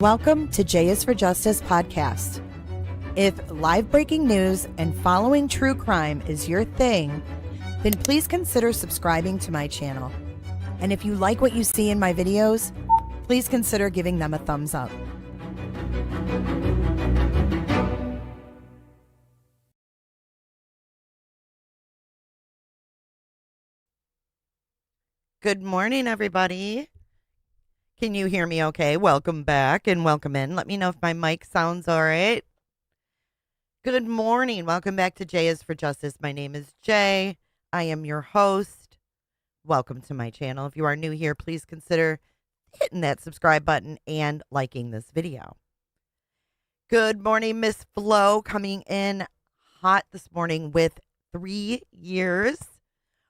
Welcome to J is for Justice podcast. If live breaking news and following true crime is your thing, then please consider subscribing to my channel. And if you like what you see in my videos, please consider giving them a thumbs up. Good morning, everybody. Can you hear me okay? Welcome back and welcome in. Let me know if my mic sounds all right. Good morning. Welcome back to J is for Justice. My name is Jay. I am your host. Welcome to my channel. If you are new here, please consider hitting that subscribe button and liking this video. Good morning, Miss Flo, coming in hot this morning with 3 years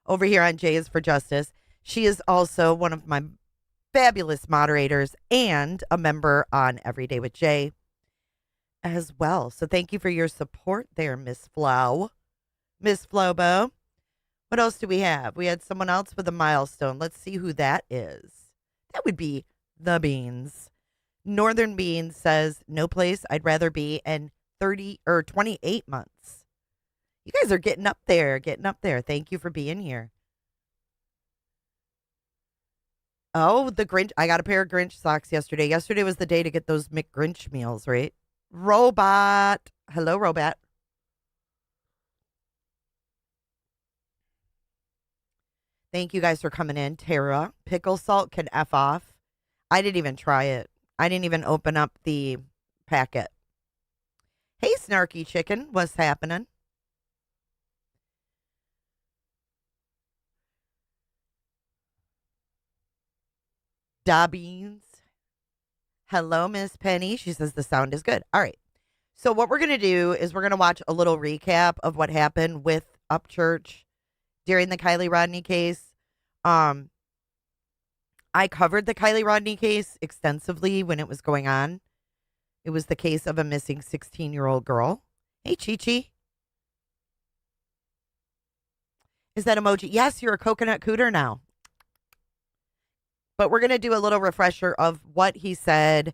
over here on J is for Justice. She is also one of my fabulous moderators and a member on Every Day with Jay as well. So thank you for your support there, Miss Flo. Miss Flobo. What else do we have? We had someone else with a milestone. Let's see who that is. That would be the Beans. Northern Beans says, no place I'd rather be in 30 or 28 months. You guys are getting up there, Thank you for being here. Oh, the Grinch. I got a pair of Grinch socks yesterday. Yesterday was the day to get those McGrinch meals, right? Robot. Hello, Robot. Thank you guys for coming in. Tara, pickle salt can F off. I didn't even try it. I didn't even open up the packet. Hey, Snarky Chicken. What's happening? Dobbins. Hello, Miss Penny. She says the sound is good. All right. So what we're going to do is we're going to watch a little recap of what happened with Upchurch during the Kiely Rodni case. I covered the Kiely Rodni case extensively when it was going on. It was the case of a missing 16-year-old girl. Hey, Chi-Chi. Is that emoji? Yes, you're a coconut cooter now. But we're going to do a little refresher of what he said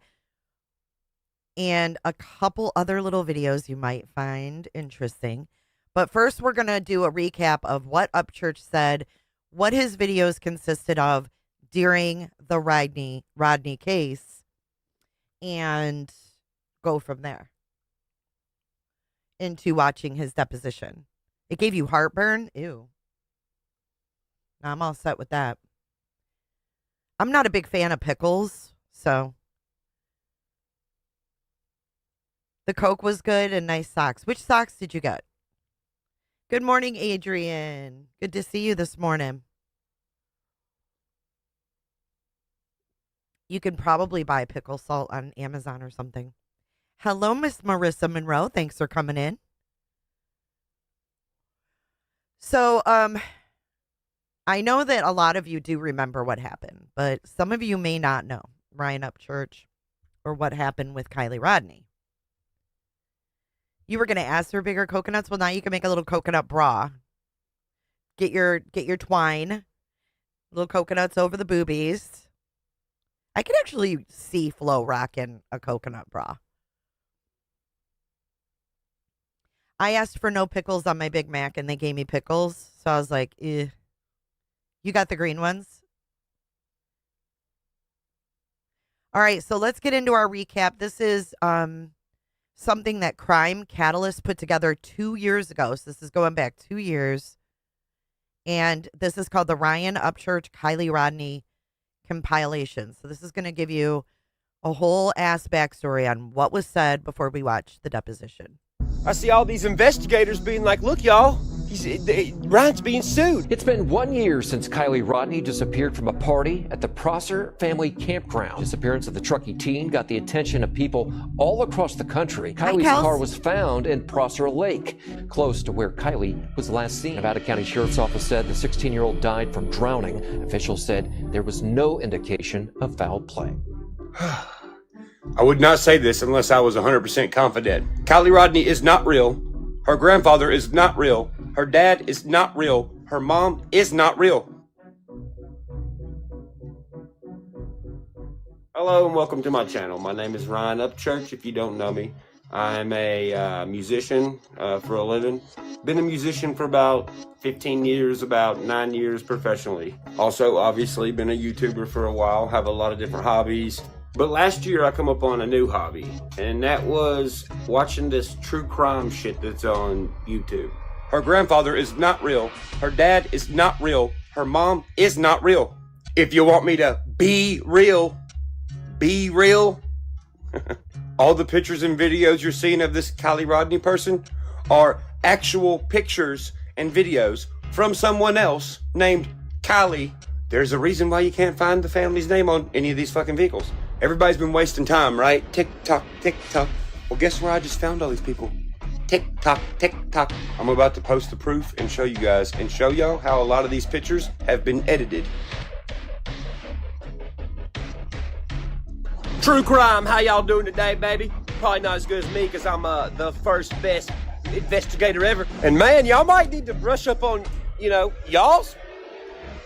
and a couple other little videos you might find interesting. But first, we're going to do a recap of what Upchurch said, what his videos consisted of during the Rodni case, and go from there into watching his deposition. It gave you heartburn? Ew. Now I'm all set with that. I'm not a big fan of pickles, so the Coke was good and nice socks. Which socks did you get? Good morning, Adrian. Good to see you this morning. You can probably buy pickle salt on Amazon or something. Hello, Miss Marissa Monroe. Thanks for coming in. So, I know that a lot of you do remember what happened, but some of you may not know Ryan Upchurch or what happened with Kiely Rodni. You were going to ask for bigger coconuts. Well, now you can make a little coconut bra. Get your twine, little coconuts over the boobies. I could actually see Flo rocking a coconut bra. I asked for no pickles on my Big Mac, and they gave me pickles, so I was like, eh. You got the green ones? All right, so let's get into our recap. This is something that Crime Catalyst put together 2 years ago. So this is going back 2 years. And this is called the Ryan Upchurch Kiely Rodni compilation. So this is going to give you a whole ass backstory on what was said before we watch the deposition. I see all these investigators being like, look, y'all, Ryan's being sued. It's been 1 year since Kiely Rodni disappeared from a party at the Prosser family campground. Disappearance of the Truckee teen got the attention of people all across the country. Kiely's car was found in Prosser Lake, close to where Kiely was last seen. Nevada County Sheriff's Office said the 16-year-old died from drowning. Officials said there was no indication of foul play. I would not say this unless I was 100% confident. Kiely Rodni is not real. Her grandfather is not real. Her dad is not real. Her mom is not real. Hello and welcome to my channel. My name is Ryan Upchurch, if you don't know me. I'm a musician for a living. Been a musician for about 15 years, about 9 years professionally. Also, obviously, been a YouTuber for a while, have a lot of different hobbies. But last year I come up on a new hobby, and that was watching this true crime shit that's on YouTube. Her grandfather is not real. Her dad is not real. Her mom is not real. If you want me to be real, be real. All the pictures and videos you're seeing of this Kiely Rodni person are actual pictures and videos from someone else named Kiely. There's a reason why you can't find the family's name on any of these fucking vehicles. Everybody's been wasting time, right? Tick tock, tick tock. Well, guess where I just found all these people? Tick tock, tick tock. I'm about to post the proof and show you guys and show y'all how a lot of these pictures have been edited. True crime, how y'all doing today, baby? Probably not as good as me, because I'm the first best investigator ever. And man, y'all might need to brush up on, y'all's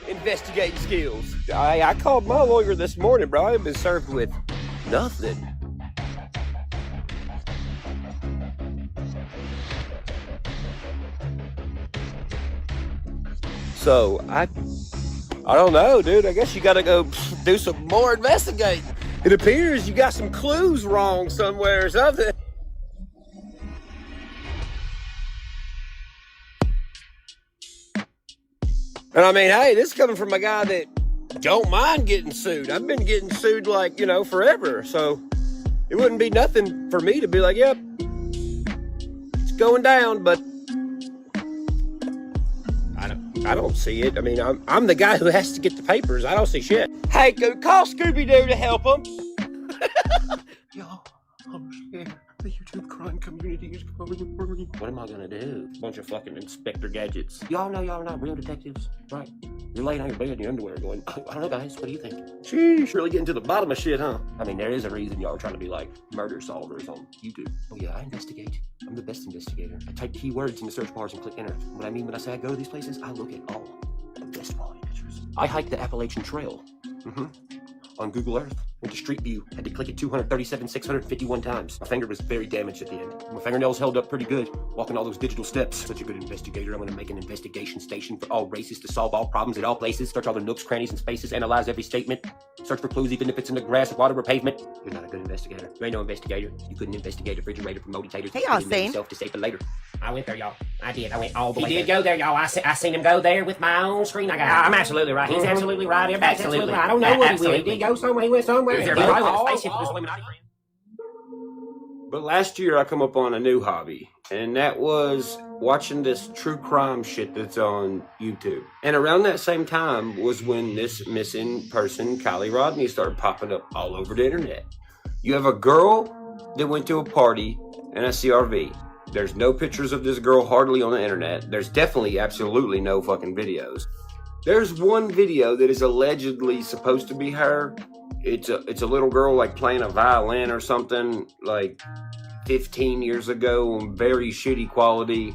investigating skills. I called my lawyer this morning, bro. I've been served with nothing. So, I don't know, dude. I guess you gotta go do some more investigating. It appears you got some clues wrong somewhere or something. And I mean, hey, this is coming from a guy that don't mind getting sued. I've been getting sued forever. So it wouldn't be nothing for me to be like, yep, it's going down, but I don't see it. I mean, I'm the guy who has to get the papers. I don't see shit. Hey, go call Scooby-Doo to help him. Y'all, I'm scared. The YouTube crime community is coming for me. What am I gonna do? Bunch of fucking Inspector Gadgets. Y'all know y'all are not real detectives, right? You're laying on your bed in your underwear going, I don't know, guys, what do you think? Sheesh, really getting to the bottom of shit, huh? I mean, there is a reason y'all are trying to be like murder solvers on YouTube. Oh yeah, I investigate. I'm the best investigator. I type keywords in the search bars and click enter. What I mean when I say I go to these places, I look at all the best quality pictures. I hiked the Appalachian Trail. On Google Earth. Went to Street View. Had to click it 651 times. My finger was very damaged at the end. My fingernails held up pretty good, walking all those digital steps. Such a good investigator. I'm gonna make an investigation station for all races to solve all problems at all places. Search all the nooks, crannies, and spaces. Analyze every statement. Search for clues even if it's in the grass, water, or pavement. You're not a good investigator. You ain't no investigator. You couldn't investigate a refrigerator from motitators. Hey, Austin. Yourself to save for later. I went there, y'all. I did. I went all the way there. He did go there, y'all. I seen him go there with my own screen. I'm absolutely right. He's absolutely right. Everybody's absolutely right. I don't know what he went. He did go somewhere. He went somewhere. He probably went to spaceship with his Illuminati friend. But last year I come up on a new hobby, and that was watching this true crime shit that's on YouTube. And around that same time was when this missing person, Kiely Rodni, started popping up all over the internet. You have a girl that went to a party in a CRV. There's no pictures of this girl hardly on the internet. There's definitely absolutely no fucking videos. There's one video that is allegedly supposed to be her. It's a little girl like playing a violin or something like 15 years ago, very shitty quality.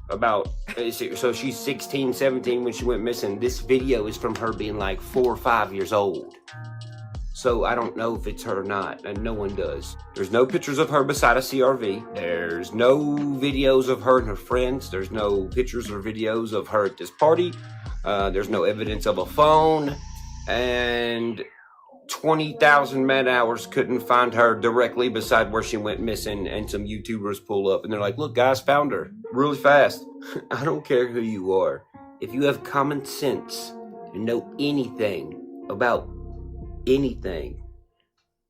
So she's 16, 17 when she went missing. This video is from her being like 4 or 5 years old. So I don't know if it's her or not, and no one does. There's no pictures of her beside a CRV. There's no videos of her and her friends. There's no pictures or videos of her at this party. There's no evidence of a phone. And 20,000 man hours couldn't find her directly beside where she went missing, and some YouTubers pull up and they're like, look guys, found her really fast. I don't care who you are. If you have common sense and know anything about anything,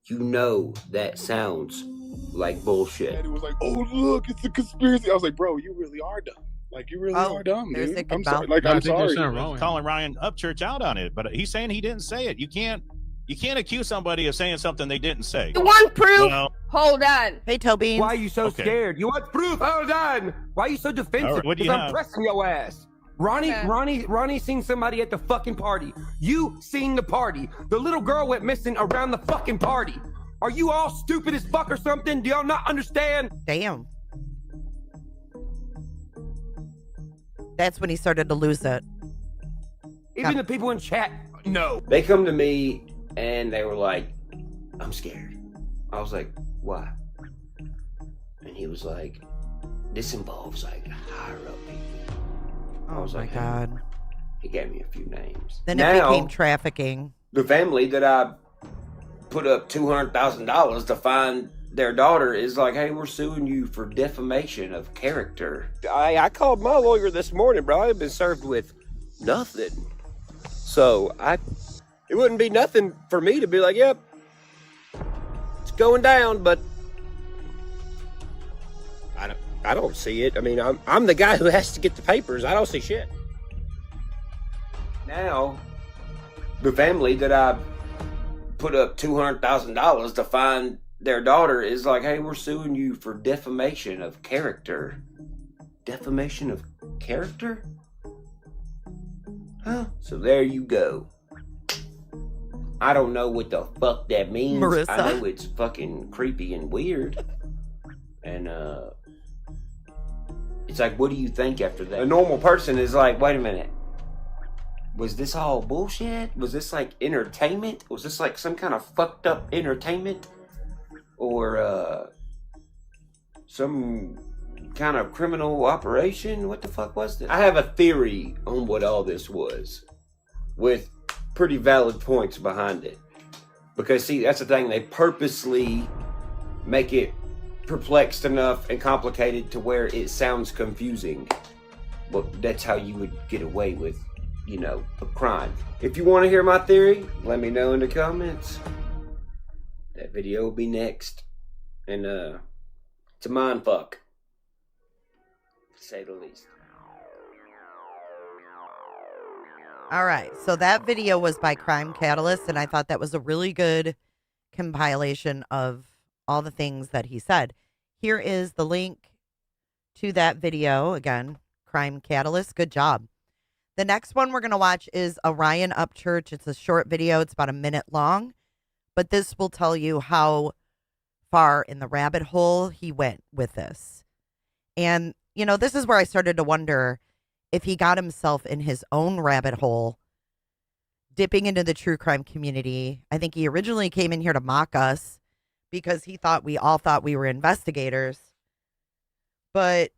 you know that sounds like bullshit. And it was like, oh look, it's a conspiracy. I was like, bro, you really are dumb. Like, you really are dumb, dude. I'm sorry. Like, I'm sorry. Calling Ryan Upchurch out on it, but he's saying he didn't say it. You can't accuse somebody of saying something they didn't say. You want proof? Hold on. Hey, Toby. Why are you so scared? You want proof? Hold on. Why are you so defensive? Right, what do you I'm have? pressing your ass. Ronnie seen somebody at the fucking party. You seen the party. The little girl went missing around the fucking party. Are you all stupid as fuck or something? Do y'all not understand? Damn. That's when he started to lose it. Even the people in chat know. They come to me and they were like, I'm scared. I was like, why? And he was like, this involves like higher up people. I was like, God. He gave me a few names. Then it became trafficking. The family that I put up $200,000 to find their daughter is like, hey, we're suing you for defamation of character. I called my lawyer this morning, bro. I've been served with nothing. So it wouldn't be nothing for me to be like, yep, it's going down, but I don't see it. I mean, I'm the guy who has to get the papers. I don't see shit. Now, the family that I put up $200,000 to find their daughter is like, hey, we're suing you for defamation of character. Defamation of character? Huh? So there you go. I don't know what the fuck that means. Marissa. I know it's fucking creepy and weird. And, it's like, what do you think after that? A normal person is like, wait a minute. Was this all bullshit? Was this like entertainment? Was this like some kind of fucked up entertainment? Or some kind of criminal operation? What the fuck was this? I have a theory on what all this was, with pretty valid points behind it. Because see, that's the thing, they purposely make it perplexed enough and complicated to where it sounds confusing. But that's how you would get away with, you know, a crime. If you want to hear my theory, let me know in the comments. That video will be next. And it's a mind fuck, to say the least. All right, so that video was by Crime Catalyst, and I thought that was a really good compilation of all the things that he said. Here is the link to that video. Again, Crime Catalyst, good job. The next one we're going to watch is a Ryan Upchurch. It's a short video. It's about a minute long, but this will tell you how far in the rabbit hole he went with this. And, you know, this is where I started to wonder if he got himself in his own rabbit hole, dipping into the true crime community. I think he originally came in here to mock us because he thought we all thought we were investigators. But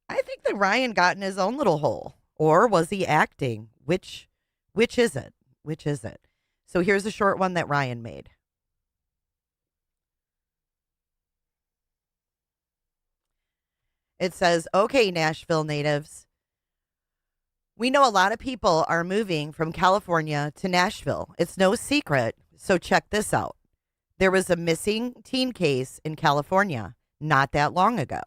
I think that Ryan got in his own little hole. Or was he acting? Which is it? Which is it? So here's a short one that Ryan made. It says, okay, Nashville natives. We know a lot of people are moving from California to Nashville. It's no secret. So check this out. There was a missing teen case in California not that long ago.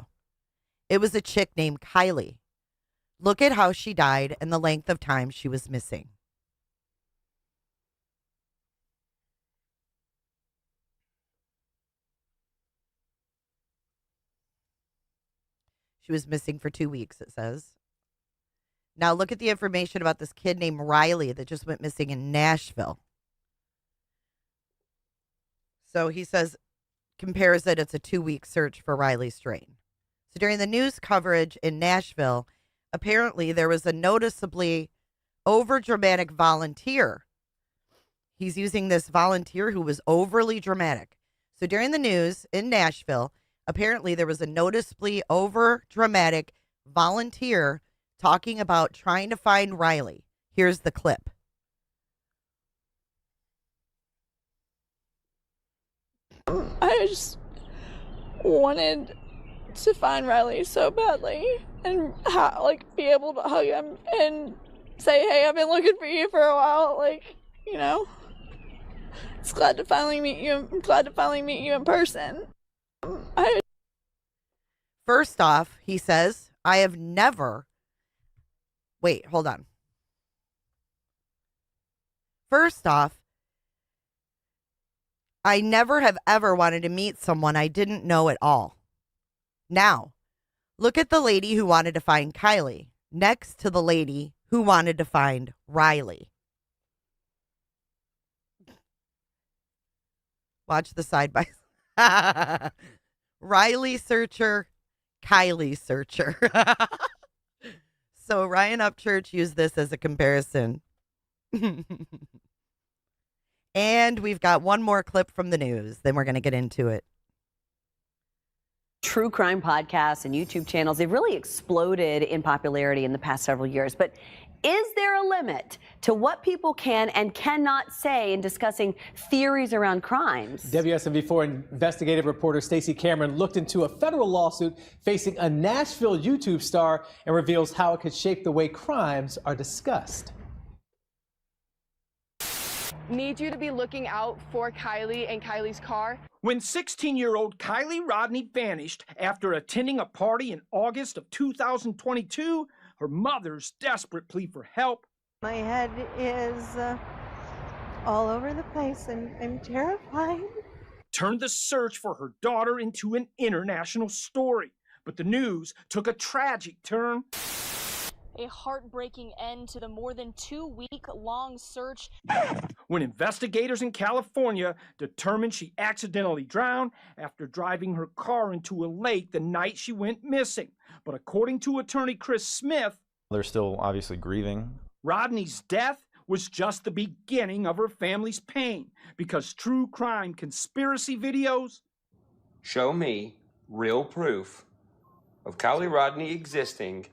It was a chick named Kiely. Look at how she died and the length of time she was missing. She was missing for 2 weeks, it says. Now look at the information about this kid named Riley that just went missing in Nashville. So he says, compares it, it's a 2-week search for Riley Strain. So during the news coverage in Nashville, apparently there was a noticeably overdramatic volunteer. He's using this volunteer who was overly dramatic. So during the news in Nashville, apparently there was a noticeably overdramatic volunteer talking about trying to find Riley. Here's the clip. I just wanted to find Riley so badly and be able to hug him and say, hey, I've been looking for you for a while. It's glad to finally meet you. I'm glad to finally meet you in person. First off, he says, I have never... Wait, hold on. First off, I never have ever wanted to meet someone I didn't know at all. Now, look at the lady who wanted to find Kiely next to the lady who wanted to find Riley. Watch the side by side. Riley searcher, Kiely searcher. So Ryan Upchurch used this as a comparison. And we've got one more clip from the news. Then we're going to get into it. True crime podcasts and YouTube channels, they've really exploded in popularity in the past several years. But is there a limit to what people can and cannot say in discussing theories around crimes? WSMV4 investigative reporter Stacey Cameron looked into a federal lawsuit facing a Nashville YouTube star and reveals how it could shape the way crimes are discussed. Need you to be looking out for Kiely and Kiely's car. When 16-year-old Kiely Rodni vanished after attending a party in August of 2022, her mother's desperate plea for help. My head is all over the place and I'm terrified. Turned the search for her daughter into an international story. But the news took a tragic turn. A heartbreaking end to the more than 2-week-long search. When investigators in California determined she accidentally drowned after driving her car into a lake the night she went missing. But according to attorney Chris Smith, they're still obviously grieving. Rodni's death was just the beginning of her family's pain because true crime conspiracy videos show me real proof of Kiely Rodni existing,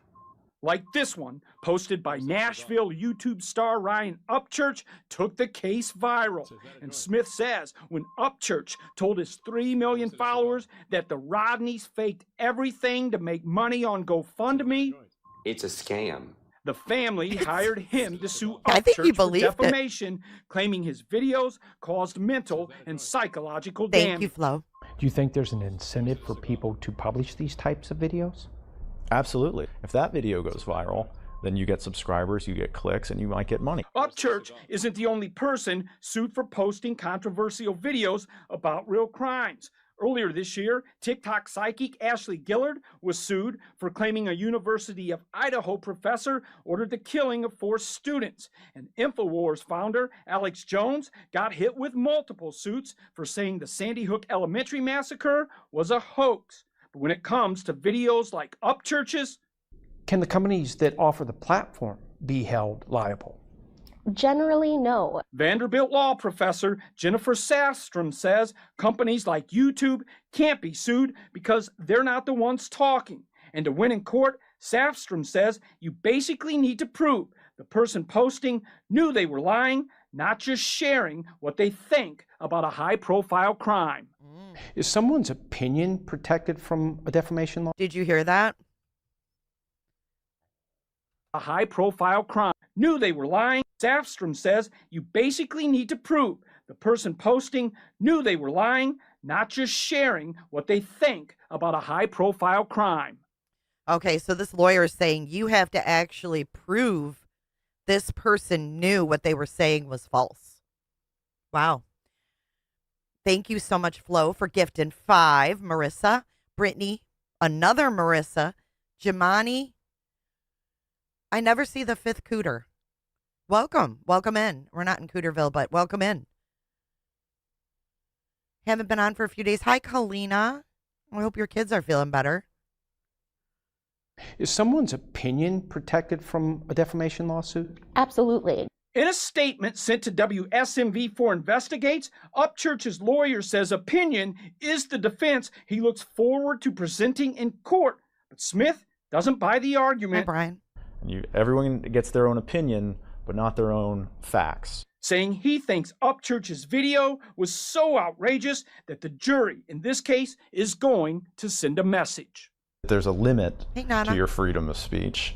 like this one, posted by Nashville YouTube star Ryan Upchurch, took the case viral. And Smith says when Upchurch told his 3 million followers that the Rodnis faked everything to make money on GoFundMe, it's a scam. The family hired him to sue I think he Upchurch for believed defamation, claiming his videos caused mental and psychological damage. Thank you, Flo. Do you think there's an incentive for people to publish these types of videos? Absolutely. If that video goes viral, then you get subscribers, you get clicks, and you might get money. Upchurch isn't the only person sued for posting controversial videos about real crimes. Earlier this year, TikTok psychic Ashley Gillard was sued for claiming a University of Idaho professor ordered the killing of 4 students. And InfoWars founder Alex Jones got hit with multiple suits for saying the Sandy Hook Elementary massacre was a hoax. But when it comes to videos like Upchurch's, can the companies that offer the platform be held liable? Generally, no. Vanderbilt law professor Jennifer Safstrom says companies like YouTube can't be sued because they're not the ones talking. And to win in court, Safstrom says you basically need to prove the person posting knew they were lying, not just sharing what they think about a high-profile crime. Is someone's opinion protected from a defamation law? Did you hear that? A high-profile crime. Knew they were lying. Safstrom says you basically need to prove the person posting knew they were lying, not just sharing what they think about a high-profile crime. Okay, so this lawyer is saying you have to actually prove this person knew what they were saying was false. Wow. Thank you so much, Flo, for gifting 5. Marissa, Brittany, another Marissa, Jamani. I never see the 5th Cooter. Welcome. Welcome in. We're not in Cooterville, but welcome in. Haven't been on for a few days. Hi, Kalina. I hope your kids are feeling better. Is someone's opinion protected from a defamation lawsuit? Absolutely. In a statement sent to WSMV4 Investigates, Upchurch's lawyer says opinion is the defense he looks forward to presenting in court. But Smith doesn't buy the argument. Hi, Brian. Everyone gets their own opinion, but not their own facts. Saying he thinks Upchurch's video was so outrageous that the jury, in this case, is going to send a message. There's a limit to your freedom of speech.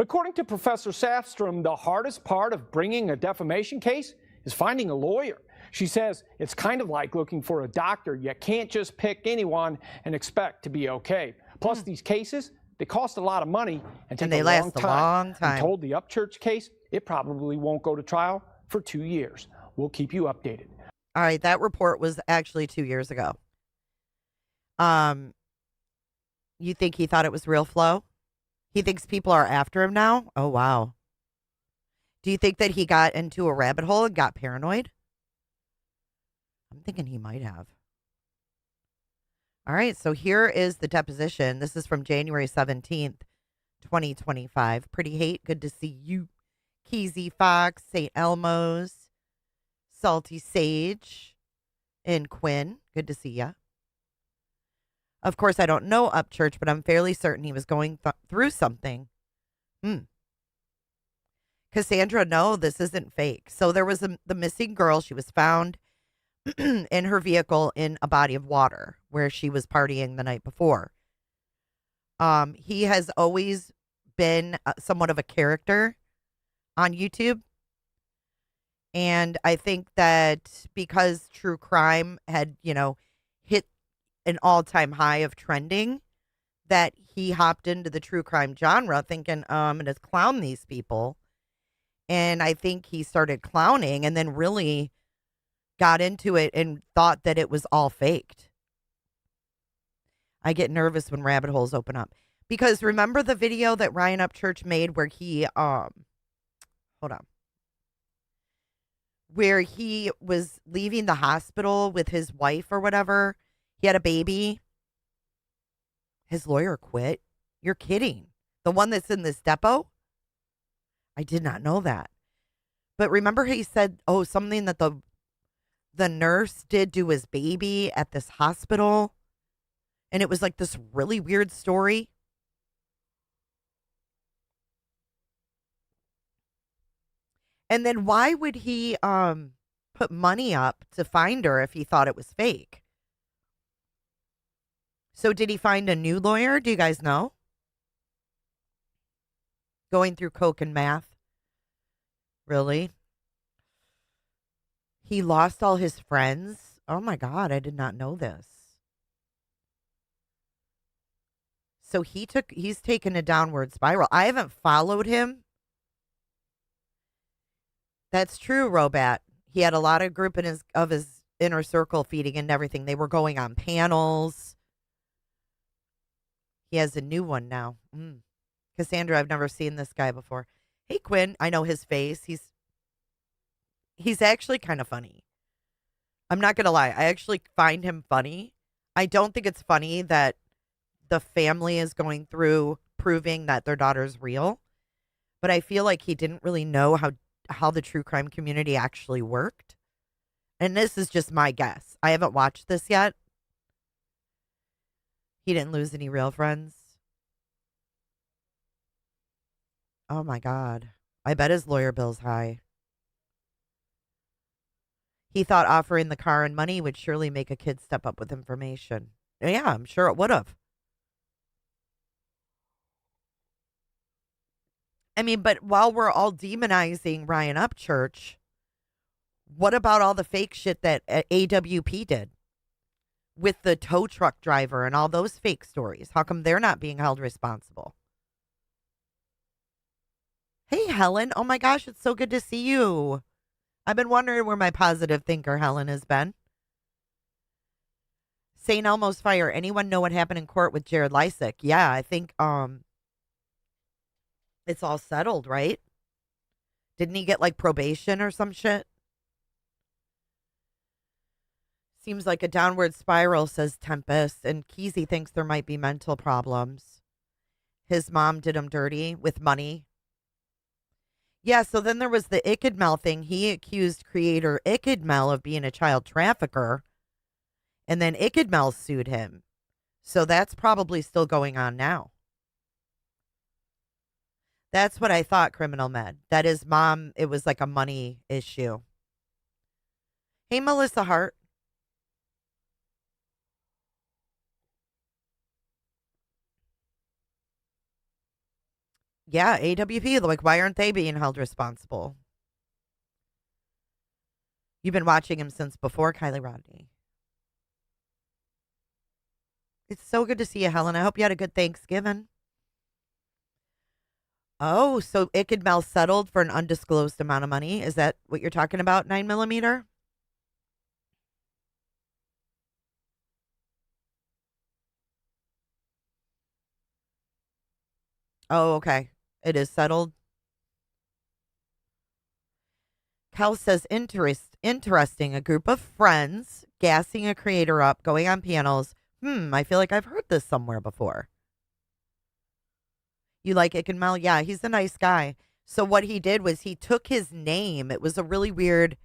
According to Professor Safstrom, the hardest part of bringing a defamation case is finding a lawyer. She says it's kind of like looking for a doctor. You can't just pick anyone and expect to be okay. Plus, these cases, they cost a lot of money and take they a last long a long time. I'm told the Upchurch case, it probably won't go to trial for 2 years. We'll keep you updated. All right, that report was actually 2 years ago. You think he thought it was real, Flo? He thinks people are after him now? Oh, wow. Do you think that he got into a rabbit hole and got paranoid? I'm thinking he might have. All right, so here is the deposition. This is from January 17th, 2025. Pretty Hate, good to see you. Keezy Fox, St. Elmo's, Salty Sage and Quinn. Good to see ya. Of course, I don't know Upchurch, but I'm fairly certain he was going through something. Cassandra, no, this isn't fake. So there was the missing girl. She was found in her vehicle in a body of water where she was partying the night before. He has always been somewhat of a character on YouTube. And I think that because true crime had, hit an all-time high of trending, that he hopped into the true crime genre thinking, I'm going to clown these people. And I think he started clowning and then really got into it and thought that it was all faked. I get nervous when rabbit holes open up. Because remember the video that Ryan Upchurch made where he, hold on. Where he was leaving the hospital with his wife or whatever. He had a baby. His lawyer quit. You're kidding. The one that's in this depot? I did not know that. But remember he said, something that the nurse did to his baby at this hospital. And it was like this really weird story. And then why would he put money up to find her if he thought it was fake? So did he find a new lawyer? Do you guys know? Going through coke and math? Really? He lost all his friends? Oh my God, I did not know this. So he's taken a downward spiral. I haven't followed him. That's true, Robat. He had a lot of group of his inner circle feeding and everything. They were going on panels. He has a new one now. Cassandra, I've never seen this guy before. Hey, Quinn. I know his face. He's actually kind of funny. I'm not going to lie. I actually find him funny. I don't think it's funny that the family is going through proving that their daughter's real. But I feel like he didn't really know how the true crime community actually worked. And this is just my guess. I haven't watched this yet. He didn't lose any real friends. Oh my God. I bet his lawyer bill's high. He thought offering the car and money would surely make a kid step up with information. Yeah, I'm sure it would have. I mean, but while we're all demonizing Ryan Upchurch, what about all the fake shit that AWP did with the tow truck driver and all those fake stories? How come they're not being held responsible? Hey, Helen. Oh my gosh, it's so good to see you. I've been wondering where my positive thinker Helen has been. St. Elmo's fire. Anyone know what happened in court with Jared Lysick? Yeah, I think it's all settled, right? Didn't he get like probation or some shit? Seems like a downward spiral, says Tempest. And Keezy thinks there might be mental problems. His mom did him dirty with money. Yeah, so then there was the Ickadmel thing. He accused creator Ickadmel of being a child trafficker. And then Ickadmel sued him. So that's probably still going on now. That's what I thought, Criminal Med. That his mom, it was like a money issue. Hey, Melissa Hart. Yeah, AWP, like, why aren't they being held responsible? You've been watching him since before Kiely Rodni. It's so good to see you, Helen. I hope you had a good Thanksgiving. Oh, so Ickadmel settled for an undisclosed amount of money. Is that what you're talking about, 9mm? Oh, okay. It is settled. Cal says, interesting. A group of friends gassing a creator up, going on panels. I feel like I've heard this somewhere before. You like Ickadmel? Yeah, he's a nice guy. So what he did was he took his name. It was a really weird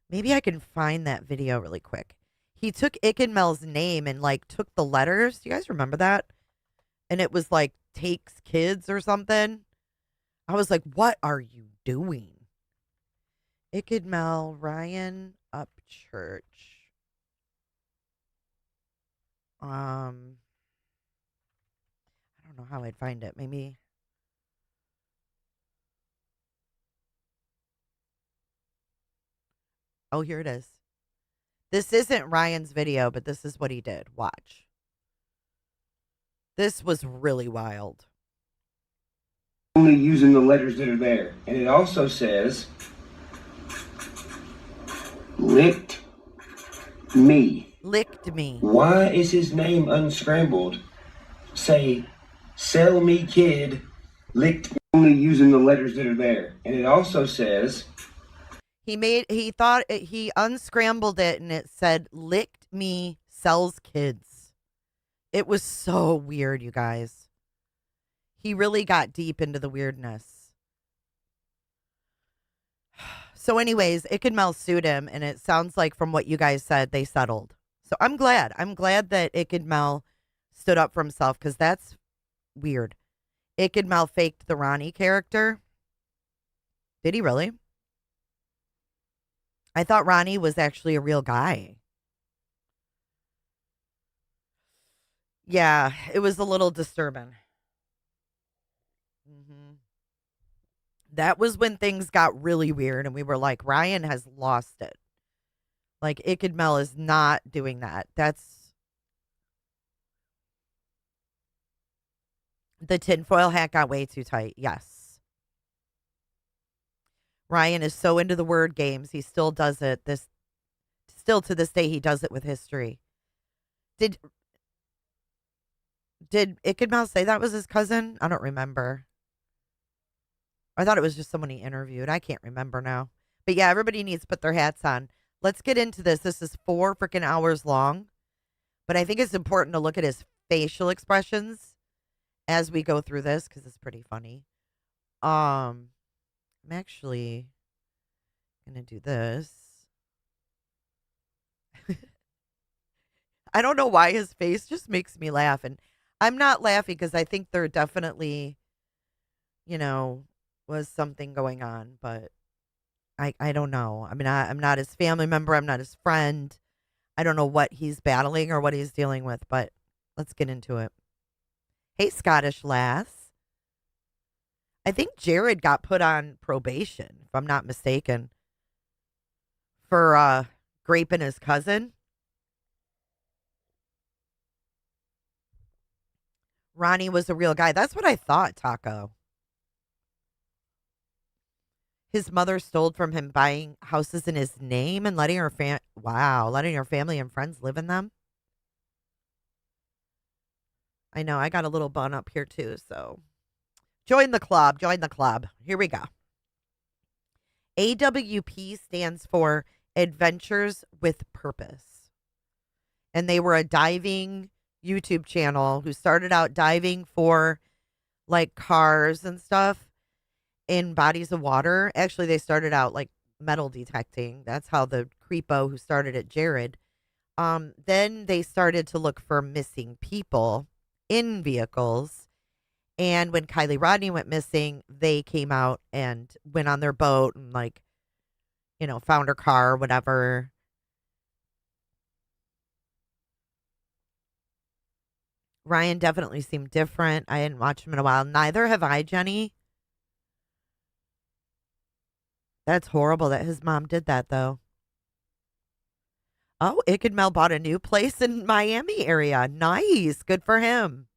Maybe I can find that video really quick. He took Mel's name and like took the letters. Do you guys remember that? And it was like takes kids or something. I was like, what are you doing? Mel, Ryan Upchurch. I don't know how I'd find it. Maybe. Oh, here it is. This isn't Ryan's video, but this is what he did. Watch. This was really wild. Only using the letters that are there. And it also says, licked me. Licked me. Why is his name unscrambled? Say, sell me kid, licked me. Only using the letters that are there. And it also says, he unscrambled it and it said, licked me, sells kids. It was so weird, you guys. He really got deep into the weirdness. So anyways, Mel sued him, and it sounds like from what you guys said, they settled. So I'm glad. I'm glad that Mel stood up for himself, because that's weird. Mel faked the Ronnie character. Did he really? I thought Ronnie was actually a real guy. Yeah, it was a little disturbing. That was when things got really weird, and we were like, Ryan has lost it. Like, Mel is not doing that. That's the tinfoil hat got way too tight. Yes. Ryan is so into the word games. He still does it. Still to this day, he does it with history. Did Mel say that was his cousin? I don't remember. I thought it was just someone he interviewed. I can't remember now. But yeah, everybody needs to put their hats on. Let's get into this. This is 4 freaking hours long. But I think it's important to look at his facial expressions as we go through this, because it's pretty funny. I'm actually going to do this. I don't know why his face just makes me laugh. And I'm not laughing because I think there definitely, was something going on. But I don't know. I mean, I'm not his family member. I'm not his friend. I don't know what he's battling or what he's dealing with. But let's get into it. Hey, Scottish lass. I think Jared got put on probation, if I'm not mistaken, for graping his cousin. Ronnie was a real guy. That's what I thought, Taco. His mother stole from him, buying houses in his name and letting her family and friends live in them. I know, I got a little bun up here too, so join the club. Here we go. AWP stands for Adventures with Purpose. And they were a diving YouTube channel who started out diving for like cars and stuff in bodies of water. Actually, they started out like metal detecting. That's how the creepo who started it, Jared. Then they started to look for missing people in vehicles. And when Kiely Rodni went missing, they came out and went on their boat and found her car or whatever. Ryan definitely seemed different. I hadn't watched him in a while. Neither have I, Jenny. That's horrible that his mom did that, though. Oh, Mel bought a new place in Miami area. Nice. Good for him.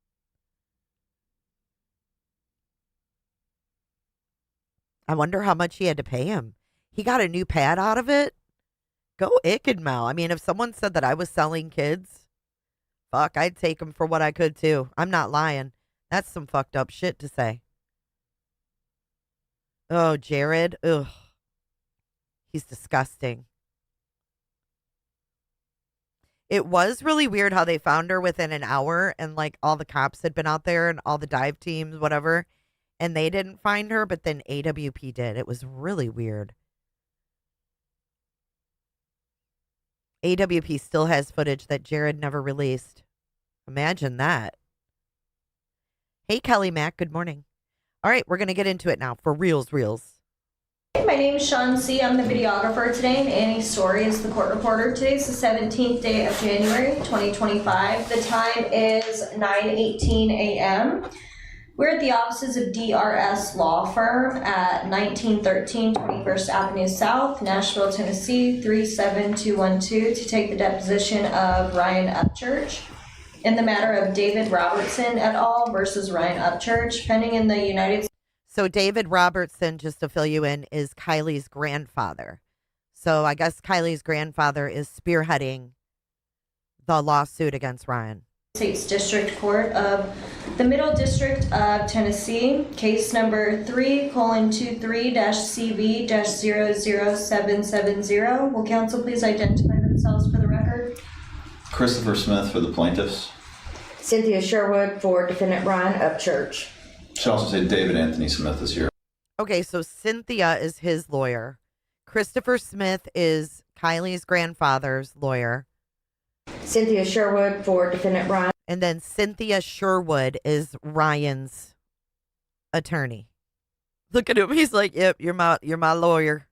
I wonder how much he had to pay him. He got a new pad out of it. Go Mel. I mean, if someone said that I was selling kids, fuck, I'd take them for what I could, too. I'm not lying. That's some fucked up shit to say. Oh, Jared. Ugh. He's disgusting. It was really weird how they found her within an hour and like all the cops had been out there and all the dive teams, whatever, and they didn't find her, but then AWP did. It was really weird. AWP still has footage that Jared never released. Imagine that. Hey, Kelly Mack, good morning. All right, we're going to get into it now for Reels. My name is Sean C. I'm the videographer today, and Annie Story is the court reporter. Today's the 17th day of January, 2025. The time is 9:18 a.m. We're at the offices of DRS Law Firm at 1913 21st Avenue South, Nashville, Tennessee, 37212 to take the deposition of Ryan Upchurch in the matter of David Robertson et al. Versus Ryan Upchurch, pending in the United States. So David Robertson, just to fill you in, is Kiely's grandfather. So I guess Kiely's grandfather is spearheading the lawsuit against Ryan. States District Court of the Middle District of Tennessee, case number 3:23-CV-00770. Will counsel please identify themselves for the record? Christopher Smith for the plaintiffs. Cynthia Sherwood for defendant Ryan Upchurch. Should also say David Anthony Smith is here. Okay, so Cynthia is his lawyer. Christopher Smith is Kiely's grandfather's lawyer. Cynthia Sherwood for defendant Ryan. And then Cynthia Sherwood is Ryan's attorney. Look at him. He's like, yep, you're my lawyer.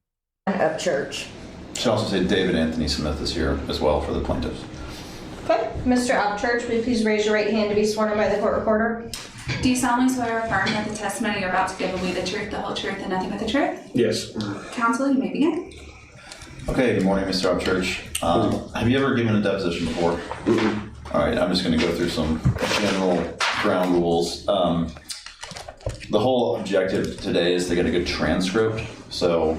Upchurch. Should also say David Anthony Smith is here as well for the plaintiffs. Okay, Mr. Upchurch, will you please raise your right hand to be sworn in by the court reporter? Do you solemnly swear or affirm that the testimony you're about to give will be the truth, the whole truth, and nothing but the truth? Yes. Counsel, you may begin. Okay, good morning, Mr. Upchurch. Have you ever given a deposition before? All right, I'm just going to go through some general ground rules. The whole objective today is to get a good transcript. So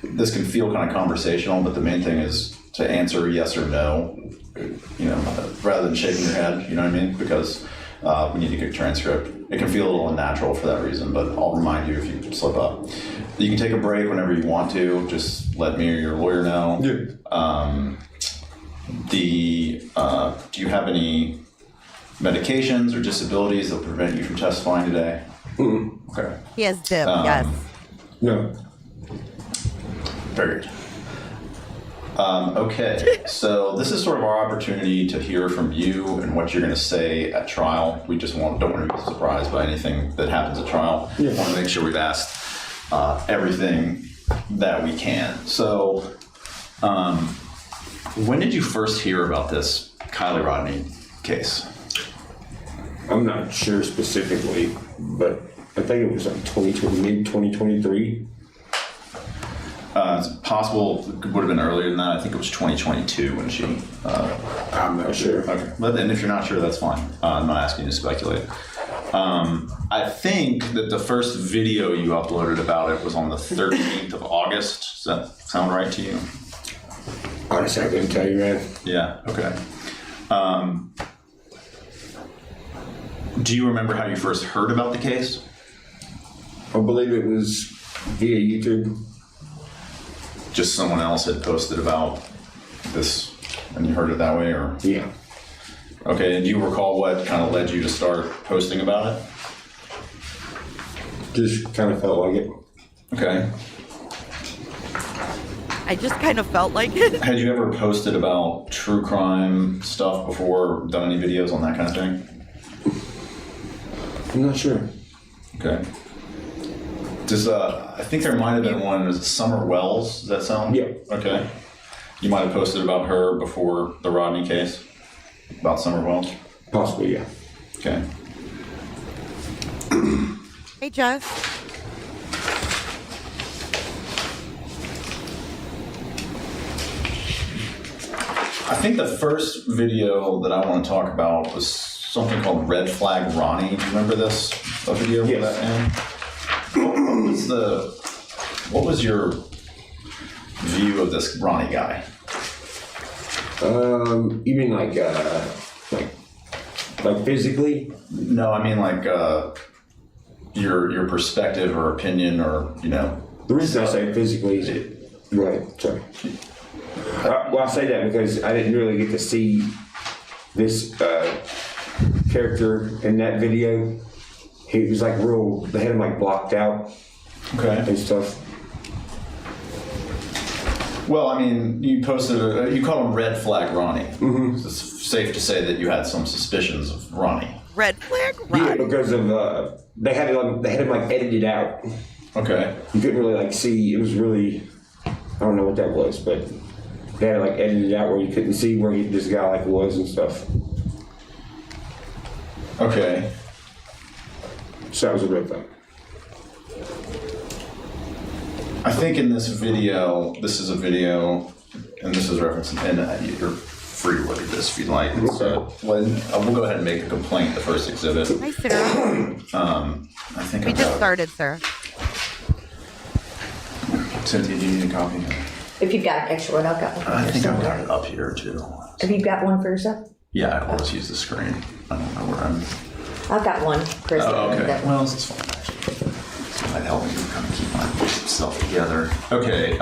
this can feel kind of conversational, but the main thing is to answer yes or no, rather than shaking your head, you know what I mean? Because we need a good transcript. It can feel a little unnatural for that reason, but I'll remind you if you slip up. You can take a break whenever you want to. Just let me or your lawyer know. Yeah. Do you have any medications or disabilities that prevent you from testifying today? Mm-hmm. Okay. He has DIP, yes. No. Very good. Okay, so this is sort of our opportunity to hear from you and what you're going to say at trial. We just don't want to be surprised by anything that happens at trial. We want to make sure we've asked everything that we can. So, when did you first hear about this Kiely Rodni case? I'm not sure specifically, but I think it was like mid-2023. It's possible it would have been earlier than that. I think it was 2022 when she... I'm not sure. Okay. But then if you're not sure, that's fine. I'm not asking you to speculate. I think that the first video you uploaded about it was on the 13th of August. Does that sound right to you? Honestly, I couldn't tell you, man. Yeah, okay. Do you remember how you first heard about the case? I believe it was via YouTube. Just someone else had posted about this and you heard it that way, or? Yeah. Okay, and do you recall what kind of led you to start posting about it? Just kind of felt like it. Okay. I just kind of felt like it. Had you ever posted about true crime stuff before, done any videos on that kind of thing? I'm not sure. Okay. I think there might have been one, is it Summer Wells? Does that sound? Yeah. Okay. You might have posted about her before the Rodni case? About Summer Wells? Possibly, yeah. Okay. Hey, Jess. I think the first video that I want to talk about was something called Red Flag Ronnie. Do you remember this? A video with that name? What was your view of this Ronnie guy? You mean like physically? No, I mean like your perspective or opinion, or The reason I say physically is right. Sorry. Well, I say that because I didn't really get to see this character in that video. He was like real. They had him like blocked out. Okay. And stuff. Well, I mean, you posted you called him Red Flag Ronnie. Mm-hmm. It's safe to say that you had some suspicions of Ronnie. Red Flag Ronnie? Yeah, because of they had him like edited out. Okay. You couldn't really like see. It was really, I don't know what that was, but they had it like edited out where you couldn't see where this guy like was and stuff. Okay. So that was a red flag. I think in this video, this is a video, and this is referencing, and you're free to look at this if you'd like. We'll go ahead and make a complaint, the first exhibit. Hi, Sarah. I think we just started, Sarah. Cynthia, do you need a copy? If you've got an extra one, I've got one. I think I've got it up here too. Have you got one for yourself? Yeah, I always use the screen. I don't know where I'm. I've got one, Chris. Oh, okay. Well, this is fine, actually. This might help me kind of keep my stuff together. Okay.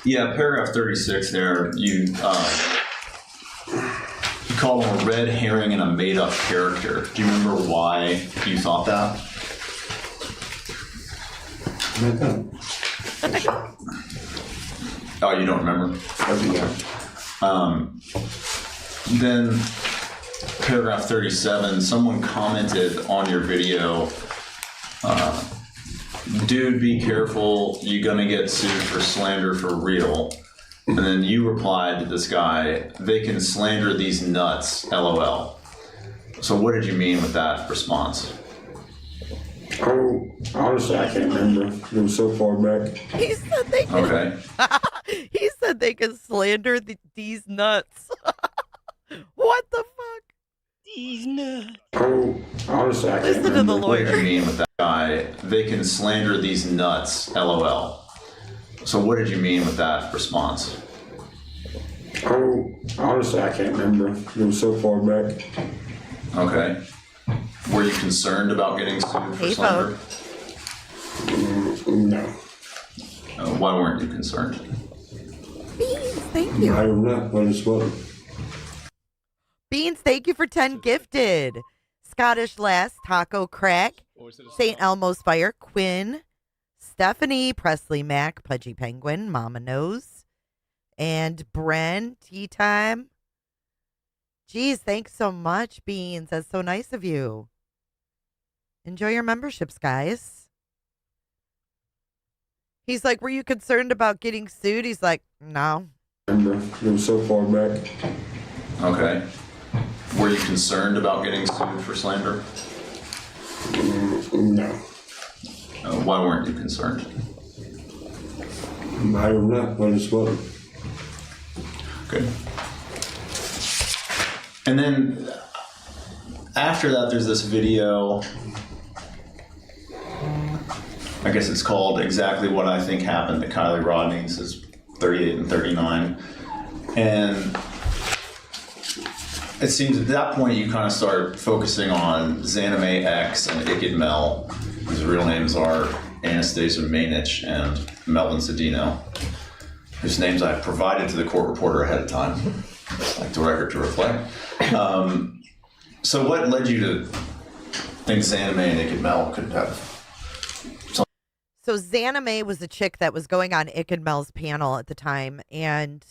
Yeah, paragraph 36 there, you call him a red herring and a made-up character. Do you remember why you thought that? Oh, you don't remember? Then paragraph 37, someone commented on your video, dude, be careful, you're gonna get sued for slander for real. And then you replied to this guy, they can slander these nuts, LOL. So what did you mean with that response? Oh, honestly, I can't remember. It was so far back. He said they can. Okay. He said they can slander these nuts. What the fuck? These nuts. Oh, honestly, I can't Listen remember. to the lawyer. What did you mean with that guy? They can slander these nuts, LOL. So what did you mean with that response? Oh, honestly, I can't remember. It was so far back. Okay. Were you concerned about getting sued for slander? No. Why weren't you concerned? Beans, thank you. I don't know. I just wasn't. Beans, thank you for 10 gifted. Scottish Lass, Taco Crack, St. Elmo's Fire, Quinn, Stephanie, Presley Mac, Pudgy Penguin, Mama Knows, and Bren, Tea Time. Geez, thanks so much, Beans. That's so nice of you. Enjoy your memberships, guys. He's like, were you concerned about getting sued? He's like, no. Remember, it was so far back. Okay. Were you concerned about getting sued for slander? No. Why weren't you concerned? I don't know. I just wasn't. Good. And then after that, there's this video. I guess it's called Exactly What I Think Happened to Kiely Rodni. This is 38 and 39. And it seems at that point you kind of start focusing on Zanime X and Ikid Mel, whose real names are Anastasia Mainich and Melvin Cedino, whose names I provided to the court reporter ahead of time. I'd like the record to reflect. So what led you to think Zanime and Ikid Mel could have? So Zanime was a chick that was going on Ikid Mel's panel at the time, and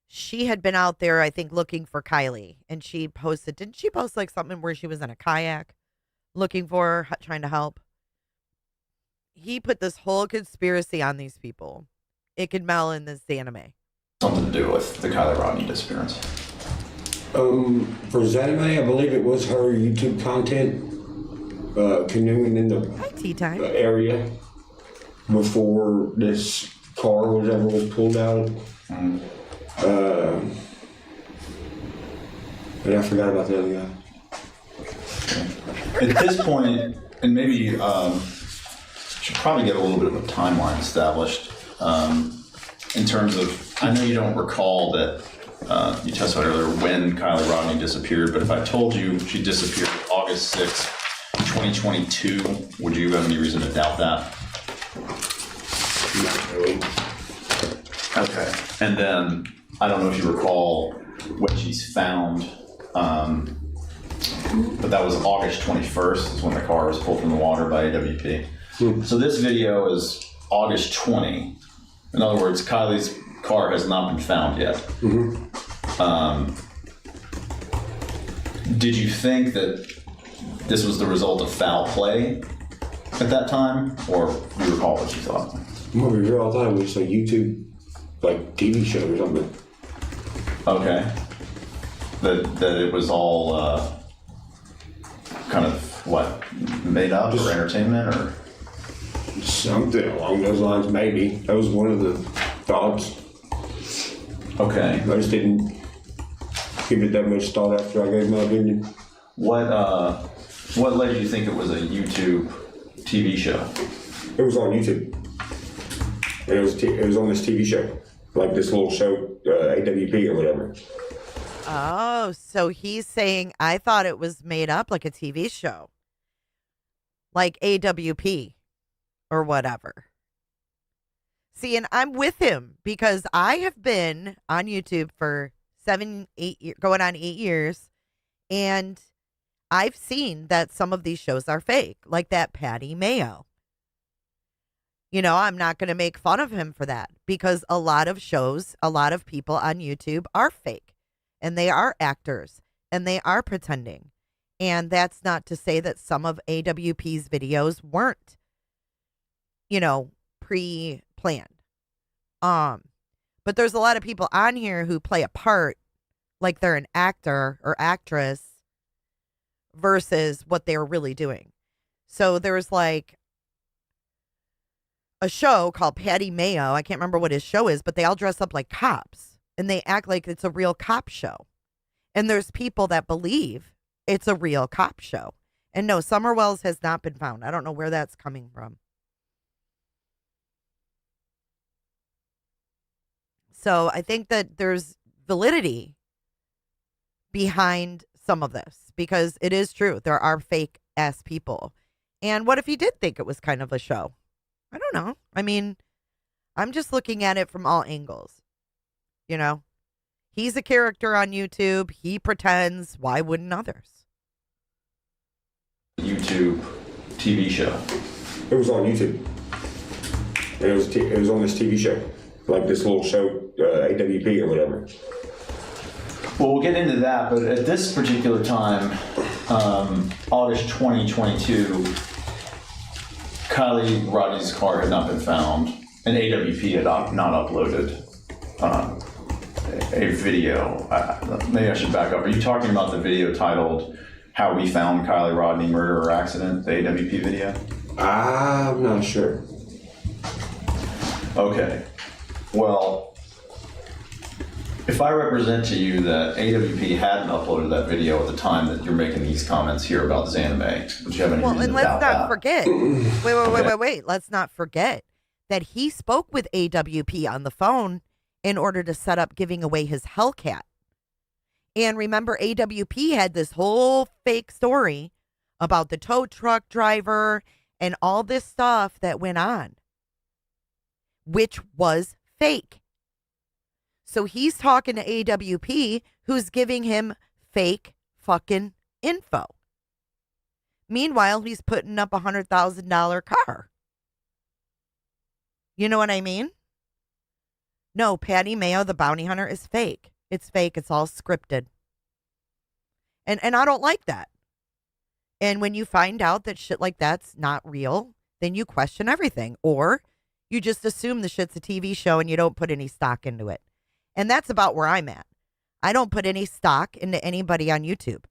she had been out there, I think, looking for Kiely, and she posted, didn't she post like something where she was in a kayak looking for her, trying to help? He put this whole conspiracy on these people, Ikid Mel and this Zanime. Something to do with the Kiely Rodni disappearance. For Zanime, I believe it was her YouTube content, canoeing in the area before this car was pulled out. And I forgot about the other guy. At this point, and maybe should probably get a little bit of a timeline established in terms of, I know you don't recall that you testified earlier when Kiely Rodni disappeared, but if I told you she disappeared August 6th, 2022, would you have any reason to doubt that? Not really. Okay. And then, I don't know if you recall when she's found, but that was August 21st is when the car was pulled from the water by AWP. So this video is August 20. In other words, Kiely's car has not been found yet. Did you think that this was the result of foul play at that time, or do you recall what you thought? What we hear all the time, it's a YouTube TV show or something. Okay. That it was all kind of made up or entertainment or something along those lines, maybe. That was one of the thoughts. Okay. I just didn't give it that much thought after I gave my opinion. What led you to think it was a YouTube TV show? It was on YouTube. And it was on this TV show. Like this little show, AWP or whatever. Oh, so he's saying, I thought it was made up like a TV show. Like AWP or whatever. See, and I'm with him because I have been on YouTube for 7, 8 years, going on 8 years. And I've seen that some of these shows are fake, like that Patty Mayo. I'm not going to make fun of him for that because a lot of shows, a lot of people on YouTube are fake and they are actors and they are pretending. And that's not to say that some of AWP's videos weren't, pre-planned. But there's a lot of people on here who play a part like they're an actor or actress versus what they're really doing. So there's a show called Patty Mayo. I can't remember what his show is, but they all dress up like cops and they act like it's a real cop show. And there's people that believe it's a real cop show. And no, Summer Wells has not been found. I don't know where that's coming from. So I think that there's validity behind some of this because it is true. There are fake ass people. And what if he did think it was kind of a show? I don't know. I mean, I'm just looking at it from all angles. He's a character on YouTube. He pretends. Why wouldn't others? YouTube TV show. It was on YouTube. And it was on this TV show. Like this little show, AWP or whatever. Well, we'll get into that, but at this particular time, August 2022, Kiely Rodni's car had not been found, and AWP had not uploaded a video. Maybe I should back up. Are you talking about the video titled "How We Found Kiely Rodni Murder or Accident," the AWP video? I'm not sure. Okay. Well, if I represent to you that AWP hadn't uploaded that video at the time that you're making these comments here about Zanime, would you have any reason and to doubt let's not that? forget. Wait. Let's not forget that he spoke with AWP on the phone in order to set up giving away his Hellcat. And remember, AWP had this whole fake story about the tow truck driver and all this stuff that went on, which was fake. So he's talking to AWP, who's giving him fake fucking info. Meanwhile, he's putting up $100,000 car. You know what I mean? No, Patty Mayo, the bounty hunter, is fake. It's fake. It's all scripted. And I don't like that. And when you find out that shit like that's not real, then you question everything. Or you just assume the shit's a TV show and you don't put any stock into it. And that's about where I'm at. I don't put any stock into anybody on YouTube.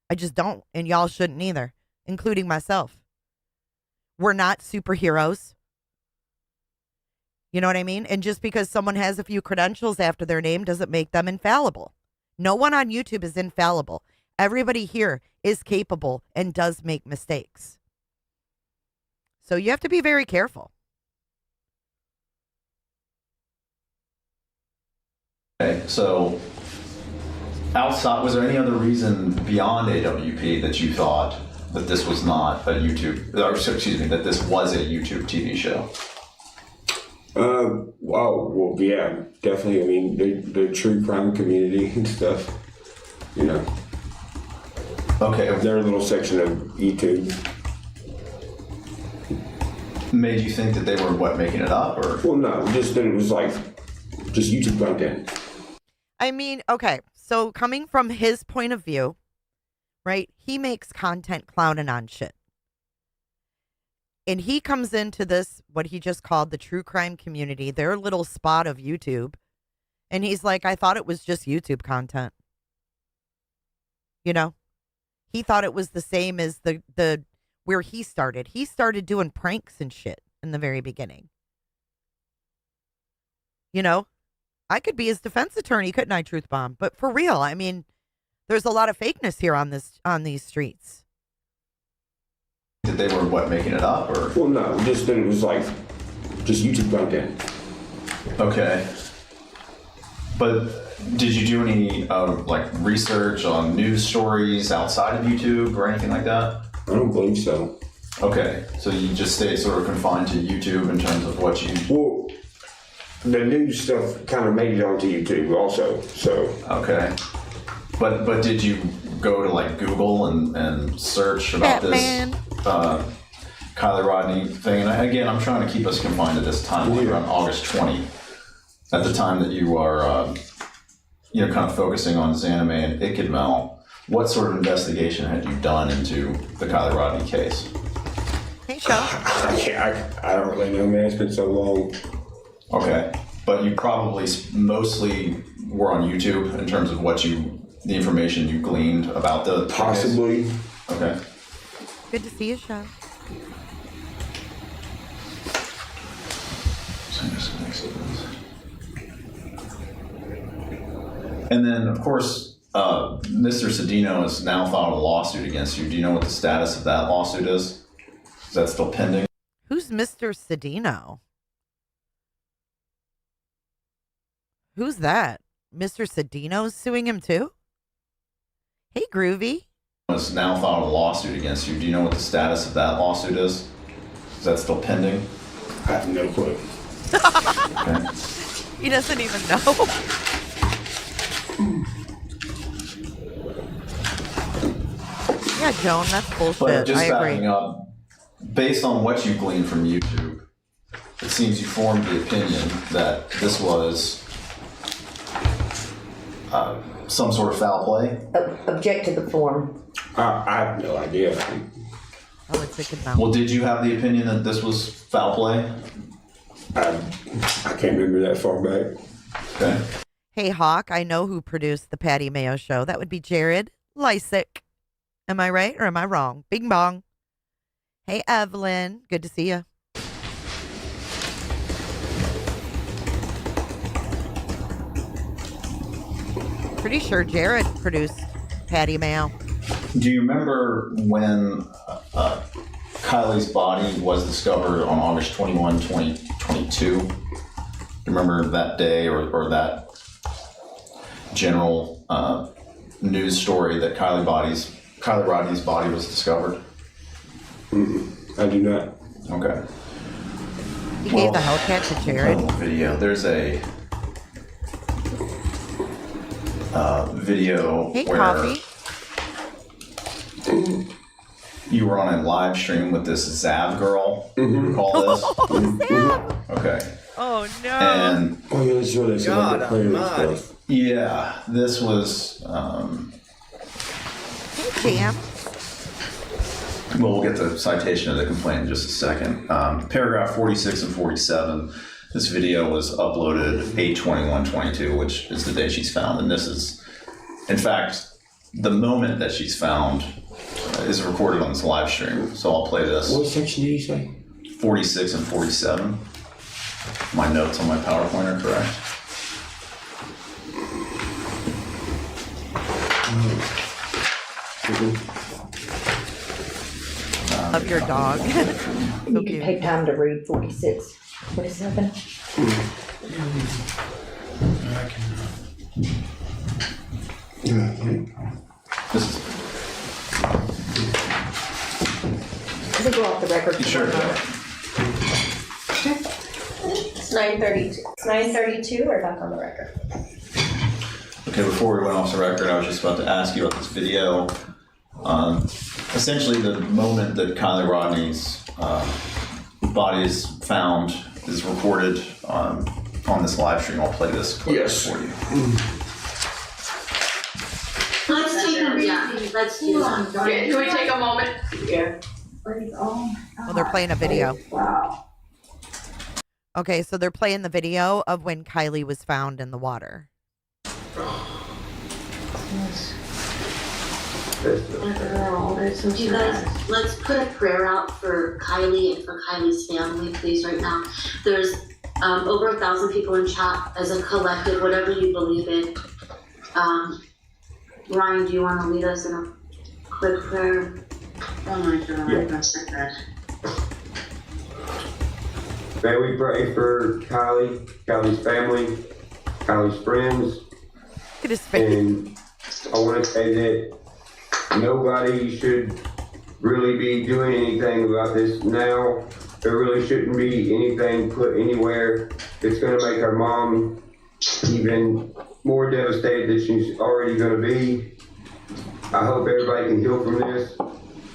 I just don't. And y'all shouldn't either, including myself. We're not superheroes. You know what I mean? And just because someone has a few credentials after their name doesn't make them infallible. No one on YouTube is infallible. Everybody here is capable and does make mistakes. So you have to be very careful. Okay, so outside, was there any other reason beyond AWP that you thought that this was not a YouTube, or excuse me, that this was a YouTube TV show? Well, yeah, definitely. I mean, the true crime community and stuff, Okay. Their little section of YouTube. Made you think that they were, what, making it up? Or? Well, no, just that it was like, just YouTube content. I mean, okay, so coming from his point of view, right, he makes content clowning on shit. And he comes into this, what he just called the true crime community, their little spot of YouTube. And he's like, I thought it was just YouTube content. You know? He thought it was the same as the where he started. He started doing pranks and shit in the very beginning. You know? I could be his defense attorney, couldn't I, Truth Bomb? But for real, I mean, there's a lot of fakeness here on these streets. That they were, what, making it up? Or? Well, no, just that it was like, just YouTube content. Okay. But did you do any like research on news stories outside of YouTube or anything like that? I don't believe so. Okay, so you just stay sort of confined to YouTube in terms of what you... Well, the news stuff kind of made it onto YouTube also, so... Okay. But did you go to like Google and search about Batman. This Kiely Rodni thing? And again, I'm trying to keep us confined to this time, like around August 20, at the time that you are, kind of focusing on Zanime and Ikidmel. What sort of investigation had you done into the Kiely Rodni case? Hey, Sean. I don't really know, man. It's been so long. Okay, but you probably mostly were on YouTube in terms of the information you gleaned about the possibly. Case? Okay. Good to see you, Sean. And then, of course, Mr. Cedino has now filed a lawsuit against you. Do you know what the status of that lawsuit is? Is that still pending? Who's Mr. Cedino? Who's that? Mr. Cedino's suing him too? Hey, Groovy. Has now filed a lawsuit against you. Do you know what the status of that lawsuit is? Is that still pending? I have no clue. Okay. He doesn't even know. Yeah, Joan, that's bullshit. But just I agree. backing up, based on what you gleaned from YouTube, it seems you formed the opinion that this was some sort of foul play. Object to the form. I have no idea. Oh, it's a good mouth. Well, did you have the opinion that this was foul play? I can't remember that far back. Okay. Hey, Hawk, I know who produced the Patty Mayo show. That would be Jared Lysick. Am I right or am I wrong? Bing bong. Hey, Evelyn. Good to see you. Pretty sure Jared produced Patty Mayo. Do you remember when Kylie's body was discovered on August 21, 2022? Do you remember that day or that general news story that Kiely Rodni's body was discovered? I do not. Okay. You gave the Hellcat to Jared. Video. There's a video Hey, where Coffee. you were on a live stream with this Zav girl. You recall this? Zav! Okay. Oh no. And yeah, that's what they said about the player stuff. Yeah, this was. Hey, Jam. Well, we'll get the citation of the complaint in just a second. Paragraph 46 and 47. This video was uploaded 8/21/22, which is the day she's found, and this is, in fact, the moment that she's found is recorded on this live stream. So I'll play this. What section did you say? 46 and 47. My notes on my PowerPoint are correct. Love your dog. You can take time to read 46, 47. This is. Does it go off the record? Sure. It's 9:32. It's 9:32 or back on the record? Okay, before we went off the record, I was just about to ask you about this video Essentially, the moment that Kiely Rodni's body is found is recorded on this live stream. I'll play this clip for you. Let's take a let's do one. Okay, can we take a moment? Yeah. Well, they're playing a video. Wow. Okay, so they're playing the video of when Kiely was found in the water. You guys, let's put a prayer out for Kiely and for Kylie's family, please, right now. There's over 1,000 people in chat as a collective, whatever you believe in. Ryan, do you want to lead us in a quick prayer? Oh my God, Yeah. that's like that. May we pray for Kylie's family, Kylie's friends. And I want to say that nobody should really be doing anything about this now. There really shouldn't be anything put anywhere that's going to make our mom even more devastated than she's already going to be. I hope everybody can heal from this,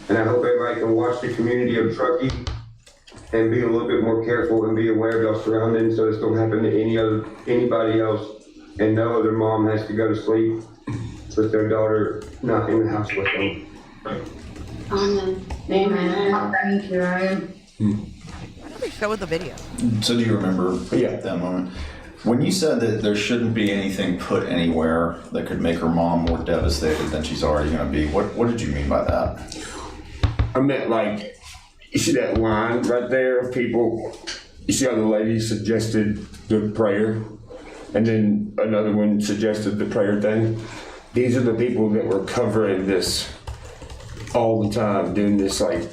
and I hope everybody can watch the community of Truckee and be a little bit more careful and be aware of your surroundings so this don't happen to anybody else, and no other mom has to go to sleep with their daughter not in the house with them. Amen. Amen. Thank you, Ryan. Why don't they show the video? So do you remember that moment? When you said that there shouldn't be anything put anywhere that could make her mom more devastated than she's already going to be, what did you mean by that? I meant, like, you see that line right there of people, you see how the lady suggested the prayer, and then another one suggested the prayer thing? These are the people that were covering this all the time, doing this, like,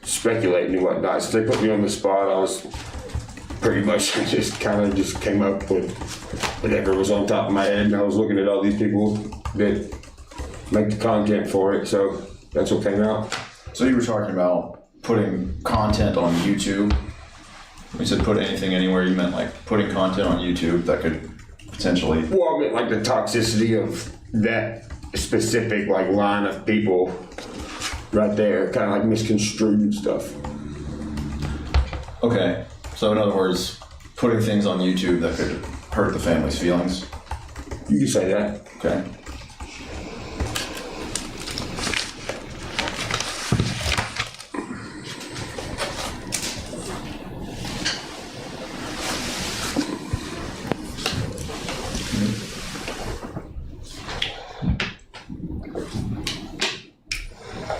speculating and whatnot. So they put me on the spot. I was pretty much just came up with whatever was on top of my head, and I was looking at all these people that make the content for it, so that's what came out. So you were talking about putting content on YouTube. When you said put anything anywhere, you meant like putting content on YouTube that could potentially... Well, I meant like the toxicity of that specific like line of people right there, kind of like misconstrued and stuff. Okay, so in other words, putting things on YouTube that could hurt the family's feelings? You can say that. Okay.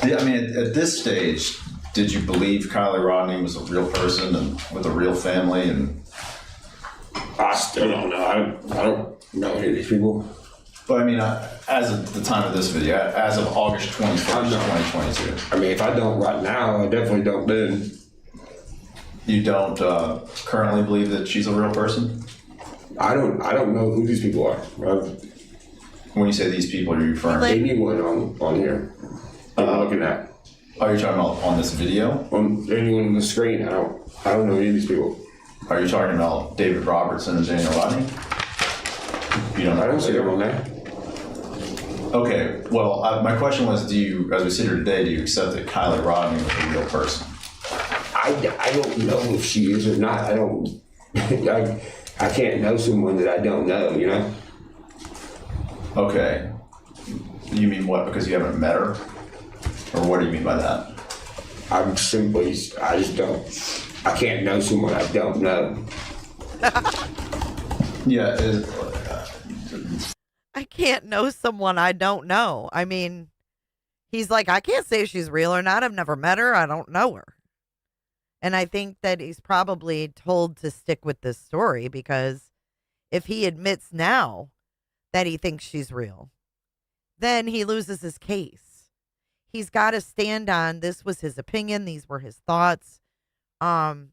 I mean, at this stage, did you believe Kiely Rodni was a real person and with a real family? And I still don't know. I don't know any of these people. But I mean, as of the time of this video, as of August 21st, 2022. I mean, if I don't right now, I definitely don't then. You don't currently believe that she's a real person? I don't know who these people are. When you say these people, are you referring to anyone on here? I'm looking at. Are you talking about on this video? On anyone on the screen? I don't know any of these people. Are you talking about David Robertson and Daniel Rodney? You don't know. I don't see them on there. Okay. Well, my question was, do you, as we sit here today, do you accept that Kiely Rodni was a real person? I don't know if she is or not. I don't. I can't know someone that I don't know. You know. Okay. You mean what? Because you haven't met her? Or what do you mean by that? I just don't. I can't know someone I don't know. Yeah. I can't know someone I don't know. I mean, he's like, I can't say if she's real or not. I've never met her. I don't know her. And I think that he's probably told to stick with this story because if he admits now that he thinks she's real, then he loses his case. He's got to stand on this was his opinion. These were his thoughts. And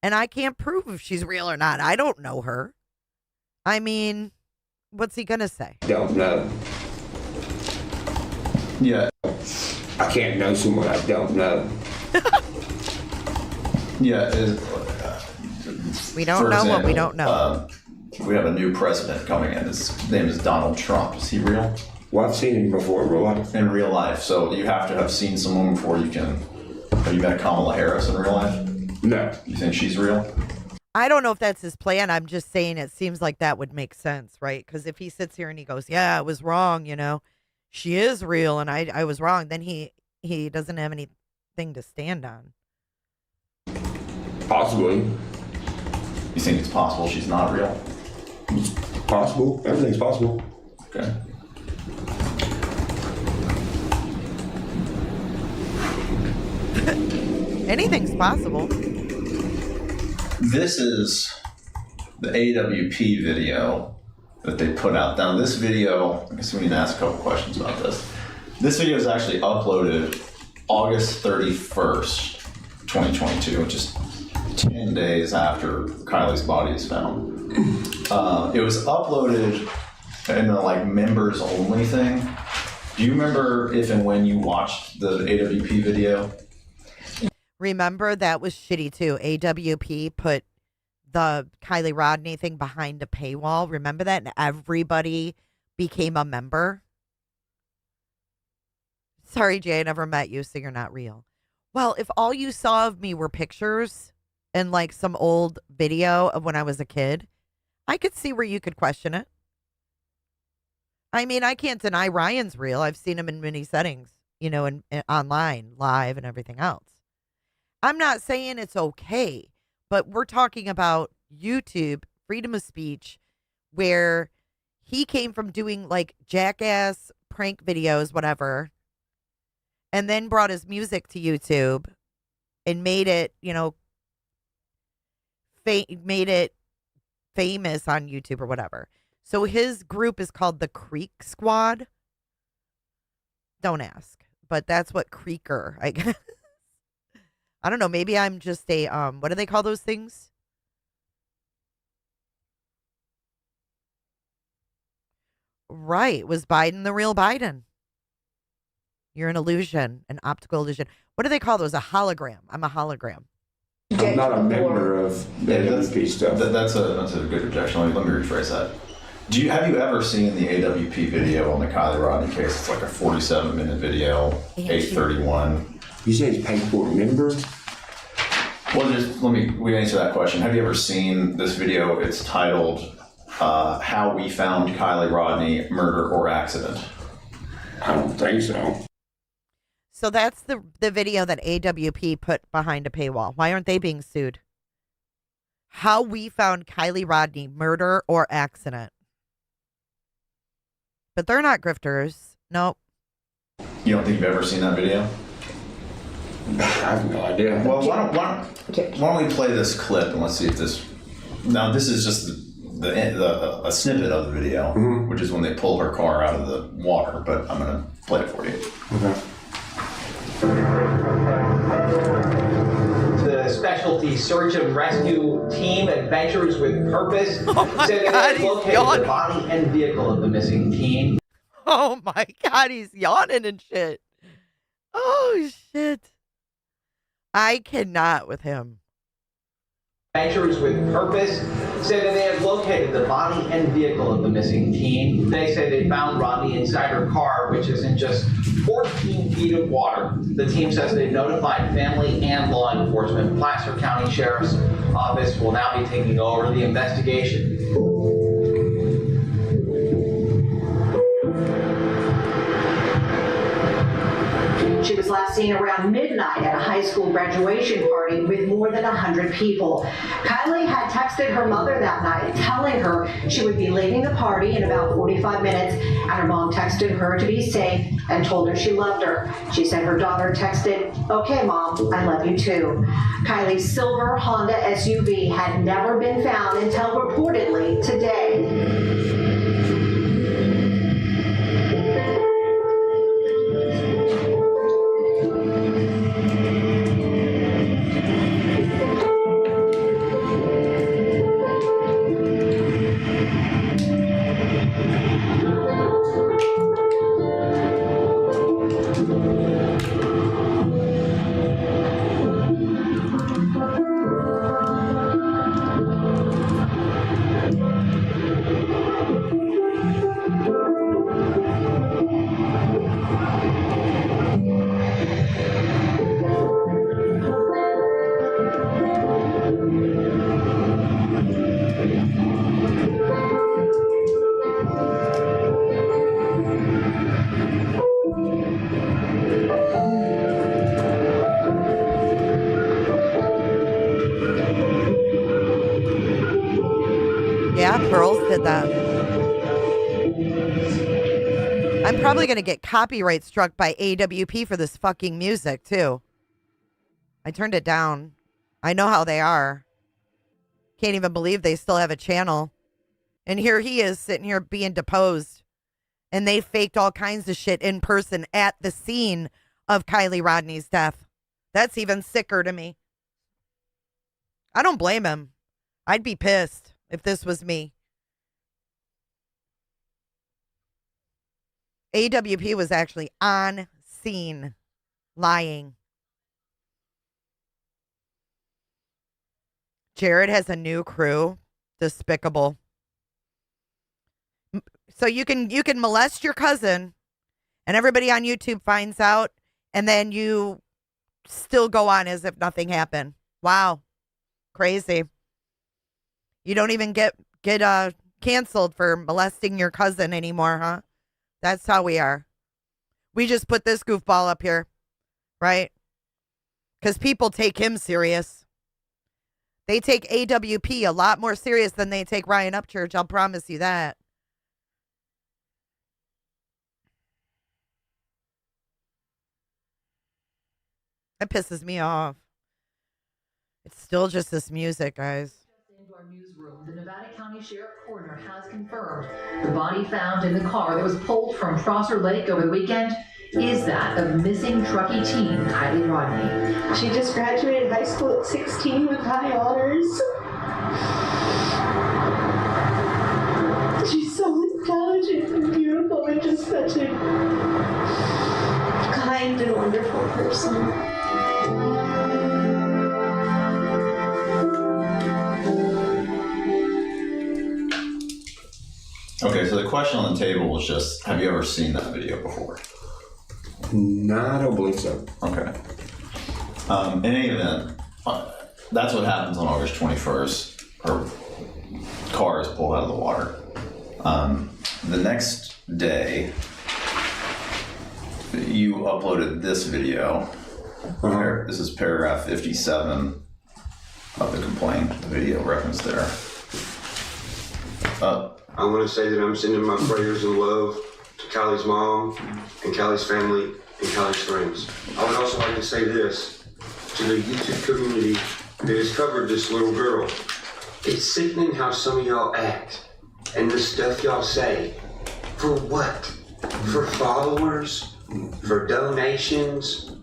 I can't prove if she's real or not. I don't know her. I mean, what's he going to say? Don't know. Yeah. I can't know someone I don't know. Yeah. We don't know what we don't know. We have a new president coming in. His name is Donald Trump. Is he real? Well, I've seen him before in real life. In real life, so you have to have seen someone before you can. Have you met Kamala Harris in real life? No. You think she's real? I don't know if that's his plan. I'm just saying it seems like that would make sense, right? Because if he sits here and he goes, yeah, I was wrong, you know, she is real and I was wrong, then he doesn't have anything to stand on. Possibly. You think it's possible she's not real? It's possible. Everything's possible. Okay. Anything's possible. This is the AWP video that they put out. Now this video, I guess we need to ask a couple questions about this. This video is actually uploaded August 31st, 2022, which is 10 days after Kiely's body is found. It was uploaded in a like members only thing. Do you remember if and when you watched the AWP video? Remember, that was shitty too. AWP put the Kiely Rodni thing behind a paywall. Remember that? And everybody became a member. Sorry, Jay, I never met you, so you're not real. Well, if all you saw of me were pictures and like some old video of when I was a kid, I could see where you could question it. I mean, I can't deny Ryan's real. I've seen him in many settings, you know, and online, live, and everything else. I'm not saying it's okay, but we're talking about YouTube, freedom of speech, where he came from doing like jackass prank videos, whatever, and then brought his music to YouTube and made it, you know, made it famous on YouTube or whatever. So his group is called the Creek Squad. Don't ask, but that's what Creeker, I guess. I don't know. Maybe I'm just a, what do they call those things? Right. Was Biden the real Biden? You're an illusion, an optical illusion. What do they call those? A hologram. I'm a hologram. I'm not a member of AWP stuff. That's a good objection. Let me rephrase that. Have you ever seen the AWP video on the Kiely Rodni case? It's like a 47-minute video, 8:31. You say it's paid for a member? Well, we answer that question. Have you ever seen this video? It's titled, How We Found Kiely Rodni, Murder or Accident. I don't think so. So that's the video that AWP put behind a paywall. Why aren't they being sued? How We Found Kiely Rodni, Murder or Accident. But they're not grifters. Nope. You don't think you've ever seen that video? I have no idea. Well, why don't we play this clip and let's see if this... Now, this is just a snippet of the video, which is when they pull her car out of the water, but I'm going to play it for you. Okay. The specialty search and rescue team, Adventures with Purpose, said they located the body and vehicle of the missing teen. Oh my God, he's yawning and shit. Oh shit. I cannot with him. Adventures with Purpose say that they have located the body and vehicle of the missing teen. They say they found Rodni inside her car, which is in just 14 feet of water. The team says they've notified family and law enforcement. Placer County Sheriff's Office will now be taking over the investigation. She was last seen around midnight at a high school graduation party with more than 100 people. Kiely had texted her mother that night, telling her she would be leaving the party in about 45 minutes, and her mom texted her to be safe and told her she loved her. She said her daughter texted, "Okay, Mom, I love you too." Kiely's silver Honda SUV had never been found until reportedly today. did that. I'm probably going to get copyright struck by AWP for this fucking music, too. I turned it down. I know how they are. Can't even believe they still have a channel. And here he is sitting here being deposed. And they faked all kinds of shit in person at the scene of Kiely Rodni's death. That's even sicker to me. I don't blame him. I'd be pissed if this was me. AWP was actually on scene lying. Jared has a new crew. Despicable. So you can molest your cousin and everybody on YouTube finds out and then you still go on as if nothing happened. Wow. Crazy. You don't even get canceled for molesting your cousin anymore, huh? That's how we are. We just put this goofball up here, right? Because people take him serious. They take AWP a lot more serious than they take Ryan Upchurch. I'll promise you that. That pisses me off. It's still just this music, guys. Into our newsroom, the Nevada County Sheriff Coroner has confirmed the body found in the car that was pulled from Prosser Lake over the weekend is that of missing truckee teen Kiely Rodni. She just graduated high school at 16 with high honors. She's so intelligent and beautiful and just such a kind and wonderful person. Okay, so the question on the table was just, have you ever seen that video before? No, I don't believe so. Okay. In any event, that's what happens on August 21st. Her car is pulled out of the water. The next day, you uploaded this video. This is paragraph 57 of the complaint, the video referenced there. I want to say that I'm sending my prayers and love to Kiely's mom and Kiely's family and Kiely's friends. I would also like to say this to the YouTube community that has covered this little girl. It's sickening how some of y'all act and the stuff y'all say. For what? For followers? For donations?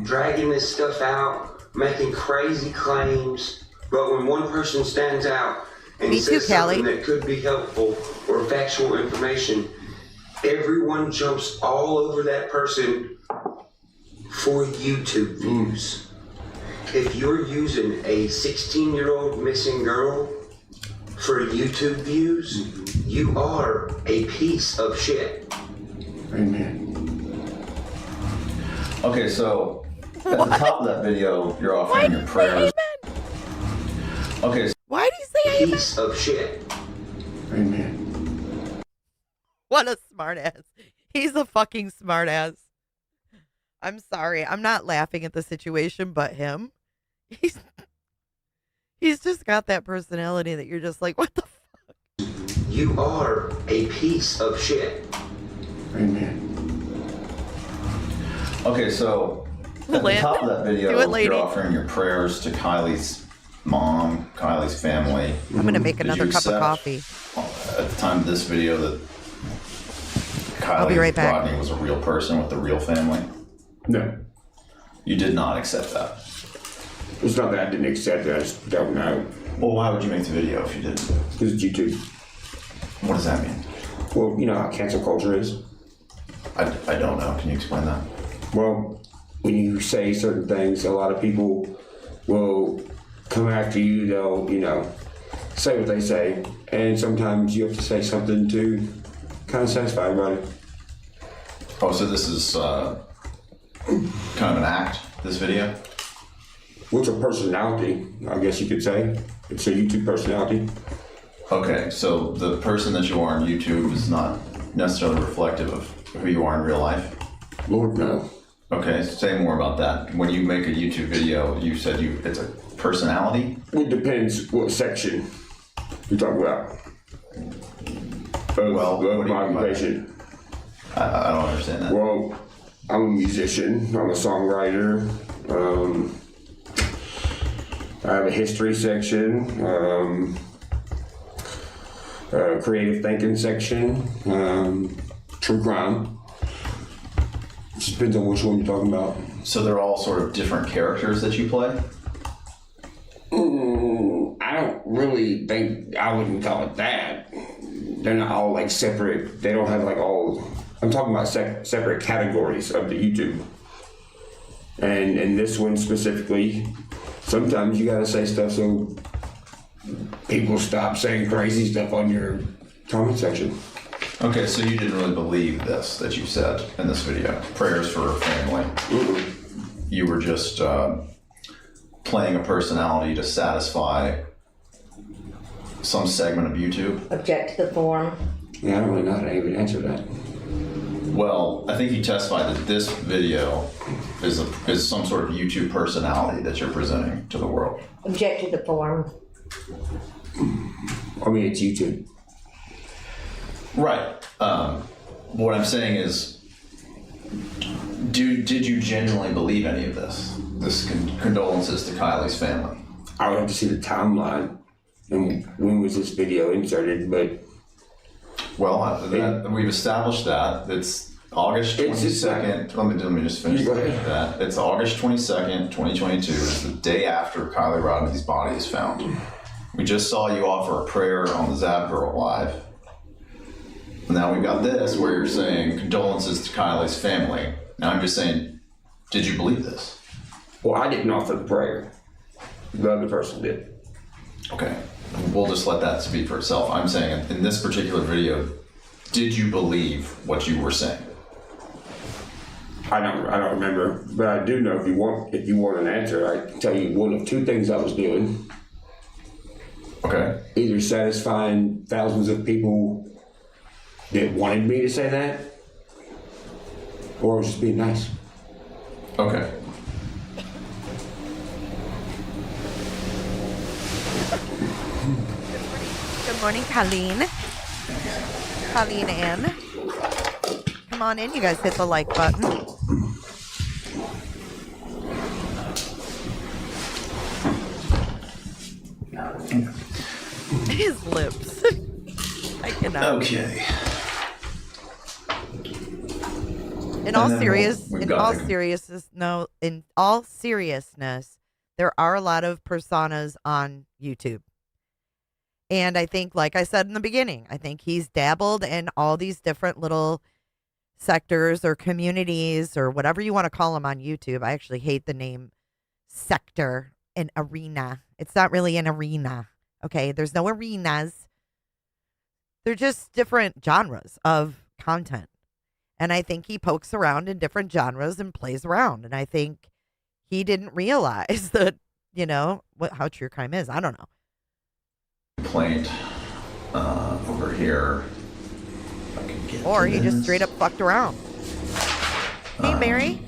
Dragging this stuff out, making crazy claims. But when one person stands out and says something that could be helpful or factual information, everyone jumps all over that person for YouTube views. If you're using a 16-year-old missing girl for YouTube views, you are a piece of shit. Amen. Okay, so at the top of that video, you're offering your prayers. Okay. So why do you say amen? Piece of shit. Amen. What a smartass. He's a fucking smartass. I'm sorry. I'm not laughing at the situation, but him. He's just got that personality that you're just like, what the fuck? You are a piece of shit. Amen. Okay, so at the top of that video, you're offering your prayers to Kiely's mom, Kiely's family. I'm going to make another cup of coffee. At the time of this video, that Kiely Rodni was a real person with a real family? No. You did not accept that? It's not that I didn't accept it, I just don't know. Well, why would you make the video if you didn't? Because it's YouTube. What does that mean? Well, you know how cancel culture is. I don't know. Can you explain that? Well, when you say certain things, a lot of people will come after you. They'll, you know, say what they say. And sometimes you have to say something to kind of satisfy everybody. Oh, so this is kind of an act, this video? Well, it's a personality, I guess you could say. It's a YouTube personality. Okay, so the person that you are on YouTube is not necessarily reflective of who you are in real life? Lord, no. Okay, say more about that. When you make a YouTube video, you said it's a personality? It depends what section you're talking about. Well, my occupation. I don't understand that. Well, I'm a musician. I'm a songwriter. I have a history section, creative thinking section, true crime. Just depends on which one you're talking about. So they're all sort of different characters that you play? I don't really think I wouldn't call it that. They're not all like separate. They don't have like all. I'm talking about separate categories of the YouTube. And in this one specifically, sometimes you gotta say stuff so people stop saying crazy stuff on your comment section. Okay, so you didn't really believe this that you said in this video. Prayers for family. You were just playing a personality to satisfy some segment of YouTube. Object to the form. Yeah, I don't really know how to even answer that. Well, I think you testified that this video is some sort of YouTube personality that you're presenting to the world. Object to the form. I mean, it's YouTube. Right. What I'm saying is, did you genuinely believe any of this? This condolences to Kiely's family. I would have to see the timeline and when was this video inserted, but... Well, we've established that. It's August 22nd. Let me just finish that. It's August 22nd, 2022. It's the day after Kiely Rodni's body is found. We just saw you offer a prayer on the Zap Girl Live. Now we've got this where you're saying condolences to Kiely's family. Now I'm just saying, did you believe this? Well, I didn't offer the prayer. The other person did. Okay. We'll just let that speak for itself. I'm saying in this particular video, did you believe what you were saying? I don't remember, but I do know if you want an answer, I can tell you one of two things I was doing. Okay. Either satisfying thousands of people that wanted me to say that, or I was just being nice. Okay. Good morning, Colleen. Colleen Ann. Come on in, you guys hit the like button. His lips. I cannot. Okay. In all seriousness, there are a lot of personas on YouTube. And I think, like I said in the beginning, I think he's dabbled in all these different little sectors or communities or whatever you want to call them on YouTube. I actually hate the name sector and arena. It's not really an arena. Okay. There's no arenas. They're just different genres of content. And I think he pokes around in different genres and plays around. And I think he didn't realize that, how true crime is. I don't know. Complaint over here. Or he just straight up fucked around. Hey, Mary.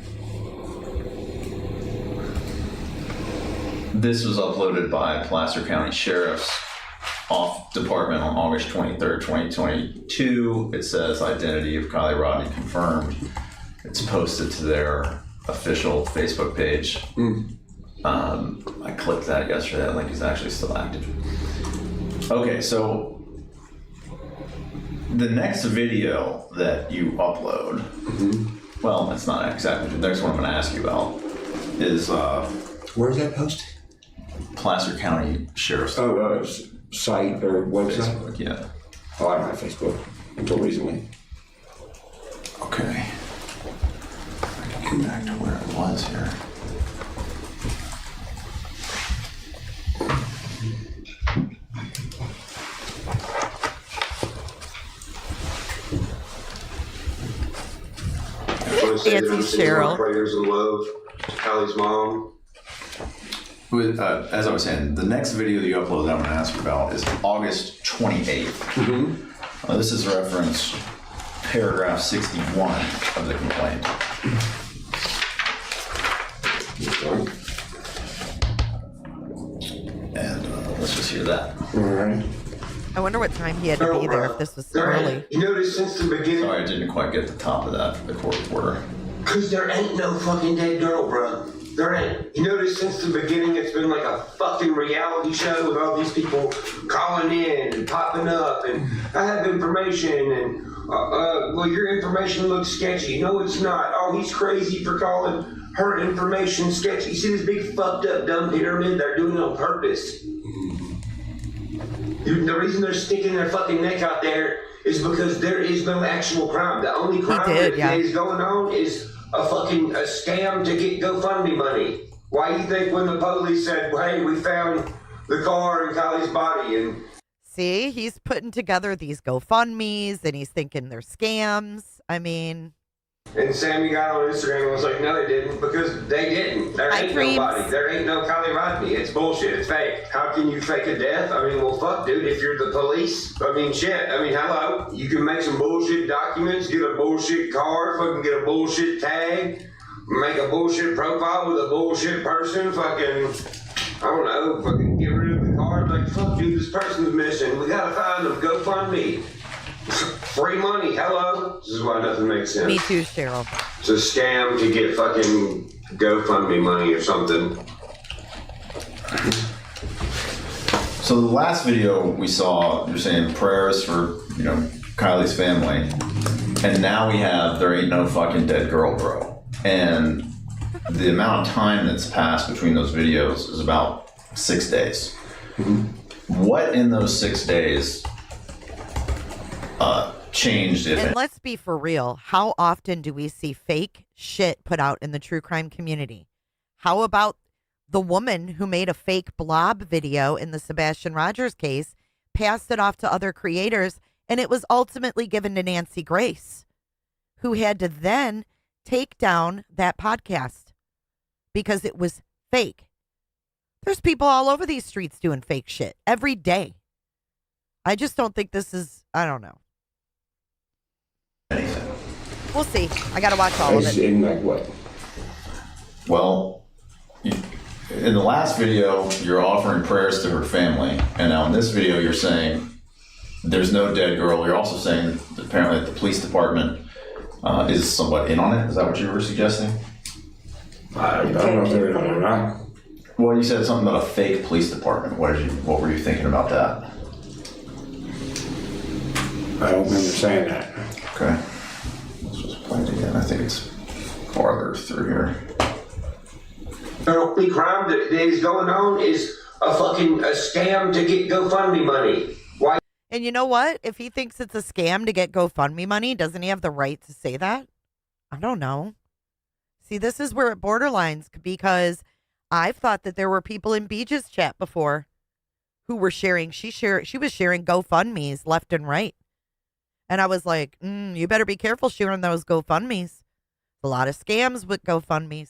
This was uploaded by Placer County Sheriff's Department on August 23rd, 2022. It says identity of Kiely Rodni confirmed. It's posted to their official Facebook page. I clicked that yesterday. That link is actually still active. Okay, so the next video that you upload, well, it's not exactly the next one I'm going to ask you about, is where's that post? Placer County Sheriff's site or website? Facebook, yeah. Oh, I don't have Facebook until recently. Okay. I can get back to where it was here. Nancy Cheryl. Prayers and love to Kiely's mom. As I was saying, the next video that you upload that I'm going to ask you about is August 28th. This is reference paragraph 61 of the complaint. And let's just hear that. All right. I wonder what time he had to be there if this was early. You notice since the beginning. Sorry, I didn't quite get the top of that, the court reporter. Cause there ain't no fucking dead girl, bro. There ain't. You notice since the beginning it's been like a fucking reality show with all these people calling in and popping up and I have information and well, your information looks sketchy. No, it's not. Oh, he's crazy for calling her information sketchy. You see this big fucked up dumb pyramid? They're doing it on purpose. The reason they're sticking their fucking neck out there is because there is no actual crime. The only crime that is going on is a scam to get GoFundMe money. Why do you think when the police said, hey, we found the car and Kylie's body and... See, he's putting together these GoFundMes and he's thinking they're scams. I mean... And Sammy got on Instagram and was like, no, they didn't, because they didn't. There ain't nobody. There ain't no Kiely Rodni. It's bullshit. It's fake. How can you fake a death? I mean, well, fuck, dude, if you're the police. I mean, shit. I mean, hello. You can make some bullshit documents, get a bullshit car, fucking get a bullshit tag, make a bullshit profile with a bullshit person, fucking, I don't know, fucking get rid of the car. Like, fuck, dude, this person's missing. We gotta find them. GoFundMe. Free money, hello. This is why nothing makes sense. Me too, Cheryl. It's a scam to get fucking GoFundMe money or something. So the last video we saw, you're saying prayers for, Kylie's family. And now we have there ain't no fucking dead girl, bro. And the amount of time that's passed between those videos is about 6 days. What in those 6 days changed, if And let's be for real. How often do we see fake shit put out in the true crime community? How about the woman who made a fake blob video in the Sebastian Rogers case, passed it off to other creators, and it was ultimately given to Nancy Grace, who had to then take down that podcast because it was fake. There's people all over these streets doing fake shit every day. I just don't think this is, I don't know. We'll see. I got to watch all of it. In like what? Well, in the last video, you're offering prayers to her family. And now in this video, you're saying there's no dead girl. You're also saying that apparently the police department is somewhat in on it. Is that what you were suggesting? I don't know if they're in on it or not. Well, you said something about a fake police department. What were you thinking about that? I don't remember saying that. Okay. Let's just play it again. I think it's farther through here. The only crime that is going on is a scam to get GoFundMe money. Why? And you know what? If he thinks it's a scam to get GoFundMe money, doesn't he have the right to say that? I don't know. See, this is where it borderlines, because I've thought that there were people in Beej's chat before who were sharing. She was sharing GoFundMes left and right. And I was like, you better be careful sharing those GoFundMes. A lot of scams with GoFundMes.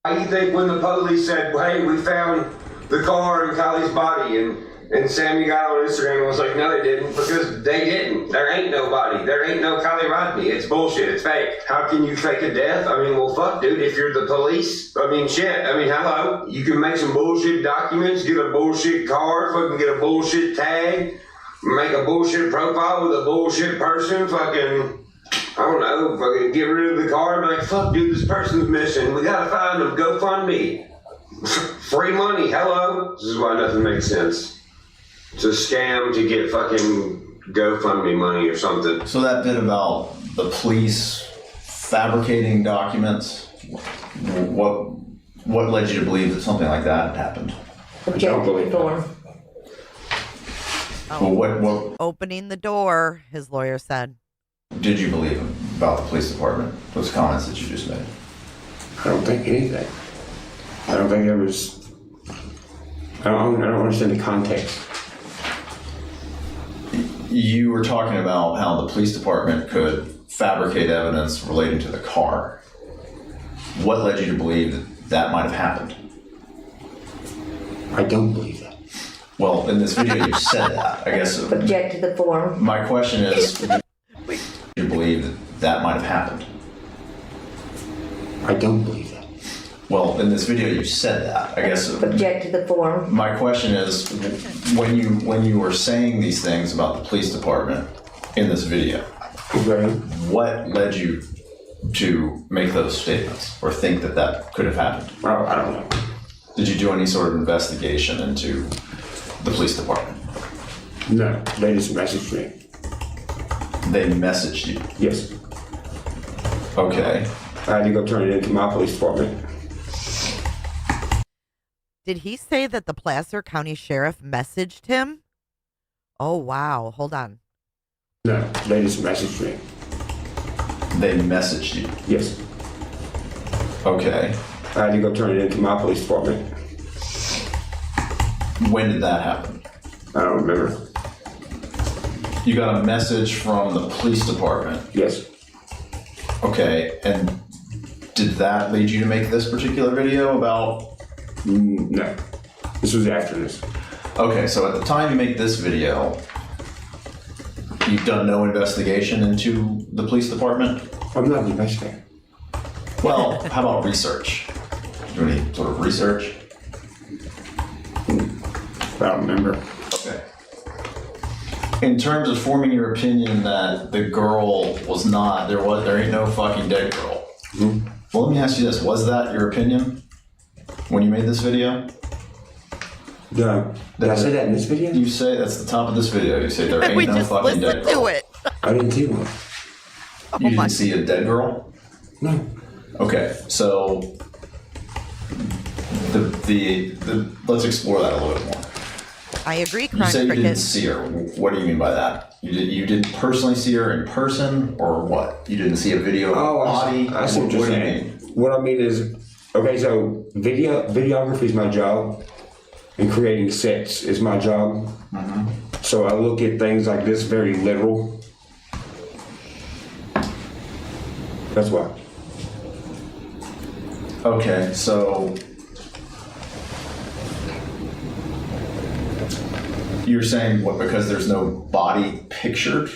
Why do you think when the police said, hey, we found the car and Kylie's body, and Sammy got on Instagram and was like, no, they didn't, because they didn't. There ain't nobody. There ain't no Kiely Rodni. It's bullshit. It's fake. How can you fake a death? I mean, well, fuck, dude, if you're the police. I mean, shit. I mean, hello. You can make some bullshit documents, get a bullshit car, fucking get a bullshit tag, make a bullshit profile with a bullshit person, fucking, I don't know, fucking get rid of the car and be like, fuck, dude, this person's missing. We gotta find them. GoFundMe. Free money. Hello. This is why nothing makes sense. It's a scam to get fucking GoFundMe money or something. So that bit about the police fabricating documents, what led you to believe that something like that had happened? Objective form. Oh, what opening the door, his lawyer said. Did you believe about the police department, those comments that you just made? I don't think anything. I don't think there was, I don't understand the context. You were talking about how the police department could fabricate evidence relating to the car. What led you to believe that that might have happened? I don't believe that. Well, in this video you said that. I guess. Object to the form. My question is, do you believe that that might have happened? I don't believe that. Well, in this video, you said that. I guess. Object to the form. My question is, when you were saying these things about the police department in this video, what led you to make those statements or think that that could have happened? Oh, I don't know. Did you do any sort of investigation into the police department? No, they just messaged me. They messaged you? Yes. Okay. I had to go turn it into my police department. Did he say that the Placer County Sheriff messaged him? Oh, wow. Hold on. No, they just messaged me. They messaged you? Yes. Okay. I had to go turn it into my police department. When did that happen? I don't remember. You got a message from the police department? Yes. Okay, and did that lead you to make this particular video about... No. This was after this. Okay, so at the time you make this video, you've done no investigation into the police department? I'm not an investigator. Well, how about research? Do any sort of research? I don't remember. Okay. In terms of forming your opinion that the girl was not, there ain't no fucking dead girl. Mm-hmm. Well, let me ask you this. Was that your opinion when you made this video? No. Did I say that in this video? You say, that's the top of this video. You say there ain't We no just fucking dead listened to girl. it. I didn't see one. You didn't see a dead girl? No. Okay, so the let's explore that a little bit more. I agree, You Crime say you didn't Cricket. see her. What do you mean by that? You didn't personally see her in person, or what? You didn't see a video of her body? I see what you're saying. What I mean is, okay, so videography is my job, and creating sets is my job. Mm-hmm. So I look at things like this very literal. That's why. Okay, so you're saying what, because there's no body pictured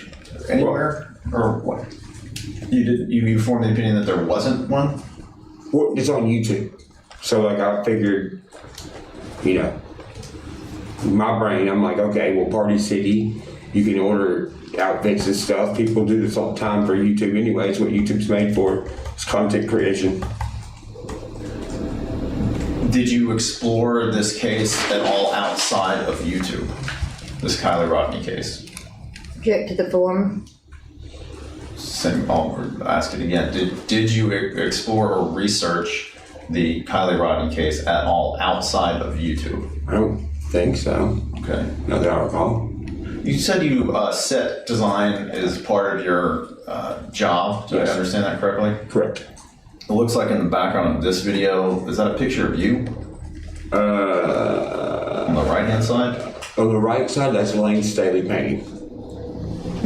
anywhere, or what? You formed the opinion that there wasn't one? Well, it's on YouTube. So like I figured, you know, in my brain, I'm like, okay, well, Party City, you can order outfits and stuff. People do this all the time for YouTube anyway. It's what YouTube's made for. It's content creation. Did you explore this case at all outside of YouTube? This Kiely Rodni case? Object to the form. Same, I'll ask it again. Did you explore or research the Kiely Rodni case at all outside of YouTube? I don't think so. Okay. Not that I recall. You said you set design is part of your job. Did I understand that correctly? Correct. It looks like in the background of this video, is that a picture of you? On the right-hand side? On the right side, that's Lane Staley painting.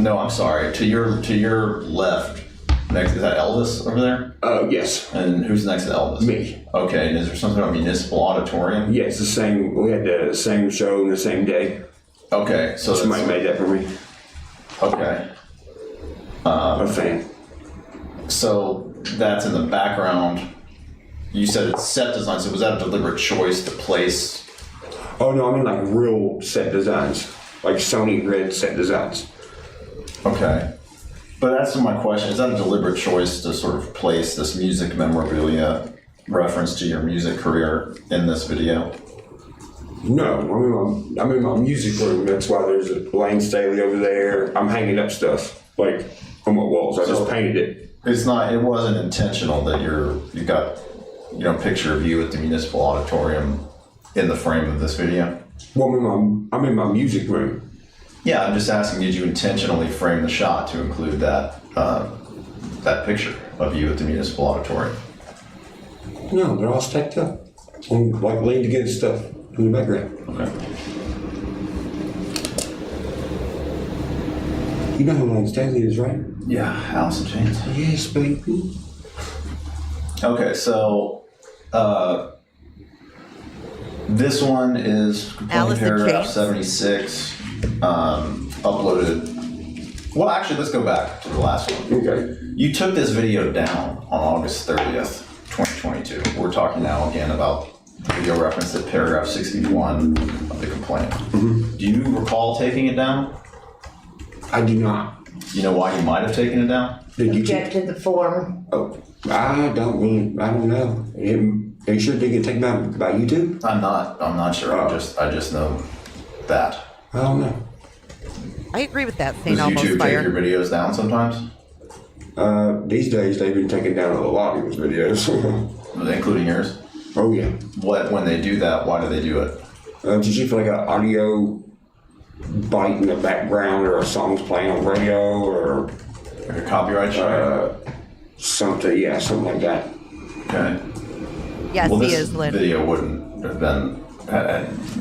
No, I'm sorry. To your left, next, is that Elvis over there? Yes. And who's next to Elvis? Me. Okay, and is there something about Municipal Auditorium? Yeah, it's the same. We had the same show on the same day. Okay, so somebody made that for me. Okay. A fan. So that's in the background. You said it's set design, so was that a deliberate choice to place? Oh no, I mean like real set designs, like Sony Grid set designs. Okay. But that's my question. Is that a deliberate choice to sort of place this music memorabilia reference to your music career in this video? No, I'm in my music room. That's why there's a Lane Staley over there. I'm hanging up stuff like on my walls. I just painted it. It wasn't intentional that you got, a picture of you at the Municipal Auditorium in the frame of this video? Well, I'm in my music room. Yeah, I'm just asking, did you intentionally frame the shot to include that picture of you at the Municipal Auditorium? No, they're all stacked up. I'm like leaned against stuff in the background. Okay. You know who Lane Staley is, right? Yeah, Alice in Chains. Yes, baby. Okay, so this one is Alice in paragraph Chains. 76, uploaded. Well, actually, let's go back to the last one. Okay. You took this video down on August 30th, 2022. We're talking now again about the video reference at paragraph 61 of the complaint. Mm-hmm. Do you recall taking it down? I do not. You know why you might have taken it down? Object to the form. Oh, I don't know. Are you sure it did get taken down by YouTube? I'm not sure. I just know that. I don't know. I agree with that. Does St. Elmo's YouTube Fire. take your videos down sometimes? These days they've been taking down a lot of people's videos. Including yours? Oh yeah. When they do that, why do they do it? Did you feel like an audio bite in the background, or a song's playing on radio, or like a copyright strike? Something like that. Okay. Yes, well, he this is, Lynn. video wouldn't have been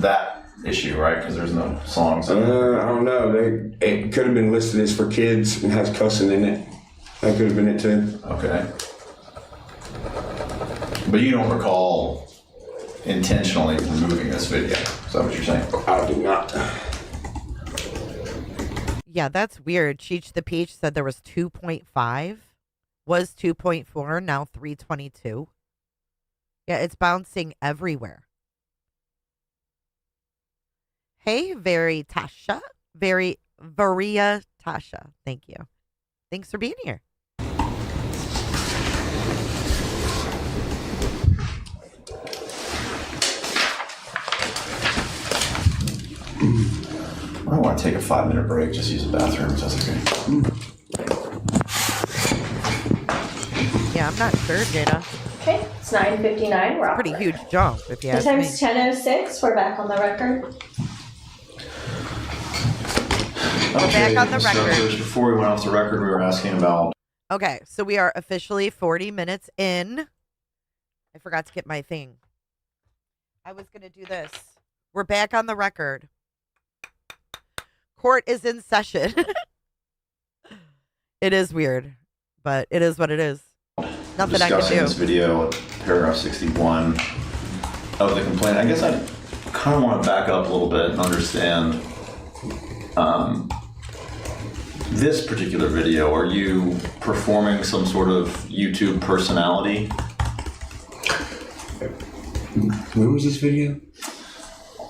that issue, right? Because there's no songs. I don't know. It could have been listed as for kids and has cussing in it. That could have been it too. Okay. But you don't recall intentionally removing this video. Is that what you're saying? I do not. Yeah, that's weird. Cheech the Peach said there was 2.5, was 2.4, now 322. Yeah, it's bouncing everywhere. Hey, Varia Tasha. Thank you. Thanks for being here. I want to take a 5-minute break, just use the bathroom, if that's okay. Yeah, I'm not sure, Jada. Okay, it's 9:59. We're off. Pretty huge jump, if you The ask me. time's 10:06. We're back on the record. We're back on the So record. just before we went off the record, we were asking about... Okay, so we are officially 40 minutes in. I forgot to get my thing. I was going to do this. We're back on the record. Court is in session. It is weird, but it is what it is. Nothing I can discussing do. this video, paragraph 61 of the complaint. I guess I kind of want to back up a little bit and understand this particular video. Are you performing some sort of YouTube personality? When was this video?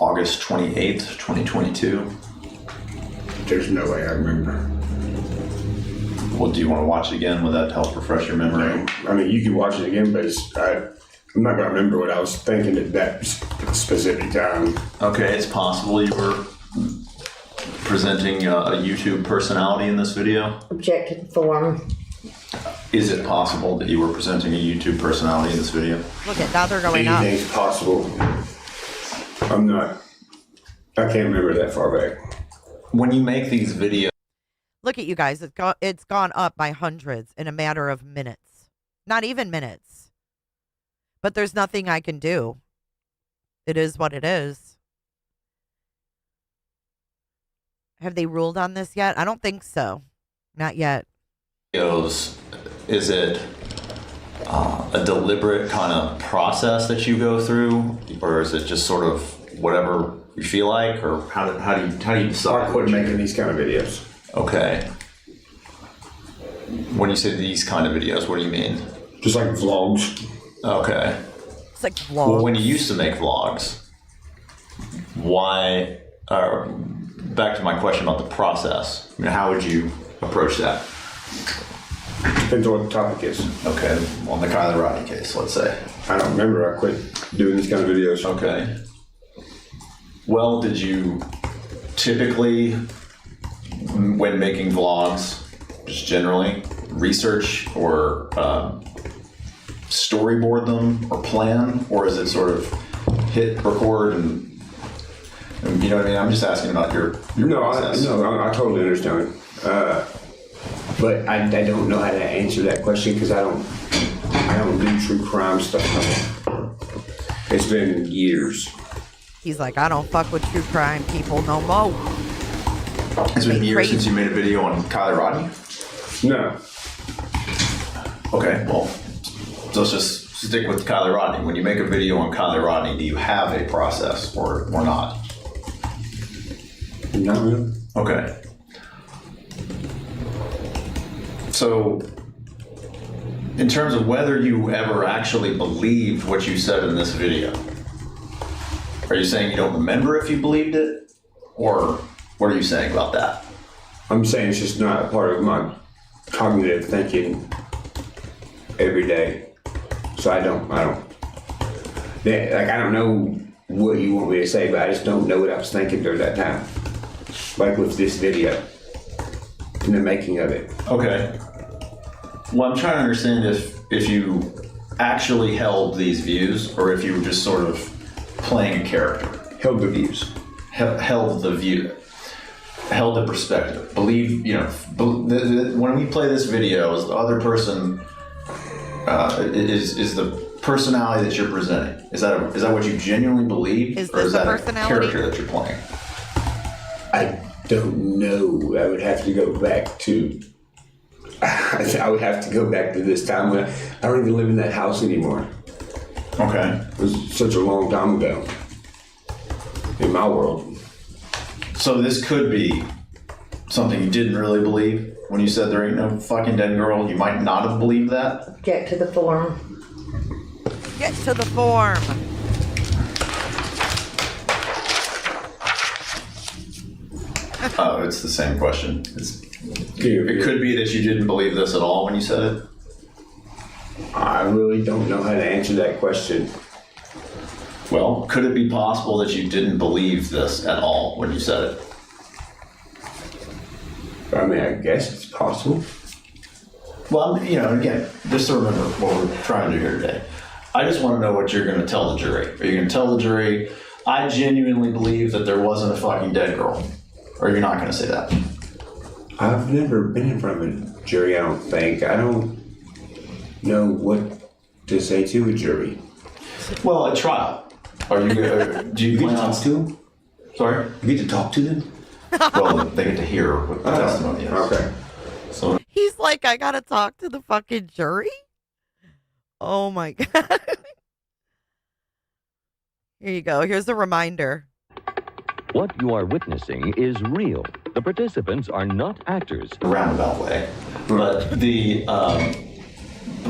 August 28th, 2022. There's no way I remember. Well, do you want to watch it again? Would that help refresh your memory? I mean, you can watch it again, but I'm not going to remember what I was thinking at that specific time. Okay, it's possible you were presenting a YouTube personality in this video? Object to the form. Is it possible that you were presenting a YouTube personality in this video? Look at now they're going up. Anything's possible. I can't remember that far back. When you make these videos... Look at you guys. It's gone up by hundreds in a matter of minutes. Not even minutes. But there's nothing I can do. It is what it is. Have they ruled on this yet? I don't think so. Not yet. Is it a deliberate kind of process that you go through, or is it just sort of whatever you feel like, or how do you decide? I quit making these kind of videos. Okay. When you say these kind of videos, what do you mean? Just like vlogs. Okay. It's like vlogs. Well, when you used to make vlogs, why? Back to my question about the process. I mean, how would you approach that? Depends on what the topic is. Okay. On the Kiely Rodni case, let's say. I don't remember. I quit doing these kind of videos. Okay. Well, did you typically, when making vlogs, just generally research or storyboard them or plan, or is it sort of hit record and you know what I mean? I'm just asking about your process. I totally understand. But I don't know how to answer that question because I don't do true crime stuff. It's been years. He's like, I don't fuck with true crime people no more. It's been years since you made a video on Kiely Rodni? No. Okay, well, let's just stick with Kiely Rodni. When you make a video on Kiely Rodni, do you have a process or not? Not really. Okay. So, In terms of whether you ever actually believed what you said in this video, are you saying you don't remember if you believed it? Or what are you saying about that? I'm saying it's just not a part of my cognitive thinking every day. So I don't know what you want me to say, but I just don't know what I was thinking during that time. Like with this video and the making of it. Okay. Well, I'm trying to understand if you actually held these views or if you were just sort of playing a character. Held the views. Held the view. Held the perspective. Believe, when we play this video, the other person is the personality that you're presenting. Is that what you genuinely believe? Is or is this that a a personality? character that you're playing? I don't know. I would have to go back to this time when I don't even live in that house anymore. Okay. It was such a long time ago in my world. So this could be something you didn't really believe when you said there ain't no fucking dead girl. You might not have believed that. Get to the form. Get to the form. Oh, it's the same question. It could be that you didn't believe this at all when you said it. I really don't know how to answer that question. Well, could it be possible that you didn't believe this at all when you said it? I mean, I guess it's possible. Well, again, just to remember what we're trying to do here today. I just want to know what you're going to tell the jury. Are you going to tell the jury, I genuinely believe that there wasn't a fucking dead girl? Or you're not going to say that? I've never been in front of a jury, I don't think. I don't know what to say to a jury. Well, at trial. Are you? Do you get to talk to them? Sorry? You get to talk to them? Well, they get to hear what the testimony is. Okay. So He's like, I gotta talk to the fucking jury? Oh my God. Here you go. Here's a reminder. What you are witnessing is real. The participants are not actors. a roundabout way. But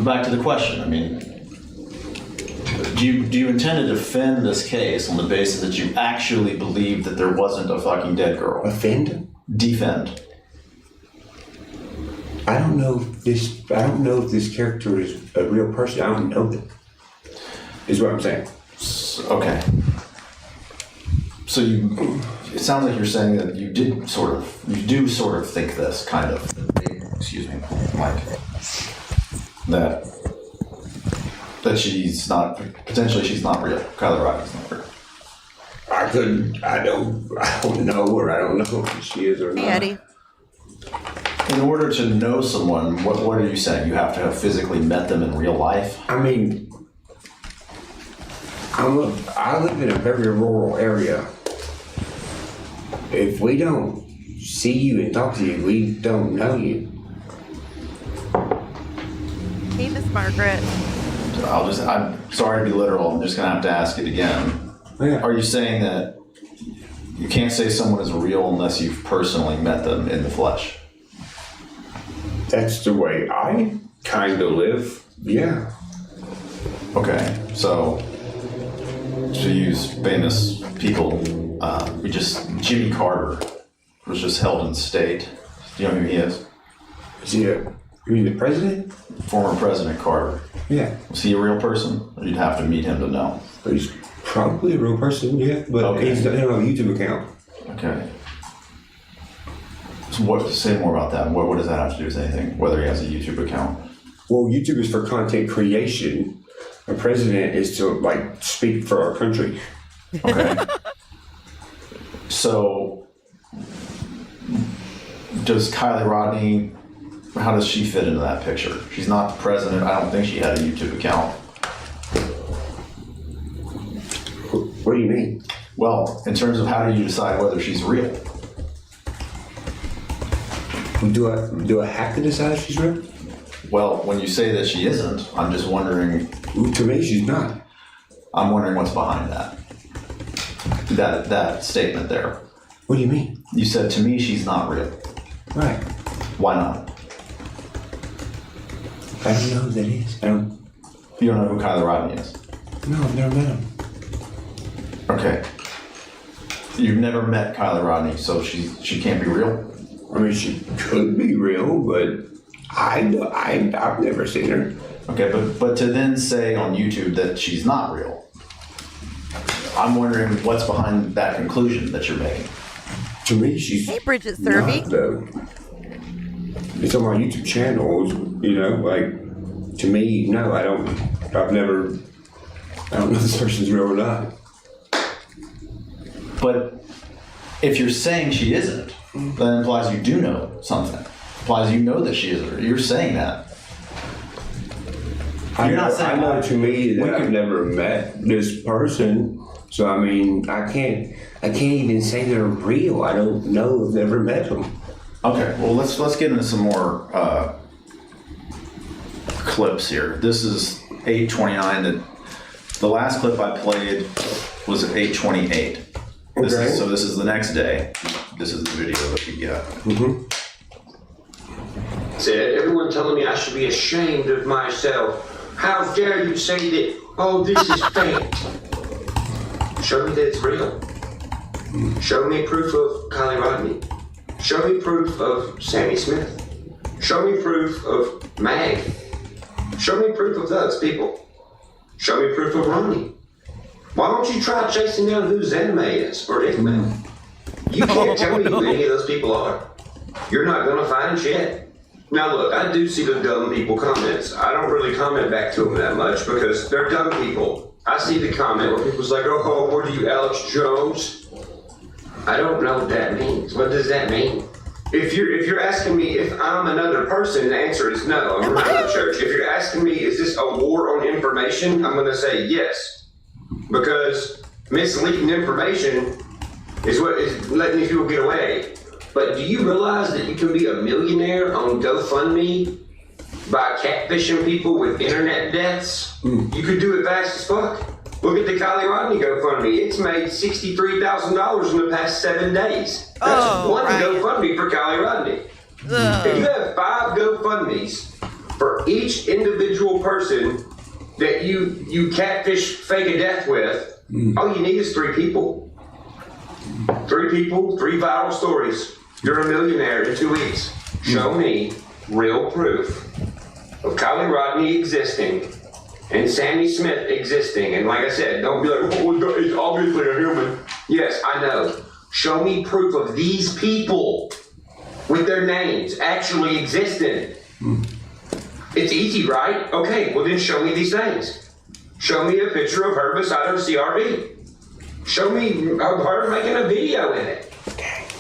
back to the question. I mean, do you intend to defend this case on the basis that you actually believe that there wasn't a fucking dead girl? Defend? I don't know if this character is a real person. I don't know that. Is what I'm saying. Okay. So it sounds like you're saying that you do sort of think this kind of, excuse me, Mike, that she's not, potentially she's not real. Kiely Rodni's not real. I don't know her. I don't know if she is or not. Hey, Eddie. In order to know someone, what are you saying? You have to have physically met them in real life? I mean, I live in a very rural area. If we don't see you and talk to you, we don't know you. Hey, Miss Margaret. I'm sorry to be literal. I'm just going to have to ask it again. Yeah. Are you saying that you can't say someone is real unless you've personally met them in the flesh? That's the way I kind of live. Yeah. Okay. So to use famous people, Jimmy Carter was just held in state. Do you know who he is? Is he you mean the president? Former President Carter. Yeah. Was he a real person? Or you'd have to meet him to know. But he's probably a real person, yeah. But Okay. he doesn't have a YouTube account. Okay. So say more about that. What does that have to do with anything? Whether he has a YouTube account? Well, YouTube is for content creation. A president is to speak for our country. Okay. So does Kiely Rodni, how does she fit into that picture? She's not the president. I don't think she had a YouTube account. What do you mean? Well, in terms of how do you decide whether she's real? Do I have to decide if she's real? Well, when you say that she isn't, I'm just wondering. To me, she's not. I'm wondering what's behind that. That statement there. What do you mean? You said to me she's not real. Right. Why not? I don't know who that is. You don't know who Kiely Rodni is? No, I've never met him. Okay. You've never met Kiely Rodni, so she can't be real? I mean, she could be real, but I've never seen her. Okay, but to then say on YouTube that she's not real, I'm wondering what's behind that conclusion that you're making. To me, she's Hey, Bridget Servey. not, though. It's on my YouTube channel, you know, like, to me, no, I don't know if this person's real or not. But if you're saying she isn't, that implies you do know something. Implies you know that she isn't. You're saying that. You're not saying I know to me that I've never met this person, so I mean, I can't even say they're real. I don't know. I've never met them. Okay, well let's get into some more clips here. This is 8:29. The last clip I played was at 8:28. So this is the next day. This is the video that we got. Said everyone telling me I should be ashamed of myself. How dare you say that? Oh, this is fake. Show me that it's real. Show me proof of Kiely Rodni. Show me proof of Sammy Smith. Show me proof of Mag. Show me proof of those people. Show me proof of Rodney. Why don't you try chasing down who Zenma is or Dickman? You can't tell me who any of those people are. You're not gonna find shit. Now look, I do see the dumb people comments. I don't really comment back to them that much because they're dumb people. I see the comment where people's like, oh, what are you, Alex Jones? I don't know what that means. What does that mean? If you're asking me if I'm another person, the answer is no. I'm Ryan Upchurch. If you're asking me, is this a war on information? I'm gonna say yes. Because misleading information is what is letting these people get away. But do you realize that you can be a millionaire on GoFundMe by catfishing people with internet deaths? You could do it fast as fuck. Look at the Kiely Rodni GoFundMe. It's made $63,000 in the past 7 days. That's one GoFundMe for Kiely Rodni. If you have 5 GoFundMes for each individual person that you catfish fake a death with, all you need is 3 people. 3 people, 3 viral stories. You're a millionaire in 2 weeks. Show me real proof of Kiely Rodni existing and Sammy Smith existing. And like I said, don't be like, oh, it's obviously a human. Yes, I know. Show me proof of these people with their names actually existing. It's easy, right? Okay, well then show me these things. Show me a picture of her beside her CRV. Show me her making a video in it.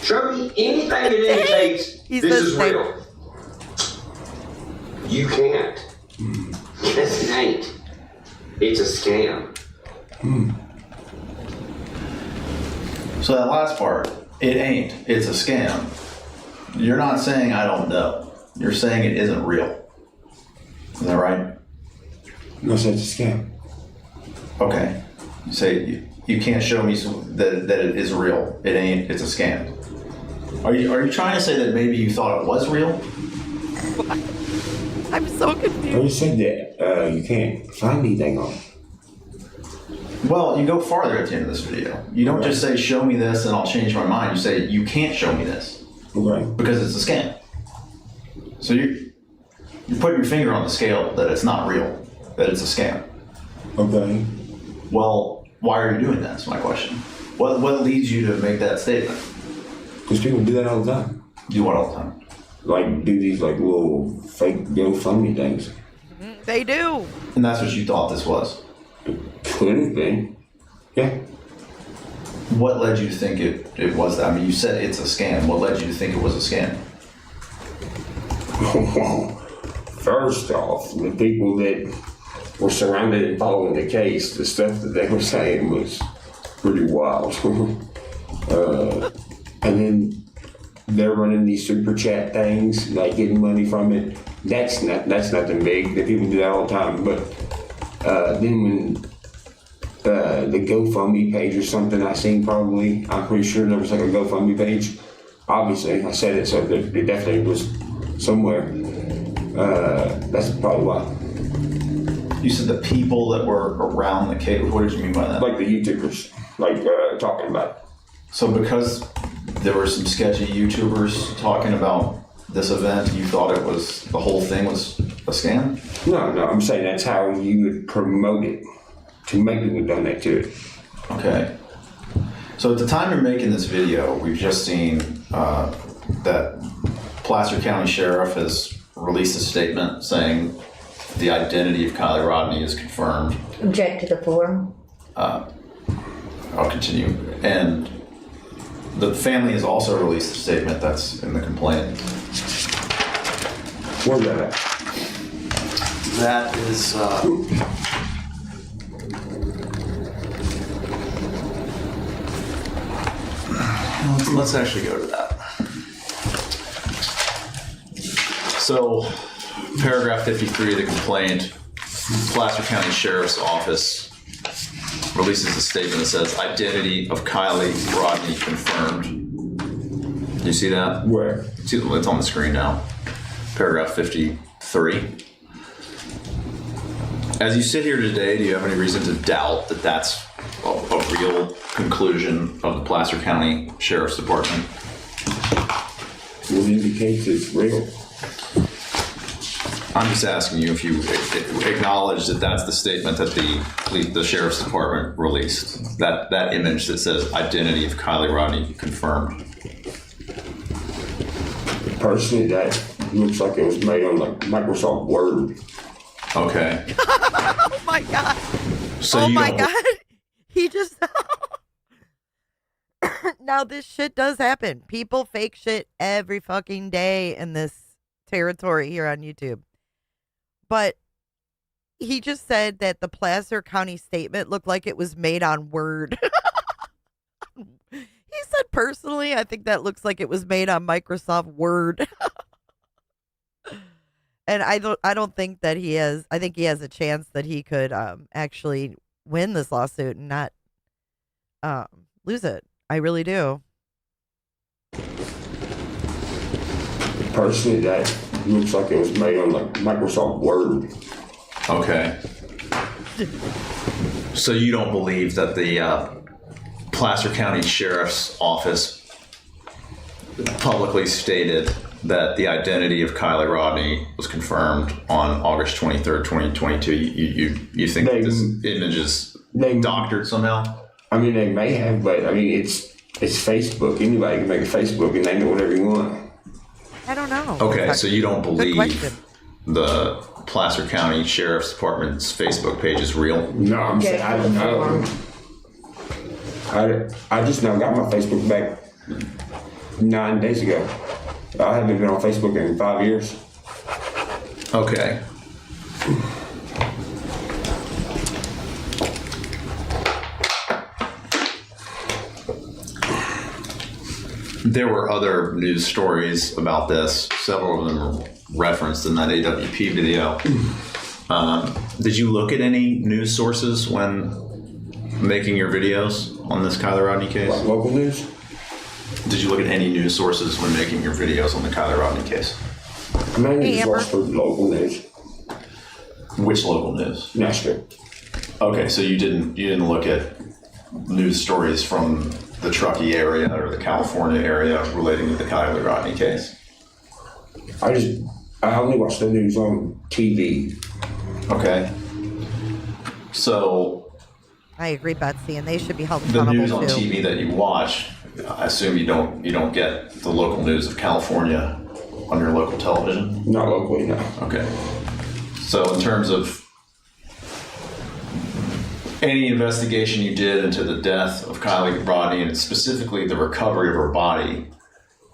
Show me anything that indicates this is real. You can't. Yes, it ain't. It's a scam. So that last part, it ain't. It's a scam. You're not saying I don't know. You're saying it isn't real. Is that right? No, so it's a scam. Okay. You say you can't show me that it is real. It ain't. It's a scam. Are you trying to say that maybe you thought it was real? I'm so confused. You said that you can't find anything on it. Well, you go farther at the end of this video. You don't just say, show me this and I'll change my mind. You say, you can't show me this. Okay. Because it's a scam. So you're putting your finger on the scale that it's not real, that it's a scam. Okay. Well, why are you doing that? That's my question. What leads you to make that statement? Because people do that all the time. Do what all the time? Like, do these like little fake GoFundMe things. They do. And that's what you thought this was? Could have been. Yeah. What led you to think it was that? I mean, you said it's a scam. What led you to think it was a scam? Well, first off, the people that were surrounded and following the case, the stuff that they were saying was pretty wild. And then they're running these super chat things, like getting money from it. That's nothing big. The people do that all the time. But then when the GoFundMe page or something I seen, probably, I'm pretty sure there was like a GoFundMe page. Obviously, I said it, so it definitely was somewhere. That's probably why. You said the people that were around the case. What did you mean by that? Like the YouTubers, talking about it. So because there were some sketchy YouTubers talking about this event, you thought it was, the whole thing was a scam? No, I'm saying that's how you would promote it, to make people donate to it. Okay. So at the time you're making this video, we've just seen that Placer County Sheriff has released a statement saying the identity of Kiely Rodni is confirmed. Object to the form. I'll continue. And the family has also released a statement that's in the complaint. Where's that at? That is, let's actually go to that. So, paragraph 53 of the complaint, Placer County Sheriff's Office releases a statement that says, identity of Kiely Rodni confirmed. Do you see that? Where? See, it's on the screen now. Paragraph 53. As you sit here today, do you have any reason to doubt that that's a real conclusion of the Placer County Sheriff's Department? It indicates it's real. I'm just asking you if you acknowledge that that's the statement that the Sheriff's Department released. That image that says identity of Kiely Rodni confirmed. Personally, that looks like it was made on Microsoft Word. Okay. Oh my God. So oh my God. He just. Now, this shit does happen. People fake shit every fucking day in this territory here on YouTube. But he just said that the Placer County statement looked like it was made on Word. He said, personally, I think that looks like it was made on Microsoft Word. And I don't think that he has. I think he has a chance that he could actually win this lawsuit and not lose it. I really do. Personally, that looks like it was made on Microsoft Word. Okay. So you don't believe that the Placer County Sheriff's Office publicly stated that the identity of Kiely Rodni was confirmed on August 23rd, 2022. You think this image is doctored somehow? I mean, they may have, but I mean, it's Facebook. Anybody can make a Facebook and they know whatever you want. I don't know. Okay, so you don't believe the Placer County Sheriff's Department's Facebook page is real? No, I'm saying I don't know. I just now got my Facebook back 9 days ago. I haven't been on Facebook in 5 years. Okay. There were other news stories about this. Several of them are referenced in that AWP video. Did you look at any news sources when making your videos on this Kiely Rodni case? Like local news? Did you look at any news sources when making your videos on the Kiely Rodni case? Mainly just watched for local news. Which local news? Nashville. Okay, so you didn't look at news stories from the Truckee area or the California area relating to the Kiely Rodni case? I only watch the news on TV. Okay. So I agree, Betsy, and they should be held the accountable news on too. TV that you watch, I assume you don't get the local news of California on your local television? Not locally, no. Okay. So in terms of any investigation you did into the death of Kiely Rodni and specifically the recovery of her body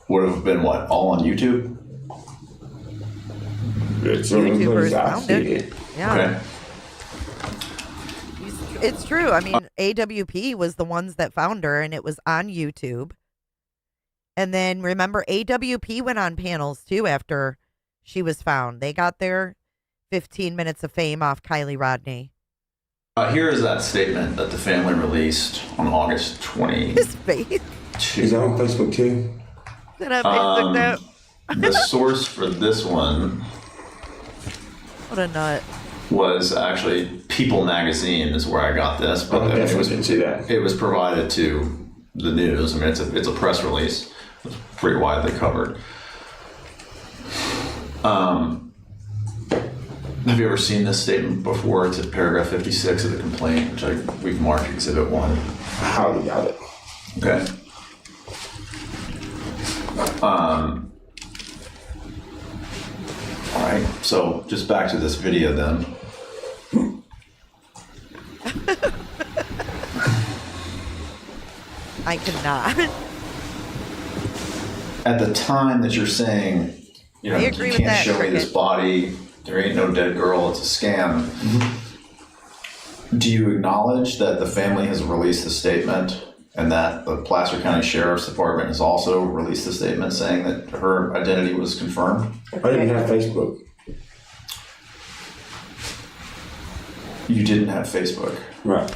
would have been what, all on YouTube? It's YouTubers found it. Yeah. Okay. It's true. I mean, AWP was the ones that found her, and it was on YouTube. And then remember, AWP went on panels too after she was found. They got their 15 minutes of fame off Kiely Rodni. Here is that statement that the family released on August 20. His face. Is that on Facebook too? Is that on Facebook now? The source for this one What a nut. Was actually People magazine is where I got this, but I definitely didn't see that. It was provided to the news. I mean, it's a press release. It's pretty widely covered. Have you ever seen this statement before? It's at paragraph 56 of the complaint, which we've marked Exhibit 1. How do you got it? Okay. All right, so just back to this video then. I cannot. At the time that you're saying, you know, I you agree with can't that, show me this Cricket. body, there ain't no dead girl, it's a scam. Do you acknowledge that the family has released a statement and that the Placer County Sheriff's Department has also released a statement saying that her identity was confirmed? I didn't have Facebook. You didn't have Facebook? Right.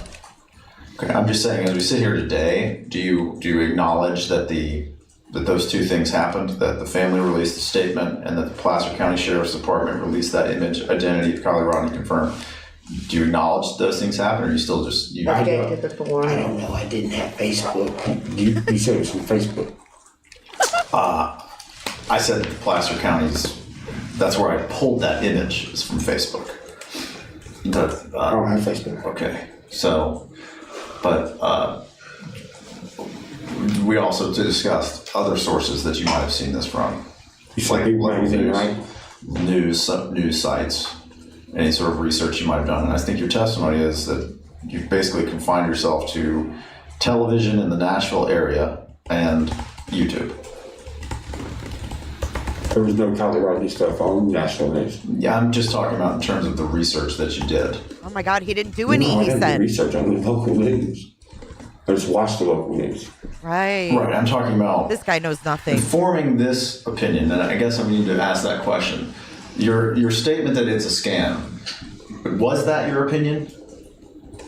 Okay, I'm just saying, as we sit here today, do you acknowledge that that those two things happened, that the family released a statement and that the Placer County Sheriff's Department released that image identity of Kiely Rodni confirmed? Do you acknowledge that those things happened, or are you still just... I don't know. I didn't have Facebook. You said it was from Facebook. I said that the Placer County's... That's where I pulled that image, is from Facebook. I don't have Facebook. Okay, so... But we also discussed other sources that you might have seen this from. You said People magazine, right? News sites, any sort of research you might have done. And I think your testimony is that you basically confined yourself to television in the Nashville area and YouTube. There was no Kiely Rodni stuff on national news. Yeah, I'm just talking about in terms of the research that you did. Oh my God, he didn't do any, I he didn't said. do research on the local news. I just watched the local news. Right. Right, I'm talking about... This guy knows nothing. Informing this opinion, and I guess I need to ask that question. Your statement that it's a scam, was that your opinion?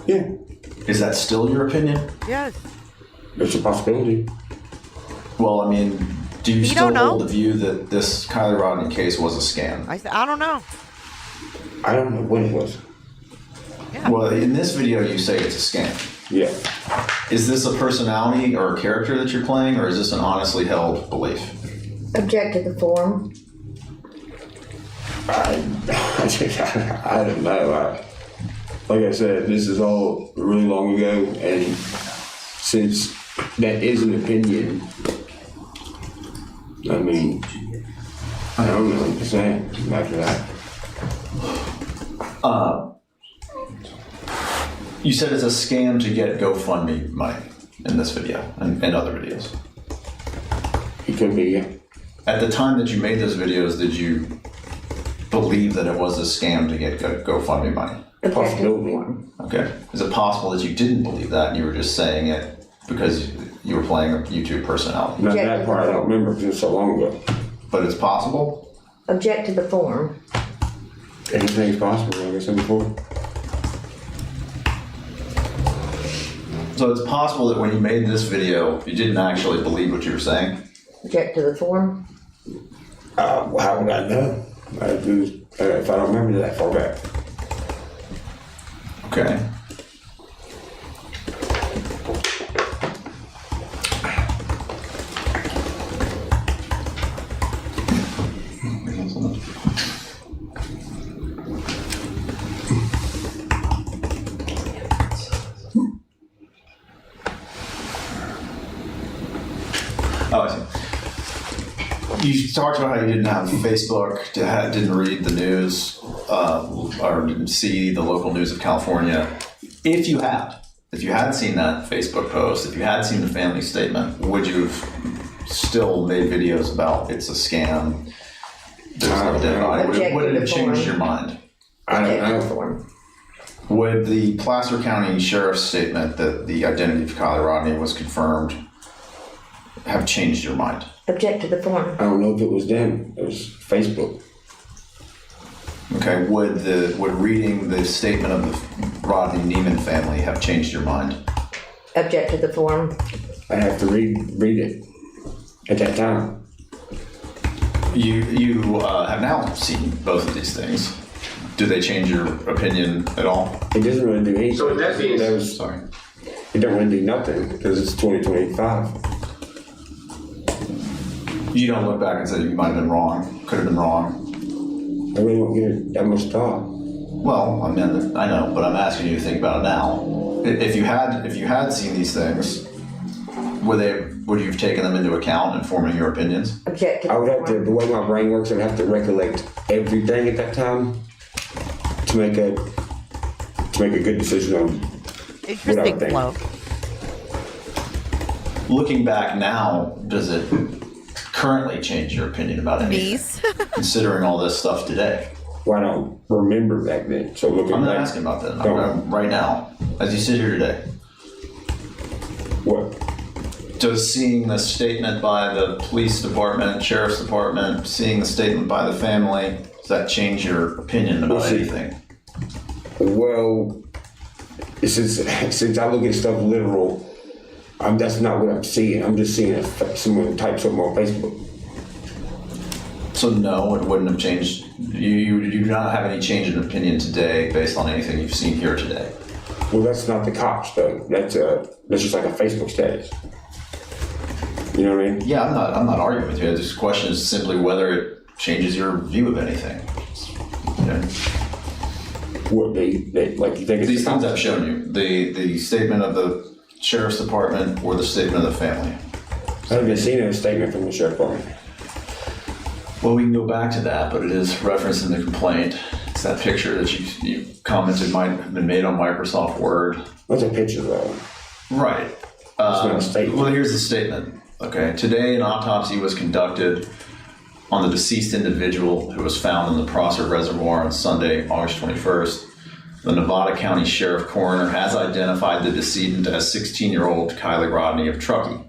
Yeah. Is that still your opinion? Yes. There's a possibility. Well, I mean, do you still don't know? hold the view that this Kiely Rodni case was a scam? I said, I don't know. I don't know when it was. Yeah. Well, in this video, you say it's a scam. Yeah. Is this a personality or a character that you're playing, or is this an honestly held belief? Object to the form. I don't know. Like I said, this is all really long ago, and since that is an opinion, I mean, I don't know what to say after that. You said it's a scam to get GoFundMe money in this video and other videos. It could be, yeah. At the time that you made those videos, did you believe that it was a scam to get GoFundMe money? Possibility. Okay. Is it possible that you didn't believe that and you were just saying it because you were playing a YouTube personality? Not that part I don't remember because it was so long ago. But it's possible? Object to the form. Anything's possible, like I said before. So it's possible that when you made this video, you didn't actually believe what you were saying? Object to the form. How would I know? If I don't remember that far back. Okay. Oh, I see. You talked about how you didn't have Facebook, didn't read the news, or didn't see the local news of California. If you had seen that Facebook post, if you had seen the family statement, would you have still made videos about it's a scam? There's no dead body. Would it have changed your mind? I don't know. Would the Placer County Sheriff's statement that the identity of Kiely Rodni was confirmed have changed your mind? Object to the form. I don't know if it was them. It was Facebook. Okay, would reading the statement of the Rodney Neiman family have changed your mind? Object to the form. I have to read it at that time. You have now seen both of these things. Do they change your opinion at all? It doesn't really do anything. So that means Sorry. It don't really do nothing because it's 2025. You don't look back and say you might have been wrong, could have been wrong. I really don't give it that much thought. Well, I mean, I know, but I'm asking you to think about it now. If you had seen these things, would you have taken them into account in forming your opinions? I would have to, the way my brain works, I'd have to recollect everything at that time to make a good decision on what I would think. Flow. Looking back now, does it currently change your opinion about anything? Considering all this stuff today. Well, I don't remember back then. So looking I'm not back, asking about that. Right now, as you sit here today. What? Does seeing the statement by the police department, sheriff's department, seeing the statement by the family, does that change your opinion about anything? Well, since I look at stuff literal, that's not what I'm seeing. I'm just seeing if someone types something on Facebook. So no, it wouldn't have changed. You do not have any change in opinion today based on anything you've seen here today. Well, that's not the cops though. That's just like a Facebook status. You know what I mean? Yeah, I'm not arguing with you. This question is simply whether it changes your view of anything. Okay. What they like? You think it's these things I've shown you? The statement of the sheriff's department or the statement of the family? I haven't seen a statement from the sheriff's department. Well, we can go back to that, but it is referenced in the complaint. It's that picture that you commented might have been made on Microsoft Word. What's a picture though? Right. It's not a statement. Well, here's the statement. Okay. Today, an autopsy was conducted on the deceased individual who was found in the Prosser Reservoir on Sunday, August 21st. The Nevada County Sheriff Coroner has identified the decedent as 16-year-old Kiely Rodni of Truckee.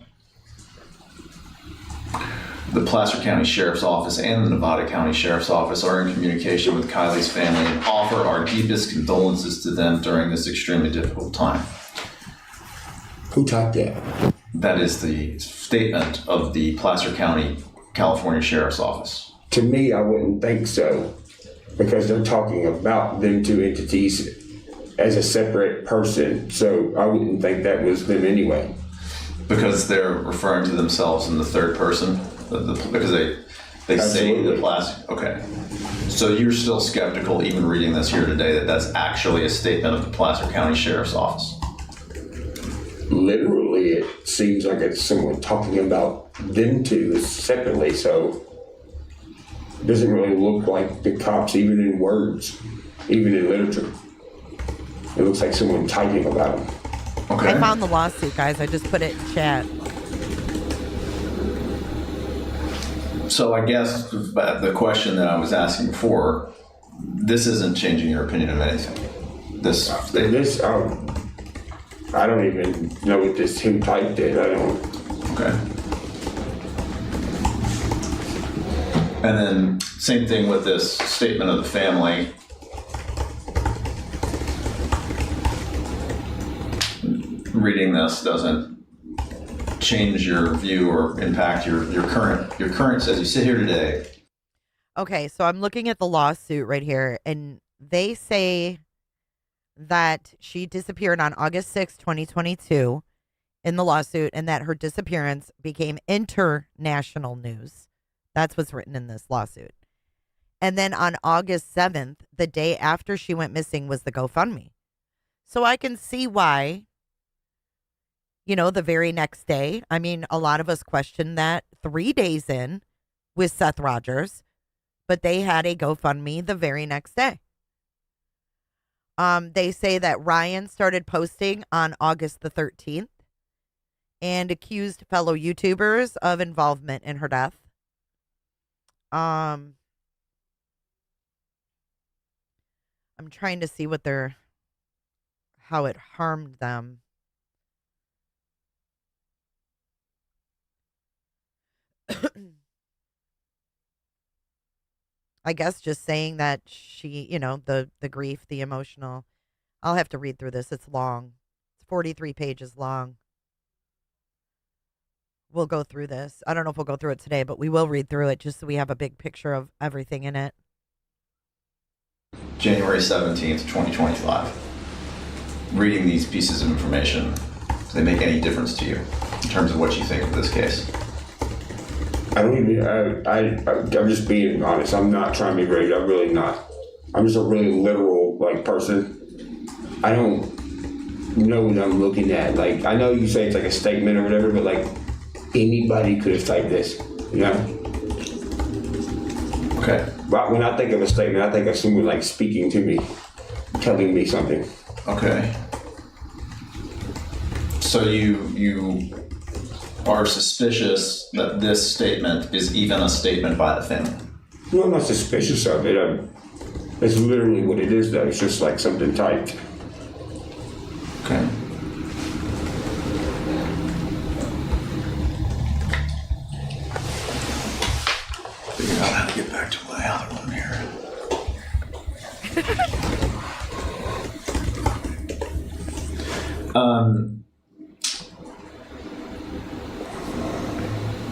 The Placer County Sheriff's Office and the Nevada County Sheriff's Office are in communication with Kiely's family and offer our deepest condolences to them during this extremely difficult time. Who typed that? That is the statement of the Placer County, California Sheriff's Office. To me, I wouldn't think so, because they're talking about them two entities as a separate person. So I wouldn't think that was them anyway. Because they're referring to themselves in the third person? Because they say the Placer. Okay. So you're still skeptical, even reading this here today, that that's actually a statement of the Placer County Sheriff's Office? Literally, it seems like it's someone talking about them two separately, so it doesn't really look like the cops, even in words, even in literature. It looks like someone typing about them. Okay. I found the lawsuit, guys. I just put it in chat. So I guess the question that I was asking before, this isn't changing your opinion of anything. I don't even know what this who typed it. I don't. Okay. And then same thing with this statement of the family. Reading this doesn't change your view or impact your current as you sit here today. Okay, so I'm looking at the lawsuit right here, and they say that she disappeared on August 6, 2022 in the lawsuit, and that her disappearance became international news. That's what's written in this lawsuit. And then on August 7th, the day after she went missing, was the GoFundMe. So I can see why, the very next day. I mean, a lot of us questioned that 3 days in with Seth Rogers, but they had a GoFundMe the very next day. They say that Ryan started posting on August the 13th and accused fellow YouTubers of involvement in her death. I'm trying to see how it harmed them. I guess just saying that she, the grief, the emotional. I'll have to read through this. It's long. It's 43 pages long. We'll go through this. I don't know if we'll go through it today, but we will read through it just so we have a big picture of everything in it. January 17th, 2025. Reading these pieces of information, do they make any difference to you in terms of what you think of this case? I don't even, I'm just being honest. I'm not trying to be rude. I'm really not. I'm just a really literal, person. I don't know what I'm looking at. I know you say it's a statement or whatever, but anybody could have typed this, Okay. But when I think of a statement, I think of someone speaking to me, telling me something. Okay. So you are suspicious that this statement is even a statement by the family? No, I'm not suspicious of it. It's literally what it is, though. It's just something typed. Okay. Figure out how to get back to my other one here.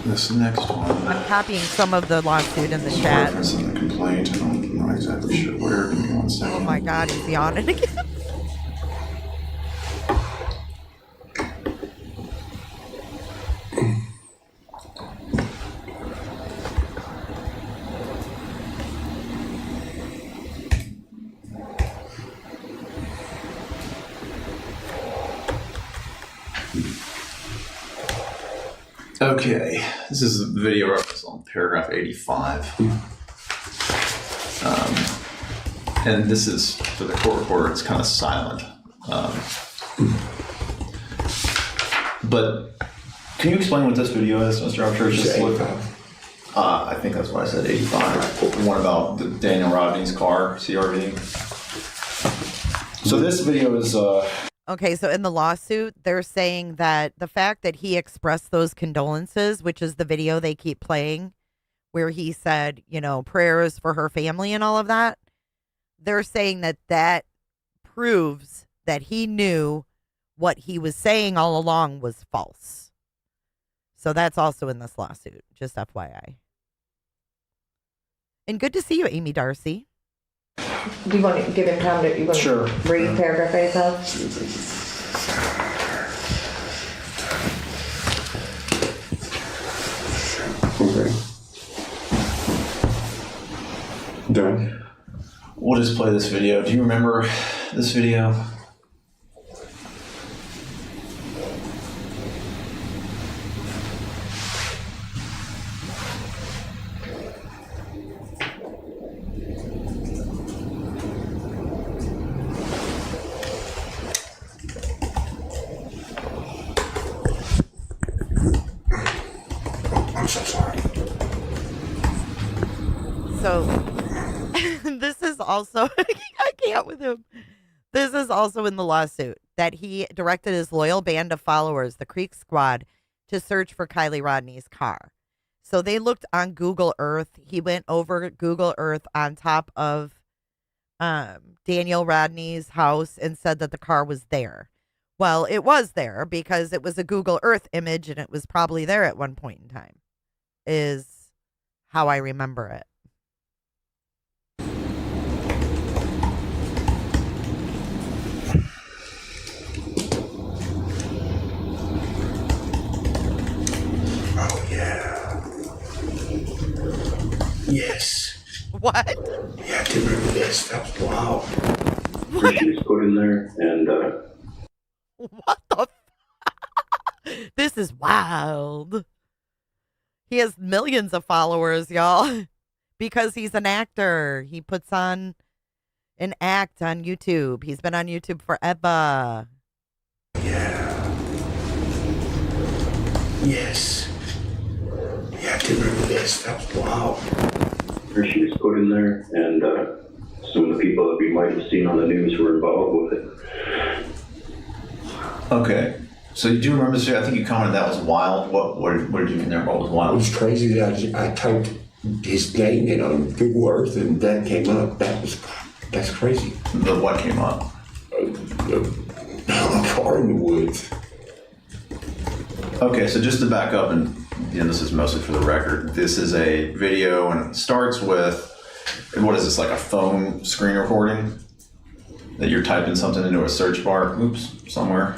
This next one. I'm copying some of the lawsuit in the chat. Reference in the complaint. I'm not exactly sure where. Give me 1 second. Oh my God, is he on it again? Okay, this is the video reference on paragraph 85. And this is, for the court reporter, it's kind of silent. But can you explain what this video is, Mr. Upchurch? I think that's what I said, 85. The one about the Daniel Rodney's car, CRV. So this video is... Okay, so in the lawsuit, they're saying that the fact that he expressed those condolences, which is the video they keep playing, where he said, prayers for her family and all of that, they're saying that proves that he knew what he was saying all along was false. So that's also in this lawsuit, just FYI. And good to see you, Amy Darcy. Do you want to give him time to Sure. read paragraph 85? Okay. Done. We'll just play this video. Do you remember this video? I'm so sorry. So this is also, I can't with him. This is also in the lawsuit that he directed his loyal band of followers, the Creek Squad, to search for Kiely Rodni's car. So they looked on Google Earth. He went over Google Earth on top of Daniel Rodney's house and said that the car was there. Well, it was there because it was a Google Earth image and it was probably there at one point in time, is how I remember it. Oh, yeah. Yes. What? Yeah, I do remember this. That was wild. She was put in there and What the This is wild. He has millions of followers, y'all, because he's an actor. He puts on an act on YouTube. He's been on YouTube forever. Yeah. Yes. Yeah, I do remember this. That was wild. she was put in there, and some of the people that we might have seen on the news were involved with it. Okay. So you do remember this? I think you commented that was wild. What did you mean there? What was wild? It was crazy that I typed his name in on Google Earth and that came up. That's crazy. The what came up? A car in the woods. Okay, so just to back up, and this is mostly for the record, this is a video, and it starts with And what is this, like a phone screen recording? That you're typing something into a search bar, somewhere?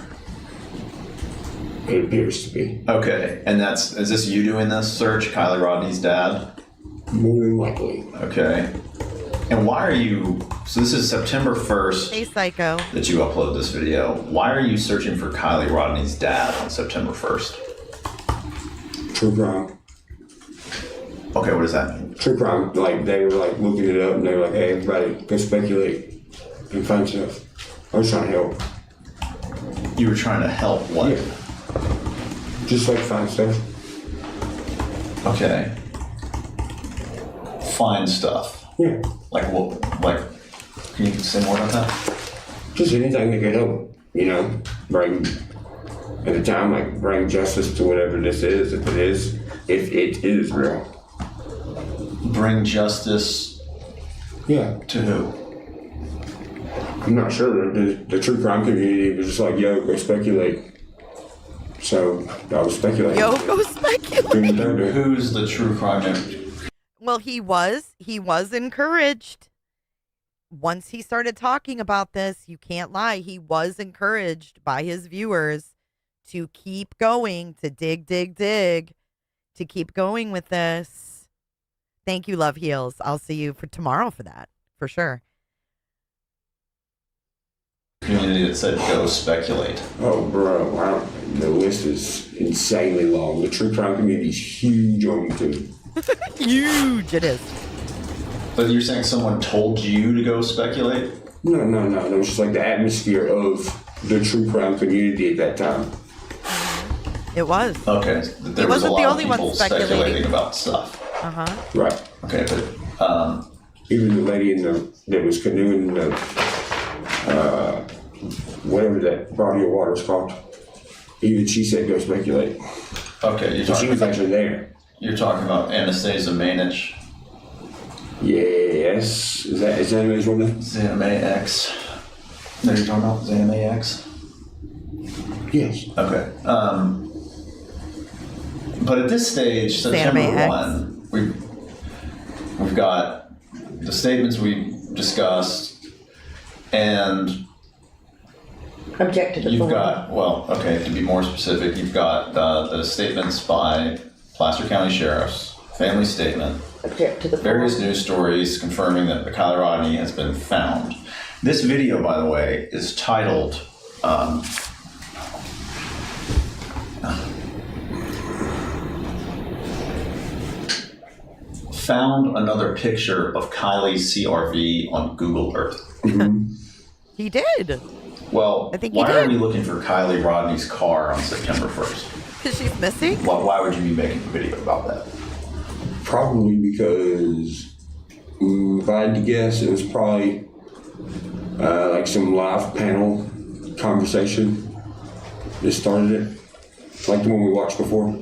It appears to be. Okay, and is this you doing this search, Kiely Rodni's dad? More than likely. Okay. And why are you, so this is September 1st. Hey, Psycho. That you upload this video. Why are you searching for Kiely Rodni's dad on September 1st? True crime. Okay, what does that mean? True crime. Like, they were like looking it up and they were like, hey, everybody, go speculate and find stuff. I was trying to help. You were trying to help what? Yeah. Just like find stuff. Okay. Find stuff. Yeah. Like what? Like, can you say more about that? Just anything that could help, you know, bring, at the time, like bring justice to whatever this is, if it is real. Bring justice. Yeah. To who? I'm not sure. The true crime community was just like, yo, go speculate. So I was speculating. Yo, go speculate. Who's the true crime community? Well, he was encouraged. Once he started talking about this, you can't lie, he was encouraged by his viewers to keep going, to dig, to keep going with this. Thank you, Love Heals. I'll see you for tomorrow for that, for sure. Community that said go speculate. Oh, bro, wow. The list is insanely long. The true crime community is huge on YouTube. Huge, it is. But you're saying someone told you to go speculate? No. It was just like the atmosphere of the true crime community at that time. It was. Okay. There was a lot of people speculating about stuff. Uh-huh. Right. Okay, but even the lady that was canoeing in the whatever that body of water is called, even she said go speculate. Okay, she was actually there. You're talking about Anastasia Manich. Yes. Is that his woman? Xaname X. No, you're talking about Xaname X? Yes. Okay. But at this stage, September 1, we've got the statements we discussed, and objected to you've got, well, okay, to be more specific, you've got the statements by Placer County Sheriff's family statement, object to the various news stories confirming that the Kiely Rodni has been found. This video, by the way, is titled Found Another Picture of Kiely's CRV on Google Earth. He did. Well, I think why are we looking for Kiely Rodni's car on September 1st? Because she's missing? Why would you be making a video about that? Probably because, if I had to guess, it was probably like some live panel conversation that started it, like the one we watched before.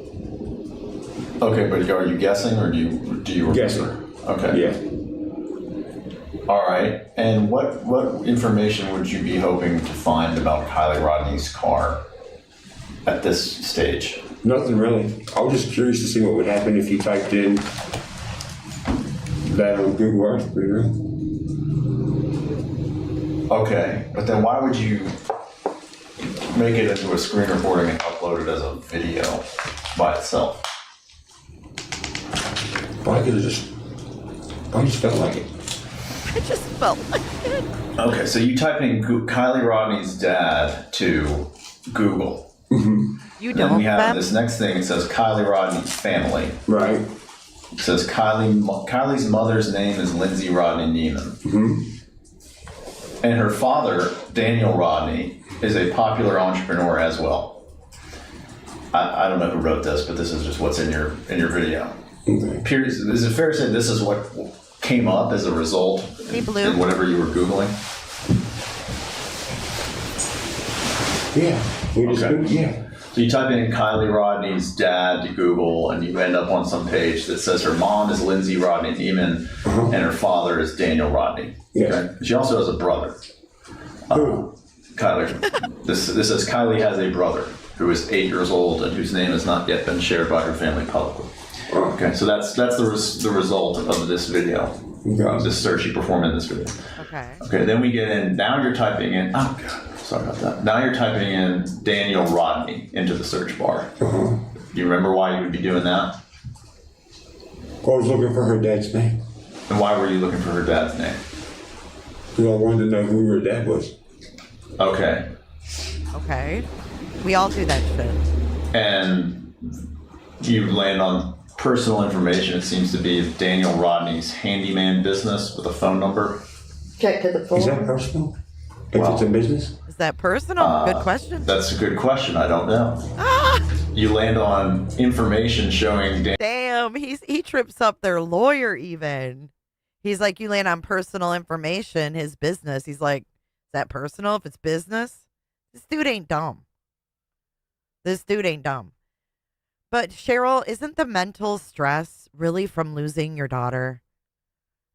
Okay, but are you guessing, or do you remember? Guessing. Okay. Yeah. All right. And what information would you be hoping to find about Kiely Rodni's car at this stage? Nothing really. I was just curious to see what would happen if you typed in that on Google Earth. Okay, but then why would you make it into a screen recording and upload it as a video by itself? I just felt like it. I just felt like it. Okay, so you type in Kiely Rodni's dad to Google. You And don't. then we have this next thing. It says Kiely Rodni family. Right. It says Kylie's mother's name is Lindsay Rodni Neiman. And her father, Daniel Rodni, is a popular entrepreneur as well. I don't know who wrote this, but this is just what's in your video. Okay. Is it fair to say this is what came up as a result in whatever you were Googling? Yeah. Yeah. So you type in Kiely Rodni's dad to Google, and you end up on some page that says her mom is Lindsay Rodni Neiman, and her father is Daniel Rodni. Yeah. Okay? She also has a brother. Kiely. This says Kiely has a brother who is 8 years old and whose name has not yet been shared by her family publicly. Okay, so that's the result of this video. The search you perform in this video. Okay. Okay, then we get in, now you're typing in, oh God, sorry about that. Now you're typing in Daniel Rodni into the search bar. Do you remember why you would be doing that? I was looking for her dad's name. And why were you looking for her dad's name? Because I wanted to know who her dad was. Okay. Okay. We all do that shit. And you land on personal information. It seems to be Daniel Rodni's handyman business with a phone number. Check to the phone. Is that personal? If it's a business? Is that personal? Good question. That's a good question. I don't know. You land on information showing Damn, he trips up their lawyer even. He's like, you land on personal information, his business. He's like, is that personal if it's business? This dude ain't dumb. This dude ain't dumb. But Cheryl, isn't the mental stress really from losing your daughter?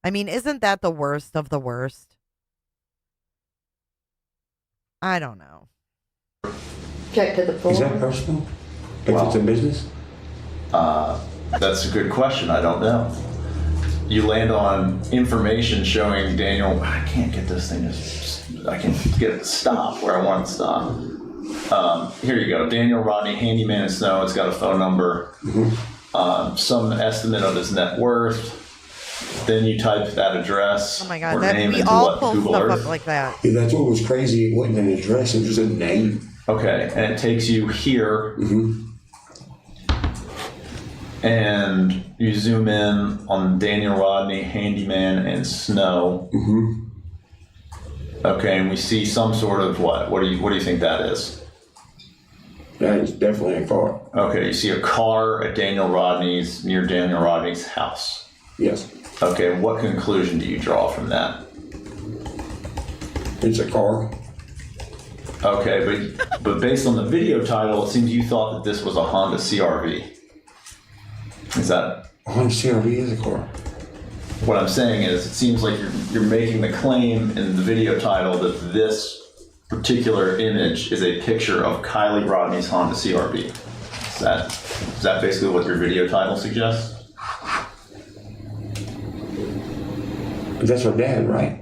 I mean, isn't that the worst of the worst? I don't know. Check to the phone. Is that personal? If it's a business? That's a good question. I don't know. You land on information showing Daniel. I can't get this thing to. I can get it to stop where I want it to stop. Here you go. Daniel Rodni, handyman in snow. It's got a phone number. Some estimate of his net worth. Then you type that address. Oh my God, or that, name we into all what, pull Google stuff Earth. up like that. Yeah, that's what was crazy. It wasn't an address, it was a name. Okay, and it takes you here. And you zoom in on Daniel Rodni, handyman and snow. Okay, and we see some sort of what? What do you think that is? That is definitely a car. Okay, you see a car at near Daniel Rodni's house. Yes. Okay, what conclusion do you draw from that? It's a car. Okay, but based on the video title, it seems you thought that this was a Honda CR-V. Is that? A Honda CR-V is a car. What I'm saying is, it seems like you're making the claim in the video title that this particular image is a picture of Kiely Rodni's Honda CR-V. Is that basically what your video title suggests? That's her dad, right?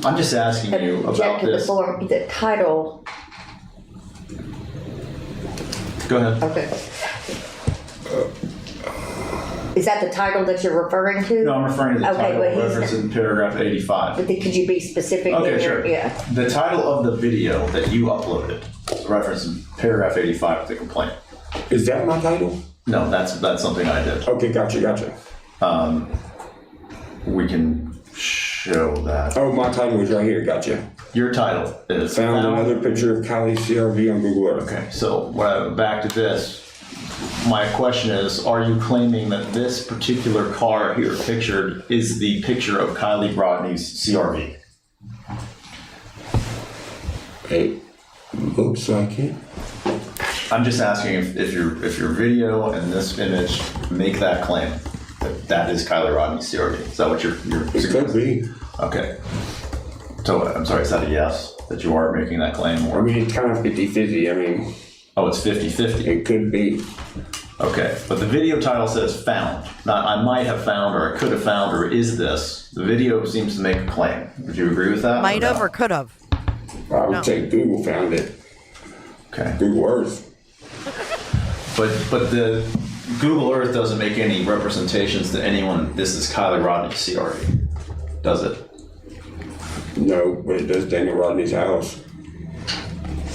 I'm just asking you about Check to this. the form. The title. Go ahead. Okay. Is that the title that you're referring to? No, I'm referring to the title but he's referenced in paragraph 85. But could you be specific? Okay, there? sure. Yeah. The title of the video that you uploaded is referenced in paragraph 85 of the complaint. Is that my title? No, that's something I did. Okay, gotcha. We can show that. Oh, my title is right here, gotcha. Your title is Found another picture of Kiely's CR-V on Google Earth. Okay, so back to this. My question is, are you claiming that this particular car here pictured is the picture of Kiely Rodni's CR-V? It looks like it. I'm just asking if your video and this image make that claim that is Kiely Rodni's CR-V. Is that what you're It could be. Okay. So I'm sorry, is that a yes that you are making that claim? Or? I mean, it's kind of 50-50. I mean, oh, it's 50-50. It could be. Okay, but the video title says found. Not I might have found, or I could have found, or is this. The video seems to make a claim. Would you agree with that? Might have or could have. I would say Google found it. Okay. Google Earth. But the Google Earth doesn't make any representations to anyone. This is Kiely Rodni's CR-V, does it? No, but it does Daniel Rodni's house.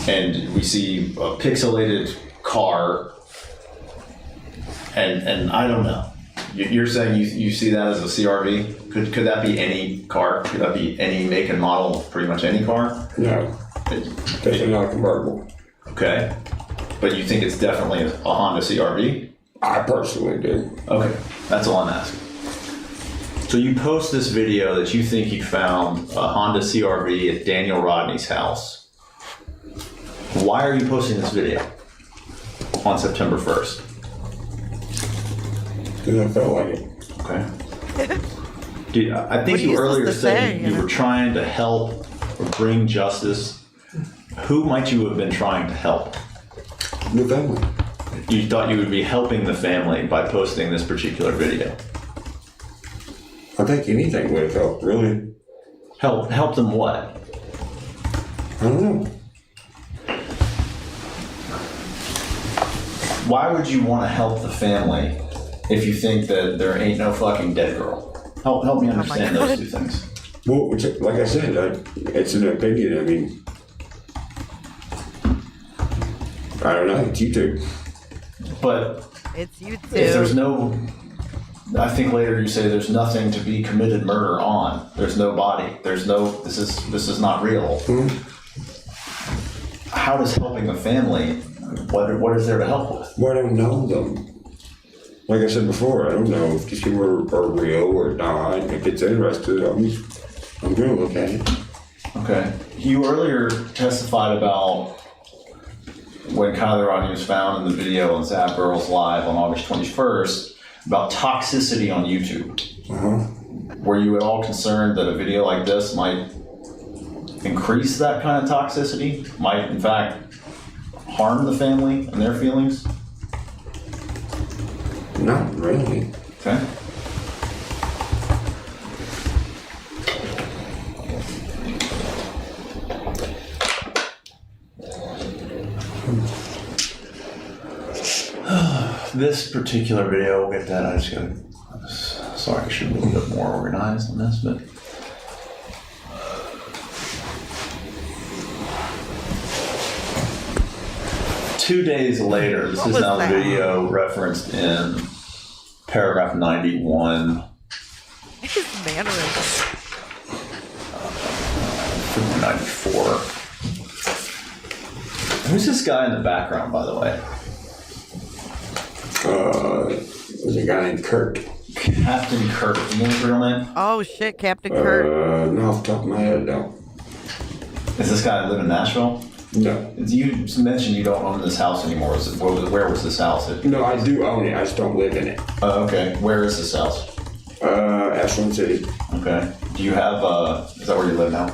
And we see a pixelated car. And I don't know. You're saying you see that as a CR-V? Could that be any car? Could that be any make and model of pretty much any car? No. Definitely not a convertible. Okay. But you think it's definitely a Honda CR-V? I personally do. Okay. That's all I'm asking. So you post this video that you think you found a Honda CR-V at Daniel Rodni's house. Why are you posting this video on September 1st? Because I felt like it. Okay. I think you earlier said you were trying to help or bring justice. Who might you have been trying to help? The family. You thought you would be helping the family by posting this particular video. I think anything would have helped, really. Help them what? I don't know. Why would you want to help the family if you think that there ain't no fucking dead girl? Help me understand those two things. Well, like I said, it's an opinion. I mean, I don't know. It's YouTube. But it's YouTube. If there's no, I think later you say there's nothing to be committed murder on. There's no body. There's no. This is not real. Mm-hmm. How does helping a family? What is there to help with? Well, I don't know them. Like I said before, I don't know if these people are real or not. If it's interested, I'm going to look at it. Okay. You earlier testified about when Kiely Rodni was found in the video on Zap Girls Live on August 21st about toxicity on YouTube. Uh-huh. Were you at all concerned that a video like this might increase that kind of toxicity? Might, in fact, harm the family and their feelings? Not really. Okay. This particular video, we'll get that. I just gotta. Sorry, I should be a little bit more organized on this, but. Two days later, this is now the video referenced in paragraph 91. His mannerisms. 94. Who's this guy in the background, by the way? There's a guy named Kurt. Captain Kurt. Do you know his real name? Oh shit, Captain Kurt. No, off the top of my head, no. Does this guy live in Nashville? No. You mentioned you don't own this house anymore. Where was this house? No, I do own it. I just don't live in it. Okay. Where is this house? Ashland City. Okay. Do you have, is that where you live now?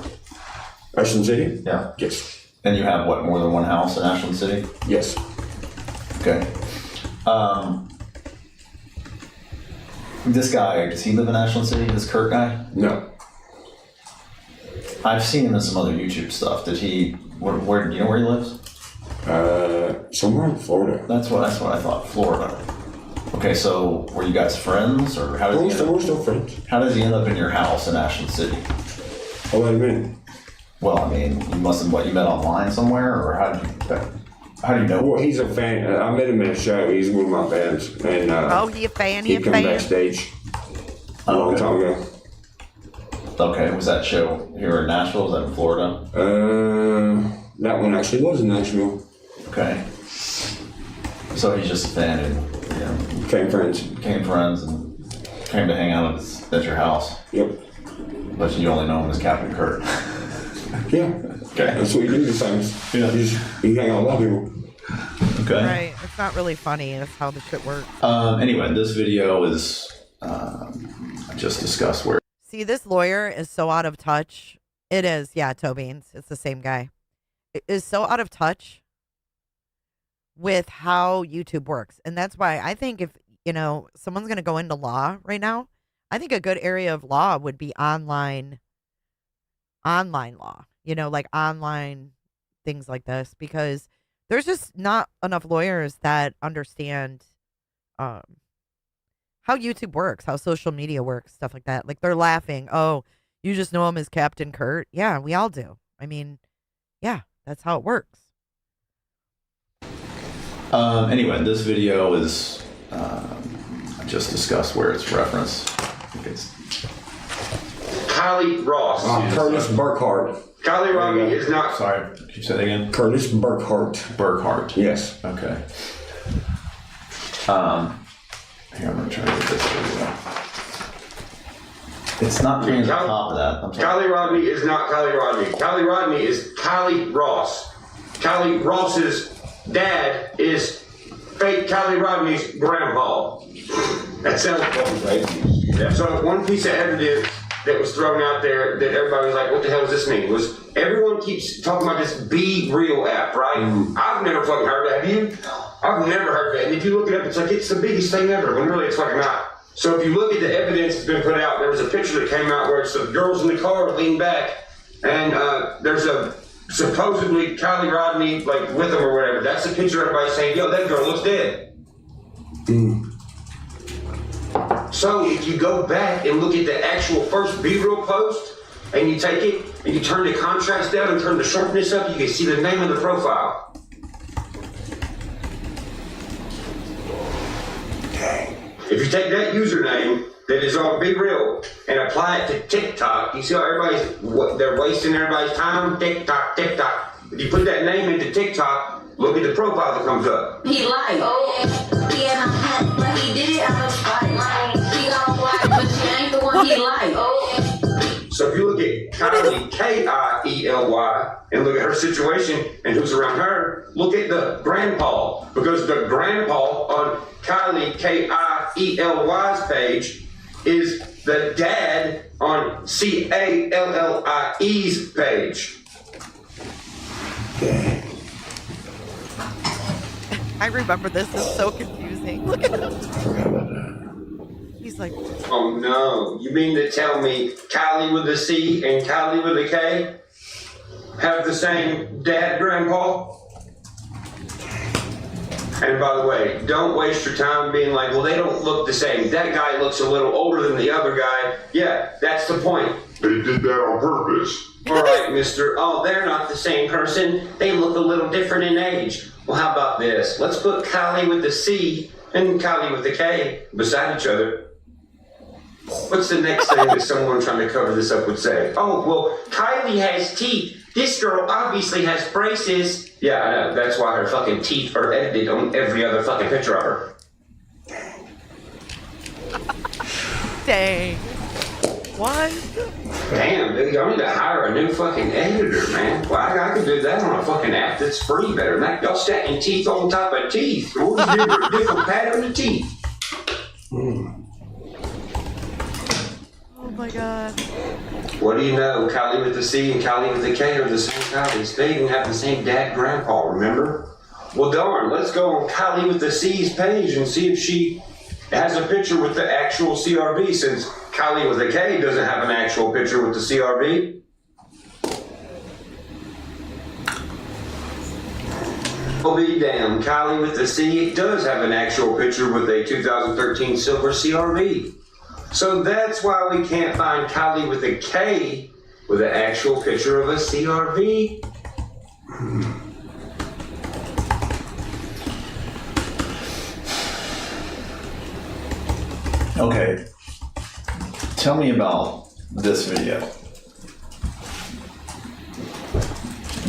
Ashland City? Yeah. Yes. And you have, what, more than one house in Ashland City? Yes. Okay. This guy, does he live in Ashland City? This Kurt guy? No. I've seen him in some other YouTube stuff. Did he, where do you know where he lives? Somewhere in Florida. That's what I thought, Florida. Okay, so were you guys friends, or how does we're still friends. How does he end up in your house in Ashland City? Oh, what do you mean? Well, I mean, you must have, you met online somewhere, or how do you know? Well, he's a fan. I met him at a show. He's one of my fans. And, he a fan? He came backstage a long time ago. Okay, was that show here in Nashville? Was that in Florida? That one actually was in Nashville. Okay. So he's just a fan and, became friends and came to hang out at your house. Yep. But you only know him as Captain Kurt. Yeah. Okay. That's what you do sometimes. Yeah. You hang out with a lot of people. Okay. Right. It's not really funny. That's how the shit works. Anyway, this video is just discussed where. See, this lawyer is so out of touch. It is. Yeah, Tobeans. It's the same guy. It is so out of touch with how YouTube works. And that's why I think if, someone's going to go into law right now, I think a good area of law would be online law, like online things like this, because there's just not enough lawyers that understand how YouTube works, how social media works, stuff like that. Like, they're laughing. Oh, you just know him as Captain Kurt. Yeah, we all do. I mean, yeah, that's how it works. Anyway, this video is just discussed where it's referenced. It's Kiely Ross. Curtis Burkhart. Kiely Rodni is not. Sorry, can you say that again? Curtis Burkhart. Burkhart. Yes. Okay. Here, I'm gonna try to get this video. It's not being on top of that. Kiely Rodni is not Kiely Rodni. Kiely Rodni is Kiely Ross. Kiely Ross's dad is fake Kiely Rodni's grandpa. That sounds right. Yeah. So one piece of evidence that was thrown out there that everybody was like, what the hell does this mean? Was everyone keeps talking about this Be Real app, right? I've never fucking heard of it. Have you? I've never heard of it. And if you look it up, it's like it's the biggest thing ever, when really it's fucking not. So if you look at the evidence that's been put out, there was a picture that came out where it's the girls in the car lean back, and there's a supposedly Kiely Rodni like with them or whatever. That's the picture everybody's saying, yo, that girl looks dead. So if you go back and look at the actual first B-roll post, and you take it and you turn the contrast down and turn the sharpness up, you can see the name of the profile. If you take that username that is on Be Real and apply it to TikTok, you see how they're wasting everybody's time? TikTok. If you put that name into TikTok, look at the profile that comes up. He lied. He had a hat, but he did it out of spite. He got black, but she ain't the one he lied. So if you look at Kiely, Kiely, and look at her situation and who's around her, look at the grandpa, because the grandpa on Kiely, Kiely's page is the dad on Callie's page. I remember this. It's so confusing. Look at him. He's like, oh no, you mean to tell me Kiely with a C and Kiely with a K have the same dad, grandpa? And by the way, don't waste your time being like, well, they don't look the same. That guy looks a little older than the other guy. Yeah, that's the point. They did that on purpose. All right, mister. Oh, they're not the same person. They look a little different in age. Well, how about this? Let's put Kiely with the C and Kiely with the K beside each other. What's the next thing that someone trying to cover this up would say? Oh, well, Kiely has teeth. This girl obviously has braces. Yeah, I know. That's why her fucking teeth are edited on every other fucking picture of her. dang. What? Damn, dude, y'all need to hire a new fucking editor, man. Well, I could do that on a fucking app that's free better than that. Y'all stacking teeth on top of teeth. What is different pattern of teeth? Oh my god. What do you know? Kiely with the C and Kiely with the K are the same Kielys. They even have the same dad grandpa, remember? Well, darn, let's go on Kiely with the C's page and see if she has a picture with the actual CRV, since Kiely with a K doesn't have an actual picture with the CRV. I'll be damned, Kiely with the C does have an actual picture with a 2013 silver CRV. So that's why we can't find Kiely with a K with an actual picture of a CRV. Okay, tell me about this video.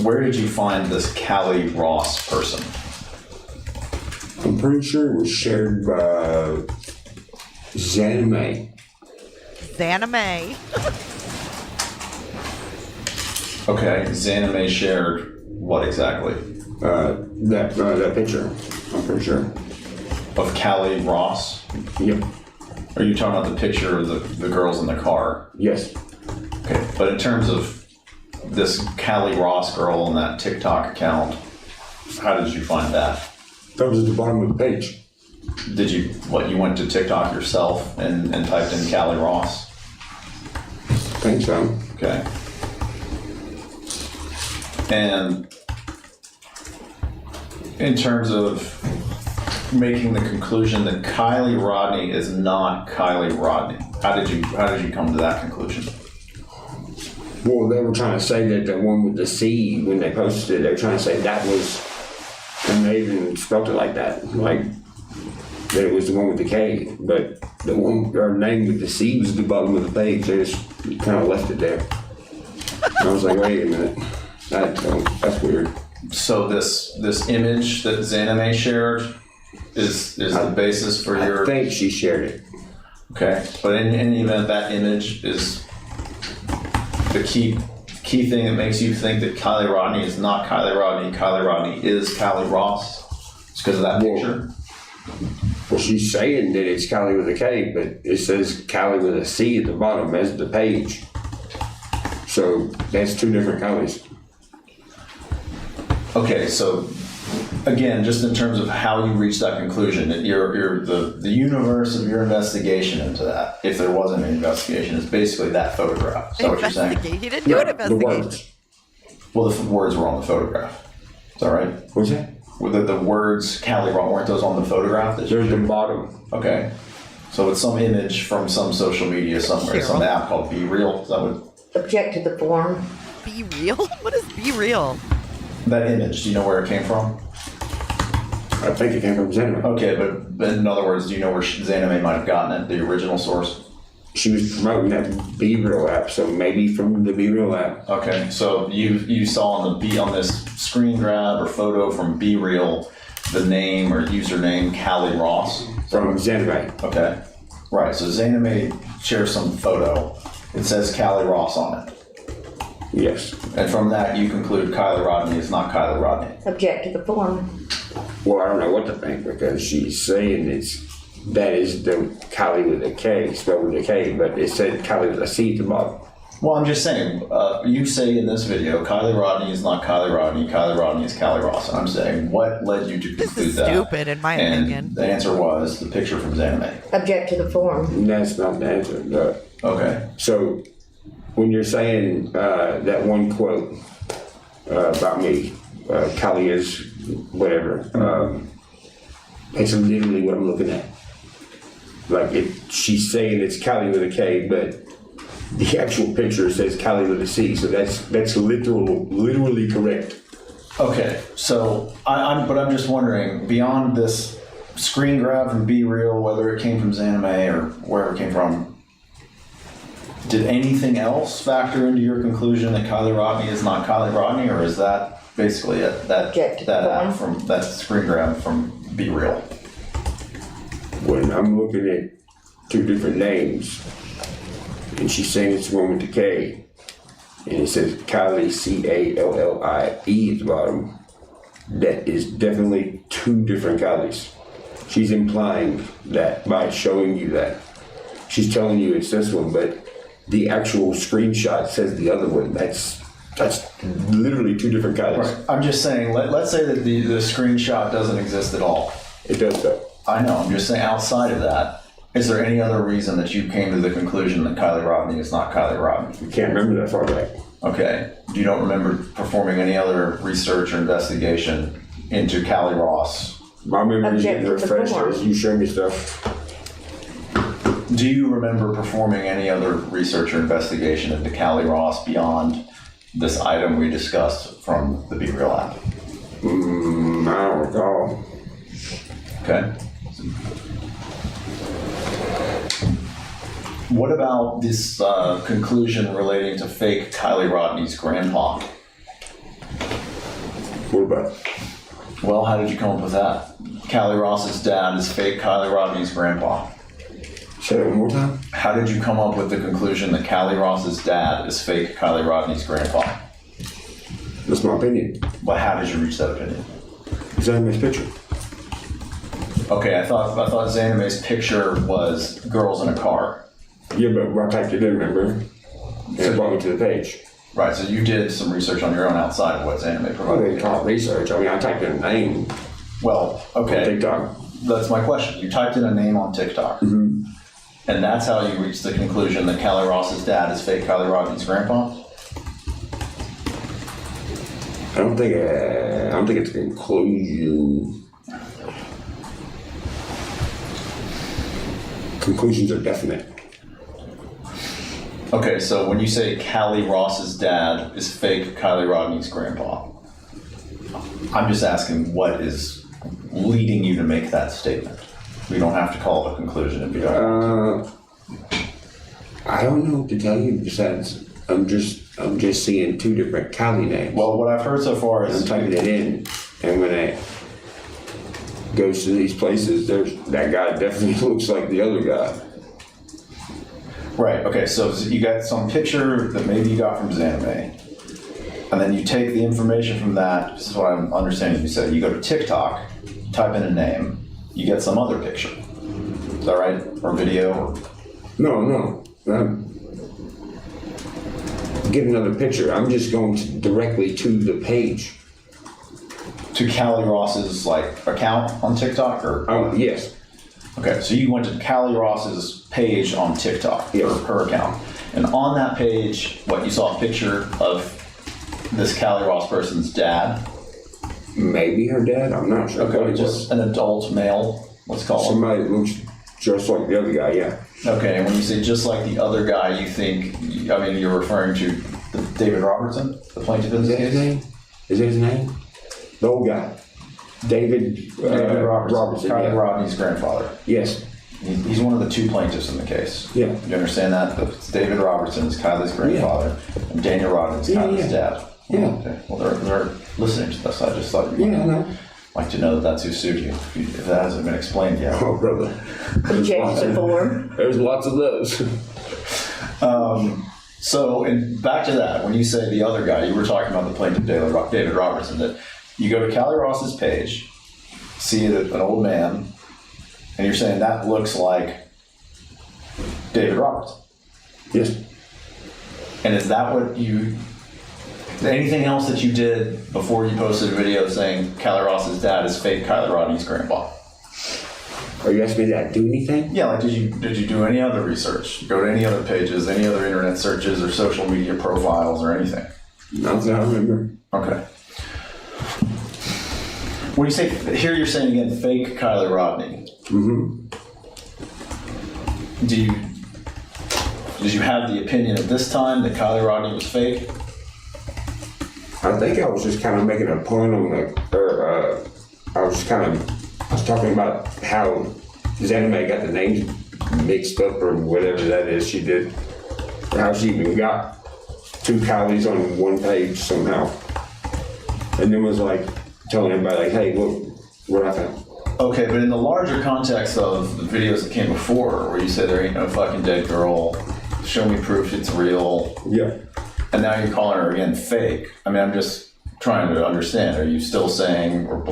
Where did you find this Kiely Ross person? I'm pretty sure it was shared by Zanime. Zanime. Okay, Zanime shared what exactly? That picture, I'm pretty sure. Of Kiely Ross? Yep. Are you talking about the picture of the girls in the car? Yes. Okay, but in terms of this Kiely Ross girl on that TikTok account, how did you find that? That was at the bottom of the page. Did you, you went to TikTok yourself and typed in Kiely Ross? I think so. Okay. And in terms of making the conclusion that Kiely Rodni is not Kiely Rodni, how did you come to that conclusion? Well, they were trying to say that the one with the C, when they posted it, they were trying to say that was, and they even spelled it like that, like that it was the one with the K, but the one, our name with the C was at the bottom of the page. They just kind of left it there. I was like, wait a minute, that's weird. So this image that Zanime shared is the basis for your... I think she shared it. Okay, but in any event, that image is the key thing that makes you think that Kiely Rodni is not Kiely Rodni. Kiely Rodni is Kiely Ross. It's because of that picture. Well, she's saying that it's Kiely with a K, but it says Kiely with a C at the bottom as the page. So that's two different Kielys. Okay, so Again, just in terms of how you reach that conclusion, that the universe of your investigation into that, if there wasn't an investigation, is basically that photograph. Is that what you're saying? He didn't do an investigation. Well, the words were on the photograph. Is that right? What's that? Were the words Kiely Rodni, weren't those on the photograph? They're at the bottom. Okay. So it's some image from some social media somewhere, some app called Be Real. Is that what? Object to the form. Be Real? What is Be Real? That image, do you know where it came from? I think it came from Zanime. Okay, but in other words, do you know where Zanime might have gotten it, the original source? She was promoting that Be Real app, so maybe from the Be Real app. Okay, so you saw on this screen grab or photo from Be Real the name or username Kiely Ross? From Zanime. Okay, right, so Zanime shares some photo. It says Kiely Ross on it. Yes. And from that you conclude Kiely Rodni is not Kiely Rodni. Object to the form. Well, I don't know what to think because she's saying that is the Kiely with a K, spelled with a K, but it said Kiely with a C at the bottom. Well, I'm just saying, you say in this video, Kiely Rodni is not Kiely Rodni, Kiely Rodni is Kiely Ross. And I'm saying, what led you to conclude that? This is stupid, in my opinion. The answer was the picture from Zanime. Object to the form. That's not the answer. No. Okay. So, when you're saying that one quote about me, Kiely is whatever, it's literally what I'm looking at. Like, she's saying it's Kiely with a K, but the actual picture says Kiely with a C, so that's literally correct. Okay, so I'm just wondering, beyond this screen grab from Be Real, whether it came from Zanime or wherever it came from, did anything else factor into your conclusion that Kiely Rodni is not Kiely Rodni, or is that basically it? That app from that screen grab from Be Real? When I'm looking at two different names, and she's saying it's the one with the K, and it says Kiely, C-A-L-L-I-E at the bottom, that is definitely two different Kielys. She's implying that by showing you that. She's telling you it's this one, but the actual screenshot says the other one. That's literally two different Kielys. Right. I'm just saying, let's say that the screenshot doesn't exist at all. It does though. I know, I'm just saying outside of that, is there any other reason that you came to the conclusion that Kiely Rodni is not Kiely Rodni? You can't remember that far back. Okay. You don't remember performing any other research or investigation into Kiely Ross? My memory is getting refreshed as you show me stuff. Do you remember performing any other research or investigation into Kiely Ross beyond this item we discussed from the Be Real app? I don't recall. Okay. What about this conclusion relating to fake Kiely Rodni's grandpa? What about it? Well, how did you come up with that? Kiely Ross's dad is fake Kiely Rodni's grandpa. Say it one more time. How did you come up with the conclusion that Kiely Ross's dad is fake Kiely Rodni's grandpa? That's my opinion. But how did you reach that opinion? Zanime's picture. Okay, I thought Zanime's picture was girls in a car. Yeah, but I typed it in, remember? And it brought me to the page. Right, so you did some research on your own outside of what Zanime provided. I didn't call it research. I mean, I typed in a name. Well, okay. On TikTok. That's my question. You typed in a name on TikTok. Mm-hmm. And that's how you reached the conclusion that Kiely Ross's dad is fake Kiely Rodni's grandpa? I don't think it's a conclusion. Conclusions are definite. Okay, so when you say Kiely Ross's dad is fake Kiely Rodni's grandpa, I'm just asking what is leading you to make that statement. We don't have to call it a conclusion if you don't. I don't know what to tell you besides I'm just seeing two different Kiely names. Well, what I've heard so far is I'm typing it in, and when it goes to these places, that guy definitely looks like the other guy. Right, okay, so you got some picture that maybe you got from Zanime, and then you take the information from that, this is what I'm understanding you said, you go to TikTok, type in a name, you get some other picture. Is that right? Or video? No. Get another picture. I'm just going directly to the page. to Kiely Ross's like account on TikTok or? Yes. Okay, so you went to Kiely Ross's page on TikTok, her account, and on that page, what you saw a picture of this Kiely Ross person's dad. Maybe her dad. I'm not sure. Okay, just an adult male. Let's call him. Somebody that looks just like the other guy. Yeah. Okay, and when you say just like the other guy, you think, I mean, you're referring to David Robertson, the plaintiff in this case? Is that his name? The old guy. David Robertson. Kiely Rodni's grandfather. Yes. He's one of the two plaintiffs in the case. Yeah. You understand that? David Robertson is Kiely's grandfather, and Daniel Rodni is Kiely's dad. Yeah. Okay. Well, they're listening to this. I just thought you might like to know that that's who sued you, if that hasn't been explained yet. Oh, brother. There's lots of those. So, and back to that, when you say the other guy, you were talking about the plaintiff, David Robertson, that you go to Kiely Ross's page, see an old man, and you're saying that looks like David Robertson. Yes. And is that what anything else that you did before you posted a video saying Kiely Ross's dad is fake Kiely Rodni's grandpa? Are you asking me that do anything? Yeah, like did you do any other research? Go to any other pages, any other internet searches or social media profiles or anything? Not that I remember. Okay. When you say, here you're saying again, fake Kiely Rodni. Mm-hmm. Did you have the opinion at this time that Kiely Rodni was fake? I think I was just kind of making a pun on I was talking about how Zanime got the names mixed up or whatever that is she did. Or how she even got two Kielys on one page somehow. And then was like telling everybody like, hey, look what I found. Okay, but in the larger context of the videos that came before, where you say there ain't no fucking dead girl, show me proof it's real. Yeah. And now you're calling her again fake. I mean, I'm just trying to understand. Are you still saying or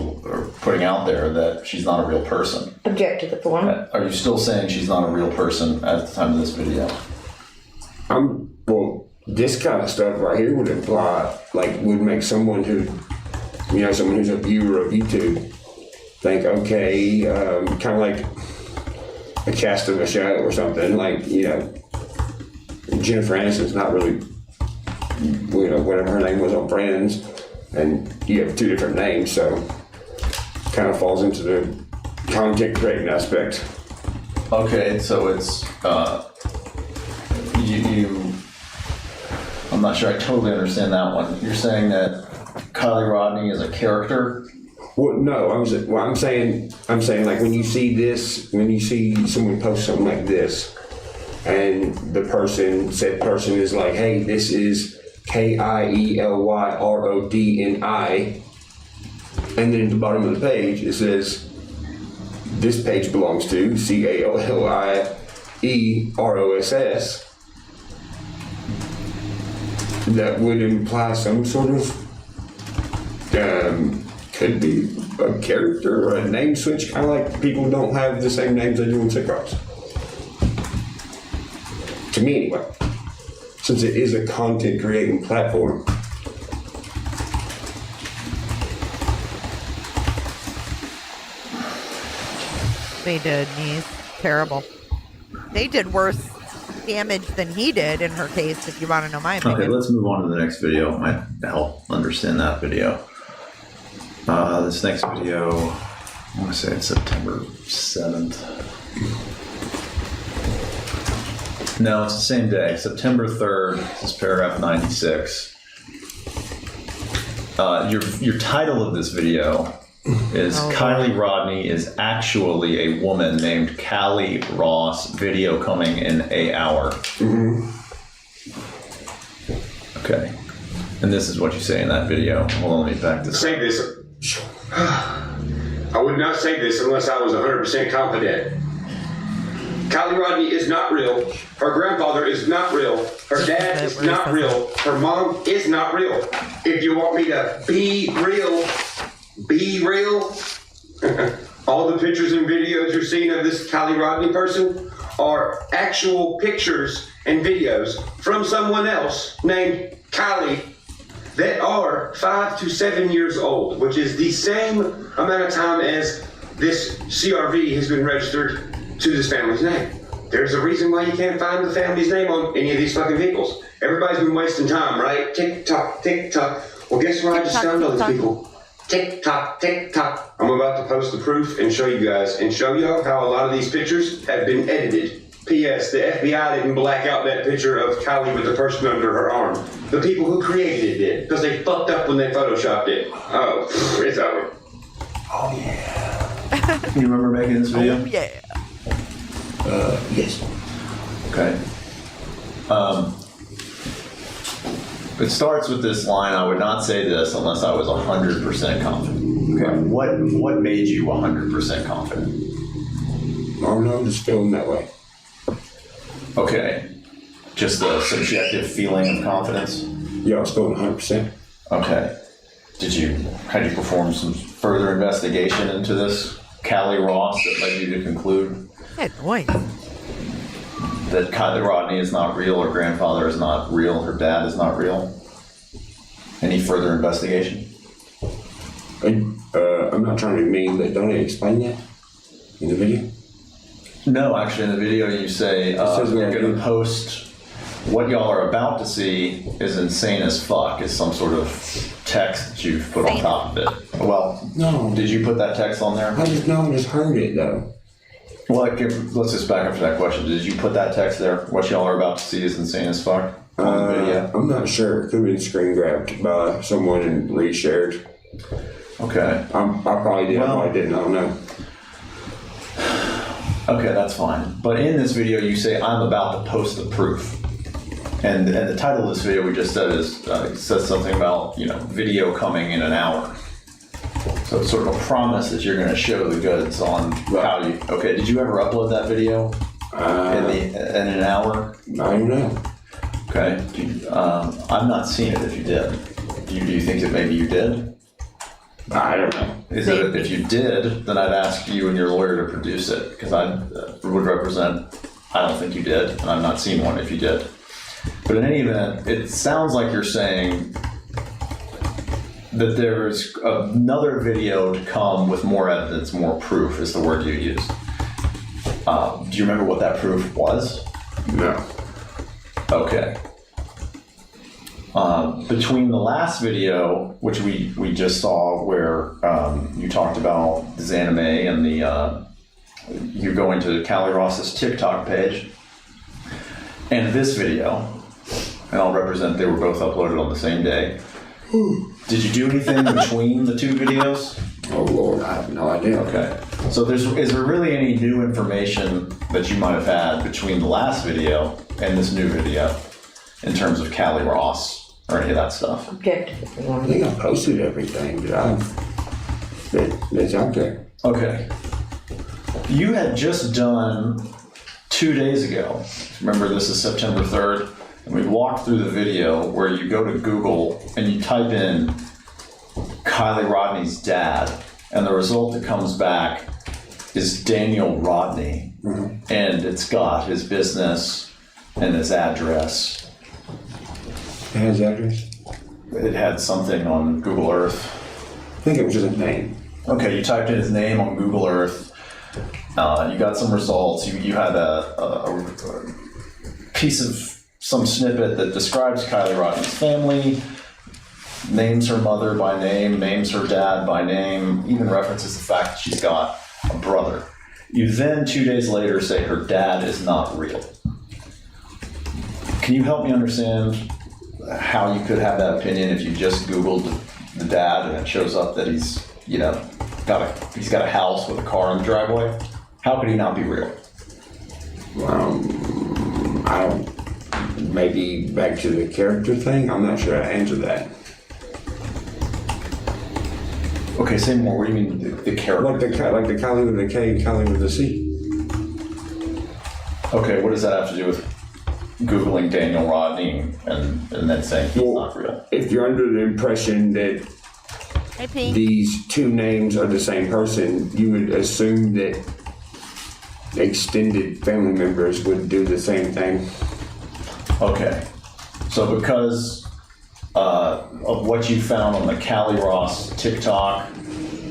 putting out there that she's not a real person? Object to the form. Are you still saying she's not a real person at the time of this video? Well, this kind of stuff right here would imply, would make someone someone who's a viewer of YouTube think, okay, kind of like a cast of a show or something, Jennifer Aniston's not really, whatever her name was on Friends, and you have two different names, so kind of falls into the content creating aspect. Okay, so it's, I'm not sure I totally understand that one. You're saying that Kiely Rodni is a character? Well, no, I'm saying like when you see someone post something like this, and said person is like, hey, this is Kiely Rodni, and then at the bottom of the page it says, this page belongs to Kiely Ross. That would imply some sort of, could be a character or a name switch, kind of like people don't have the same names they do in sitcoms. To me, anyway, since it is a content creating platform. They did, Niece. Terrible. They did worse damage than he did in her case, if you want to know my opinion. Okay, let's move on to the next video. It might help understand that video. This next video, I want to say it's September 7th. No, it's the same day, September 3rd. This is paragraph 96. Your title of this video is Kiely Rodni is actually a woman named Kiely Ross. Video coming in an hour. Mm-hmm. Okay. And this is what you say in that video. Hold on, let me back this up. Say this. I would not say this unless I was 100% confident. Kiely Rodni is not real. Her grandfather is not real. Her dad is not real. Her mom is not real. If you want me to be real, be real. All the pictures and videos you're seeing of this Kiely Rodni person are actual pictures and videos from someone else named Kiely that are 5 to 7 years old, which is the same amount of time as this CRV has been registered to this family's name. There's a reason why you can't find the family's name on any of these fucking vehicles. Everybody's been wasting time, right? Tick tock, tick tock. Well, guess what? I just found all these people. Tick tock, tick tock. I'm about to post the proof and show you guys and show y'all how a lot of these pictures have been edited. P.S. The FBI didn't black out that picture of Kiely with the person under her arm. The people who created it did, because they fucked up when they photoshopped it. Oh, it's over. Oh yeah. You remember making this video? Oh yeah. Yes. Okay. It starts with this line, I would not say this unless I was 100% confident. Okay. What made you 100% confident? I don't know, just feeling that way. Okay. Just a subjective feeling of confidence? Yeah, I was feeling 100%. Okay. Had you performed some further investigation into this Kiely Ross that led you to conclude That voice. that Kiely Rodni is not real, her grandfather is not real, her dad is not real? Any further investigation? I'm not trying to be mean, but don't I explain that in the video? No, actually, in the video you say you're going to post what y'all are about to see is insane as fuck, is some sort of text that you've put on top of it. Well, no. Did you put that text on there? I just heard it though. Well, let's just back up to that question. Did you put that text there? What y'all are about to see is insane as fuck on the video? I'm not sure. It could have been screen grabbed by someone and reshared. Okay. I probably did. I didn't. I don't know. Okay, that's fine. But in this video, you say, I'm about to post the proof. And the title of this video we just said is, it says something about, video coming in an hour. So it's sort of a promise that you're going to show the goods on how you, okay, did you ever upload that video in an hour? I don't know. Okay. I've not seen it if you did. Do you think that maybe you did? I don't know. If you did, then I'd ask you and your lawyer to produce it, because I would represent, I don't think you did, and I've not seen one if you did. But in any event, it sounds like you're saying that there's another video to come with more evidence, more proof is the word you used. Do you remember what that proof was? No. Okay. Between the last video, which we just saw, where you talked about Zanime and you go into Kiely Ross's TikTok page, and this video, and I'll represent they were both uploaded on the same day. Did you do anything between the two videos? Oh Lord, I have no idea. Okay. So is there really any new information that you might have had between the last video and this new video in terms of Kiely Ross? Or any of that stuff? I think I posted everything that's out there. Okay. You had just done 2 days ago. Remember, this is September 3rd, and we walked through the video where you go to Google and you type in Kiely Rodni's dad, and the result that comes back is Daniel Rodni, and it's got his business and his address. It has address? It had something on Google Earth. I think it was just a name. Okay, you typed in his name on Google Earth. You got some results. You had a piece of some snippet that describes Kiely Rodni's family, names her mother by name, names her dad by name, even references the fact that she's got a brother. You then 2 days later say her dad is not real. Can you help me understand how you could have that opinion if you just Googled the dad and it shows up that he's got a house with a car in the driveway? How could he not be real? I don't. Maybe back to the character thing. I'm not sure how to answer that. Okay, say more. What do you mean the character? Like the Kiely with a K and Kiely with a C. Okay, what does that have to do with Googling Daniel Rodni and then saying he's not real? If you're under the impression that these two names are the same person, you would assume that extended family members would do the same thing. Okay. So because of what you found on the Kiely Ross TikTok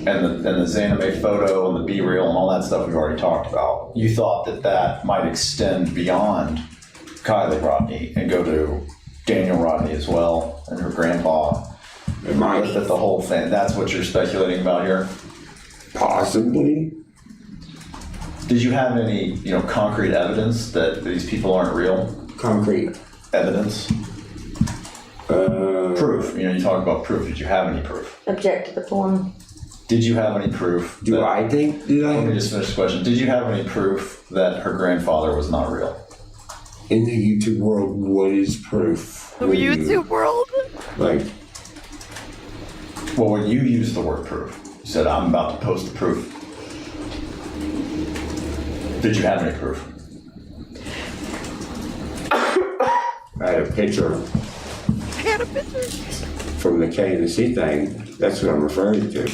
and the Zanime photo and the Be Real and all that stuff we've already talked about, you thought that that might extend beyond Kiely Rodni and go to Daniel Rodni as well and her grandpa. It might. That the whole thing, that's what you're speculating about here? Possibly. Did you have any, concrete evidence that these people aren't real? Concrete evidence? Proof. You talk about proof. Did you have any proof? Object to the form. Did you have any proof? Did I? Let me just finish the question. Did you have any proof that her grandfather was not real? In the YouTube world, what is proof? The YouTube world? Well, when you used the word proof, you said, I'm about to post the proof. Did you have any proof? I had a picture. From the K and the C thing. That's what I'm referring to.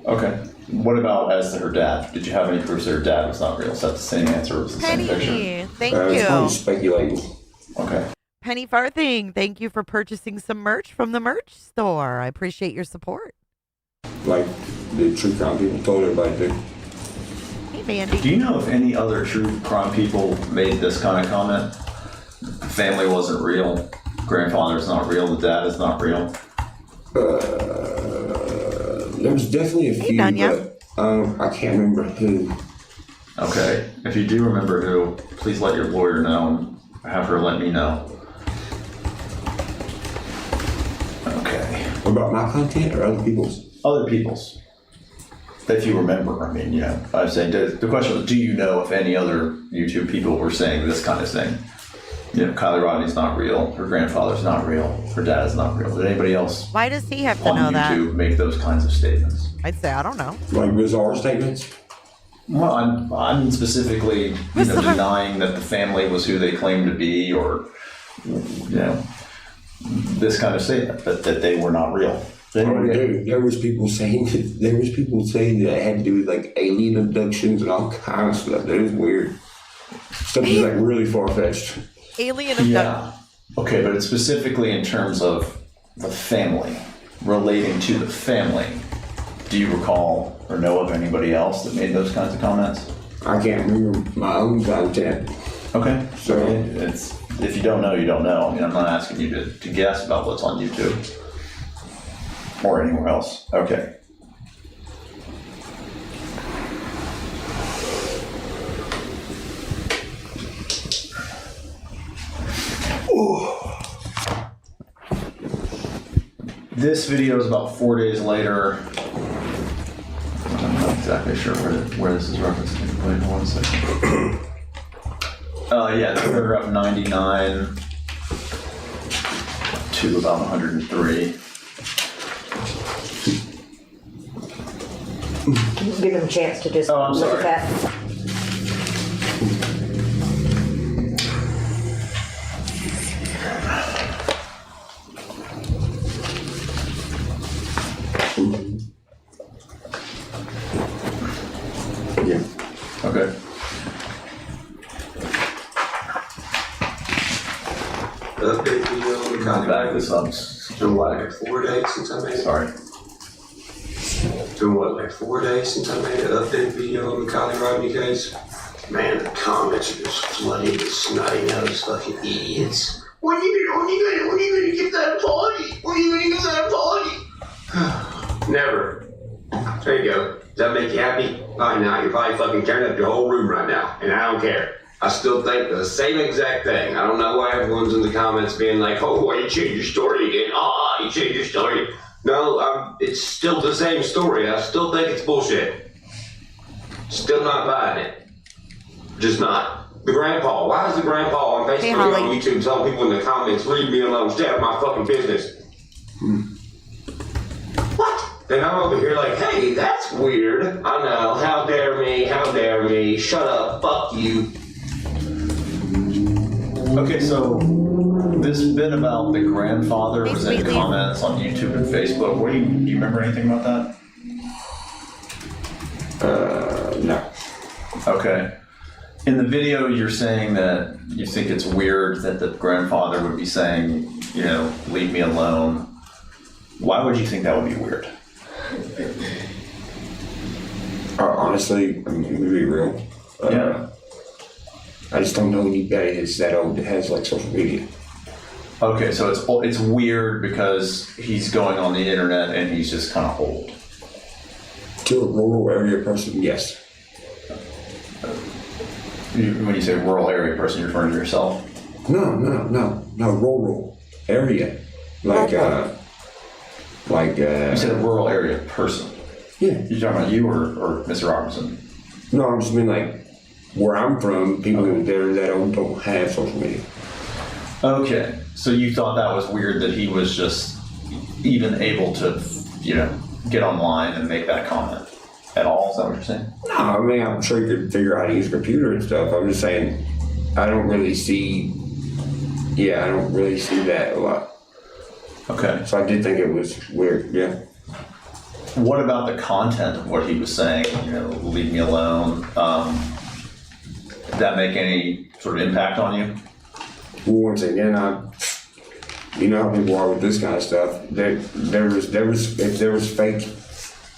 Okay. What about as to her dad? Did you have any proof that her dad was not real? Is that the same answer? Was the Penny, same picture? thank you. Speculating. Okay. Penny Farthing, thank you for purchasing some merch from the merch store. I appreciate your support. Like the true crime people told everybody to. Hey, Mandy. Do you know if any other true crime people made this kind of comment? The family wasn't real. Grandfather's not real. The dad is not real. There's definitely a few, but I can't remember who. Okay. If you do remember who, please let your lawyer know and have her let me know. Okay. What about my content or other people's? Other people's. If you remember, I'm saying, the question was, do you know if any other YouTube people were saying this kind of thing? Kiely Rodni's not real. Her grandfather's not real. Her dad is not real. Did anybody else? Why does he have to know on YouTube that? make those kinds of statements? I'd say I don't know. Like bizarre statements? Well, I'm specifically denying that the family was who they claimed to be, or this kind of statement that they were not real. There was people saying that it had to do with like alien abductions and all kinds of stuff. That is weird. Stuff is like really far fetched. Alien abduction. Yeah. Okay, but it's specifically in terms of the family, relating to the family. Do you recall or know of anybody else that made those kinds of comments? I can't remember my own content. Okay. So it's if you don't know, you don't know. I'm not asking you to guess about what's on YouTube or anywhere else. Okay. This video is about 4 days later. I'm not exactly sure where this is referenced. Wait 1 second. Paragraph 99 to about 103. Give them a chance to just I'm look sorry. at that. Yeah. Okay. Update video on the I'll back this up. Still like 4 days since I made it. Sorry. It's been like 4 days since I made an update video on the Kiely Rodni case. Man, the comments are just flooding with snotty-nosed fucking idiots. When are you gonna get that party? When are you gonna get that party? Never. There you go. Does that make you happy? Probably not. You're probably fucking turning up your whole room right now, and I don't care. I still think the same exact thing. I don't know why everyone's in the comments being like, oh, why you changed your story again? You changed your story. No, it's still the same story. I still think it's bullshit. Still not buying it. Just not. The grandpa. Why is the grandpa on Facebook and on YouTube telling people in the comments, leave me alone, stay out of my fucking business? What? And I'm over here like, hey, that's weird. I know. How dare me? How dare me? Shut up. Fuck you. Okay, so this bit about the grandfather was in comments on YouTube and Facebook. What do you remember anything about that? No. Okay. In the video, you're saying that you think it's weird that the grandfather would be saying, leave me alone. Why would you think that would be weird? Honestly, I mean, to be real, I just don't know anybody that's that old that has like social media. Okay, so it's weird because he's going on the internet and he's just kind of old. To a rural area person, yes. When you say rural area person, you're referring to yourself? No, rural area. Like, you said a rural area person. Yeah. You're talking about you or Mr. Robinson? No, I'm just mean like, where I'm from, people there that old don't have social media. Okay, so you thought that was weird that he was just even able to, get online and make that comment at all? Is that what you're saying? No, I mean, I'm sure you could figure out how to use a computer and stuff. I'm just saying, I don't really see that a lot. Okay. So I did think it was weird, yeah. What about the content of what he was saying? Leave me alone. Did that make any sort of impact on you? Well, once again, you know how people are with this kind of stuff. There was fake.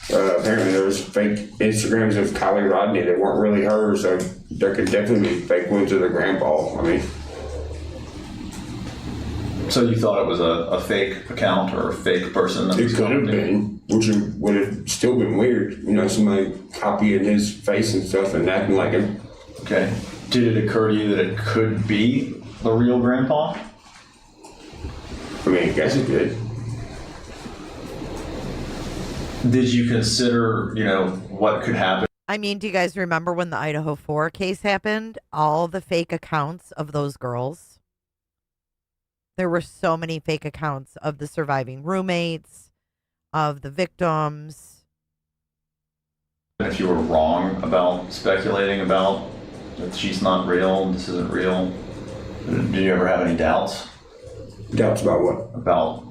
Apparently, there was fake Instagrams of Kiely Rodni that weren't really her. So there could definitely be fake ones of the grandpa. I mean. So you thought it was a fake account or a fake person? It could have been, which would have still been weird. Somebody copying his face and stuff and acting like him. Okay. Did it occur to you that it could be the real grandpa? I mean, I guess it did. Did you consider, what could happen? I mean, do you guys remember when the Idaho 4 case happened? All the fake accounts of those girls. There were so many fake accounts of the surviving roommates, of the victims. If you were wrong about speculating about that she's not real, this isn't real, did you ever have any doubts? Doubts about what? About,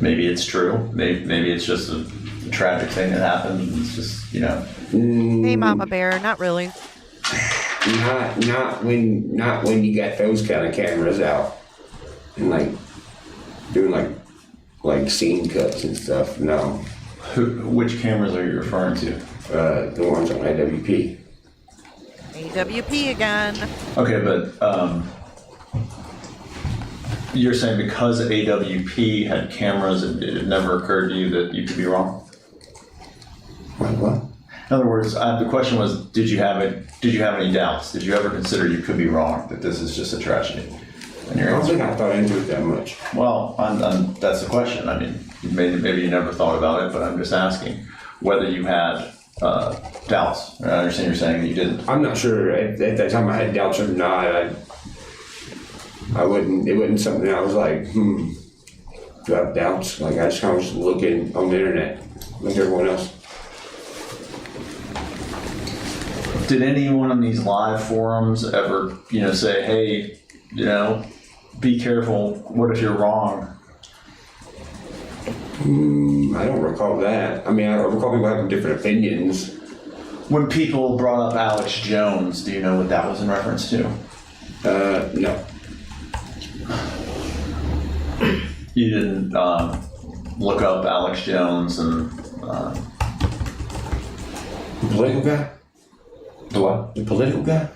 maybe it's true. Maybe it's just a tragic thing that happened. It's just, Hey, Mama Bear, not really. Not when you got those kind of cameras out and doing like scene cuts and stuff. No. Which cameras are you referring to? The ones on AWP. AWP again. Okay, but you're saying because AWP had cameras, it never occurred to you that you could be wrong? What? In other words, the question was, did you have any doubts? Did you ever consider you could be wrong, that this is just a tragedy? And I don't think I thought into it that much. Well, that's the question. I mean, maybe you never thought about it, but I'm just asking whether you had doubts. I understand you're saying that you didn't. I'm not sure at that time I had doubts or not. I wouldn't. It wasn't something I was like, do I have doubts? Like I just kind of was looking on the internet like everyone else. Did anyone on these live forums ever, say, hey, be careful. What if you're wrong? I don't recall that. I mean, I recall people having different opinions. When people brought up Alex Jones, do you know what that was in reference to? No. You didn't look up Alex Jones and... The political guy? The what? The political guy?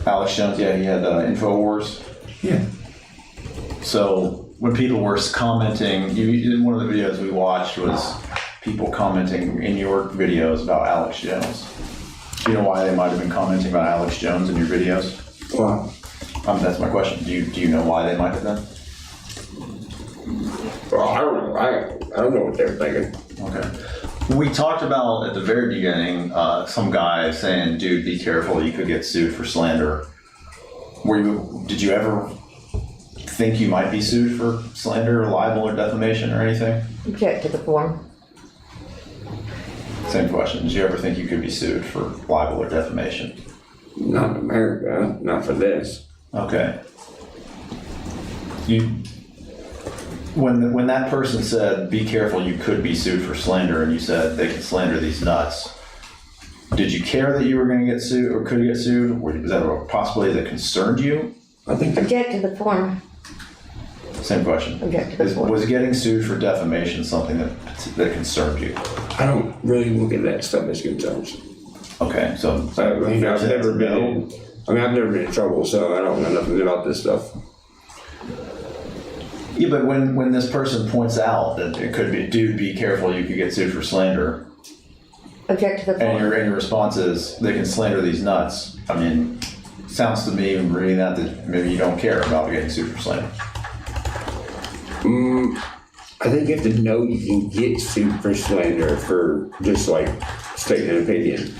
Alex Jones, yeah, he had InfoWars. Yeah. So when people were commenting, one of the videos we watched was people commenting in your videos about Alex Jones. Do you know why they might have been commenting about Alex Jones in your videos? Wow. That's my question. Do you know why they might have been? Well, I don't know. I don't know what they were thinking. Okay. We talked about at the very beginning some guy saying, "Dude, be careful. You could get sued for slander." Did you ever think you might be sued for slander, or libel, or defamation, or anything? Check to the form. Same question. Did you ever think you could be sued for libel or defamation? Not in America. Not for this. Okay. When that person said, "Be careful, you could be sued for slander," and you said they can slander these nuts, did you care that you were going to get sued or could get sued? Or was that a possibility that concerned you? I think. Object to the form. Say Same question. Object to the point. Was getting sued for defamation something that concerned you? I don't really look at that stuff as concerns. Okay, so I've never been in trouble, so I don't know nothing about this stuff. Yeah, but when this person points out that it could be, dude, be careful, you could get sued for slander. Object to the point. And your response is, they can slander these nuts. I mean, sounds to me, even reading that maybe you don't care about getting sued for slander. I think you have to know you can get sued for slander for just like stating an opinion.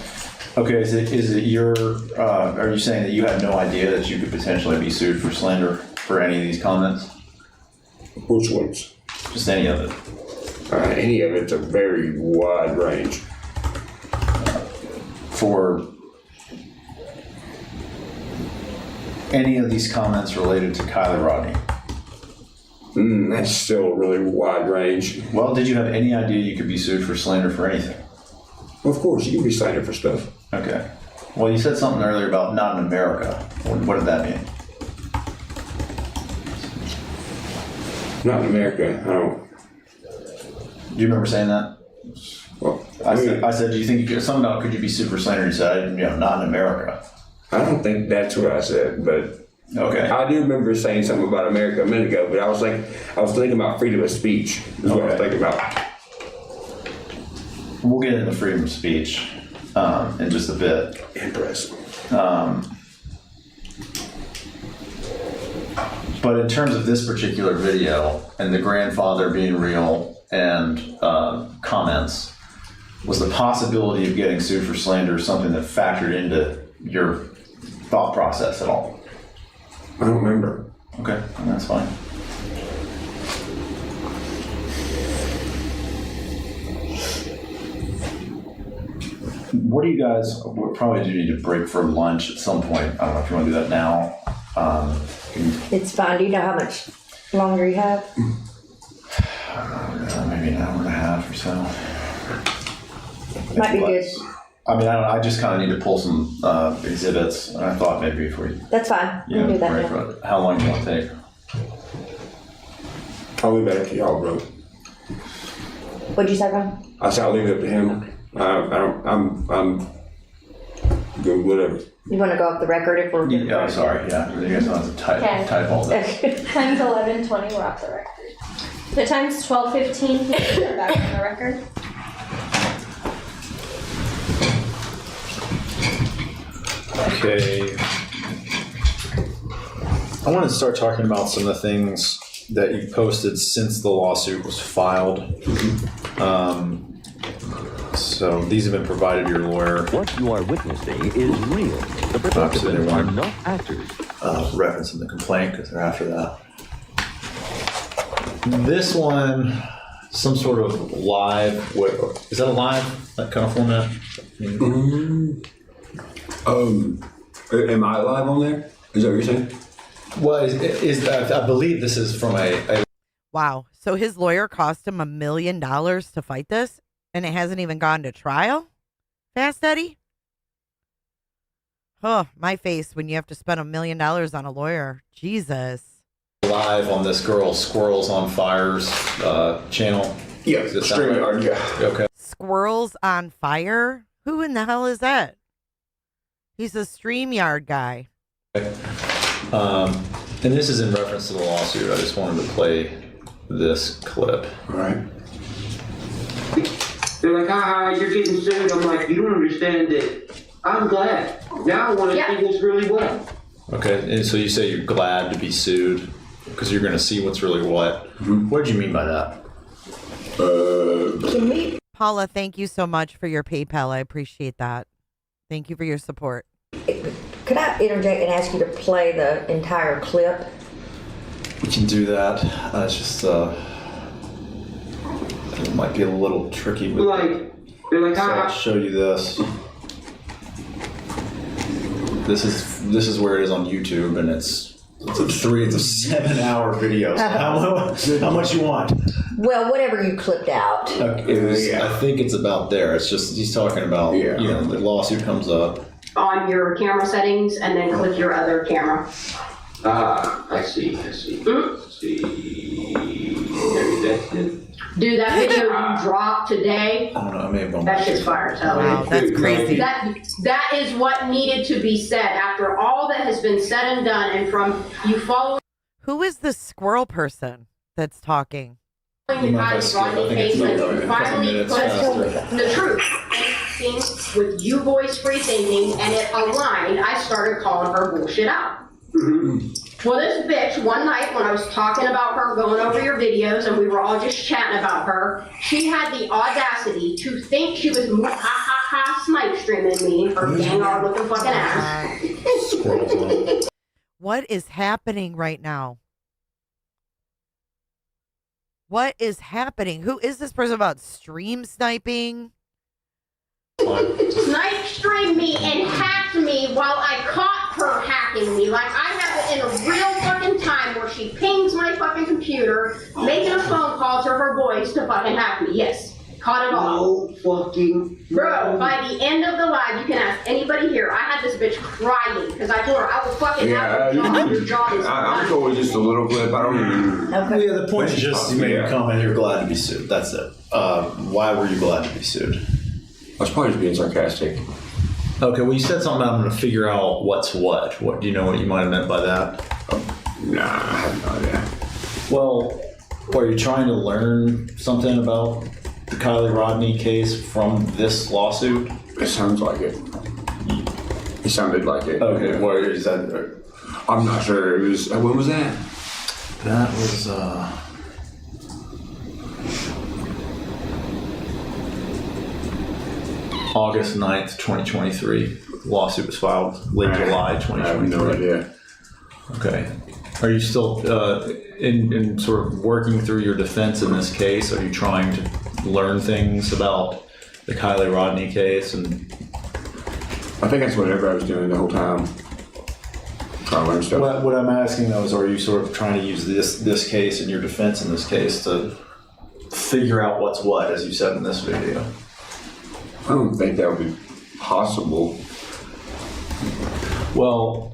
Okay, is it your, are you saying that you had no idea that you could potentially be sued for slander for any of these comments? Which ones? Just any of it. Any of it's a very wide range. For any of these comments related to Kiely Rodni? That's still a really wide range. Well, did you have any idea you could be sued for slander for anything? Of course, you can be slandered for stuff. Okay. Well, you said something earlier about not in America. What did that mean? Not in America. I don't. Do you remember saying that? Well, I said, do you think something about could you be sued for slander? You said, not in America. I don't think that's what I said, but okay. I do remember saying something about America a minute ago, but I was thinking about freedom of speech. Is what I was thinking about. We'll get into freedom of speech in just a bit. Interesting. But in terms of this particular video and the grandfather being real and comments, was the possibility of getting sued for slander something that factored into your thought process at all? I don't remember. Okay, that's fine. What do you guys, we probably do need to break for lunch at some point. I don't know if you want to do that now. It's fine. Do you know how much longer you have? Maybe an hour and a half or so. Might be good. I mean, I just kind of need to pull some exhibits, and I thought maybe if we... That's fine. We can do that now. How long do you want to take? I'll leave that up to y'all, bro. What'd you say, Ron? I said I'll leave it up to him. I'm good, whatever. You want to go off the record if we're good? Yeah, sorry, yeah. You guys don't have to type all this. Time's 11:20, we're off the record. The time's 12:15, we're back on the record. Okay. I want to start talking about some of the things that you posted since the lawsuit was filed. So these have been provided to your lawyer. What you are witnessing is real. The participants are not actors. Referencing the complaint because they're after that. This one, some sort of live. What is that? A live that kind of format? Am I live on there? Is that what you're saying? Well, I believe this is from a. Wow. So his lawyer cost him $1 million to fight this, and it hasn't even gone to trial? Fast Eddie? Oh, my face when you have to spend $1 million on a lawyer. Jesus. Live on this girl Squirrels on Fire's channel. Yeah, StreamYard, yeah. Okay. Squirrels on Fire? Who in the hell is that? He's a StreamYard guy. Okay. And this is in reference to the lawsuit. I just wanted to play this clip. All right. They're like, you're getting sued. I'm like, you don't understand that. I'm glad. Now I want to see what's really what. Okay, and so you say you're glad to be sued because you're going to see what's really what. Mm-hmm. What did you mean by that? Paula, thank you so much for your PayPal. I appreciate that. Thank you for your support. Could I interject and ask you to play the entire clip? We can do that. It's just it might be a little tricky. With they're like, so I'll show you this. This is where it is on YouTube, and it's a 7-hour video. So how much you want? Well, whatever you clipped out. Okay, I think it's about there. It's just he's talking about the lawsuit comes up. On your camera settings, and then click your other camera. I see. Dude, that video you dropped today, I don't know, I may have gone that back. shit's fire. So Wow, that's crazy. that is what needed to be said after all that has been said and done, and from you following Who is this squirrel person that's talking? the Heidi Rodni case, and you finally put the truth with you boys free thinking, and it aligned. I started calling her bullshit out. Well, this bitch, one night when I was talking about her, going over your videos, and we were all just chatting about her, she had the audacity to think she was snipe streaming me, her dang hard looking fucking ass. What is happening right now? What is happening? Who is this person about stream sniping? Snipe streamed me and hacked me while I caught her hacking me. Like, I have it in a real fucking time where she pings my fucking computer, making a phone call to her boys to fucking hack me. Yes. Caught it all. No fucking. Bro, by the end of the live, you can ask anybody here. I had this bitch crying because I told her I will fucking have your job is I'm told just a little clip. I don't even. Yeah, the point is just you made a comment. You're glad to be sued. That's it. Why were you glad to be sued? I was probably just being sarcastic. Okay, well, you said something about I'm going to figure out what's what. What do you know what you might have meant by that? Nah, I have no idea. Well, are you trying to learn something about the Kiely Rodni case from this lawsuit? It sounds like it. It sounded like it. Okay, what is that? I'm not sure. It was. When was that? That was. August 9th, 2023. Lawsuit was filed late July 2023. I have no idea. Okay. Are you still in sort of working through your defense in this case? Are you trying to learn things about the Kiely Rodni case? And I think that's what everybody was doing the whole time. Trying to learn stuff. What I'm asking though is, are you sort of trying to use this case and your defense in this case to figure out what's what, as you said in this video? I don't think that would be possible. Well,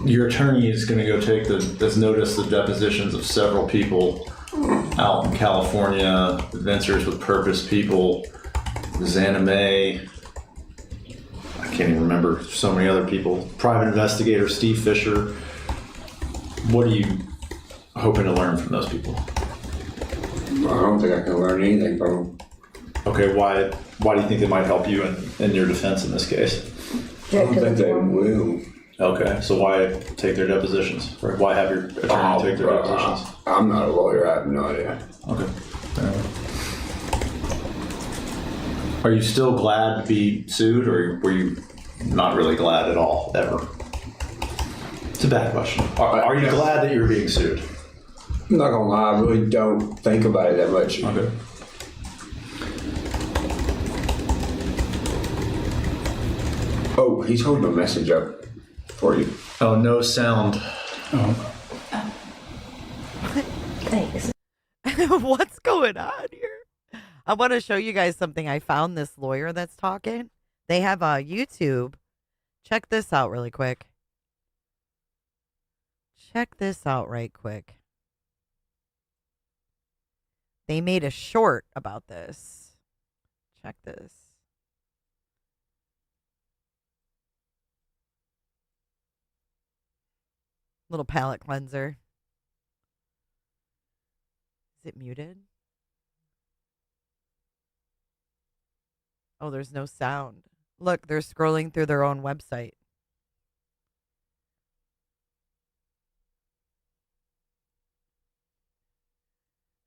your attorney is going to go take has noticed the depositions of several people out in California, Adventures with Purpose people, Xana May, I can't even remember, so many other people, private investigator Steve Fisher. What are you hoping to learn from those people? I don't think I can learn anything from them. Okay, why do you think they might help you in your defense in this case? I don't think they will. Okay, so why take their depositions? Or why have your attorney take their depositions? I'm not a lawyer. I have no idea. Okay. Are you still glad to be sued, or were you not really glad at all, ever? It's a bad question. Are you glad that you're being sued? I'm not gonna lie, I really don't think about it that much. Okay. Oh, he's holding a message up for you. Oh, no sound. Oh. Thanks. What's going on here? I want to show you guys something. I found this lawyer that's talking. They have a YouTube. Check this out really quick. Check this out right quick. They made a short about this. Check this. Little palette cleanser. Is it muted? Oh, there's no sound. Look, they're scrolling through their own website.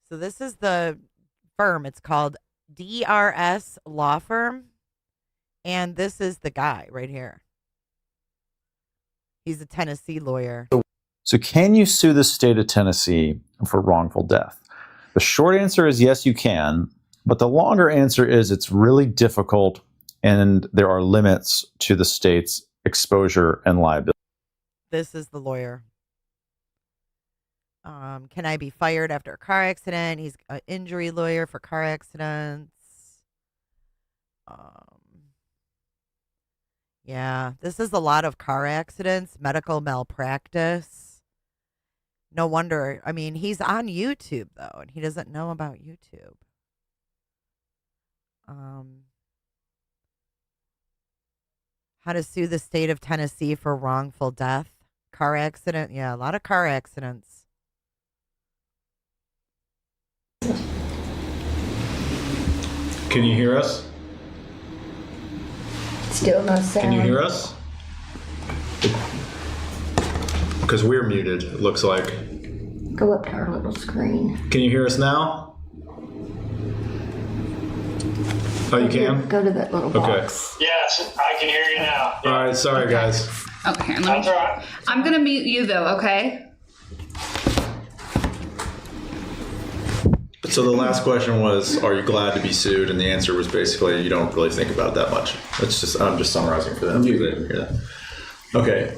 So this is the firm. It's called DRS Law Firm. And this is the guy right here. He's a Tennessee lawyer. So can you sue the state of Tennessee for wrongful death? The short answer is yes, you can. But the longer answer is it's really difficult, and there are limits to the state's exposure and liability. This is the lawyer. Can I be fired after a car accident? He's an injury lawyer for car accidents. Yeah, this is a lot of car accidents, medical malpractice. No wonder. I mean, he's on YouTube, though, and he doesn't know about YouTube. How to sue the state of Tennessee for wrongful death. Car accident. Yeah, a lot of car accidents. Can you hear us? Still no sound. Can you hear us? Because we're muted, it looks like. Go up to our little screen. Can you hear us now? Oh, you can? Go to that little Okay. box. Yes, I can hear you now. All right, sorry guys. Okay, That's all right. I'm gonna mute you though, okay? So the last question was, are you glad to be sued? And the answer was basically, you don't really think about it that much. I'm just summarizing for them. Okay.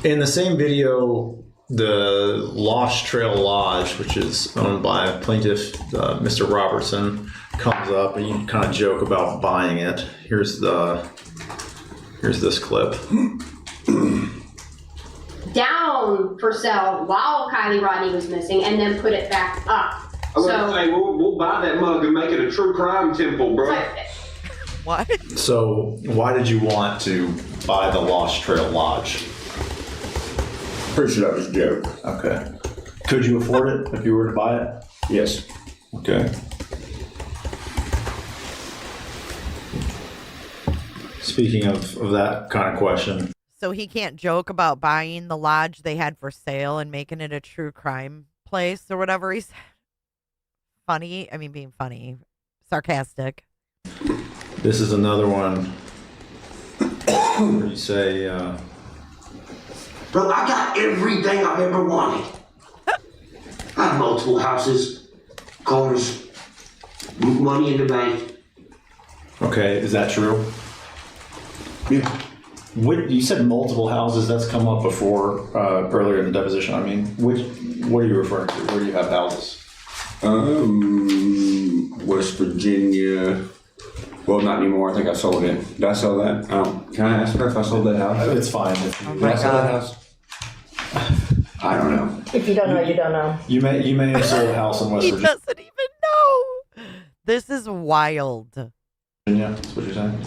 In the same video, the Lost Trail Lodge, which is owned by plaintiff Mr. Robertson, comes up, and you kind of joke about buying it. Here's this clip. Down for sale while Kiely Rodni was missing, and then put it back up. Hey, we'll buy that mug and make it a true crime temple, bro. What? So why did you want to buy the Lost Trail Lodge? Pretty sure that was a joke. Okay. Could you afford it if you were to buy it? Yes. Okay. Speaking of that kind of question. So he can't joke about buying the lodge they had for sale and making it a true crime place or whatever he said. Funny. I mean, being funny. Sarcastic. This is another one where you say, Bro, I got everything I've ever wanted. I have multiple houses, cars, money in the bank. okay, is that true? Yeah. You said multiple houses. That's come up before earlier in the deposition. I mean, what are you referring to? Where do you have houses? West Virginia. Well, not anymore. I think I sold it. Did I sell that? Can I ask her if I sold that house? It's fine. Did I sell that house? I don't know. If you don't know, you don't know. You may have sold a house in West He Virginia. doesn't even know. This is wild. That's what you're saying?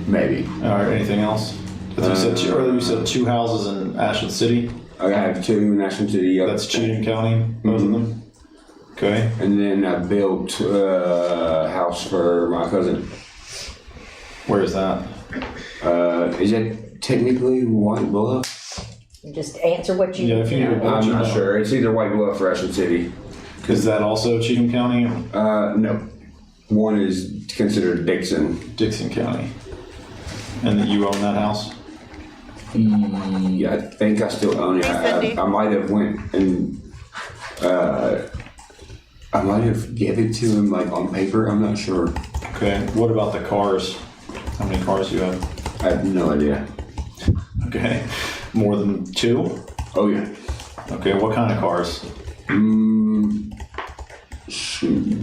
Maybe. All right, anything else? You said earlier you said 2 houses in Ashland City. I have 2 in Ashland City. That's Cheatham County, both of them. Okay. And then I built a house for my cousin. Where is that? Is it technically White Bluff? Just answer what you. Yeah, if you I'm not sure. It's either White Bluff or Ashland City. Is that also Cheatham County? No. One is considered Dixon County. And that you own that house? Yeah, I think I still own it. I might have went and I might have given it to him like on paper. I'm not sure. Okay. What about the cars? How many cars do you have? I have no idea. Okay. More than 2? Oh yeah. Okay. What kind of cars?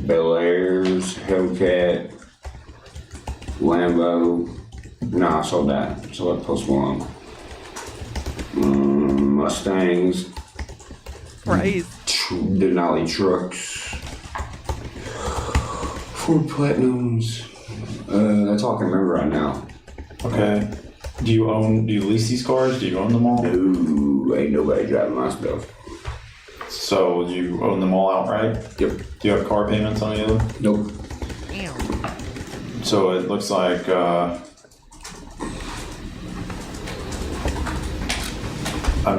Bel Airs, Hellcat, Lambo. No, I sold that. Sold that Post Malone. Mustangs. Right. Denali trucks. Ford Platinums. That's all I can remember right now. Okay. Do you lease these cars? Do you own them all? No, ain't nobody driving my stuff. So you own them all outright? Yep. Do you have car payments on any of them? Nope. Damn. So it looks like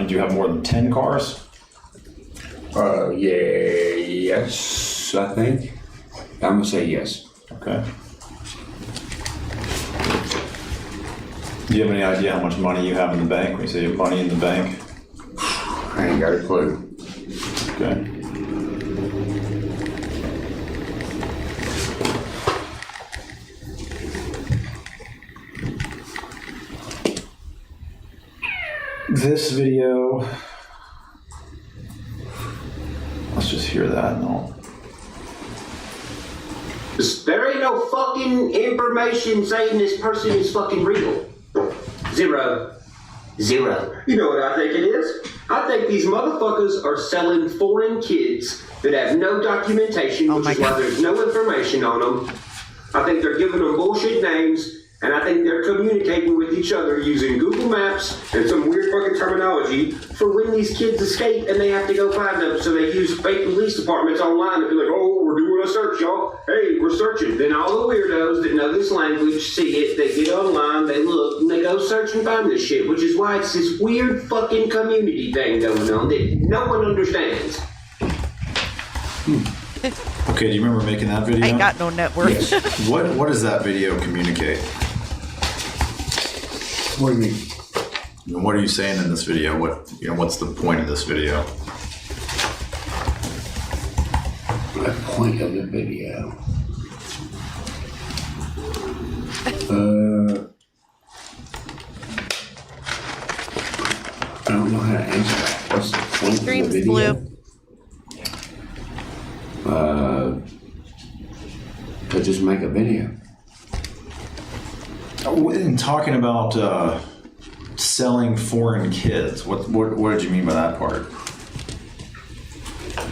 do you have more than 10 cars? Yes, I think. I'm gonna say yes. Okay. Do you have any idea how much money you have in the bank when you say you have money in the bank? I ain't got a clue. Okay. This video, let's just hear that and I'll There ain't no fucking information saying this person is fucking real. Zero. You know what I think it is? I think these motherfuckers are selling foreign kids that have no documentation, which is why there's no information on them. I think they're giving them bullshit names, and I think they're communicating with each other using Google Maps and some weird fucking terminology for when these kids escape and they have to go find them. So they use fake police departments online to be like, oh, we're doing a search, y'all. Hey, we're searching. Then all the weirdos that know this language see it, they get online, they look, and they go search and find this shit, which is why it's this weird fucking community thing going on that no one understands. Okay, do you remember making that video? I ain't got no network. Yes. What does that video communicate? What do you mean? What are you saying in this video? What's the point of this video? The point of the video. I don't know how to answer that. What's the point of the video? Blue. To just make a video. In talking about selling foreign kids, what did you mean by that part?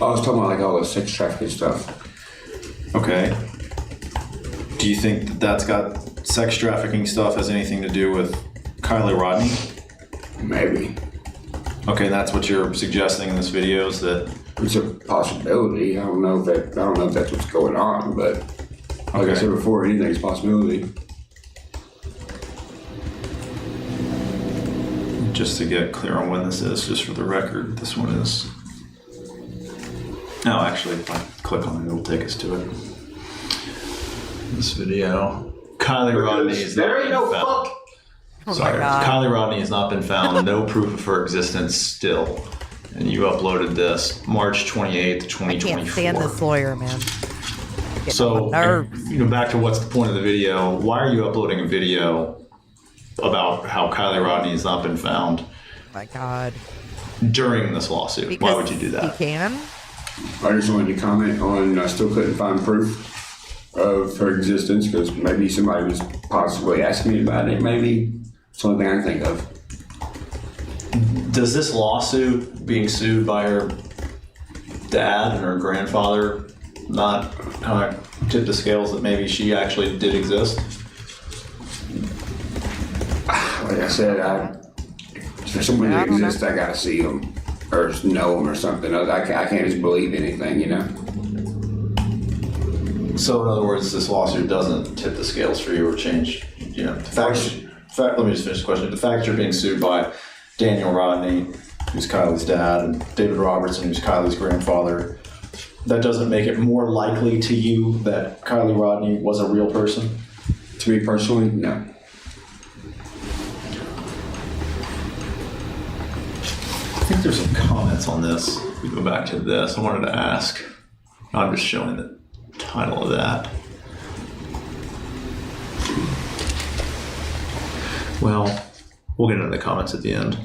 I was talking about like all the sex trafficking stuff. Okay. Do you think that that's got sex trafficking stuff has anything to do with Kiely Rodni? Maybe. Okay, that's what you're suggesting in this video is that it's a possibility. I don't know if that's what's going on, but like I said before, anything's a possibility. Just to get clear on when this is, just for the record, this one is. No, actually, if I click on it, it'll take us to it. This video. Kiely Rodni is not been found. Sorry, Kiely Rodni has not been found. No proof of her existence still. And you uploaded this March 28th, 2024. I can't stand this lawyer, man. So, back to what's the point of the video? Why are you uploading a video about how Kiely Rodni has not been found? My God. During this lawsuit. Because why would you do that? He can. I just wanted to comment on I still couldn't find proof of her existence because maybe somebody was possibly asking me about it. Maybe it's the only thing I can think of. Does this lawsuit, being sued by her dad and her grandfather, not kind of tip the scales that maybe she actually did exist? Like I said, for someone to exist, I gotta see them or know them or something. I can't just believe anything, So in other words, this lawsuit doesn't tip the scales for you or change, the fact. Let me just finish the question. The fact you're being sued by Daniel Rodni, who's Kylie's dad, and David Robertson, who's Kylie's grandfather, that doesn't make it more likely to you that Kiely Rodni was a real person? To me personally, no. I think there's some comments on this. If we go back to this, I wanted to ask. I'm just showing the title of that. Well, we'll get into the comments at the end.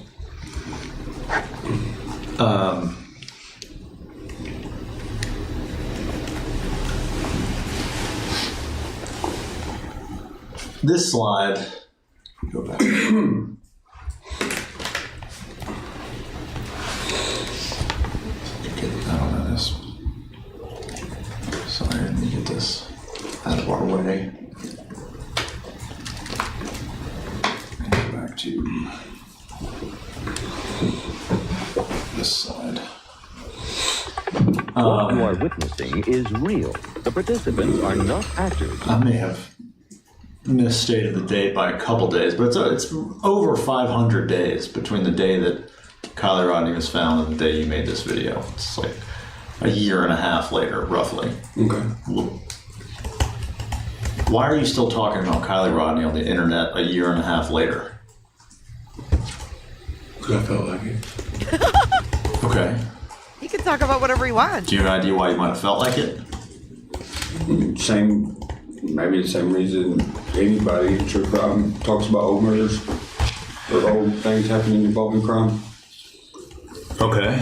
This slide, go back. I don't know this. Sorry, let me get this out of our way. And go back to this slide. What you are witnessing is real. The participants are not actors. I may have misstated the date by a couple days, but it's over 500 days between the day that Kiely Rodni was found and the day you made this video. It's like a year and a half later, roughly. Okay. Why are you still talking about Kiely Rodni on the internet a year and a half later? Because I felt like it. Okay. He can talk about whatever he wants. Do you have an idea why you might have felt like it? Maybe the same reason anybody in true crime talks about old murders or old things happening involving crime. Okay.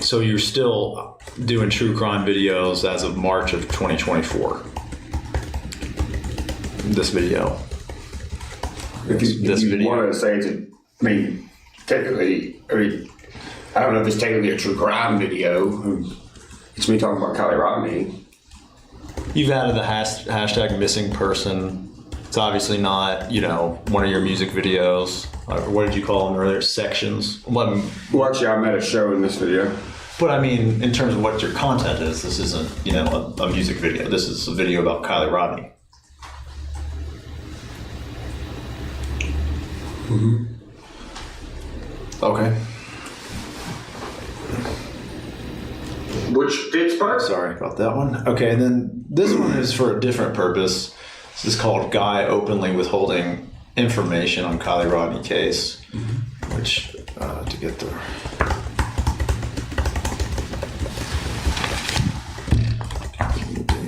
So you're still, doing true crime videos as of March of 2024. This video. If you want to say it's technically, I don't know if it's technically a true crime video. It's me talking about Kiely Rodni. You've added the hashtag missing person. It's obviously not, one of your music videos. What did you call them earlier? Sections. Well, actually, I'm at a show in this video. But I mean, in terms of what your content is, this isn't, a music video. This is a video about Kiely Rodni. Mm-hmm. Okay. Which fits part? Sorry about that one. Okay, and then this one is for a different purpose. This is called Guy Openly Withholding Information on Kiely Rodni Case, which, to get the...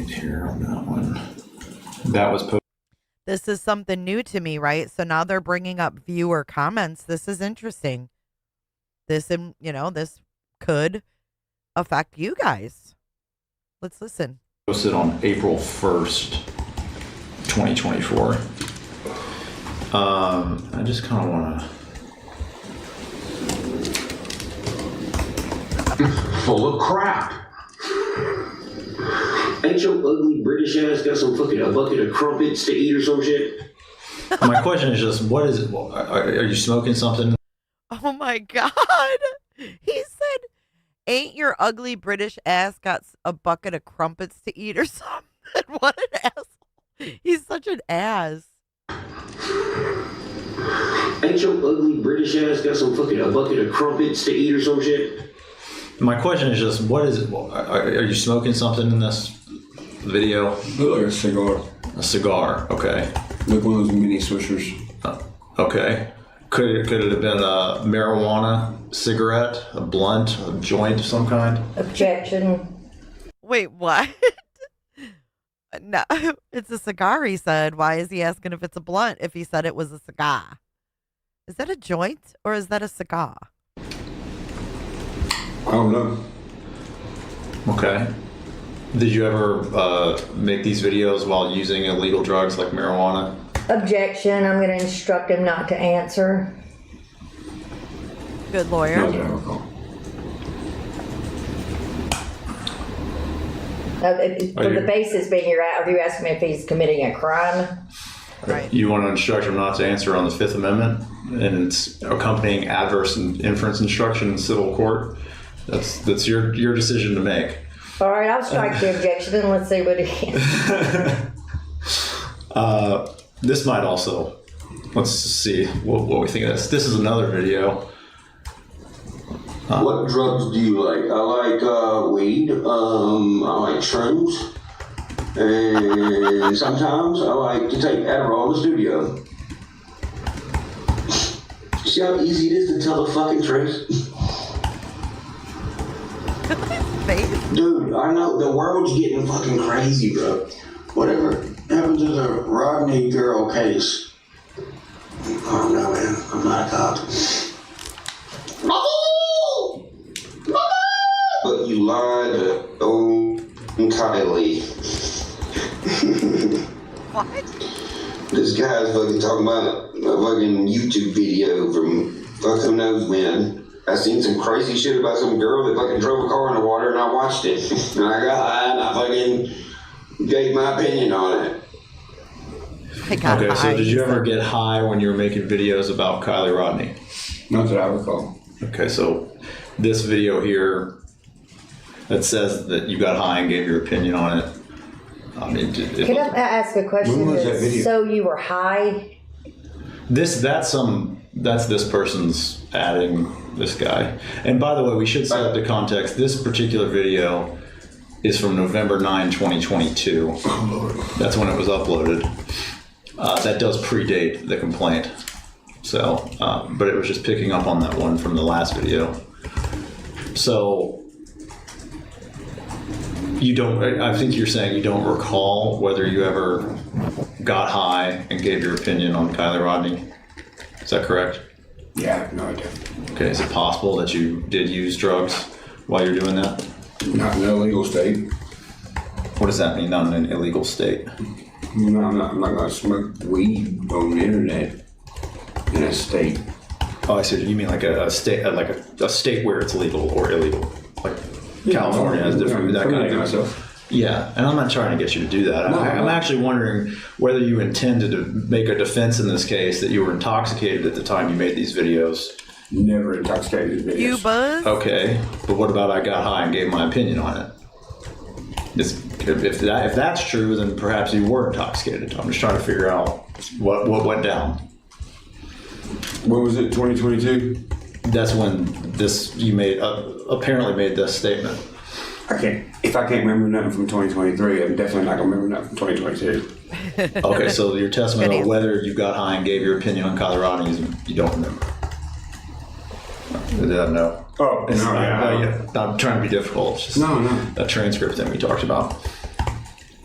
here on that one. That was posted. This is something new to me, right? So now they're bringing up viewer comments. This is interesting. This could affect you guys. Let's listen. Posted on April 1st, 2024. I just kind of want to... Full of crap. Ain't your ugly British ass got some fucking a bucket of crumpets to eat or some shit? My question is just, what is it? Are you smoking something? Oh my God. He said, ain't your ugly British ass got a bucket of crumpets to eat or something? What an asshole. He's such an ass. Ain't your ugly British ass got some fucking a bucket of crumpets to eat or some shit? My question is just, what is it? Are you smoking something in this video? Look like a cigar. A cigar, okay. Like one of those mini swishers. Okay. Could it have been a marijuana cigarette, a blunt, a joint of some kind? Objection. Wait, what? No, it's a cigar, he said. Why is he asking if it's a blunt if he said it was a cigar? Is that a joint or is that a cigar? I don't know. Okay. Did you ever make these videos while using illegal drugs like marijuana? Objection. I'm going to instruct him not to answer. Good lawyer. Not that I recall. For the basis being are you asking me if he's committing a crime? Right. You want to instruct him not to answer on the Fifth Amendment and its accompanying adverse inference instruction in civil court? That's your decision to make. All right, I'll strike the objection and let's see what he This might also, let's see what we think of this. This is another video. What drugs do you like? I like weed. I like shrooms. And sometimes I like to take Adderall in the studio. See how easy it is to tell the fucking truth? Dude, I know the world's getting fucking crazy, bro. Whatever happened to the Rodni girl case? I don't know, man. I'm not a cop. But you lied to Kiely. What? This guy's fucking talking about a fucking YouTube video from fuck who knows when. I seen some crazy shit about some girl that fucking drove a car in the water and I watched it. And I got high and I fucking gave my opinion on it. Okay, so did you ever get high when you were making videos about Kiely Rodni? Not that I recall. Okay, so this video here that says that you got high and gave your opinion on it. I mean, Can I ask a question? When was that video? So you were high? That's this person's adding this guy. And by the way, we should set up the context. This particular video is from November 9, 2022. That's when it was uploaded. That does predate the complaint. So, but it was just picking up on that one from the last video. So, I think you're saying you don't recall whether you ever got high and gave your opinion on Kiely Rodni. Is that correct? Yeah, no idea. Okay, is it possible that you did use drugs while you're doing that? Not in an illegal state. What does that mean, not in an illegal state? No, I'm not going to smoke weed on the internet in a state. Oh, I see. You mean like a state, like a state where it's legal or illegal, like California has different that kind of thing. Yeah, and I'm not trying to get you to do that. I'm actually wondering whether you intended to make a defense in this case that you were intoxicated at the time you made these videos. Never intoxicated videos. You buzz? Okay, but what about I got high and gave my opinion on it? If that's true, then perhaps you were intoxicated. I'm just trying to figure out what went down. What was it, 2022? That's when you apparently made this statement. If I can't remember nothing from 2023, I'm definitely not going to remember nothing from 2022. Okay, so your testimony on whether you got high and gave your opinion on Kiely Rodni, you don't remember. No. Oh, yeah. I'm trying to be difficult. It's just no. That transcript thing we talked about.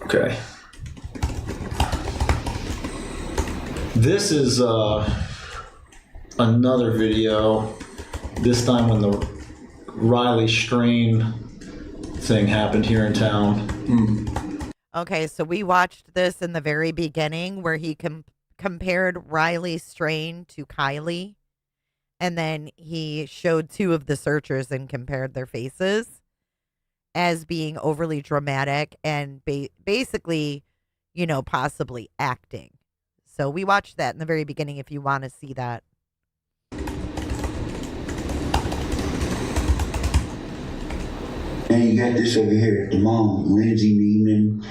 Okay. This is another video. This time when the Riley Strain thing happened here in town. Okay, so we watched this in the very beginning where he compared Riley Strain to Kiely. And then he showed two of the searchers and compared their faces as being overly dramatic and basically, possibly acting. So we watched that in the very beginning if you want to see that. And you got this over here, the mom, Lindsay Neiman,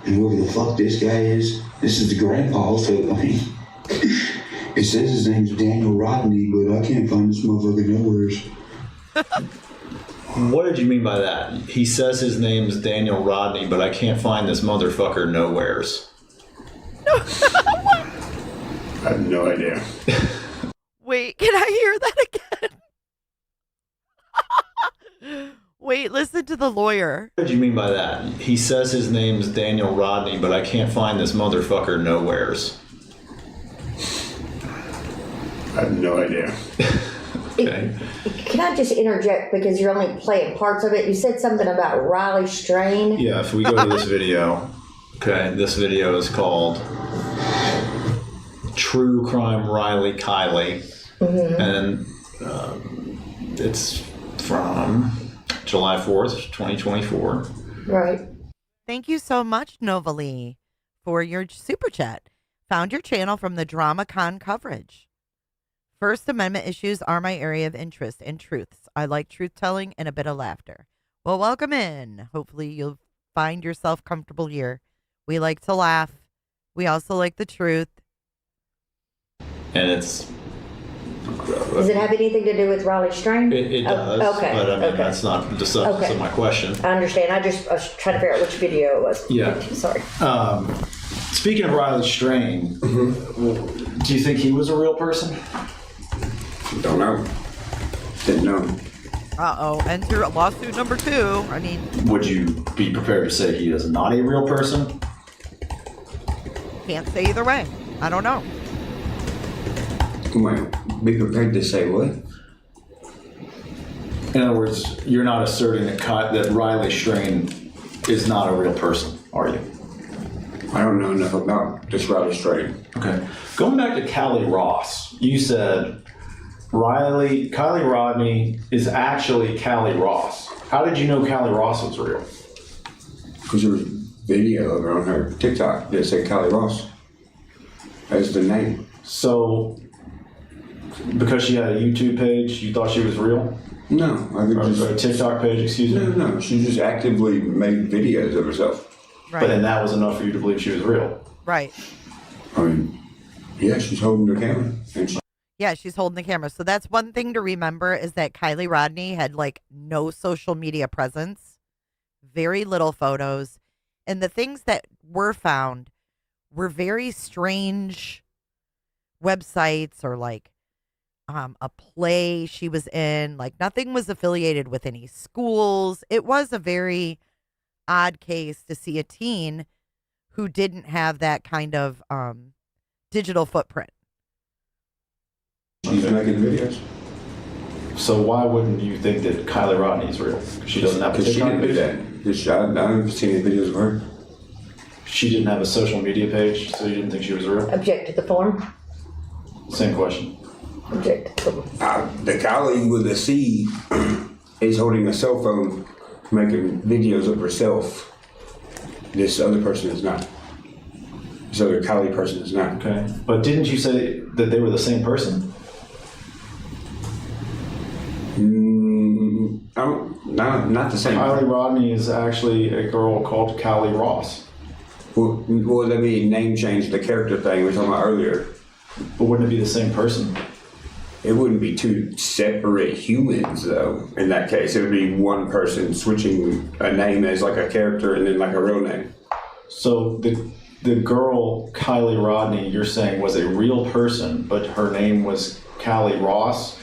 and whoever the fuck this guy is. This is the grandpa, so I mean, it says his name's Daniel Rodni, but I can't find this motherfucker nowhere. What did you mean by that? He says his name's Daniel Rodni, but I can't find this motherfucker nowheres. I have no idea. Wait, can I hear that again? Wait, listen to the lawyer. What did you mean by that? He says his name's Daniel Rodni, but I can't find this motherfucker nowheres. I have no idea. Okay. Can I just interject because you're only playing parts of it? You said something about Riley Strain. Yeah, if we go to this video. Okay, this video is called True Crime Riley Kiely. Mm-hmm. And it's from July 4th, 2024. Right. Thank you so much, Novalee, for your super chat. Found your channel from the DramaCon coverage. First Amendment issues are my area of interest and truths. I like truth-telling and a bit of laughter. Well, welcome in. Hopefully you'll find yourself comfortable here. We like to laugh. We also like the truth. And it's... Does it have anything to do with Riley Strain? It does, okay. But I mean, that's not the substance of my question. I understand. I was trying to figure out which video it was. Yeah. Sorry. Speaking of Riley Strain, do you think he was a real person? Don't know. Didn't know. Uh-oh. Enter lawsuit number 2. I mean... Would you be prepared to say he is not a real person? Can't say either way. I don't know. Well, be prepared to say what? In other words, you're not asserting that Riley Strain is not a real person, are you? I don't know enough about this Riley Strain. Okay. Going back to Kiely Ross, you said Kiely Rodni is actually Kiely Ross. How did you know Kiely Ross was real? Because there was video of her on her TikTok that said Kiely Ross as the name. So, because she had a YouTube page, you thought she was real? No. A TikTok page, excuse me? No. She just actively made videos of herself. Right. But then that was enough for you to believe she was real? Right. I mean, yeah, she's holding the camera. Yeah, she's holding the camera. So that's one thing to remember is that Kiely Rodni had no social media presence, very little photos. And the things that were found were very strange websites or a play she was in. Nothing was affiliated with any schools. It was a very odd case to see a teen who didn't have that kind of digital footprint. She's making videos. So why wouldn't you think that Kiely Rodni is real? She doesn't have a Because she TikTok didn't do page? that. I haven't seen any videos of her. She didn't have a social media page, so you didn't think she was real? Object to the form. Same question. Object to the form. The Kylie with a C is holding a cell phone making videos of herself. This other person is not. This other Kylie person is not. Okay. But didn't you say that they were the same person? Not the same. Kiely Rodni is actually a girl called Kylie Ross. Well, that'd be a name change, the character thing we were talking about earlier. But wouldn't it be the same person? It wouldn't be two separate humans, though. In that case, it would be one person switching a name as like a character and then like a real name. So the girl Kiely Rodni, you're saying was a real person, but her name was Kylie Ross?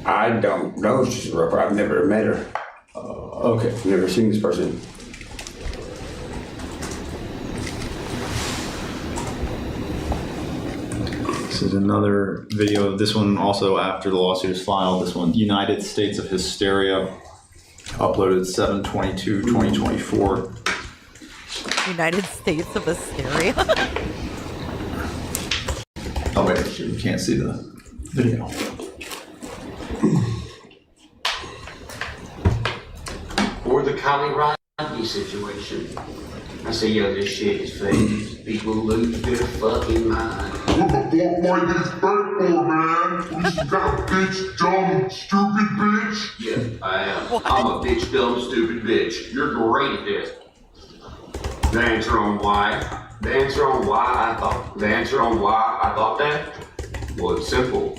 I don't know if she's a real person. I've never met her. Okay. I've never seen this person. This is another video. This one also after the lawsuit is filed. This one, United States of Hysteria, uploaded 7/22/2024. United States of Hysteria. Oh wait, you can't see the video. Or the Kiely Rodni situation. I say, yo, this shit is fake. People lose their fucking mind. What the fuck might this fake for, man? What you got a bitch, dumb, stupid bitch? Yeah, I am. I'm a bitch, dumb, stupid bitch. You're great at this. The answer on why I thought that? Well, it's simple.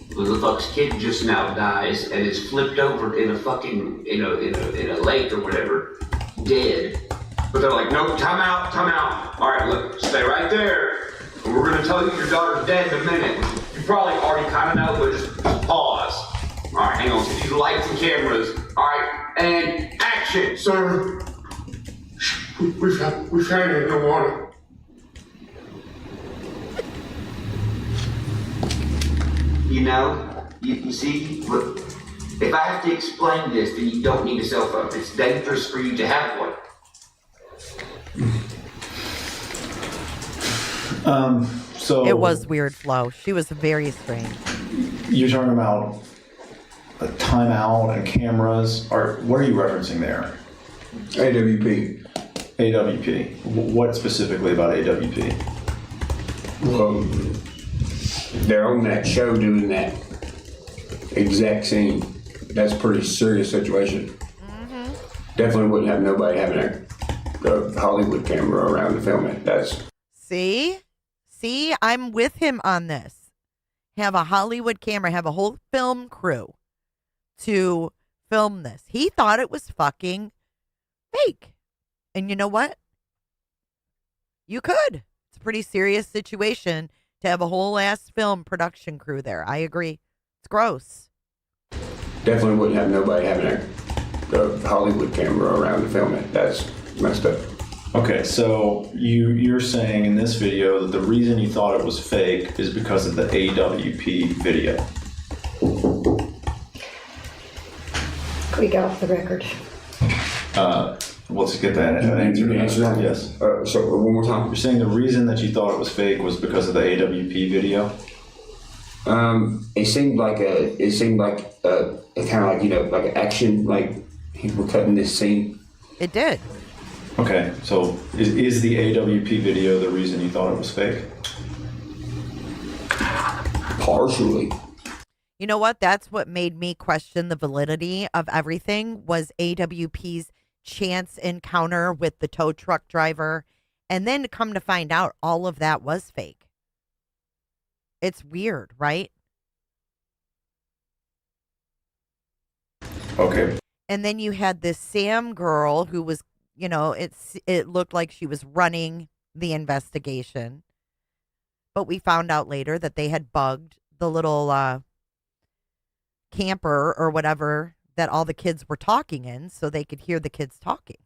The fuck's kid just now dies and is flipped over in a fucking in a lake or whatever, dead. But they're like, nope, time out. All right, look, stay right there. And we're gonna tell you your daughter's dead in a minute. You probably already kind of know, but just pause. All right, hang on to these lights and cameras. All right, and action. Sir, we found it in the water. You know, you see, look, if I have to explain this, then you don't need a cell phone. It's dangerous for you to have one. So It was weird, Flo. She was very strange. You're talking about a timeout and cameras. What are you referencing there? AWP. AWP. What specifically about AWP? Well, they're on that show doing that exact scene. That's a pretty serious situation. Definitely wouldn't have nobody having a Hollywood camera around to film it. See, I'm with him on this. Have a Hollywood camera, have a whole film crew to film this. He thought it was fucking fake. And you know what? You could. It's a pretty serious situation to have a whole ass film production crew there. I agree. It's gross. Definitely wouldn't have nobody having a Hollywood camera around to film it. That's messed up. Okay, so you're saying in this video that the reason you thought it was fake is because of the AWP video. We got off the record. Let's get that answer. Yes. So one more time. You're saying the reason that you thought it was fake was because of the AWP video? It seemed like a kind of like, like an action, like people cutting this scene. It did. Okay, so is the AWP video the reason you thought it was fake? Partially. You know what? That's what made me question the validity of everything was AWP's chance encounter with the tow truck driver. And then to come to find out all of that was fake. It's weird, right? Okay. And then you had this Sam girl who was, it looked like she was running the investigation. But we found out later that they had bugged the little camper or whatever that all the kids were talking in so they could hear the kids talking.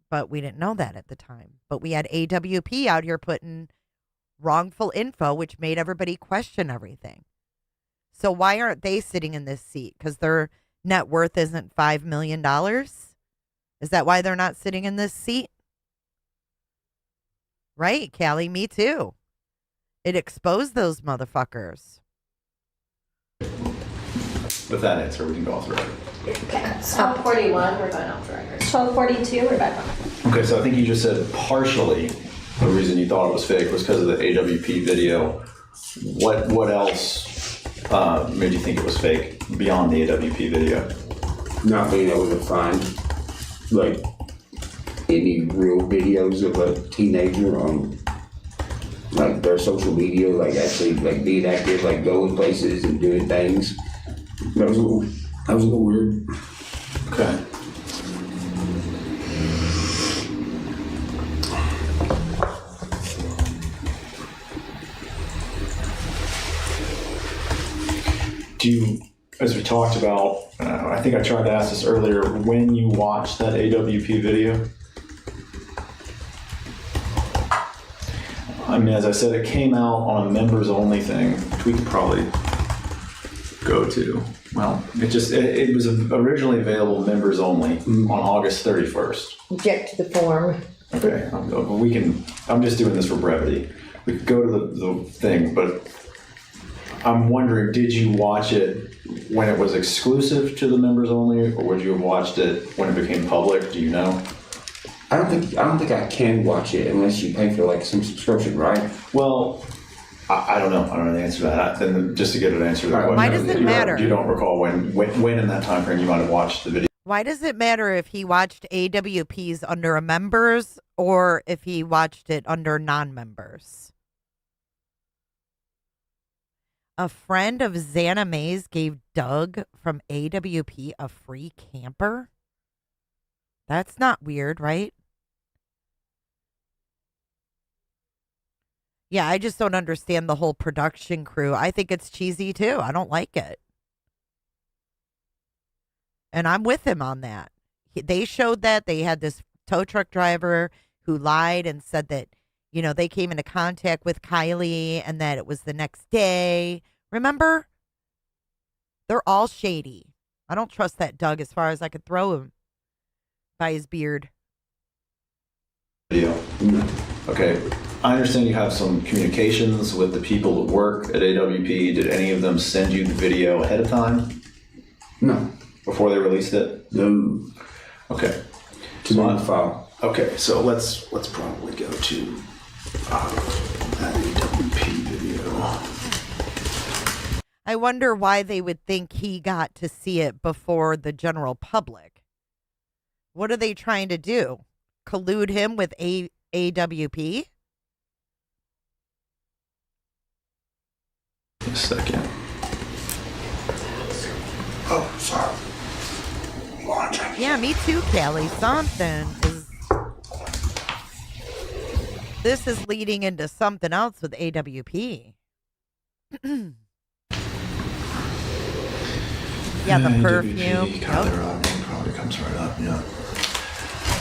But we didn't know that at the time. But we had AWP out here putting wrongful info, which made everybody question everything. So why aren't they sitting in this seat? Because their net worth isn't $5 million? Is that why they're not sitting in this seat? Right, Callie, me too. It exposed those motherfuckers. With that answer, we can go off the record. 1241, we're going off the record. 1242, we're back on. Okay, so I think you just said partially the reason you thought it was fake was because of the AWP video. What else made you think it was fake beyond the AWP video? Not being able to find like any real videos of a teenager on like their social media, like actually like being active, like going places and doing things. That was a little weird. Okay. Do you, as we talked about, I think I tried to ask this earlier, when you watched that AWP video? I mean, as I said, it came out on a members only thing, which we could probably go to. Well, it was originally available members only on August 31st. Object to the form. Okay, I'm just doing this for brevity. We could go to the thing, but I'm wondering, did you watch it when it was exclusive to the members only, or would you have watched it when it became public? Do you know? I don't think I can watch it unless you pay for like some subscription, right? Well, I don't know. I don't know the answer to that. Then just to get an answer to that question. Why does it matter? You don't recall when in that time frame you might have watched the video. Why does it matter if he watched AWPs under a members or if he watched it under non-members? A friend of Xana Mays gave Doug from AWP a free camper? That's not weird, right? Yeah, I just don't understand the whole production crew. I think it's cheesy too. I don't like it. And I'm with him on that. They showed that they had this tow truck driver who lied and said that, you know, they came into contact with Kiely and that it was the next day. Remember? They're all shady. I don't trust that Doug as far as I could throw him by his beard. Video. Okay. I understand you have some communications with the people that work at AWP. Did any of them send you the video ahead of time? No. Before they released it? No. Okay. To my file. Okay, so let's probably go to that AWP video. I wonder why they would think he got to see it before the general public. What are they trying to do? Collude him with AWP? A second. Oh, sorry. Yeah, me too, Callie. Something is. This is leading into something else with AWP. Yeah, the perfume. Kiely Rodni probably comes right up, yeah.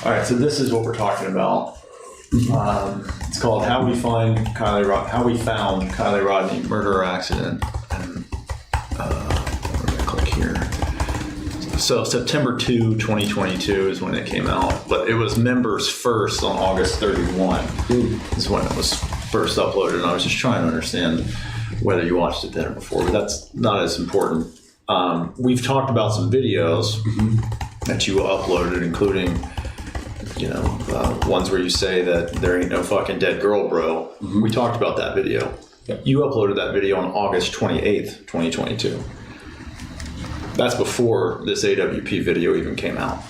All right, so this is what we're talking about. It's called How We Found Kiely Rodni Murder or Accident. And we're gonna click here. So September 2, 2022 is when it came out, but it was members first on August 31 is when it was first uploaded. And I was just trying to understand whether you watched it then or before, but that's not as important. We've talked about some videos that you uploaded, including, you know, ones where you say that there ain't no fucking dead girl, bro. We talked about that video. Yep. You uploaded that video on August 28th, 2022. That's before this AWP video even came out.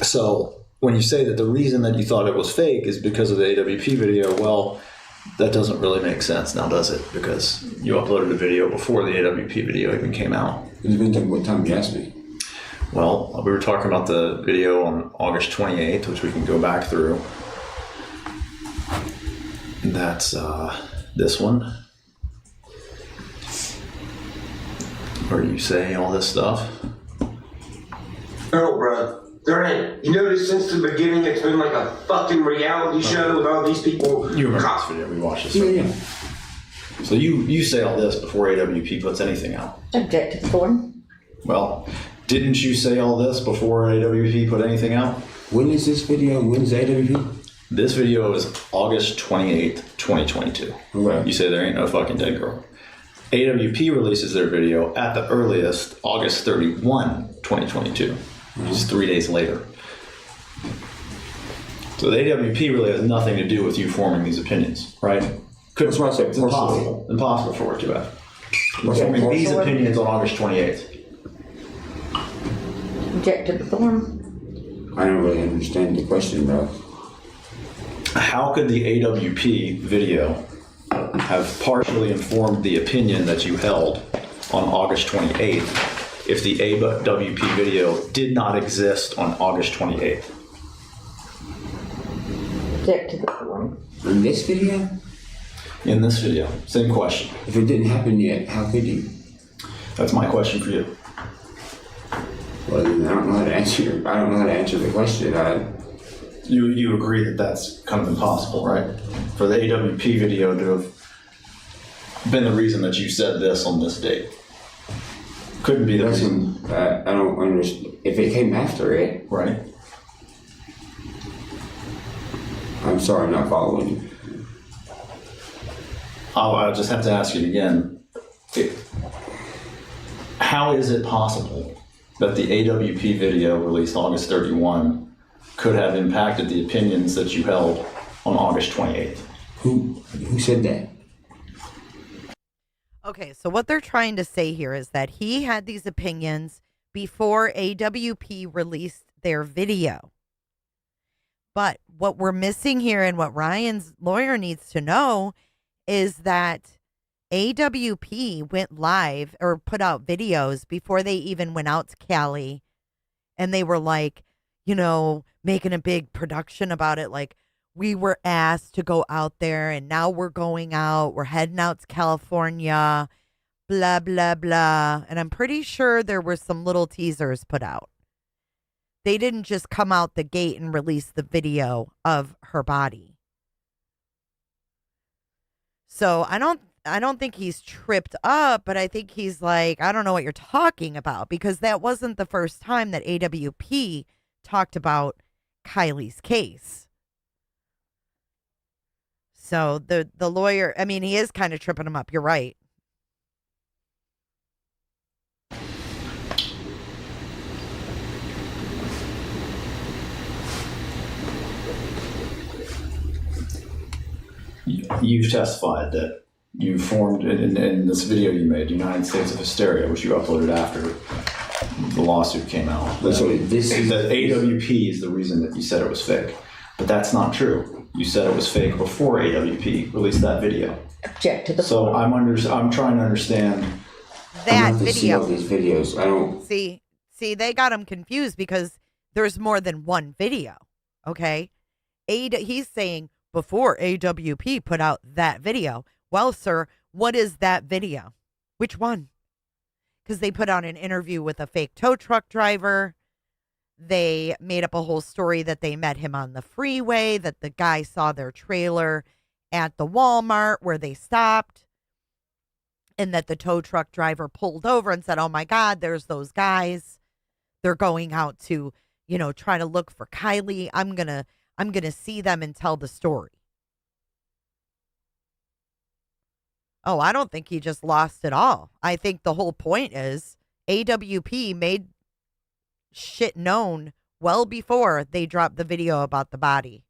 So when you say that the reason that you thought it was fake is because of the AWP video, well, that doesn't really make sense now, does it? Because you uploaded a video before the AWP video even came out. It depends on what time you asked me. Well, we were talking about the video on August 28th, which we can go back through. That's this one, where you say all this stuff. Oh, bro. There ain't. You notice since the beginning it's been like a fucking reality show with all these people. You remember this video? We watched this. Yeah. So you say all this before AWP puts anything out. Object to the form. Well, didn't you say all this before AWP put anything out? When is this video? When's AWP? This video is August 28th, 2022. Okay. You say there ain't no fucking dead girl. AWP releases their video at the earliest August 31, 2022, which is 3 days later. So the AWP really has nothing to do with you forming these opinions, right? That's why I said it's impossible. Impossible for it to have. We're forming these opinions on August 28th. Object to the form. I don't really understand the question, though. How could the AWP video have partially informed the opinion that you held on August 28th if the AWP video did not exist on August 28th? Object to the form. In this video? In this video. Same question. If it didn't happen yet, how could you? That's my question for you. Well, I don't know how to answer. I don't know how to answer the question. You agree that that's kind of impossible, right? For the AWP video to have been the reason that you said this on this date. Couldn't be the reason. I don't understand. If it came after it. Right. I'm sorry, I'm not following you. I'll just have to ask you again. How is it possible that the AWP video released August 31 could have impacted the opinions that you held on August 28th? Who said that? Okay, so what they're trying to say here is that he had these opinions before AWP released their video. But what we're missing here and what Ryan's lawyer needs to know is that AWP went live or put out videos before they even went out to Cali. And they were like, you know, making a big production about it. Like, we were asked to go out there and now we're going out. We're heading out to California, blah, blah, blah. And I'm pretty sure there were some little teasers put out. They didn't just come out the gate and release the video of her body. So I don't think he's tripped up, but I think he's like, I don't know what you're talking about, because that wasn't the first time that AWP talked about Kiely's case. So the lawyer, I mean, he is kind of tripping him up. You're right. You've testified that you formed in this video you made, United States of Hysteria, which you uploaded after the lawsuit came out. That AWP is the reason that you said it was fake. But that's not true. You said it was fake before AWP released that video. Object to the So I'm trying to understand that video. See all these videos. I don't see they got him confused because there's more than one video. Okay, he's saying before AWP put out that video. Well, sir, what is that video? Which one? Because they put out an interview with a fake tow truck driver. They made up a whole story that they met him on the freeway, that the guy saw their trailer at the Walmart where they stopped, and that the tow truck driver pulled over and said, oh my God, there's those guys. They're going out to, you know, try to look for Kiely. I'm going to see them and tell the story. Oh, I don't think he just lost it all. I think the whole point is AWP made shit known well before they dropped the video about the body.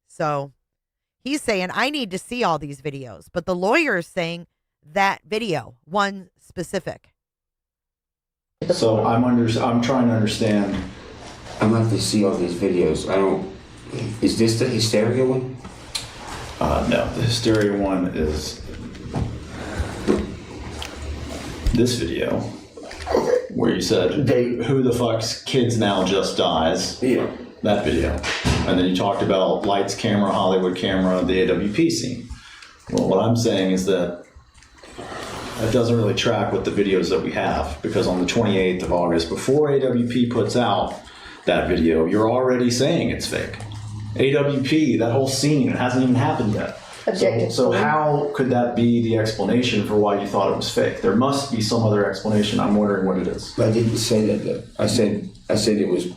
So he's saying, I need to see all these videos. But the lawyer is saying that video, one specific. So I'm trying to understand. I'm going to have to see all these videos. Is this the hysteria one? No, the hysteria one is this video where you said, who the fuck's kids now just dies. Yeah. That video. And then you talked about lights, camera, Hollywood camera, the AWP scene. Well, what I'm saying is that doesn't really track with the videos that we have, because on the 28th of August, before AWP puts out that video, you're already saying it's fake. AWP, that whole scene, it hasn't even happened yet. Objective. So how could that be the explanation for why you thought it was fake? There must be some other explanation. I'm wondering what it is. But I didn't say that though. I said it was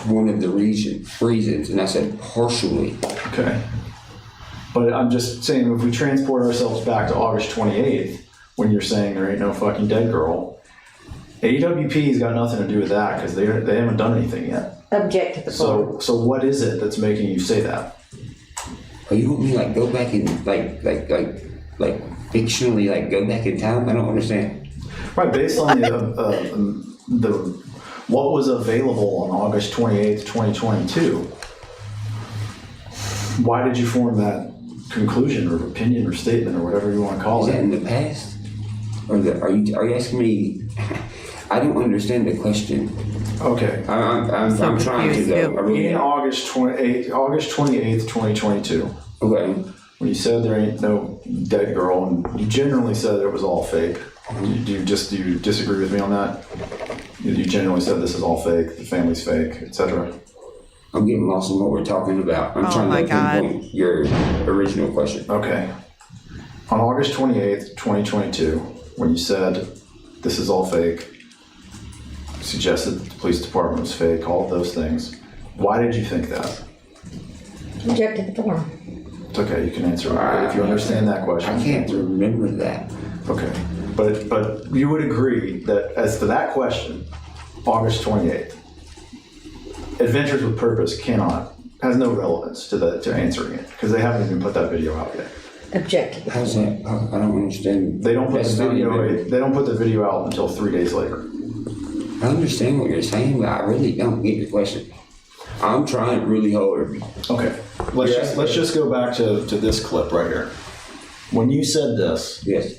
one of the reasons, and I said partially. Okay. But I'm just saying, if we transport ourselves back to August 28th, when you're saying there ain't no fucking dead girl, AWP's got nothing to do with that because they haven't done anything yet. Object to the form. So what is it that's making you say that? Oh, you want me like go back and like fictionally like go back in time? I don't understand. Right, based on the what was available on August 28th, 2022. Why did you form that conclusion or opinion or statement or whatever you want to call it? Is that in the past? Or are you asking me? I don't understand the question. Okay. I'm trying to though. In August 28th, 2022. Okay. When you said there ain't no dead girl, and you generally said it was all fake. Do you disagree with me on that? You generally said this is all fake, the family's fake, etc. I'm getting lost in what we're talking about. I'm trying to pinpoint your original question. Okay. On August 28th, 2022, when you said this is all fake, suggested that the police department was fake, all of those things, why did you think that? Object to the form. It's okay, you can answer it if you understand that question. I can't remember that. Okay. But you would agree that as to that question, August 28th, Adventures with Purpose has no relevance to answering it because they haven't even put that video out yet. Object to the How's that? I don't understand. They don't put the video out until 3 days later. I understand what you're saying, but I really don't get the question. I'm trying really hard. Okay. Let's just go back to this clip right here. When you said this, yes.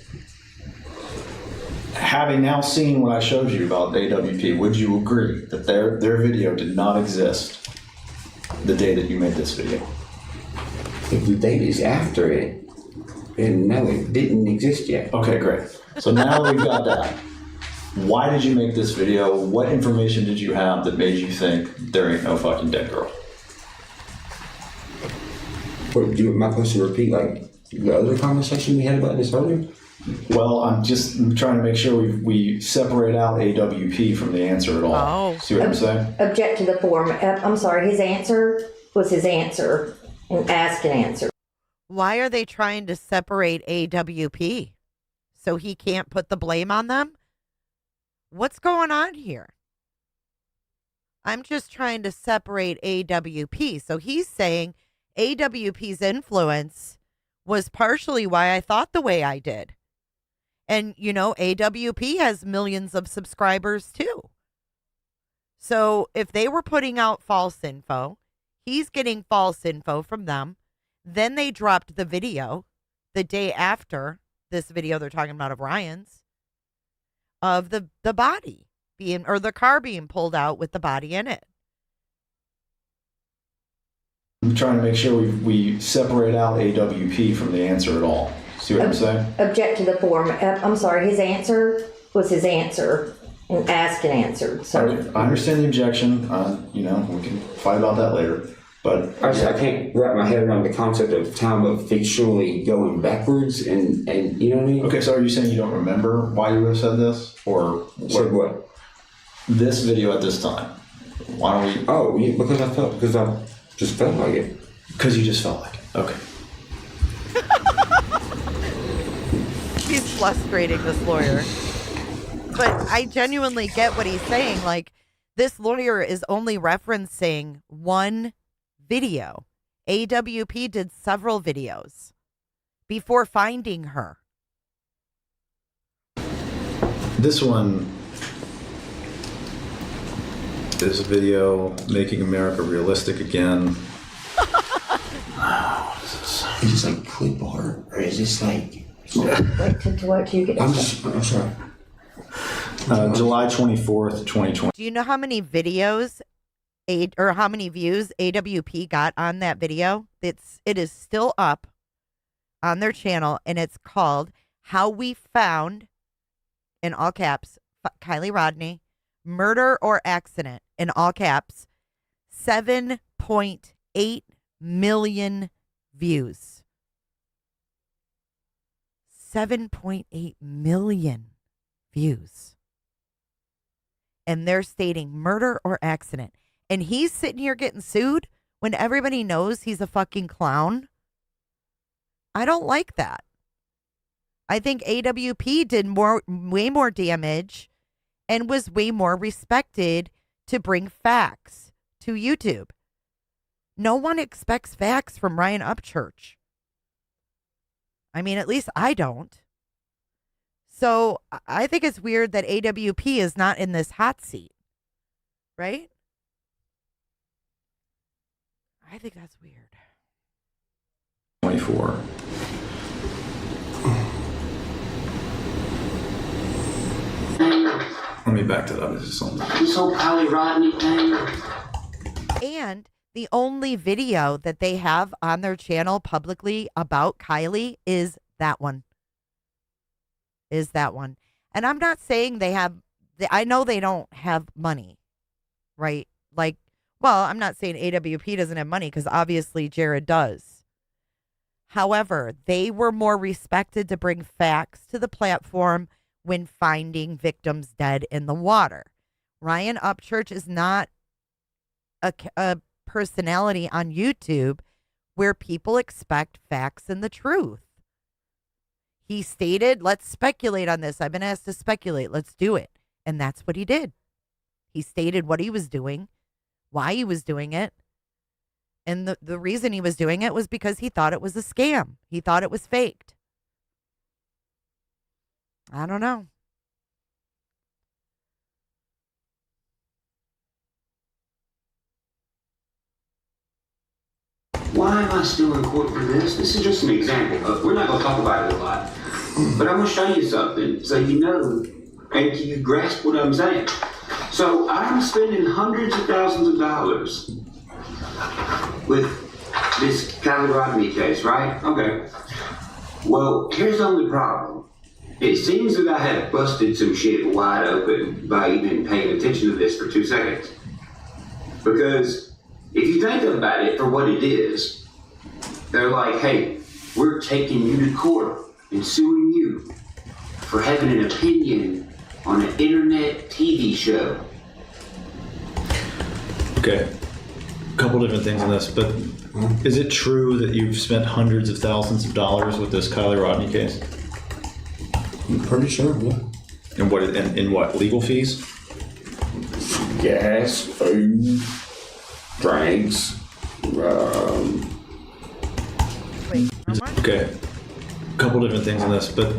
Having now seen what I showed you about AWP, would you agree that their video did not exist the day that you made this video? If the date is after it, then no, it didn't exist yet. Okay, great. So now that we've got that, why did you make this video? What information did you have that made you think there ain't no fucking dead girl? What, do you want my question to repeat like the other conversation we had about this earlier? Well, I'm trying to make sure we separate out AWP from the answer at all. Oh. See what I'm saying? Object to the form. I'm sorry, his answer was his answer, and ask and answer. Why are they trying to separate AWP? So he can't put the blame on them? What's going on here? I'm just trying to separate AWP. So he's saying AWP's influence was partially why I thought the way I did. And, AWP has millions of subscribers too. So if they were putting out false info, he's getting false info from them. Then they dropped the video the day after this video they're talking about of Ryan's, of the body being, or the car being pulled out with the body in it. I'm trying to make sure we separate out AWP from the answer at all. See what I'm saying? Object to the form. I'm sorry, his answer was his answer, and ask and answer. So I understand the objection. We can fight about that later. But I can't wrap my head around the concept of time of fictionally going backwards, and you know what I mean? Okay, so are you saying you don't remember why you would have said this, or what? This video at this time? Why don't we? Oh, yeah, because I just felt like it. Because you just felt like it. Okay. He's frustrating this lawyer. But I genuinely get what he's saying. Like, this lawyer is only referencing one video. AWP did several videos before finding her. This one is a video making America realistic again. Is this like clip art, or is this like? wait to what you get. I'm sorry. July 24th, 2020. Do you know how many videos or how many views AWP got on that video? It is still up on their channel, and it's called How We Found, in all caps, Kiely Rodni, Murder or Accident, in all caps, 7.8 million views. 7.8 million views. And they're stating murder or accident. And he's sitting here getting sued when everybody knows he's a fucking clown. I don't like that. I think AWP did way more damage and was way more respected to bring facts to YouTube. No one expects facts from Ryan Upchurch. I mean, at least I don't. So I think it's weird that AWP is not in this hot seat. Right? I think that's weird. 24. Let me back that up. This is something. This whole Kiely Rodni thing. And the only video that they have on their channel publicly about Kiely is that one. And I'm not saying they have, I know they don't have money, right? Like, well, I'm not saying AWP doesn't have money because obviously Jared does. However, they were more respected to bring facts to the platform when finding victims dead in the water. Ryan Upchurch is not a personality on YouTube where people expect facts and the truth. He stated, let's speculate on this. I've been asked to speculate. Let's do it. And that's what he did. He stated what he was doing, why he was doing it. And the reason he was doing it was because he thought it was a scam. He thought it was faked. I don't know. Why am I still in court for this? This is just an example. We're not going to talk about it a lot. But I'm going to show you something so you know and you grasp what I'm saying. So I'm spending hundreds of thousands of dollars with this Kiely Rodni case, right? Okay. Well, here's the only problem. It seems that I have busted some shit wide open by even paying attention to this for 2 seconds. Because if you think about it for what it is, they're like, hey, we're taking you to court and suing you for having an opinion on an internet TV show. Okay. A couple different things on this, but is it true that you've spent hundreds of thousands of dollars with this Kiely Rodni case? I'm pretty sure, yeah. And what? In what? Legal fees? Gas, food, drinks. Okay. A couple different things on this, but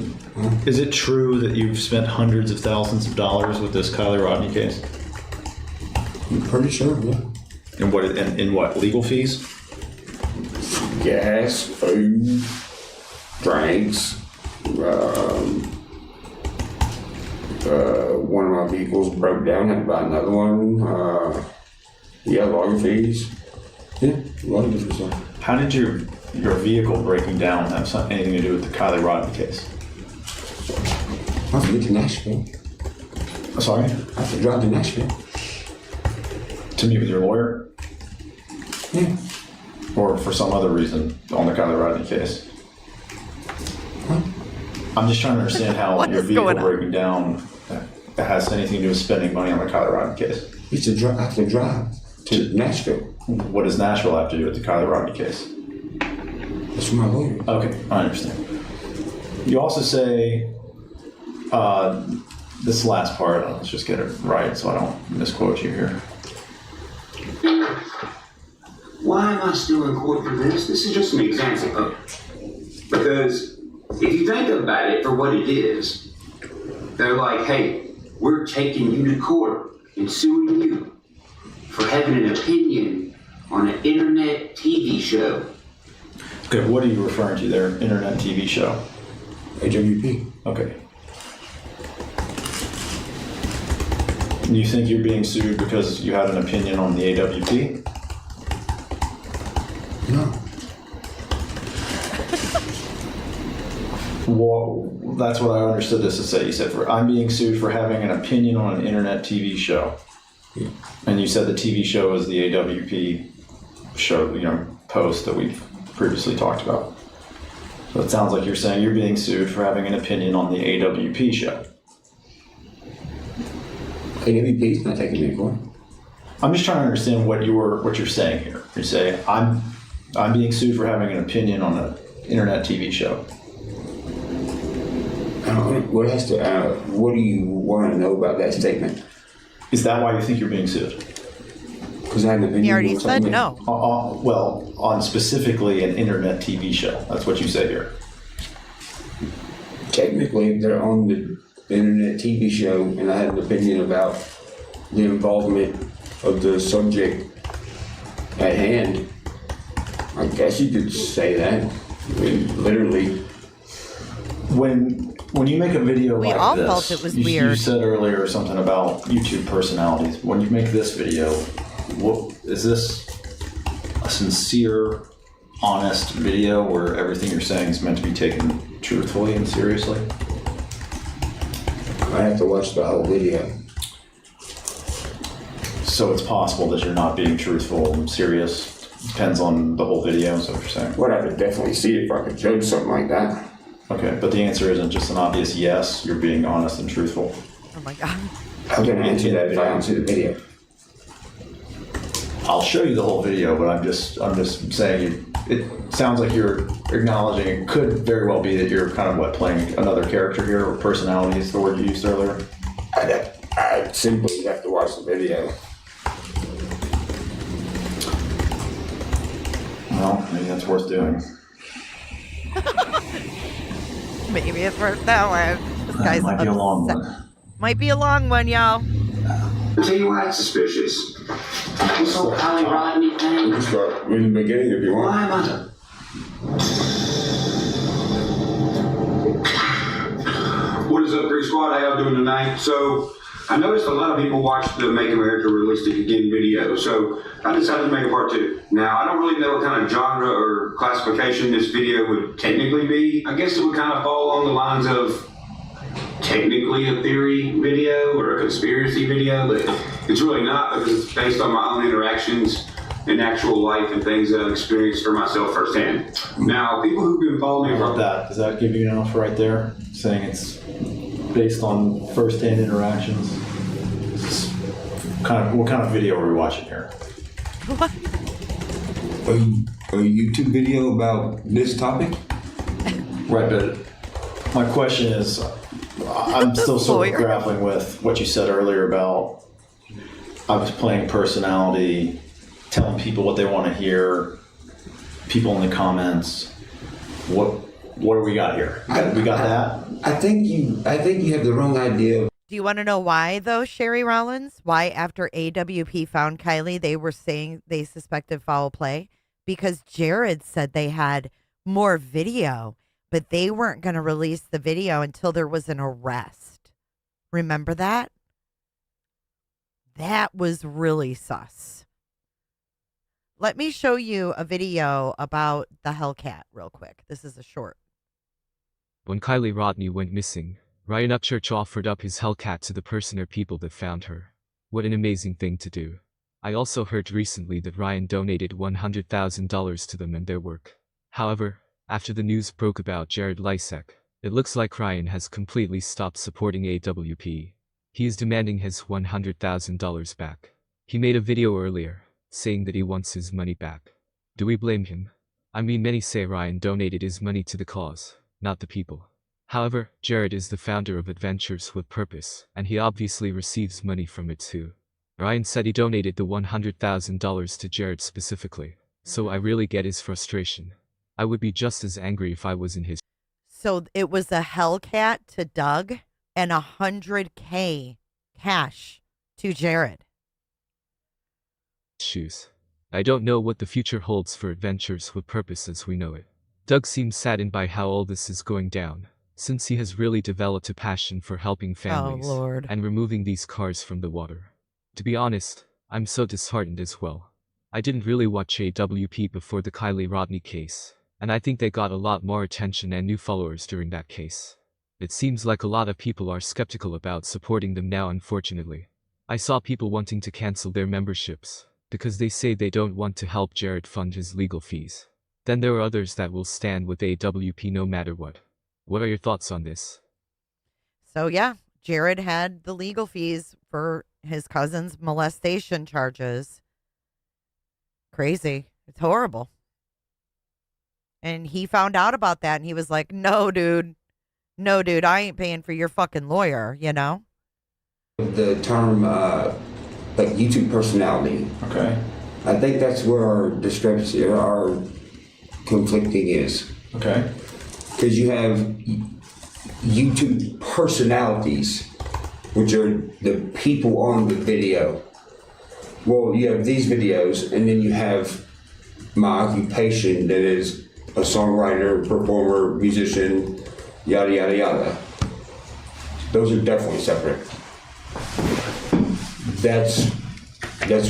is it true that you've spent hundreds of thousands of dollars with this Kiely Rodni case? I'm pretty sure, yeah. And what? In what? Legal fees? Gas, food, drinks. One of my vehicles broke down, had to buy another one. Lawyer fees. Yeah, a lot of different stuff. How did your vehicle breaking down have anything to do with the Kiely Rodni case? I have to get to Nashville. Sorry? I have to drive to Nashville. To meet with your lawyer? Yeah. Or for some other reason on the Kiely Rodni case? Huh? I'm just trying to understand how your vehicle breaking down has anything to do with spending money on the Kiely Rodni case. I have to drive to Nashville. What does Nashville have to do with the Kiely Rodni case? That's for my lawyer. Okay, I understand. You also say, this last part, let's just get it right so I don't misquote you here. Why am I still in court for this? This is just an example. Because if you think about it for what it is, they're like, hey, we're taking you to court and suing you for having an opinion on an internet TV show. Okay, what are you referring to there? Internet TV show? AWP. Okay. You think you're being sued because you had an opinion on the AWP? No. Well, that's what I understood this to say. You said, I'm being sued for having an opinion on an internet TV show. Yeah. And you said the TV show is the AWP show, post that we've previously talked about. So it sounds like you're saying you're being sued for having an opinion on the AWP show. AWP's not taking me to court. I'm just trying to understand what you're saying here. You say I'm being sued for having an opinion on an internet TV show. What do you want to know about that statement? Is that why you think you're being sued? Because I have an opinion. He already said no. Well, on specifically an internet TV show. That's what you say here. Technically, they're on the internet TV show, and I have an opinion about the involvement of the subject at hand. I guess you could say that. I mean, literally. When you make a video We like all this, felt it was you weird. said earlier something about YouTube personalities. When you make this video, is this a sincere, honest video where everything you're saying is meant to be taken truthfully and seriously? I have to watch the whole video. So it's possible that you're not being truthful and serious. Depends on the whole video, is what you're saying. Well, I could definitely see if I could judge something like that. Okay, but the answer isn't just an obvious yes, you're being honest and truthful. Oh my God. How can I answer that if I don't see the video? I'll show you the whole video, but I'm just saying it sounds like you're acknowledging it could very well be that you're kind of playing another character here, or personality is the word you used earlier. I simply have to watch the video. Well, maybe that's worth doing. Maybe it's worth that one. This guy's might be a long one. Might be a long one, y'all. I'll tell you why it's suspicious. This whole Kiely Rodni thing. You can start in the beginning if you want. Why am I? What is up, Greek Squad? How y'all doing tonight? So, I noticed a lot of people watched the Make America Realistic Again video, so I decided to make a part 2. Now, I don't really know what kind of genre or classification this video would technically be. I guess it would kind of fall along the lines of technically a theory video or a conspiracy video, but it's really not because it's based on my own interactions in actual life and things that I've experienced for myself firsthand. Now, people who've been following me About that, does that give you enough right there? Saying it's based on first-hand interactions. What kind of video are we watching here? What? A YouTube video about this topic? Right, but my question is, I'm still sort of grappling with what you said earlier about I was playing personality, telling people what they want to hear, people in the comments. What do we got here? We got that? I think you have the wrong idea. Do you want to know why, though, Sherry Rollins? Why, after AWP found Kiely, they were saying they suspected foul play? Because Jared said they had more video, but they weren't going to release the video until there was an arrest. Remember that? That was really sus. Let me show you a video about the Hellcat real quick. This is a short. When Kiely Rodni went missing, Ryan Upchurch offered up his Hellcat to the person or people that found her. What an amazing thing to do. I also heard recently that Ryan donated $100,000 to them and their work. However, after the news broke about Jared Lysek, it looks like Ryan has completely stopped supporting AWP. He is demanding his $100,000 back. He made a video earlier, saying that he wants his money back. Do we blame him? I mean, many say Ryan donated his money to the cause, not the people. However, Jared is the founder of Adventures with Purpose, and he obviously receives money from it too. Ryan said he donated the $100,000 to Jared specifically, so I really get his frustration. I would be just as angry if I was in his. So it was a Hellcat to Doug and $100K cash to Jared. Shoes. I don't know what the future holds for Adventures with Purpose as we know it. Doug seems saddened by how all this is going down, since he has really developed a passion for helping families and removing these cars from the water. To be honest, I'm so disheartened as well. I didn't really watch AWP before the Kiely Rodni case, and I think they got a lot more attention and new followers during that case. It seems like a lot of people are skeptical about supporting them now, unfortunately. I saw people wanting to cancel their memberships, because they say they don't want to help Jared fund his legal fees. Then there are others that will stand with AWP no matter what. What are your thoughts on this? So, yeah, Jared had the legal fees for his cousin's molestation charges. Crazy. It's horrible. And he found out about that and he was like, no, dude, I ain't paying for your fucking lawyer, you know? The term, like YouTube personality. Okay. I think that's where our discrepancy, our conflicting is. Okay. Because you have YouTube personalities, which are the people on the video. Well, you have these videos, and then you have my occupation that is a songwriter, performer, musician, yada, yada, yada. Those are definitely separate. That's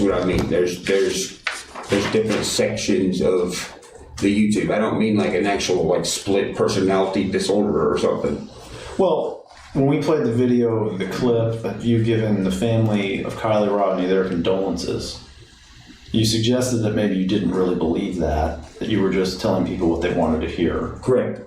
what I mean. There's different sections of the YouTube. I don't mean like an actual like split personality disorder or something. Well, when we played the video, the clip that you've given the family of Kiely Rodni their condolences, you suggested that maybe you didn't really believe that you were just telling people what they wanted to hear. Correct.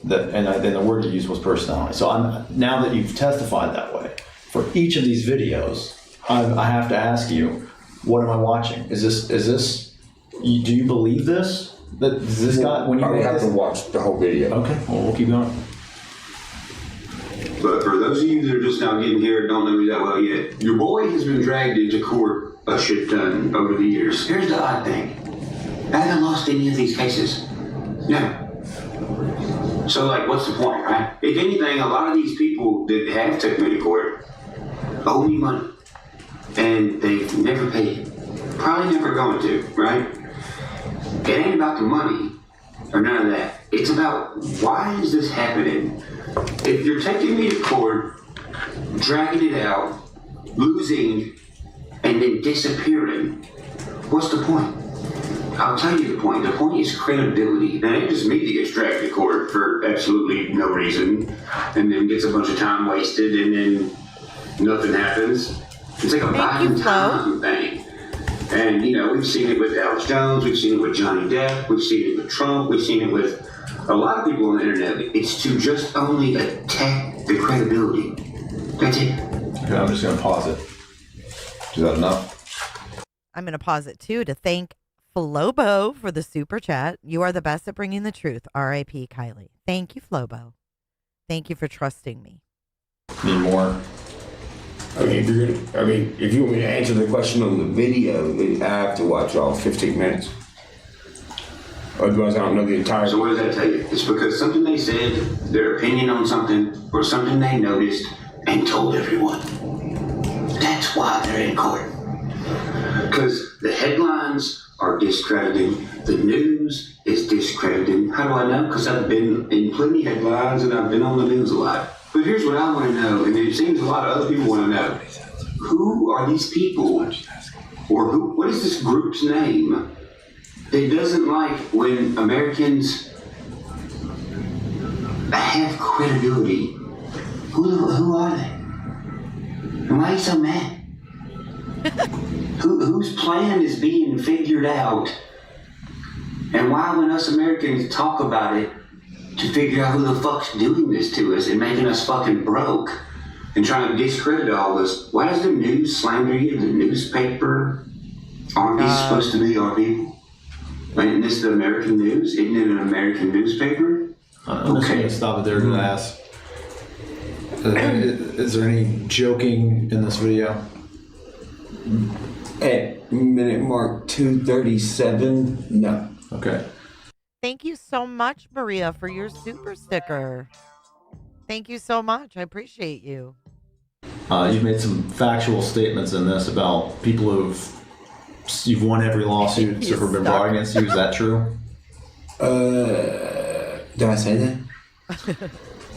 And then the word you used was personality. So now that you've testified that way, for each of these videos, I have to ask you, what am I watching? Is this? Do you believe this? That this guy? When you have to watch the whole video. Okay, well we'll keep going. But for those of you that are just now getting here and don't know me that well yet, your boy has been dragged into court a shit ton over the years. Here's the odd thing. I haven't lost any of these cases. No. So, like, what's the point, right? If anything, a lot of these people that have taken me to court owe me money. And they've never paid it. Probably never going to, right? It ain't about the money or none of that. It's about why is this happening? If you're taking me to court, dragging it out, losing, and then disappearing, what's the point? I'll tell you the point. The point is credibility. And it ain't just me that gets dragged to court for absolutely no reason and then gets a bunch of time wasted and then nothing happens. It's like a buying time thing. And, you know, we've seen it with Alex Jones, we've seen it with Johnny Depp, we've seen it with Trump, we've seen it with a lot of people on the internet. It's to just only attack the credibility. That's it. Okay, I'm just going to pause it. Is that enough? I'm going to pause it too to thank Flobo for the super chat. You are the best at bringing the truth. R.I.P. Kiely. Thank you, Flobo. Thank you for trusting me. Need more? I mean, if you want me to answer the question on the video, then I have to watch all 15 minutes. Otherwise, I don't know the entire. So what does that tell you? It's because something they said, their opinion on something, or something they noticed and told everyone. That's why they're in court. Because the headlines are discrediting, the news is discrediting. How do I know? Because I've been in plenty of headlines and I've been on the news a lot. But here's what I want to know, and it seems a lot of other people want to know. Who are these people? Or what is this group's name that doesn't like when Americans have credibility? Who are they? And why are you so mad? Whose plan is being figured out? And why when us Americans talk about it, to figure out who the fuck's doing this to us and making us fucking broke and trying to discredit all this. Why does the news slander you? The newspaper? Aren't these supposed to be our people? Isn't this the American news? Isn't it an American newspaper? I'm just going to stop it there to ask. Is there any joking in this video? At minute mark 2:37, no. Okay. Thank you so much, Maria, for your super sticker. Thank you so much. I appreciate you. You've made some factual statements in this about people you've won every lawsuit that's ever been brought against you. Is that true? Did I say that?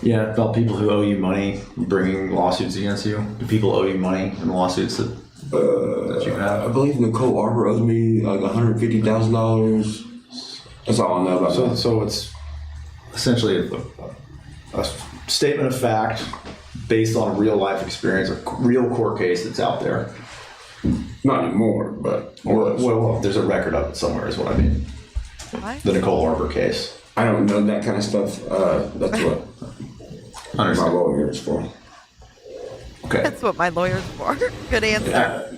Yeah, about people who owe you money, bringing lawsuits against you. Do people owe you money in lawsuits that you have? I believe Nicole Arbor owes me like $150,000. That's all I know about that. So it's essentially a statement of fact based on a real life experience, a real court case that's out there. Not anymore, but well, there's a record of it somewhere, is what I mean. What? The Nicole Arbor case. I don't know that kind of stuff. That's what my lawyer is for. Okay. That's what my lawyer's for. Good answer.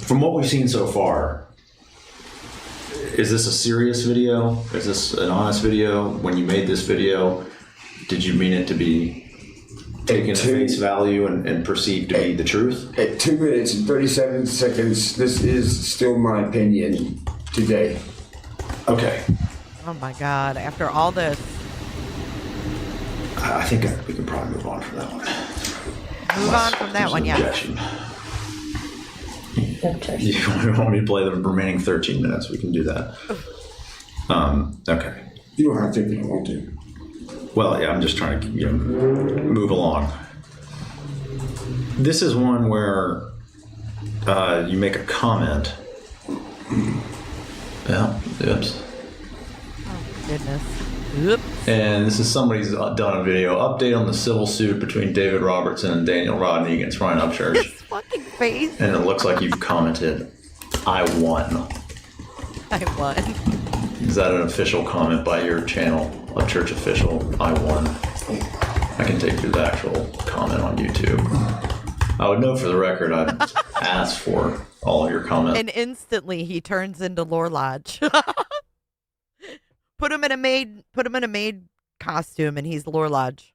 From what we've seen so far, is this a serious video? Is this an honest video? When you made this video, did you mean it to be taken at face value and perceived to be the truth? At 2 minutes and 37 seconds, this is still my opinion today. Okay. Oh my God! After all this, I think we can probably move on from that one. Move on from that one, yeah. You want me to play the remaining 13 minutes? We can do that. Okay. You don't have to if you don't want to. Well, yeah, I'm just trying to move along. This is one where you make a comment. Yeah, oops. Oh, goodness. Oops. And this is somebody's done a video update on the civil suit between David Robertson and Daniel Rodney against Ryan Upchurch. His fucking face. And it looks like you've commented, "I won." I won. Is that an official comment by your channel, Upchurch Official? I won. I can take through the actual comment on YouTube. I would note for the record, I've asked for all of your comments. And instantly he turns into Lore Lodge. Put him in a maid costume, and he's Lore Lodge.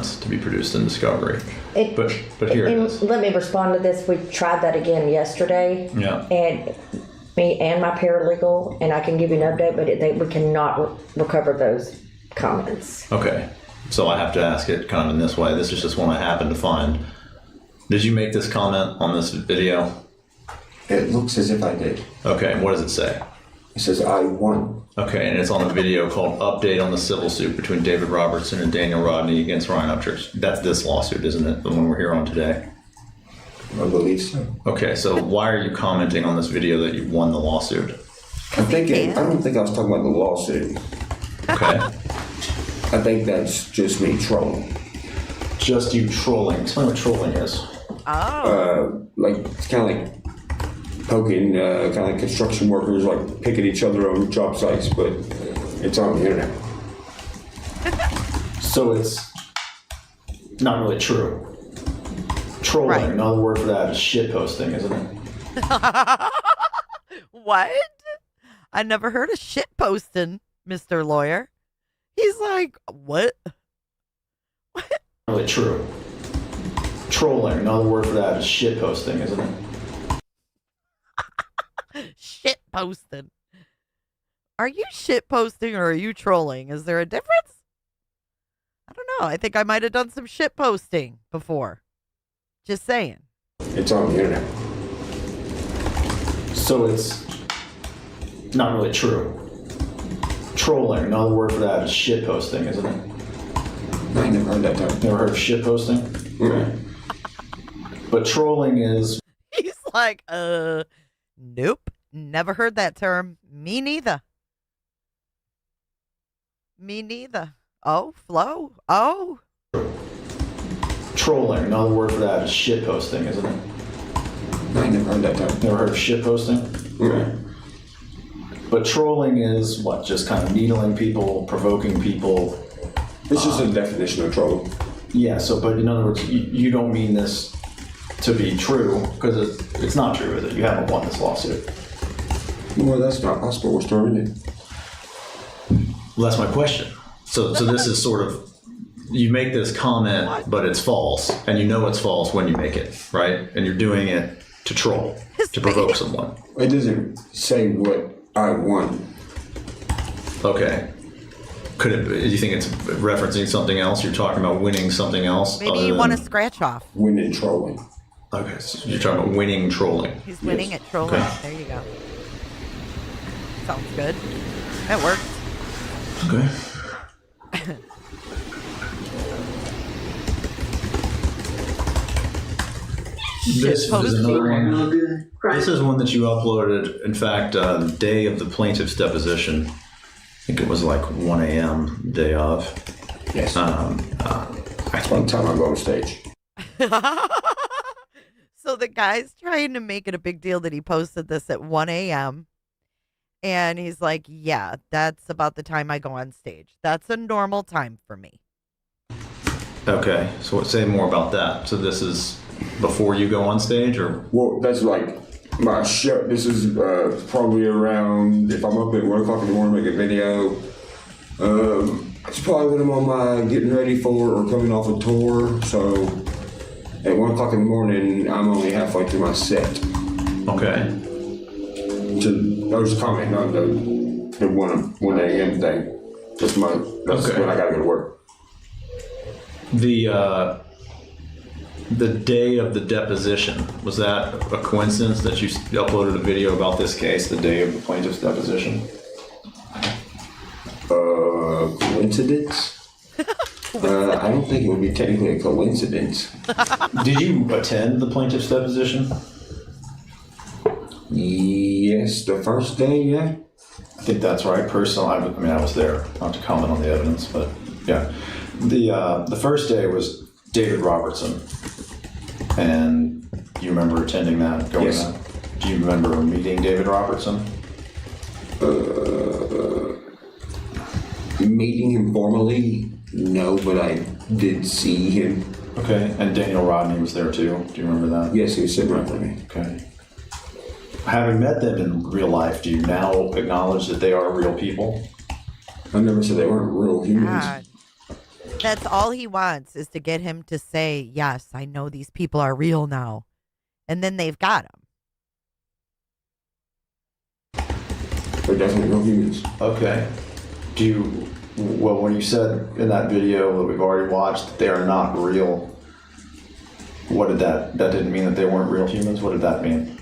To be produced in Discovery. But here it is. Let me respond to this. We tried that again yesterday. Yeah. And me and my paralegal, and I can give you an update, but we cannot recover those comments. Okay. So I have to ask it kind of in this way. This is just one I happened to find. Did you make this comment on this video? It looks as if I did. Okay. And what does it say? It says, "I won." Okay, and it's on a video called "Update on the Civil Suit Between David Robertson and Daniel Rodney Against Ryan Upchurch." That's this lawsuit, isn't it? The one we're here on today? I believe so. Okay, so why are you commenting on this video that you won the lawsuit? I don't think I was talking about the lawsuit. Okay. I think that's just me trolling. Just you trolling. Explain what trolling is. Oh. Like, it's kind of like poking kind of like construction workers, like picking each other on job sites, but it's on the internet. So it's not really true. Trolling, right. Another word for that is shit posting, isn't it? What? I never heard of shit posting, Mr. Lawyer. He's like, what? What? Not really true. Trolling, another word for that is shit posting, isn't it? Shit posting. Are you shit posting or are you trolling? Is there a difference? I don't know. I think I might have done some shit posting before. Just saying. It's on the internet. So it's not really true. Trolling, another word for that is shit posting, isn't it? I never heard that term. Never heard of shit posting? Okay. But trolling is... He's like, nope. Never heard that term. Me neither. Me neither. Oh, Flo. Oh. Trolling, another word for that is shit posting, isn't it? I never heard that term. Never heard of shit posting? Okay. But trolling is what? Just kind of needling people, provoking people. It's just a definition of trolling. Yeah, so, but in other words, you don't mean this to be true, because it's not true, is it? You haven't won this lawsuit. Well, that's not possible. We're starting it. Well, that's my question. So this is sort of, you make this comment, but it's false, and you know it's false when you make it, right? And you're doing it to troll, to provoke someone. It doesn't say what I won. Okay. Could it? Do you think it's referencing something else? You're talking about winning something else? Maybe you want to scratch off. Winning trolling. Okay, so you're talking about winning trolling. He's winning at trolling. Okay. There you go. Sounds good. That works. Okay. This is another one. This is one that you uploaded. In fact, the day of the plaintiff's deposition. I think it was like 1 a.m. day of. Yes. That's one time I go on stage. So the guy's trying to make it a big deal that he posted this at 1 a.m. And he's like, yeah, that's about the time I go on stage. That's a normal time for me. Okay, so say more about that. So this is before you go on stage, or? Well, that's like my show. This is probably around, if I'm up at 1 o'clock in the morning making a video, it's probably when I'm on my getting ready for or coming off a tour. So at 1 o'clock in the morning, I'm only halfway through my set. Okay. So I was just commenting on the 1 a.m. thing. That's Okay. when I gotta go to work. The day of the deposition, was that a coincidence that you uploaded a video about this case the day of the plaintiff's deposition? Coincidence? I don't think it would be technically a coincidence. Did you attend the plaintiff's deposition? Yes, the first day, yeah. I think that's right. Personally, I was there, not to comment on the evidence, but yeah. The first day was David Robertson, and you remember attending that? Yes. Out? Do you remember meeting David Robertson? Meeting him formally, no, but I did see him. Okay, and Daniel Rodni was there too. Do you remember that? Yes, he was sitting right with me. Okay. Having met them in real life, do you now acknowledge that they are real people? I never said they weren't real humans. God. That's all he wants is to get him to say, yes, I know these people are real now. And then they've got him. They're definitely real humans. Okay. When you said in that video that we've already watched that they are not real, what did that didn't mean that they weren't real humans? What did that mean?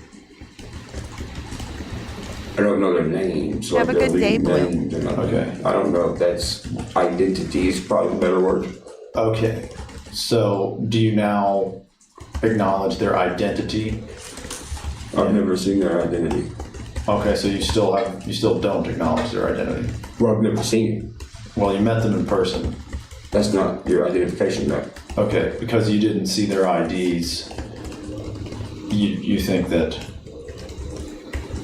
I don't know their names. Have a good day, Blue. Okay. I don't know if that's identity is probably the better word. Okay. So do you now acknowledge their identity? I've never seen their identity. Okay, so you still don't acknowledge their identity. Well, I've never seen it. Well, you met them in person. That's not your identification, though. Okay, because you didn't see their IDs, you think that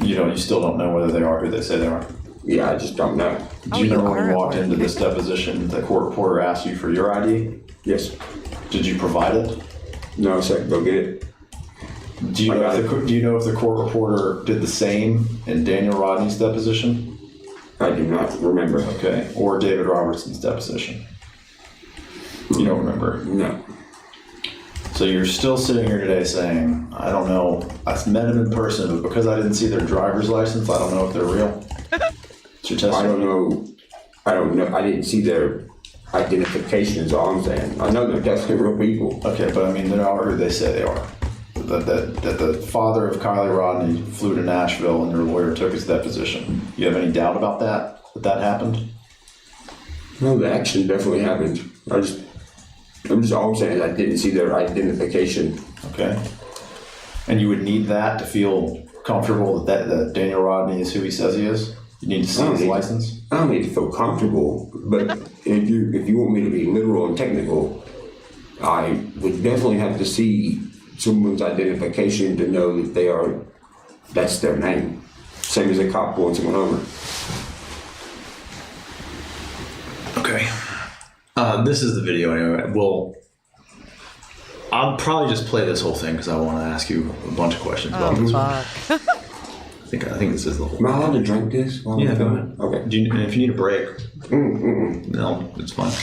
you still don't know whether they are who they say they are. Yeah, I just don't know. Do you remember when you walked into this deposition, the court reporter asked you for your ID? Yes. Did you provide it? No, so I can go get it. Do you know if the court reporter did the same in Daniel Rodni's deposition? I do not remember. Okay, or David Robertson's deposition? You don't remember? No. So you're still sitting here today saying, I don't know, I met them in person, but because I didn't see their driver's license, I don't know if they're real. It's your testimony. I don't know. I didn't see their identification is all I'm saying. I know they're definitely real people. Okay, but I mean, they are who they say they are. That the father of Kiely Rodni flew to Nashville and their lawyer took his deposition. You have any doubt about that happened? No, the action definitely happened. I'm just all I'm saying is I didn't see their identification. Okay. And you would need that to feel comfortable that Daniel Rodni is who he says he is? You need to see his license? I don't need to feel comfortable, but if you want me to be literal and technical, I would definitely have to see someone's identification to know that that's their name. Same as a cop pulling someone over. Okay. This is the video anyway. I'll probably just play this whole thing because I want to ask you a bunch of questions about this one. I think this is the whole thing. Am I allowed to drink this? Yeah, go ahead. Okay. If you need a break, no, it's fine.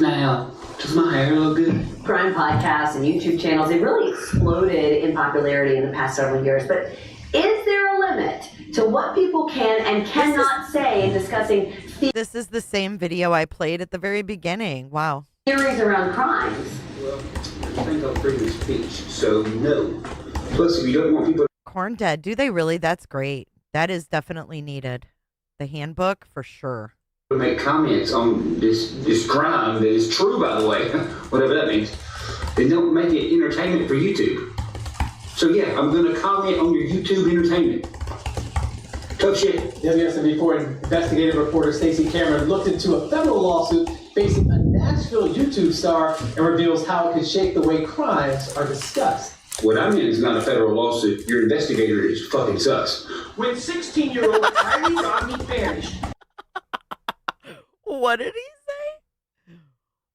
Now, does my hair look good? Crime podcasts and YouTube channels, they really exploded in popularity in the past several years. But is there a limit to what people can and cannot say in discussing This is the same video I played at the very beginning. Wow. theories around crimes? Well, I think I'll freedom of speech, so no. Plus, if you don't want people Corn Dead, do they really? That's great. That is definitely needed. The handbook, for sure. to make comments on this crime that is true, by the way, whatever that means, they don't make it entertainment for YouTube. So yeah, I'm going to comment on your YouTube entertainment. Tough shit. WSMV4 investigative reporter Stacey Cameron looked into a federal lawsuit facing a Nashville YouTube star and reveals how it could shape the way crimes are discussed. What I mean is not a federal lawsuit. Your investigator is fucking sus. when 16-year-old Heidi Rodni vanished. What did he say?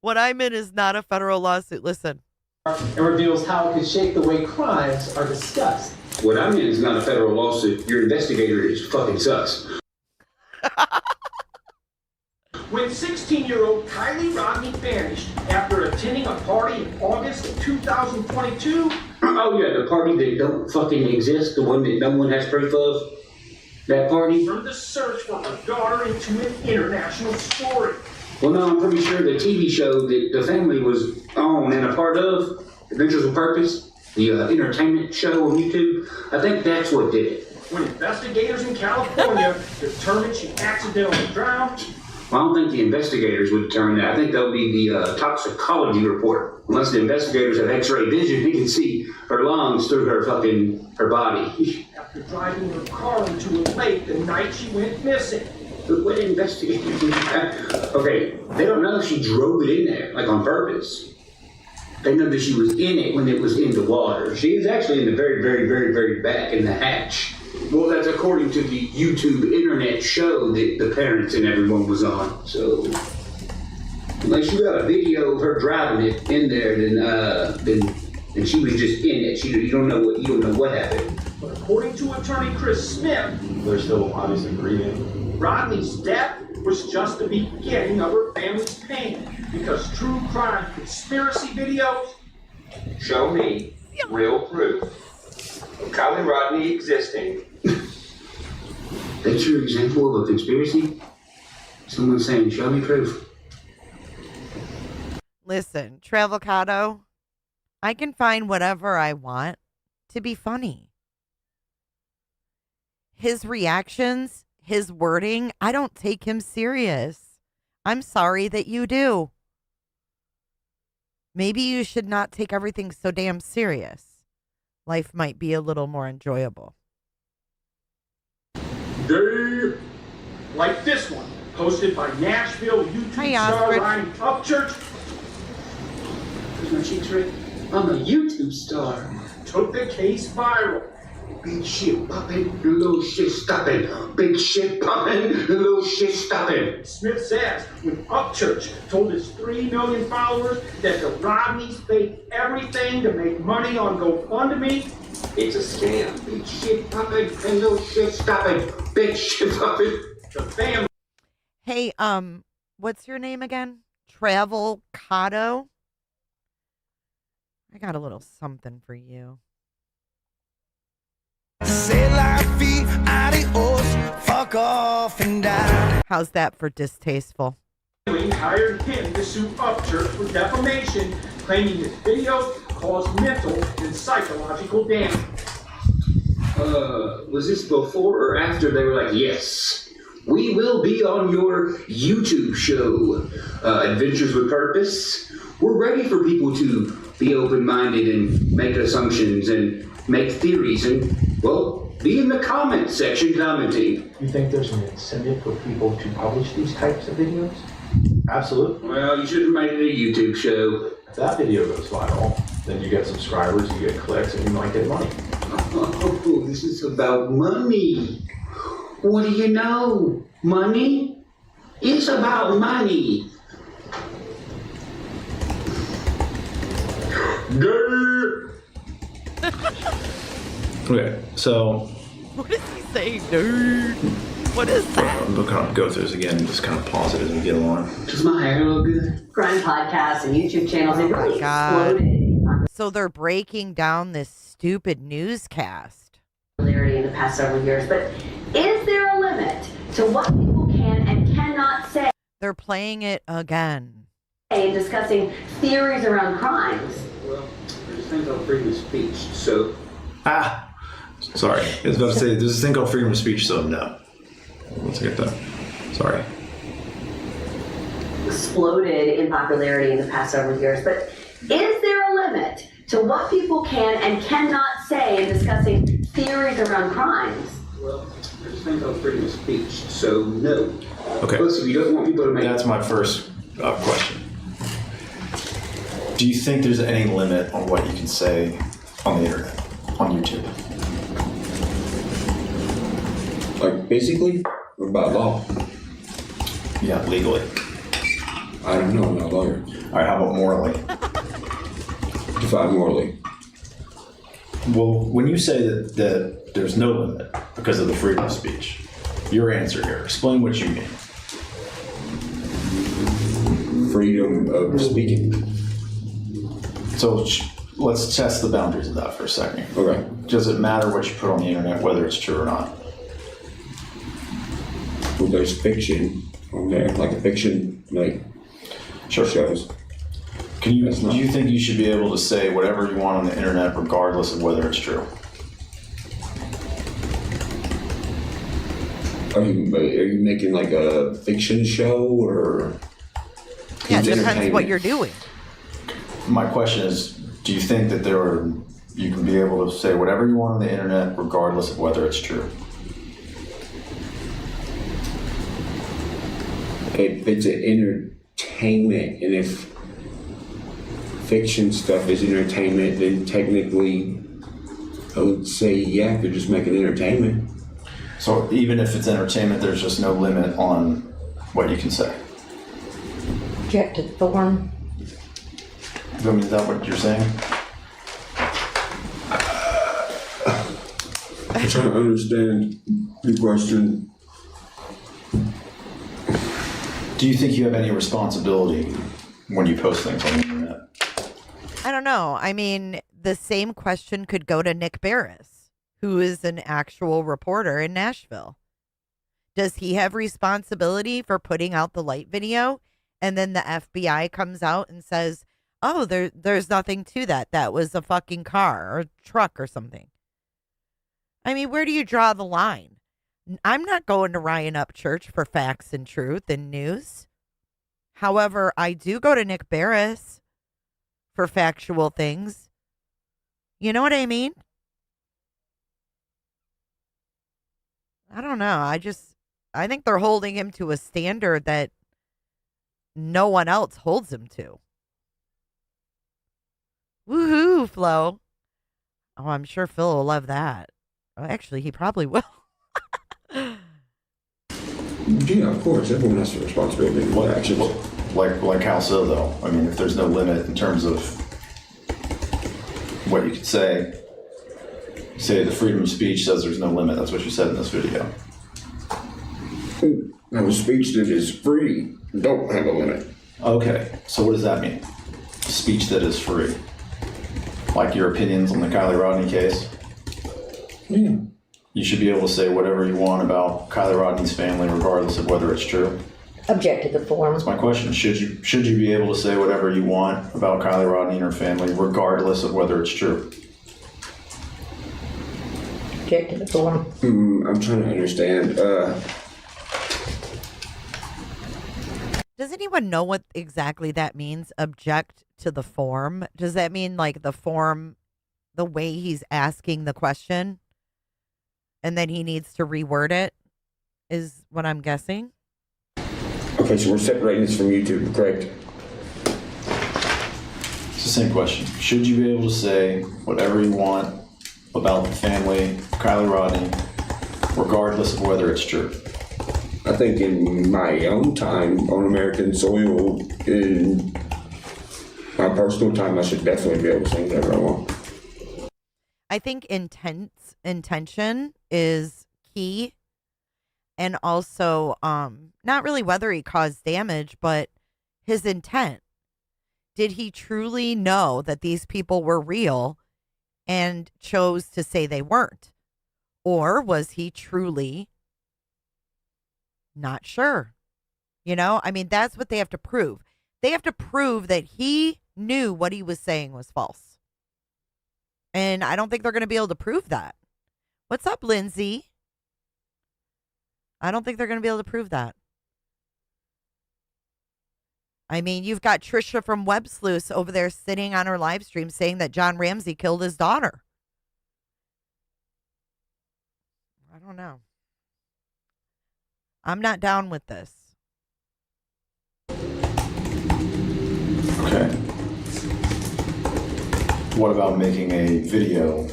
What I'm in is not a federal lawsuit. Listen. And reveals how it could shape the way crimes are discussed. What I mean is not a federal lawsuit. Your investigator is fucking sus. When 16-year-old Kiely Rodni vanished after attending a party in August of 2022. Oh yeah, the party that don't fucking exist, the one that no one has proof of. That party? From the search for her daughter into an international story. Well, no, I'm pretty sure the TV show that the family was on and a part of, Adventures with Purpose, the entertainment show on YouTube, I think that's what did it. When investigators in California determined she accidentally drowned. Well, I don't think the investigators would determine that. I think that'll be the toxicology report. Unless the investigators have x-ray vision, they can see her lungs through her body. After driving her car into a lake the night she went missing. But what investigators? Okay, they don't know if she drove it in there, like on purpose. They know that she was in it when it was in the water. She is actually in the very, very, very, very back in the hatch. Well, that's according to the YouTube internet show that the parents and everyone was on. So, unless you got a video of her driving it in there, then she was just in it. You don't know what happened. But according to attorney Chris Smith, they're still obviously grieving. Rodney's death was just the beginning of her family's pain because true crime conspiracy videos show me real proof of Kiely Rodni existing. That's your example of a conspiracy? Someone saying, show me proof. Listen, Travelcado, I can find whatever I want to be funny. His reactions, his wording, I don't take him serious. I'm sorry that you do. Maybe you should not take everything so damn serious. Life might be a little more enjoyable. Like this one, posted by Nashville YouTube star Ryan Upchurch. Where's my cheeks, Rick? I'm a YouTube star. Took the case viral. Big shit poppin', little shit stoppin'. Big shit poppin', little shit stoppin'. Smith says when Upchurch told his 3 million followers that the Rodneys faked everything to make money on GoFundMe, it's a scam. Big shit poppin' and little shit stoppin'. Big shit poppin'. The family. Hey, what's your name again? Travelcado? I got a little something for you. Fuck off and die. How's that for distasteful? Hired him to sue Upchurch for defamation, claiming his videos caused mental and psychological damage. Was this before or after they were like, yes, we will be on your YouTube show, Adventures with Purpose. We're ready for people to be open-minded and make assumptions and make theories and, well, be in the comments section commenting. You think there's an incentive for people to publish these types of videos? Absolutely. Well, you should have made it a YouTube show. If that video goes viral, then you get subscribers, you get clicks, and you might get money. Oh, this is about money. What do you know? Money? It's about money. Okay, so. What is he saying, dude? What is that? I'm going to go through this again and just kind of pause it as we get along. Does my hair look good? Crime podcasts and YouTube channels, they really exploded. So they're breaking down this stupid newscast. Popularity in the past several years, but is there a limit to what people can and cannot say? They're playing it again. And discussing theories around crimes. Well, there's things called freedom of speech, so. Sorry. I was about to say, there's this thing called freedom of speech, so no. Let's get that. Sorry. Exploded in popularity in the past several years, but is there a limit to what people can and cannot say in discussing theories around crimes? Well, there's this thing called freedom of speech, so no. Okay. Listen, you don't want people to make. That's my first question. Do you think there's any limit on what you can say on the internet, on YouTube? Like physically or by law? Yeah, legally. I don't know, I'm not a lawyer. All right, how about morally? Define morally. Well, when you say that there's no limit because of the freedom of speech, your answer here, explain what you mean. Freedom of speaking. So let's test the boundaries of that for a second. Okay. Does it matter what you put on the internet, whether it's true or not? Well, there's fiction on there, like a fiction, like shows. Do you think you should be able to say whatever you want on the internet regardless of whether it's true? Are you making like a fiction show or? Yeah, it depends what you're doing. My question is, do you think that you can be able to say whatever you want on the internet regardless of whether it's true? If it's an entertainment, and if fiction stuff is entertainment, then technically I would say, yeah, they're just making entertainment. So even if it's entertainment, there's just no limit on what you can say? Object to the form. I mean, is that what you're saying? I'm trying to understand the question. Do you think you have any responsibility when you post things on the internet? I don't know. I mean, the same question could go to Nick Barris, who is an actual reporter in Nashville. Does he have responsibility for putting out the light video? And then the FBI comes out and says, oh, there's nothing to that. That was a fucking car or truck or something. I mean, where do you draw the line? I'm not going to Ryan Upchurch for facts and truth and news. However, I do go to Nick Barris for factual things. You know what I mean? I don't know. I think they're holding him to a standard that no one else holds him to. Woohoo, Flo. Oh, I'm sure Phil will love that. Oh, actually, he probably will. Yeah, of course. Everyone has a responsibility for their actions. Like how so, though? I mean, if there's no limit in terms of what you could say the freedom of speech says there's no limit. That's what you said in this video. Now, a speech that is free don't have a limit. Okay, so what does that mean? Speech that is free. Like your opinions on the Kiely Rodni case? Yeah. You should be able to say whatever you want about Kiely Rodni's family, regardless of whether it's true. Object to the form. That's my question. Should you be able to say whatever you want about Kiely Rodni and her family, regardless of whether it's true? Object to the form. I'm trying to understand. Does anyone know what exactly that means? Object to the form? Does that mean like the form, the way he's asking the question, and then he needs to reword it, is what I'm guessing? Okay, so we're separating this from YouTube, correct? It's the same question. Should you be able to say whatever you want about the family, Kiely Rodni, regardless of whether it's true? I think in my own time on American soil, in my personal time, I should definitely be able to say whatever I want. I think intention is key. And also, not really whether he caused damage, but his intent. Did he truly know that these people were real and chose to say they weren't? Or was he truly not sure? You know, I mean, that's what they have to prove. They have to prove that he knew what he was saying was false. And I don't think they're going to be able to prove that. What's up, Lindsay? I don't think they're going to be able to prove that. I mean, you've got Trisha from Web Sleuths over there sitting on her live stream saying that John Ramsey killed his daughter. I don't know. I'm not down with this. Okay. What about making a video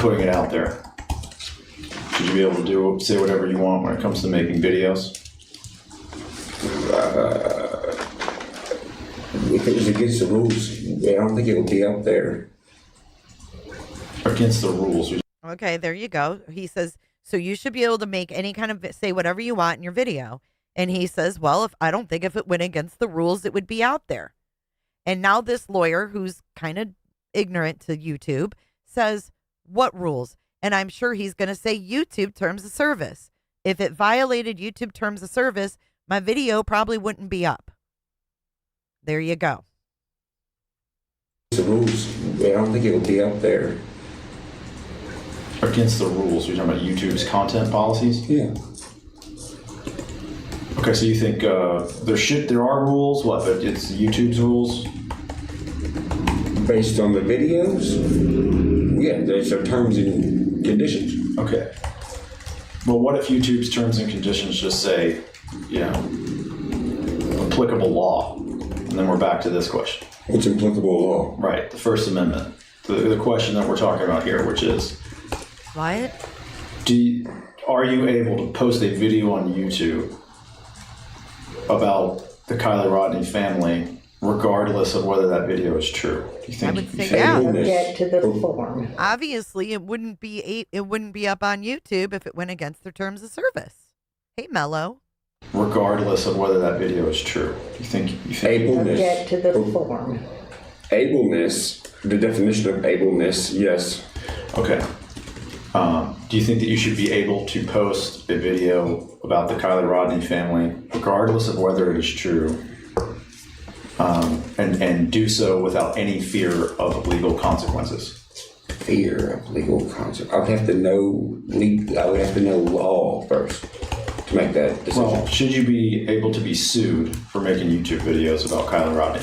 putting it out there? Should you be able to say whatever you want when it comes to making videos? If it was against the rules, I don't think it would be out there. Against the rules. Okay, there you go. He says, so you should be able to make any kind of, say whatever you want in your video. And he says, well, I don't think if it went against the rules, it would be out there. And now this lawyer, who's kind of ignorant to YouTube, says, what rules? And I'm sure he's going to say YouTube terms of service. If it violated YouTube terms of service, my video probably wouldn't be up. There you go. The rules, I don't think it would be out there. Against the rules? You're talking about YouTube's content policies? Yeah. Okay, so you think there are rules, but it's YouTube's rules? Based on the videos? Yeah, there's our terms and conditions. Okay. Well, what if YouTube's terms and conditions just say, applicable law? And then we're back to this question. What's applicable law? Right, the First Amendment. The question that we're talking about here, which is... What? Are you able to post a video on YouTube about the Kiely Rodni family, regardless of whether that video is true? Do you think I would say yeah. Get to the form. Obviously, it wouldn't be up on YouTube if it went against their terms of service. Hey, Mello. Regardless of whether that video is true, you think ableness? Get to the form. Ableness. The definition of ableness. Yes. Okay. Do you think that you should be able to post a video about the Kiely Rodni family, regardless of whether it is true, and do so without any fear of legal consequences? Fear of legal consequences. I would have to know law first to make that decision. Well, should you be able to be sued for making YouTube videos about Kiely Rodni?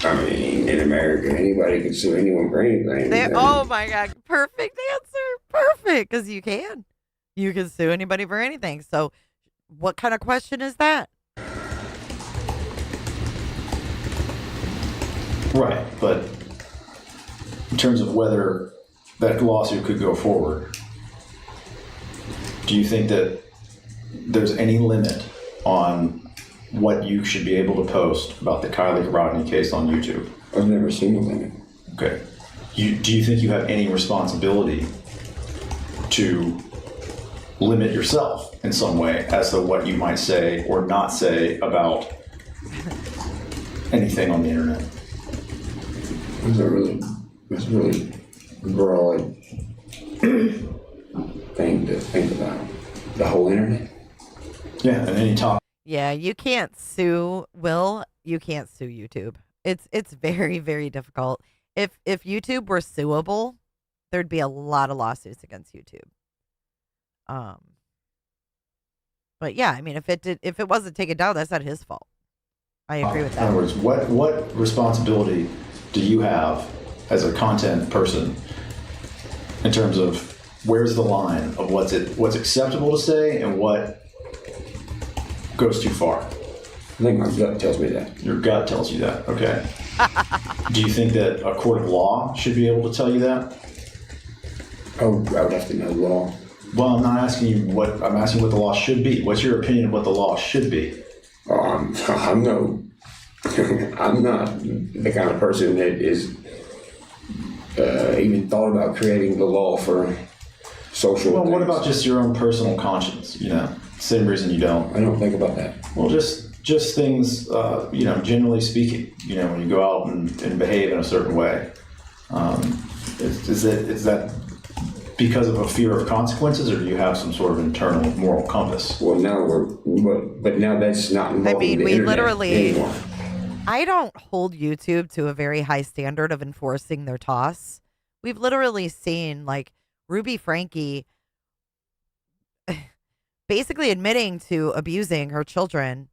I mean, in America, anybody can sue anyone for anything. Oh my God. Perfect answer. Perfect. Because you can. You can sue anybody for anything. So what kind of question is that? Right. But in terms of whether that lawsuit could go forward, do you think that there's any limit on what you should be able to post about the Kiely Rodni case on YouTube? I've never seen a limit. Okay. Do you think you have any responsibility to limit yourself in some way as to what you might say or not say about anything on the internet? That's a really broad thing to think about. The whole internet? Yeah, and any topic. Yeah, you can't sue, Will. You can't sue YouTube. It's very, very difficult. If YouTube were suable, there'd be a lot of lawsuits against YouTube. But yeah, I mean, if it wasn't taken down, that's not his fault. I agree with that. In other words, what responsibility do you have as a content person in terms of where's the line of what's acceptable to say and what goes too far? I think my gut tells me that. Your gut tells you that, okay. Do you think that a court of law should be able to tell you that? Oh, I would have to know law. Well, I'm not asking you I'm asking what the law should be. What's your opinion of what the law should be? I'm not the kind of person that is even thought about creating the law for social Well, things. what about just your own personal conscience? Same reason you don't. I don't think about that. Well, just things, generally speaking, when you go out and behave in a certain way. Is that because of a fear of consequences, or do you have some sort of internal moral compass? Well, now but now that's not involved in the we internet literally, anymore. I don't hold YouTube to a very high standard of enforcing their toss. We've literally seen like Ruby Frankie basically admitting to abusing her children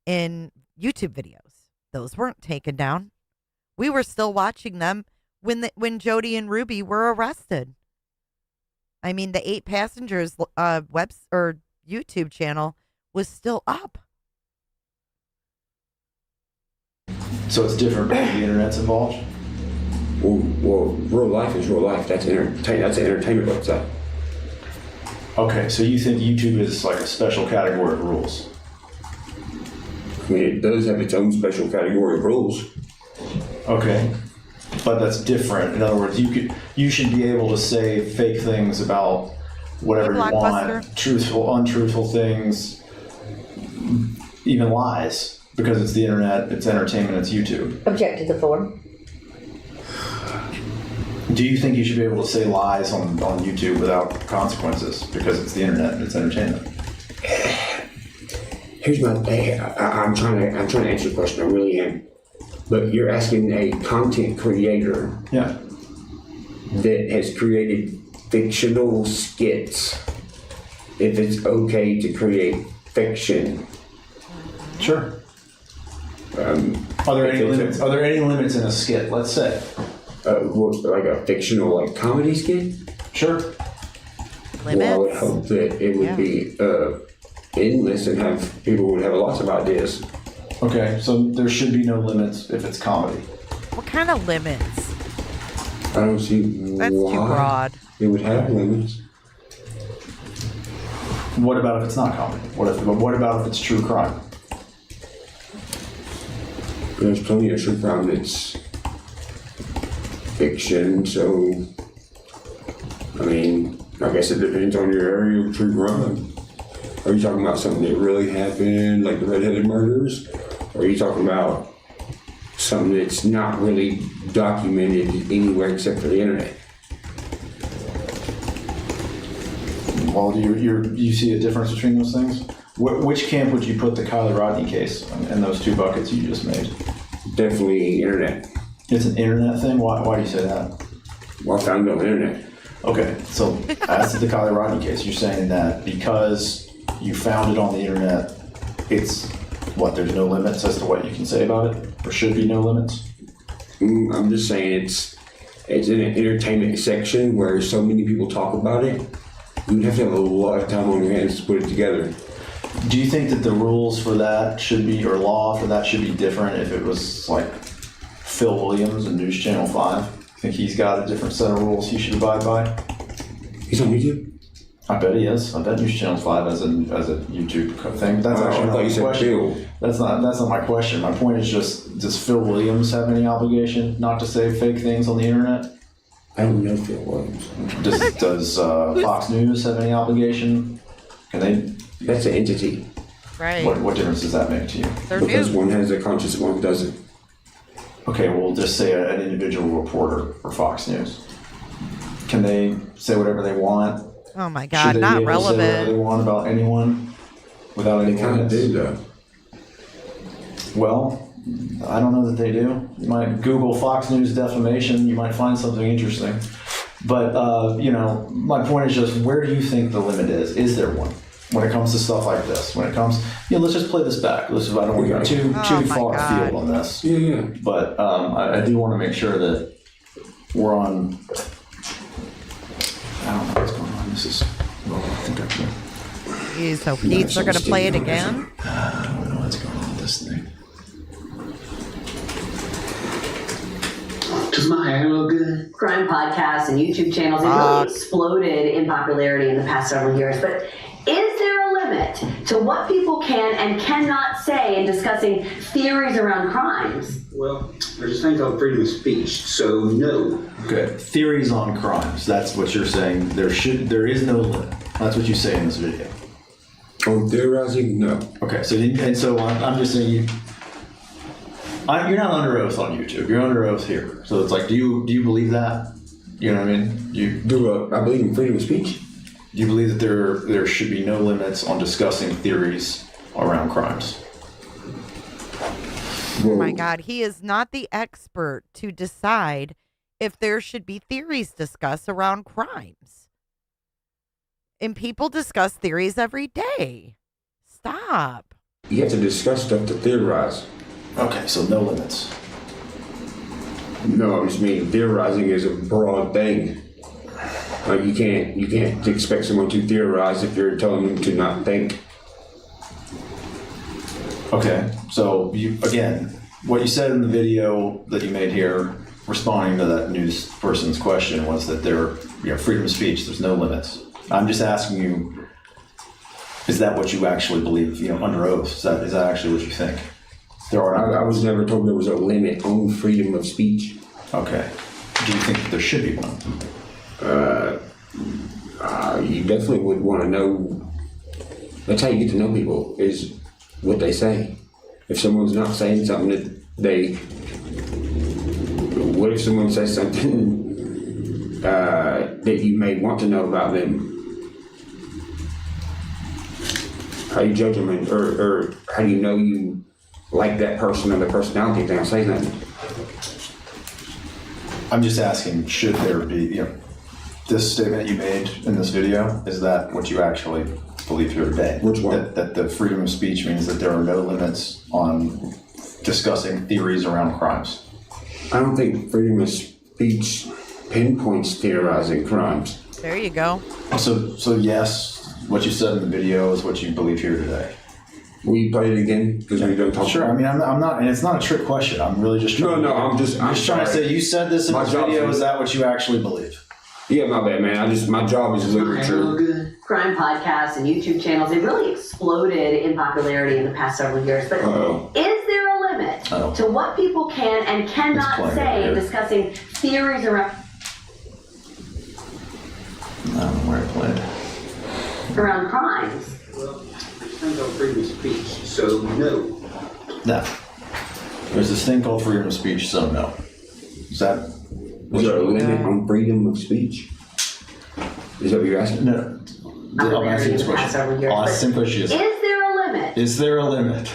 in YouTube videos. Those weren't taken down. We were still watching them when Jody and Ruby were arrested. I mean, the 8 Passengers web or YouTube channel was still up. So it's different when the internet's involved? Well, real life is real life. That's that's an entertainment website. Okay, so you think YouTube is like a special category of rules? I mean, it does have its own special category of rules. Okay, but that's different. In other words, you should be able to say fake things about whatever you want, truthful, untruthful things, even lies, because it's the internet, it's entertainment, it's YouTube. Object to the floor. Do you think you should be able to say lies on YouTube without consequences because it's the internet and it's entertainment? Here's my thing. I'm trying to answer your question. I really am. But you're asking a content creator that has created fictional skits if it's okay to create fiction. Sure. Are there any limits? Are there any limits in a skit? Let's say. Like a fictional comedy skit? Sure. Limits? Well, I would hope that it would be endless and people would have lots of ideas. Okay, so there should be no limits if it's comedy. What kind of limits? I don't see That's why too broad. it would have limits. What about if it's not comedy? What about if it's true crime? There's plenty of true crime that's fiction, so I mean, I guess it depends on your area of true crime. Are you talking about something that really happened, like the redheaded murders? Or are you talking about something that's not really documented anywhere except for the internet? Well, you see a difference between those things? Which camp would you put the Kiely Rodni case in those two buckets you just made? Definitely internet. It's an internet thing? Why do you say that? Well, I found it on the internet. Okay, so as to the Kiely Rodni case, you're saying that because you found it on the internet, it's there's no limits as to what you can say about it? Or should be no limits? I'm just saying it's in an entertainment section where so many people talk about it. You'd have to have a lot of time on your hands to put it together. Do you think that the rules for that should be, or law for that should be different if it was like Phil Williams and News Channel 5? Think he's got a different set of rules he should abide by? He's on YouTube? I bet he is. I bet News Channel 5 as a YouTube thing. That's actually not my question. That's not my question. My point is just, does Phil Williams have any obligation not to say fake things on the internet? I don't know Phil Williams. Does Fox News have any obligation? Can they? That's an entity. Right. What difference does that make to you? Because one has a conscience and one doesn't. Okay, well, we'll just say an individual reporter for Fox News. Can they say whatever they want? Oh my God, not relevant. Should they be able to say whatever they want about anyone without any limits? They kind of do, though. Well, I don't know that they do. You might Google Fox News defamation. You might find something interesting. But, my point is just, where do you think the limit is? Is there one? When it comes to stuff like this, let's just play this back. I don't want to go too far afield on this. Yeah. But I do want to make sure that we're on. I don't know what's going on. This is. Well, I think I can. Jeez, so Pete's are going to play it again? I don't know what's going on with this thing. Does my hair look good? Crime podcasts and YouTube channels have really exploded in popularity in the past several years. But is there a limit to what people can and cannot say in discussing theories around crimes? Well, there's a thing called freedom of speech, so no. Okay, theories on crimes. That's what you're saying. There is no limit. That's what you say in this video. Oh, theorizing? No. Okay, so I'm just saying you're not under oath on YouTube. You're under oath here. So it's like, do you believe that? You know what I mean? I believe in freedom of speech. Do you believe that there should be no limits on discussing theories around crimes? Oh my God, he is not the expert to decide if there should be theories discussed around crimes. And people discuss theories every day. Stop. You have to discuss stuff to theorize. Okay, so no limits. No, I just mean theorizing is a broad thing. Like you can't expect someone to theorize if you're telling them to not think. Okay, so again, what you said in the video that you made here responding to that news person's question was that freedom of speech, there's no limits. I'm just asking you, is that what you actually believe, under oath? Is that actually what you think? I was never told there was a limit on freedom of speech. Okay. Do you think that there should be one? You definitely would want to know. That's how you get to know people, is what they say. If someone's not saying something what if someone says something that you may want to know about them? How you judge them, or how do you know you like that person or their personality if they don't say nothing? I'm just asking, should there be, this statement you made in this video, is that what you actually believe here today? Which one? That the freedom of speech means that there are no limits on discussing theories around crimes? I don't think freedom of speech pinpoints theorizing crimes. There you go. So yes, what you said in the video is what you believe here today. Will you play it again? Because we don't talk. Sure. I mean, I'm not, and it's not a trick question. I'm really just trying. No, I'm just trying to say. You said this in this video. Is that what you actually believe? Yeah, my bad, man. My job is literature. Crime podcasts and YouTube channels, they really exploded in popularity in the past several years. But is there a limit to what people can and cannot say in discussing theories around? I don't know where it played. Around crimes. Well, there's no freedom of speech, so no. No. There's this thing called freedom of speech, so no. Is there a limit on freedom of speech? Is that what you're asking? No. I'll ask you this question. I'll ask the same question. Is there a limit? Is there a limit?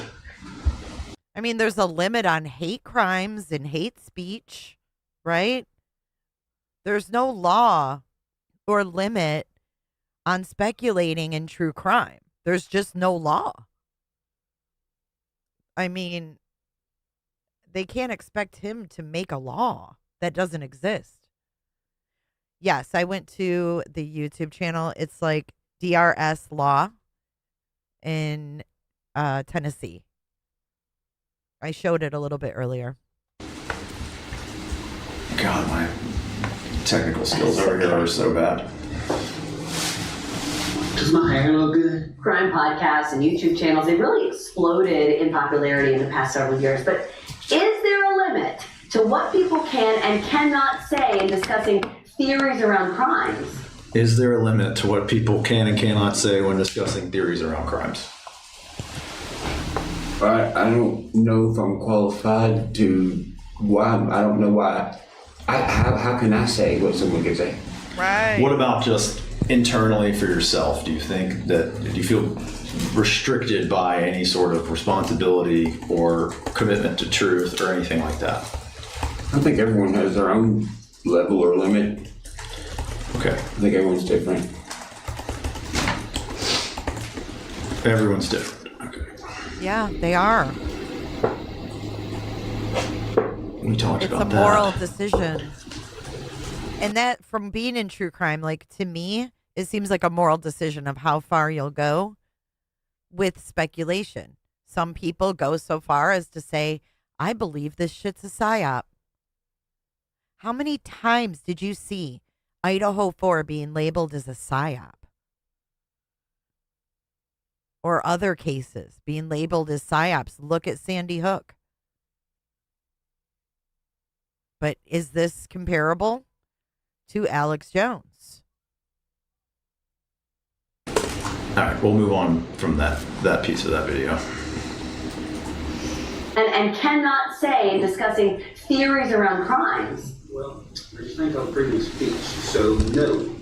I mean, there's a limit on hate crimes and hate speech, right? There's no law or limit on speculating in true crime. There's just no law. I mean, they can't expect him to make a law that doesn't exist. Yes, I went to the YouTube channel. It's like DRS Law in Tennessee. I showed it a little bit earlier. God, my technical skills over here are so bad. Does my hair look good? Crime podcasts and YouTube channels, they really exploded in popularity in the past several years. But is there a limit to what people can and cannot say in discussing theories around crimes? Is there a limit to what people can and cannot say when discussing theories around crimes? I don't know if I'm qualified to. I don't know why. How can I say what someone can say? Right. What about just internally for yourself? Do you feel restricted by any sort of responsibility or commitment to truth or anything like that? I think everyone has their own level or limit. Okay. I think everyone's different. Everyone's different. Okay. Yeah, they are. We talked it's about a moral decision. And that, from being in true crime, like, to me, it seems like a moral decision of how far you'll go with speculation. Some people go so far as to say, I believe this shit's a psyop. How many times did you see Idaho 4 being labeled as a psyop? Or other cases being labeled as psyops. Look at Sandy Hook. But is this comparable to Alex Jones? All right, we'll move on from that piece of that video. And cannot say in discussing theories around crimes. Well, there's no freedom of speech, so no.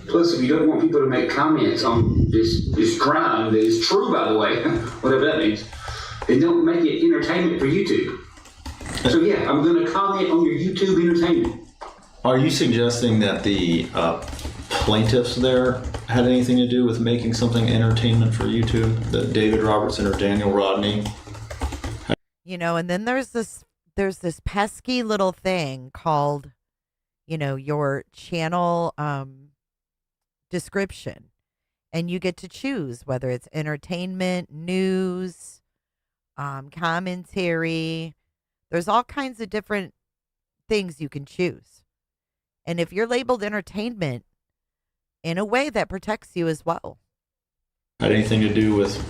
Plus, if you don't want people to make comments on this crime that is true, by the way, whatever that means, then don't make it entertainment for YouTube. So yeah, I'm going to comment on your YouTube entertainment. Are you suggesting that the plaintiffs there had anything to do with making something entertainment for YouTube? That David Robertson or Daniel Rodney? And then there's this pesky little thing called, your channel description. And you get to choose whether it's entertainment, news, commentary. There's all kinds of different things you can choose. And if you're labeled entertainment, in a way that protects you as well. Had anything to do with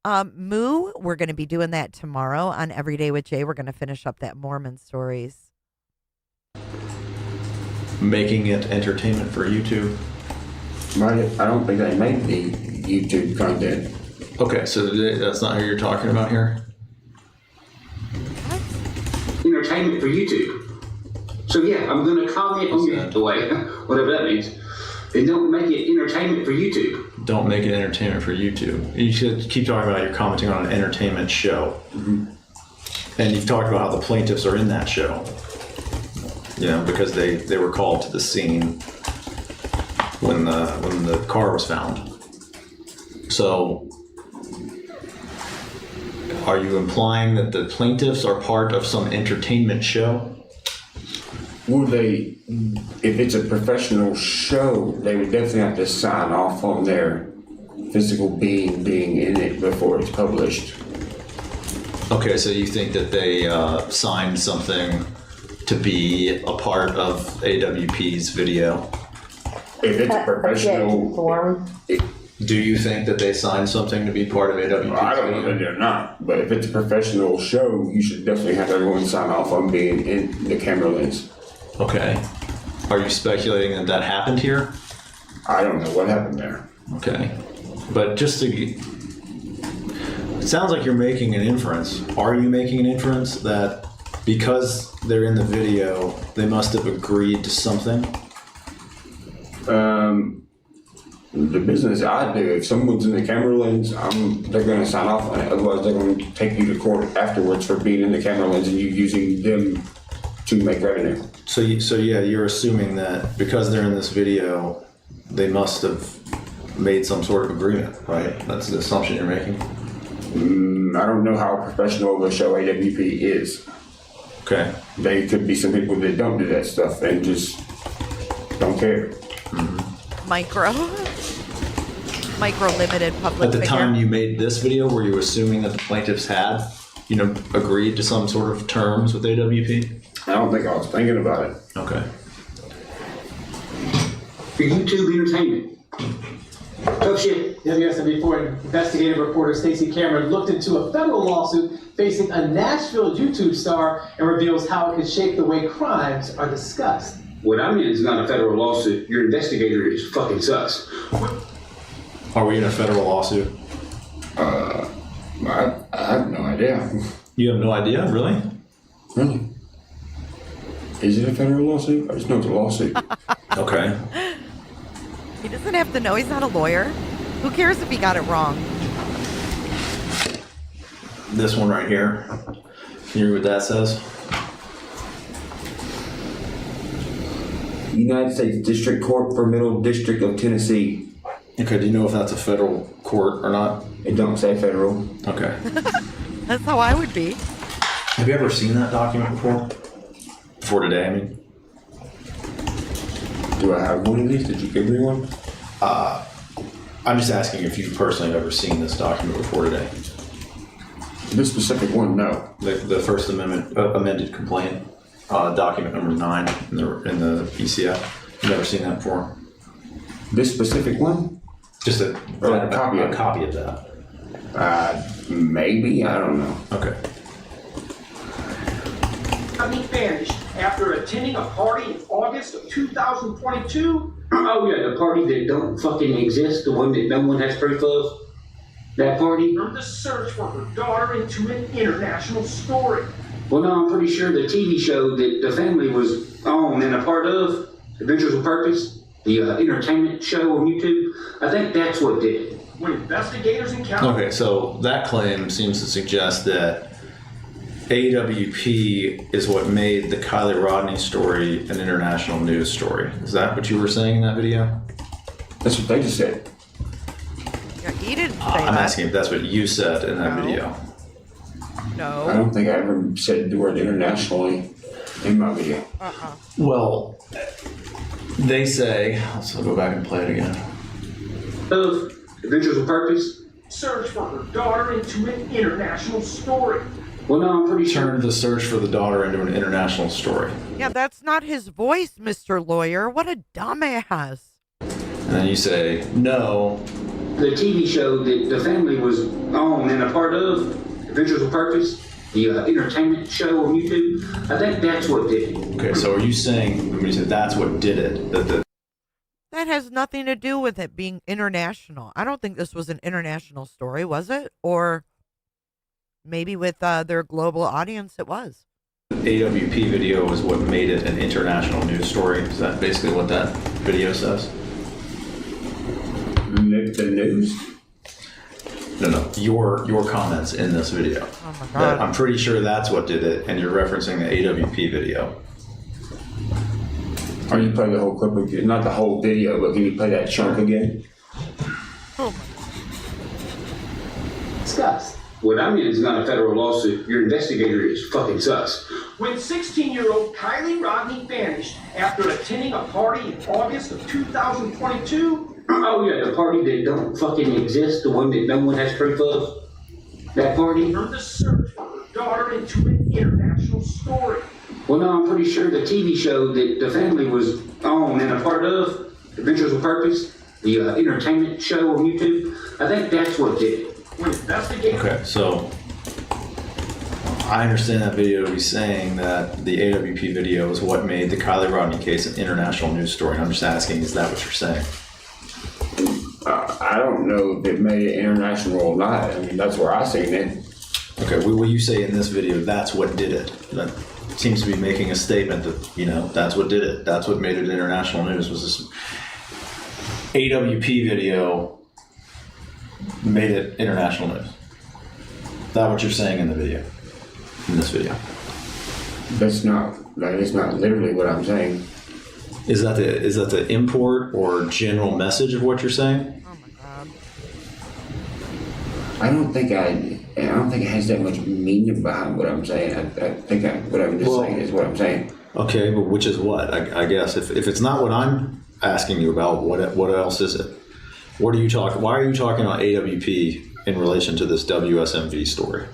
Moo, we're going to be doing that tomorrow on Everyday with Jay. We're going to finish up that Mormon stories. making it entertainment for YouTube? I don't think they make the YouTube content. Okay, so that's not who you're talking about here? Entertainment for YouTube. So yeah, I'm going to comment on the way, whatever that means. And don't make it entertainment for YouTube. Don't make it entertainment for YouTube. You should keep talking about you're commenting on an entertainment show. Mm-hmm. And you've talked about how the plaintiffs are in that show. You know, because they were called to the scene when the car was found. So are you implying that the plaintiffs are part of some entertainment show? Would they, if it's a professional show, they would definitely have to sign off on their physical being in it before it's published. Okay, so you think that they signed something to be a part of AWP's video? If it's professional form. Do you think that they signed something to be part of AWP's video? I don't know that they're not, but if it's a professional show, you should definitely have everyone sign off on being in the camera lens. Okay. Are you speculating that happened here? I don't know what happened there. Okay. But just to... It sounds like you're making an inference. Are you making an inference that because they're in the video, they must have agreed to something? The business I do, if someone's in the camera lens, they're going to sign off on it. Otherwise, they're going to take you to court afterwards for being in the camera lens and you using them to make revenue. So yeah, you're assuming that because they're in this video, they must have made some sort of agreement, right? That's the assumption you're making? I don't know how professional the show AWP is. Okay. They could be some people that don't do that stuff and just don't care. Mm-hmm. Micro limited public At the figure. time you made this video, were you assuming that the plaintiffs had, agreed to some sort of terms with AWP? I don't think I was thinking about it. Okay. For YouTube entertainment. Tough shit. WSMV4 investigative reporter Stacey Cameron looked into a federal lawsuit facing a Nashville YouTube star and reveals how it could shape the way crimes are discussed. What I mean is not a federal lawsuit. Your investigator is fucking sucks. Are we in a federal lawsuit? I have no idea. You have no idea? Really? Really? Is it a federal lawsuit? I just know it's a lawsuit. Okay. He doesn't have to know. He's not a lawyer. Who cares if he got it wrong? This one right here. Can you read what that says? United States District Court for Middle District of Tennessee. Okay, do you know if that's a federal court or not? It don't say federal. Okay. That's how I would be. Have you ever seen that document before? Before today, I mean. Do I have one of these? Did you give me one? I'm just asking if you've personally ever seen this document before today. This specific one, no. The First Amendment amended complaint, document number 9 in the PCF. You've never seen that before? This specific one? Just a copy of that. Maybe, I don't know. Okay. Vanished after attending a party in August of 2022. Oh yeah, the party that don't fucking exist, the one that no one has proof of. That party? Turned the search for her daughter into an international story. Well, no, I'm pretty sure the TV show that the family was on and a part of, Adventures with Purpose, the entertainment show on YouTube, I think that's what did it. When investigators encountered... Okay, so that claim seems to suggest that AWP is what made the Kiely Rodni story an international news story. Is that what you were saying in that video? That's what they just said. Yeah, he didn't say I'm that. asking if that's what you said in that video. No. I don't think I ever said the word internationally in my video. Well, they say, let's go back and play it again. Of Adventures with Purpose. Search for her daughter into an international story. Well, no, I'm pretty sure. Turned the search for the daughter into an international story. Yeah, that's not his voice, Mr. Lawyer. What a dumbass. And then you say, no. The TV show that the family was on and a part of, Adventures with Purpose, the entertainment show on YouTube, I think that's what did it. Okay, so are you saying, when you said that's what did it, that has nothing to do with it being international. I don't think this was an international story, was it? Or maybe with their global audience it was. AWP video is what made it an international news story. Is that basically what that video says? The news? No. Your comments in this video. Oh my God. I'm pretty sure that's what did it, and you're referencing the AWP video. Are you play the whole clip again? Not the whole video, but can you play that chunk again? Oh my. Discuss. What I mean is not a federal lawsuit. Your investigator is fucking sus. When 16-year-old Kiely Rodni vanished after attending a party in August of 2022. Oh yeah, the party that don't fucking exist, the one that no one has proof of. That party. Turned the search for her daughter into an international story. Well, no, I'm pretty sure the TV show that the family was on and a part of, Adventures with Purpose, the entertainment show on YouTube, I think that's what did it. Okay, so I understand that video to be saying that the AWP video is what made the Kiely Rodni case an international news story. And I'm just asking, is that what you're saying? I don't know if it made it international or not. I mean, that's where I seen it. Okay, will you say in this video that's what did it? That seems to be making a statement that, that's what did it. That's what made it international news, was this AWP video made it international news. Is that what you're saying in the video? In this video? That is not literally what I'm saying. Is that the import or general message of what you're saying? Oh my God. I don't think it has that much meaning behind what I'm saying. I think what I'm just saying is what I'm saying. Okay, but which is what? I guess if it's not what I'm asking you about, what else is it? What are you talking? Why are you talking about AWP in relation to this WSMV story?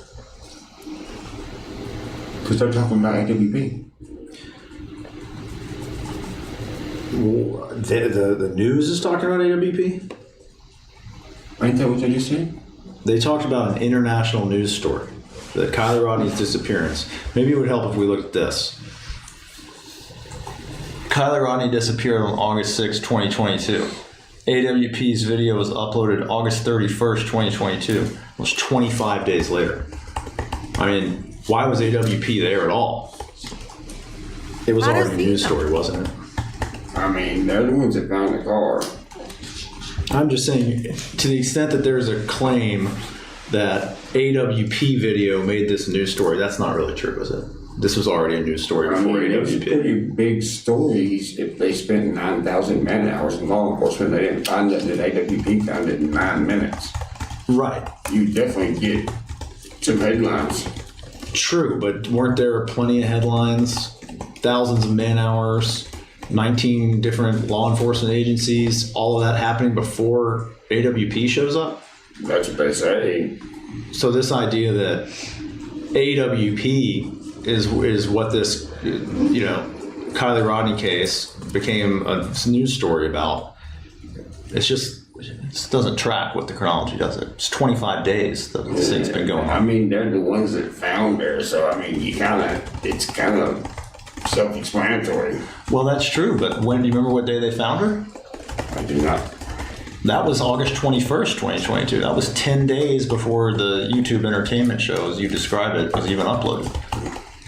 Because they're talking about AWP. The news is talking about AWP? Ain't that what they just said? They talked about an international news story, the Kiely Rodni's disappearance. Maybe it would help if we looked at this. Kiely Rodni disappeared on August 6, 2022. AWP's video was uploaded August 31st, 2022. It was 25 days later. I mean, why was AWP there at all? It was already a news story, wasn't it? I mean, they're the ones that found the car. I'm just saying, to the extent that there's a claim that AWP video made this news story, that's not really true, is it? This was already a news story before AWP. It was pretty big stories. If they spent 9,000 man hours in law enforcement, they didn't find it, and AWP found it in 9 minutes. Right. You definitely get some headlines. True, but weren't there plenty of headlines? Thousands of man hours, 19 different law enforcement agencies, all of that happening before AWP shows up? That's what they say. So this idea that AWP is what this, Kiely Rodni case became a news story about. It just doesn't track with the chronology, does it? It's 25 days that this thing's been going on. I mean, they're the ones that found her, so I mean, it's kind of self-explanatory. Well, that's true, but do you remember what day they found her? I do not. That was August 21st, 2022. That was 10 days before the YouTube entertainment show, as you described it, was even uploaded.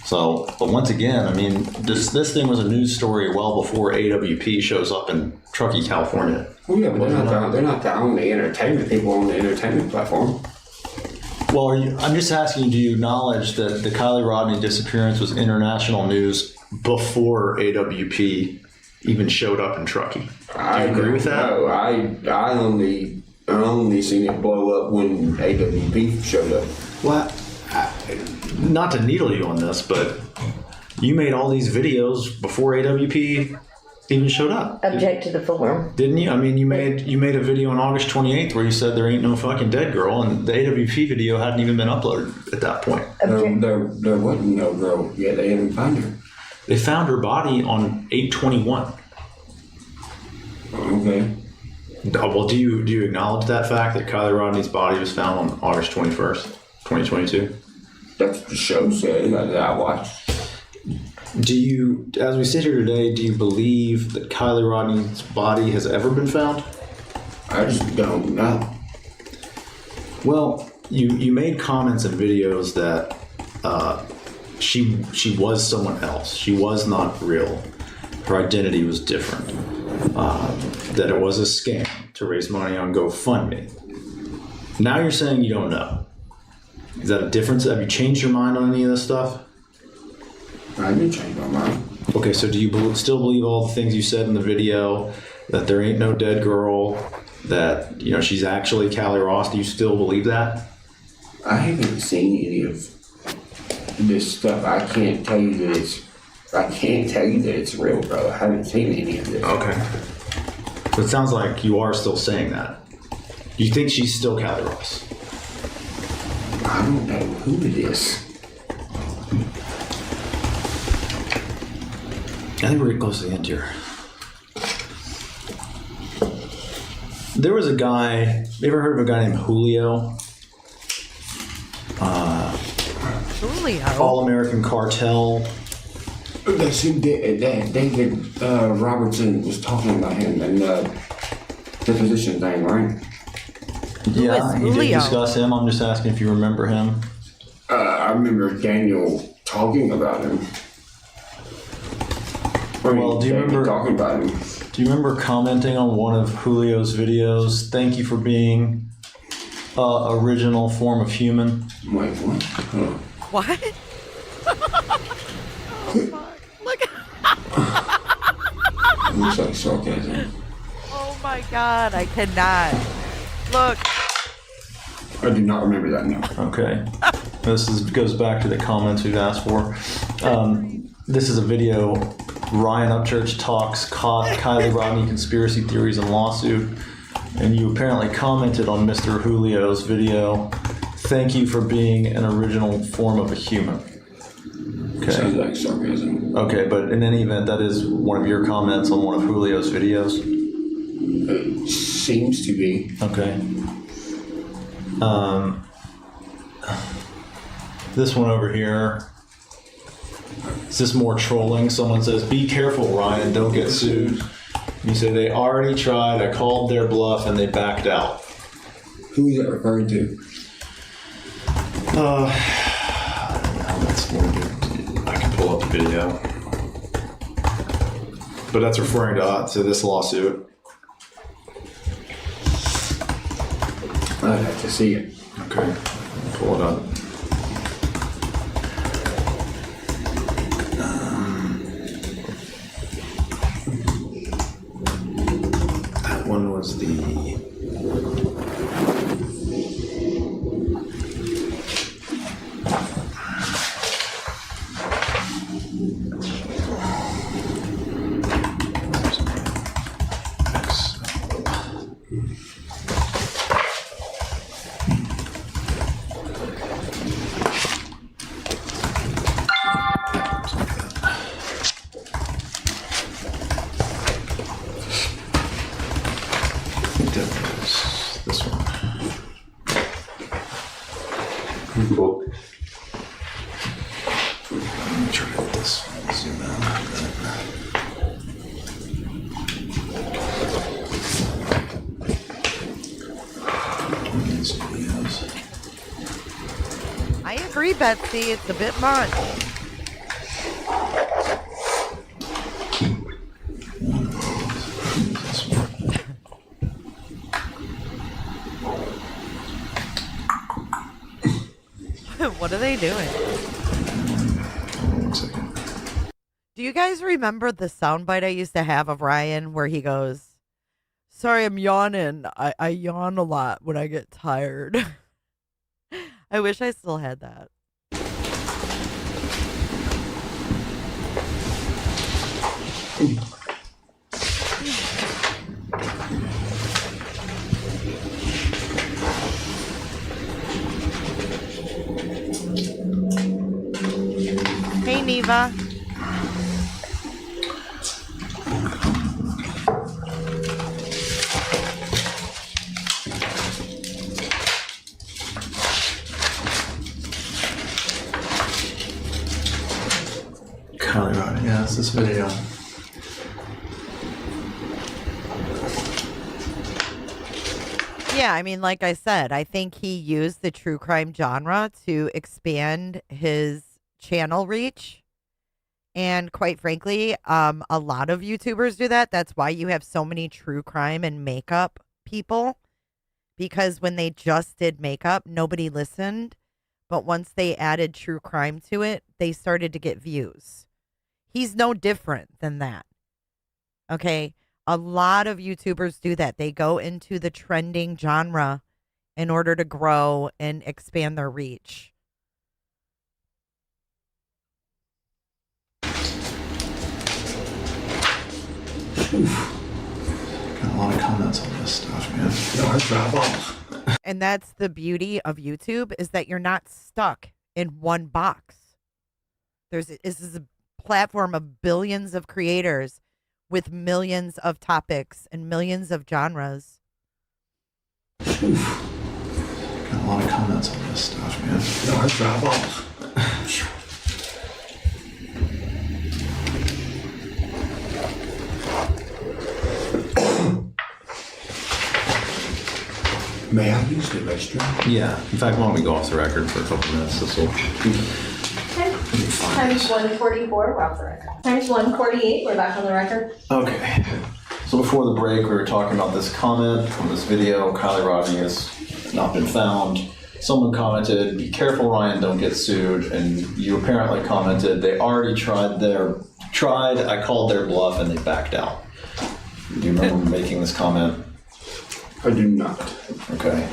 So, but once again, I mean, this thing was a news story well before AWP shows up in Truckee, California. Well, yeah, but they're not the only entertainment people on the entertainment platform. Well, I'm just asking, do you acknowledge that the Kiely Rodni disappearance was international news before AWP even showed up in Truckee? Do you agree with that? No, I only seen it blow up when AWP showed up. Well, not to needle you on this, but you made all these videos before AWP even showed up. Object to the form. Didn't you? I mean, you made a video on August 28th where you said there ain't no fucking dead girl, and the AWP video hadn't even been uploaded at that point. There wasn't no girl. Yeah, they didn't find her. They found her body on 8/21. Okay. Well, do you acknowledge that fact that Kiely Rodni's body was found on August 21st, 2022? That's what the show said that I watched. Do you, as we sit here today, do you believe that Kiely Rodni's body has ever been found? I just don't know. Well, you made comments and videos that she was someone else. She was not real. Her identity was different. That it was a scam to raise money on GoFundMe. Now you're saying you don't know. Is that a difference? Have you changed your mind on any of this stuff? I didn't change my mind. Okay, so do you still believe all the things you said in the video, that there ain't no dead girl, that she's actually Kiely Ross? Do you still believe that? I haven't seen any of this stuff. I can't tell you that it's real, bro. I haven't seen any of this. Okay. So it sounds like you are still saying that. You think she's still Kiely Ross? I don't know who it is. I think we're getting close to the end here. There was a guy, you ever heard of a guy named Julio? Julio? All-American Cartel. That's who David Robertson was talking about him in the Deposition thing, right? Yeah, he did discuss him. I'm just asking if you remember him. I remember Daniel talking about him. Well, do you remember talking about him? Do you remember commenting on one of Julio's videos? Thank you for being original form of human. Wait, what? What? Oh, fuck. Look. It looks like sarcasm. Oh my god, I cannot. Look. I do not remember that now. Okay. Goes back to the comments we've asked for. This is a video. Ryan Upchurch talks Kiely Rodni conspiracy theories and lawsuit. And you apparently commented on Mr. Julio's video. Thank you for being an original form of a human. Okay. Sounds like sarcasm. Okay, but in any event, that is one of your comments on one of Julio's videos? It seems to be. Okay. This one over here. Is this more trolling? Someone says, "Be careful, Ryan, don't get sued." You say, "They already tried, I called their bluff, and they backed out." Who is that referring to? I don't know. That's more good. I can pull up the video. But that's referring to this lawsuit. I'd have to see it. Okay. Pull it up. That one was the... This one. Cool. Let me try to get this. Zoom out. I agree, Betsy. It's a bit much. What are they doing? 1 second. Do you guys remember the soundbite I used to have of Ryan where he goes, "Sorry, I'm yawning. I yawn a lot when I get tired." I wish I still had that. Hey, Neva. Kiely Rodni, yeah, it's this video. Yeah, I mean, like I said, I think he used the true crime genre to expand his channel reach. And quite frankly, a lot of YouTubers do that. That's why you have so many true crime and makeup people. Because when they just did makeup, nobody listened. But once they added true crime to it, they started to get views. He's no different than that. Okay? A lot of YouTubers do that. They go into the trending genre in order to grow and expand their reach. Got a lot of comments on this stuff, man. No, I drop off. And that's the beauty of YouTube, is that you're not stuck in one box. This is a platform of billions of creators with millions of topics and millions of genres. Got a lot of comments on this stuff, man. No, I drop off. May I use the restroom? Yeah. In fact, why don't we go off the record for a couple minutes? This will. Times 144, we're off the record. Times 148, we're back on the record. Okay. So before the break, we were talking about this comment from this video. Kiely Rodni has not been found. Someone commented, "Be careful, Ryan, don't get sued." And you apparently commented, "They already tried. I called their bluff and they backed out." Do you remember making this comment? I do not. Okay.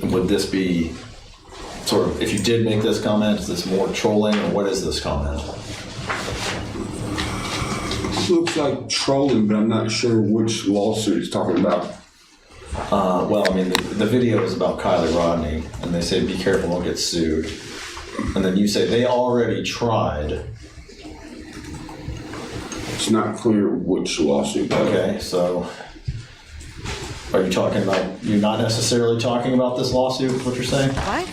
Would this be sort of, if you did make this comment, is this more trolling, or what is this comment? Looks like trolling, but I'm not sure which lawsuit it's talking about. Well, I mean, the video is about Kiely Rodni, and they say, "Be careful, don't get sued." And then you say, "They already tried." It's not clear which lawsuit. Okay, so are you talking about, you're not necessarily talking about this lawsuit, what you're saying? What?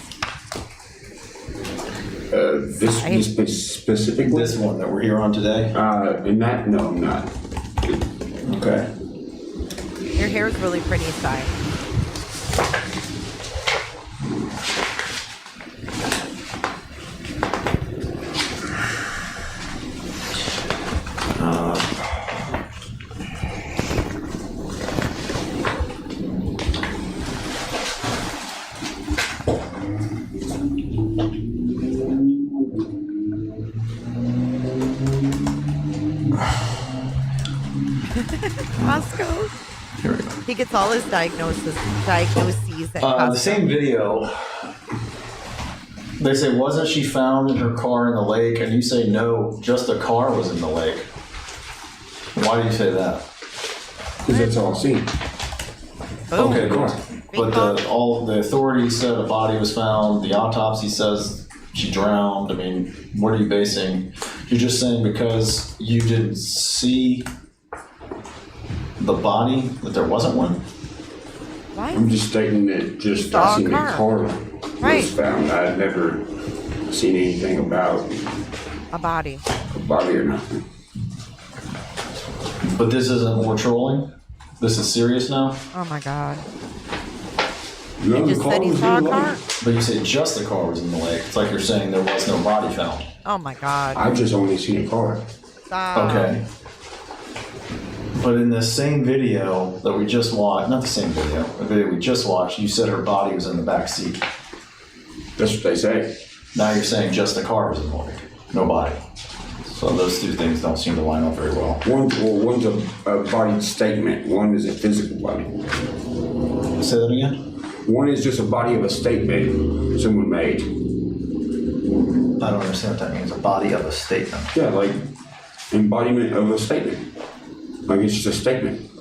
This specific one? This one that we're here on today? And that, no, I'm not. Okay. Your hair is really pretty, Si. Costco. Here we go. He gets all his diagnoses at The Costco. same video, they say, "Wasn't she found in her car in the lake?" And you say, "No, just a car was in the lake." Why do you say that? Because that's all I've seen. Boom. Okay, cool. But all the authorities said a body was found. The autopsy says she drowned. I mean, what are you basing? You're just saying because you didn't see the body that there wasn't one? What? I'm just stating that just I seen a car was found. I'd never seen anything about A body. a body or nothing. But this isn't more trolling? This is serious now? Oh my God. No, He just said he saw a car? But you say just the car was in the lake. It's like you're saying there was no body found. Oh my God. I've just only seen a car. Stop. Okay. But in the same video that we just watched, not the same video, the video we just watched, you said her body was in the back seat. That's what they say. Now you're saying just the car was in the lake, no body. So those two things don't seem to line up very well. One's a body statement. One is a physical body. Say that again? One is just a body of a statement someone made. I don't understand what that means. A body of a statement. Yeah, like embodiment of a statement. Like it's just a statement.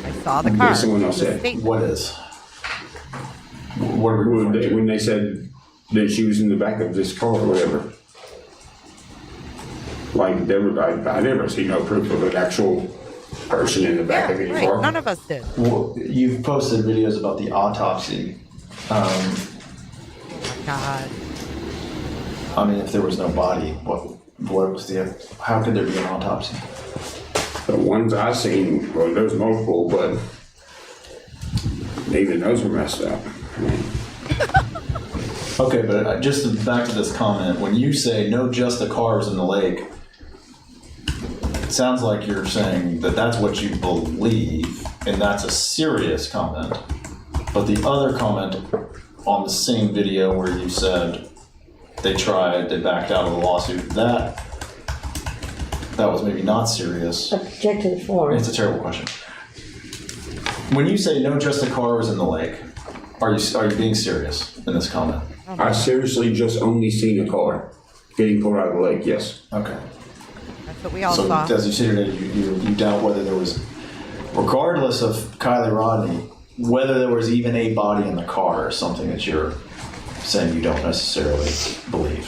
I saw the car. Someone else It's a said. statement. What is? What are we referring to? When they said that she was in the back of this car or whatever. Like, I never see no proof of an actual person in the back of any Right, car. none of us did. Well, you've posted videos about the autopsy. God. I mean, if there was no body, what was how could there be an autopsy? The ones I've seen, well, there's multiple, but even those were messed up. Okay, but just back to this comment. When you say no, just the car was in the lake, it sounds like you're saying that that's what you believe, and that's a serious comment. But the other comment on the same video where you said they backed out of the lawsuit, that was maybe not serious. Object to the form. It's a terrible question. When you say no, just the car was in the lake, are you being serious in this comment? I seriously just only seen a car getting pulled out of the lake, yes. Okay. That's what we all So saw. as you sit here, you doubt whether there was, regardless of Kiely Rodni, whether there was even a body in the car, is something that you're saying you don't necessarily believe.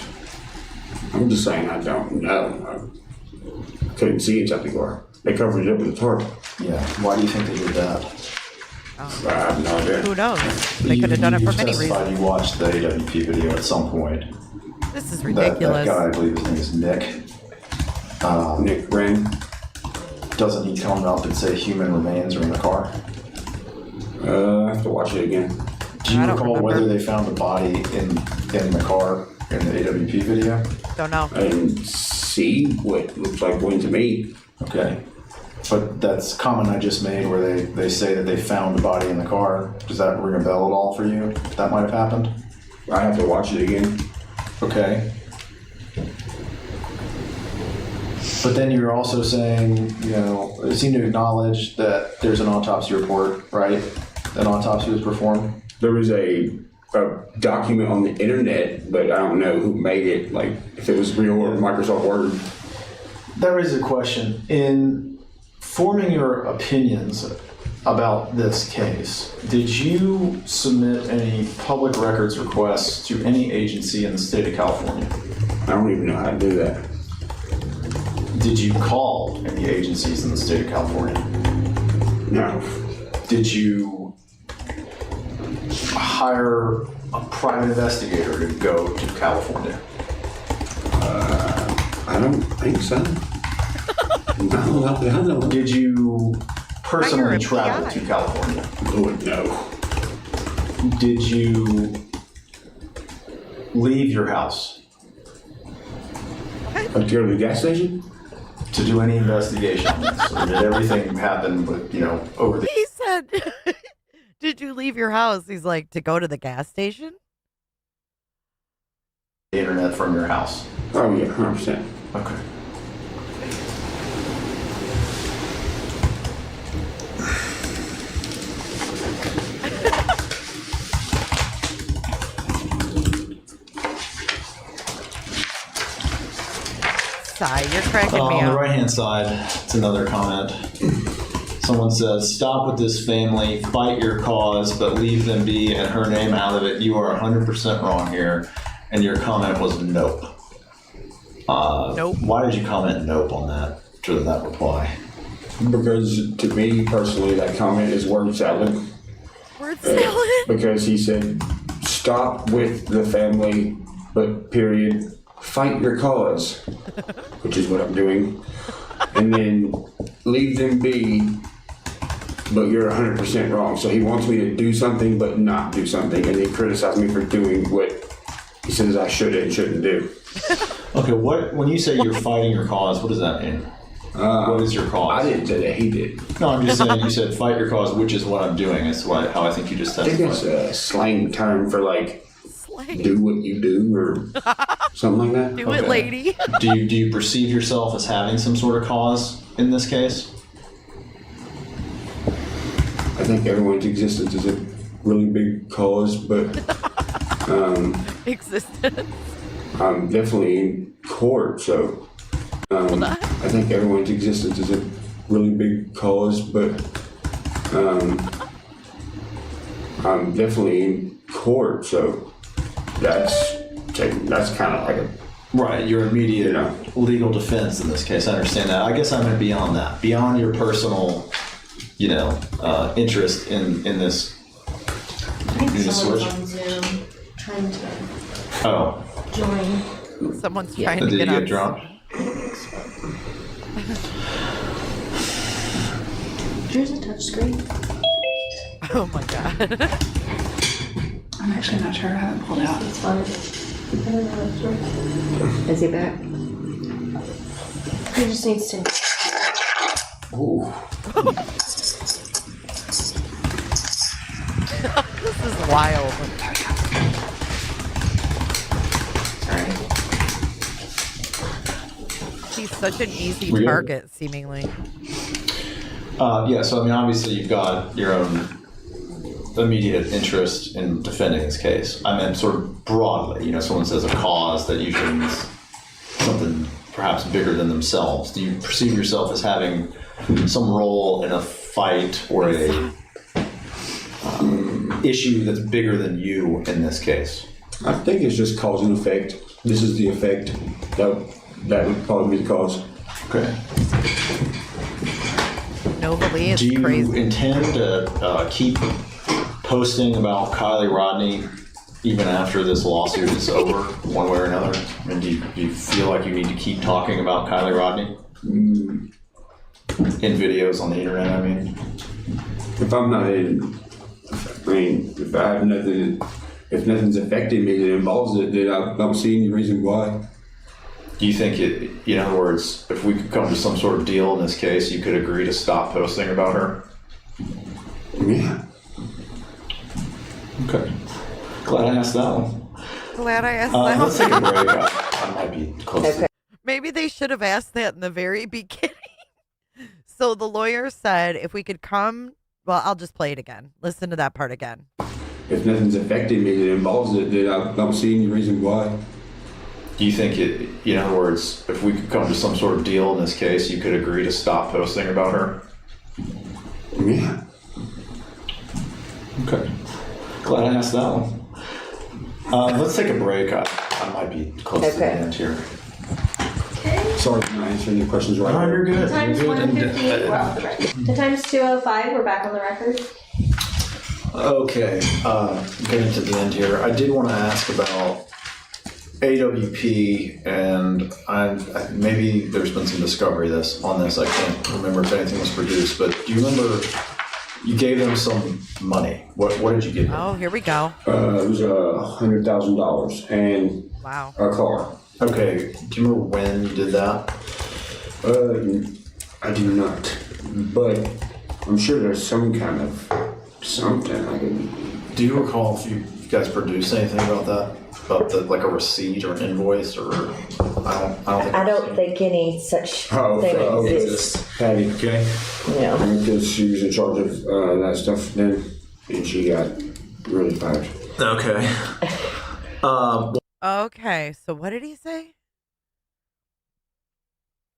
I'm just saying I don't know. I couldn't see inside the car. They covered it up with a tarp. Yeah. Why do you think they did that? I have no idea. Who knows? They could have done it for many reasons. You watched the AWP video at some point. This is ridiculous. That guy, I believe his name is Nick. Nick Wren. Doesn't he come up and say human remains are in the car? I have to watch it again. Do you recall whether they found a body in the car in the AWP video? Don't know. I didn't see what looks like one to me. Okay. But that's a comment I just made where they say that they found a body in the car. Does that ring a bell at all for you? That might have happened? I have to watch it again. Okay. But then you're also saying, you seem to acknowledge that there's an autopsy report, right? An autopsy was performed? There was a document on the internet, but I don't know who made it, like if it was real or Microsoft Word. That raises a question. In forming your opinions about this case, did you submit any public records requests to any agency in the state of California? I don't even know how to do that. Did you call any agencies in the state of California? No. Did you hire a private investigator to go to California? I don't think so. No. Did you personally travel to California? Lord, no. Did you leave your house? To go to the gas station? To do any investigation on this? Or did everything happen with, over the... He said, did you leave your house? He's like, to go to the gas station? internet from your house? Oh, yeah, 100%. Okay. Sigh, you're cracking me On the up. right-hand side, it's another comment. Someone says, "Stop with this family, fight your cause, but leave them be and her name out of it. You are 100% wrong here." And your comment was nope. Nope. Why did you comment nope on that, to that reply? Because to me personally, that comment is word salad. Word salad? Because he said, "Stop with the family, but period, fight your cause," which is what I'm doing. And then leave them be, but you're 100% wrong. So he wants me to do something but not do something, and then criticize me for doing what he says I should and shouldn't do. Okay, when you say you're fighting your cause, what does that mean? What is your cause? I didn't say that, he did. No, I'm just saying you said fight your cause, which is what I'm doing. That's how I think you just testified. I think that's a slang term for do what you do or something like that. Do it, lady. Do you perceive yourself as having some sort of cause in this case? I think everyone's existence is a really big cause, but Existence. I'm definitely in court, so I think everyone's existence is a really big cause, but I'm definitely in court, so that's kind of like a right. Your immediate legal defense in this case. I understand that. I guess I meant beyond that, beyond your personal, interest in this. I think someone's on Zoom trying to join. Someone's trying Did to you get on. get dropped? Here's a touch screen. Oh my god. I'm actually not sure. I haven't pulled out. It's fine. I don't know what's wrong. Is he back? He just needs to. Ooh. This is wild. Sorry. He's such an easy We good? target, seemingly. Yeah, so I mean, obviously you've got your own immediate interest in defending this case. I meant sort of broadly, someone says a cause that usually means something perhaps bigger than themselves. Do you perceive yourself as having some role in a fight or a issue that's bigger than you in this case? I think it's just cause and effect. This is the effect. That would probably be the cause. Okay. Nobly is Do you crazy. intend to keep posting about Kiely Rodni even after this lawsuit is over, one way or another? I mean, do you feel like you need to keep talking about Kiely Rodni? In videos on the internet, I mean? If I'm not if I have nothing, if nothing's affecting me that involves it, then I don't see any reason why. Do you think in other words, if we could come to some sort of deal in this case, you could agree to stop posting about her? Yeah. Okay. Glad I asked that one. Glad I asked that. Let's take a break. I might be close to Maybe they should have asked that in the very beginning. So the lawyer said if we could come, well, I'll just play it again. Listen to that part again. If nothing's affecting me that involves it, then I don't see any reason why. Do you think in other words, if we could come to some sort of deal in this case, you could agree to stop posting about her? Yeah. Okay. Glad I asked that one. Let's take a break. I might be close to the end here. Sorry for not answering your questions right. No, you're good. The time's You're good. 1:58. We're off the record. The time's 2:05. We're back on the record. Okay. Getting to the end here. I did want to ask about AWP, and maybe there's been some discovery on this. I can't remember if anything was produced, but do you remember you gave them some money? What did you give them? Oh, here we go. It was $100,000 and wow, a car. Okay. Do you remember when you did that? I do not, but I'm sure there's some kind of something I can. Do you recall if you guys produced anything about that? About like a receipt or an invoice, or I don't think any such thing exists. Patty, okay. Yeah. Because she was in charge of that stuff then, and she got really fired. Okay. Okay, so what did he say?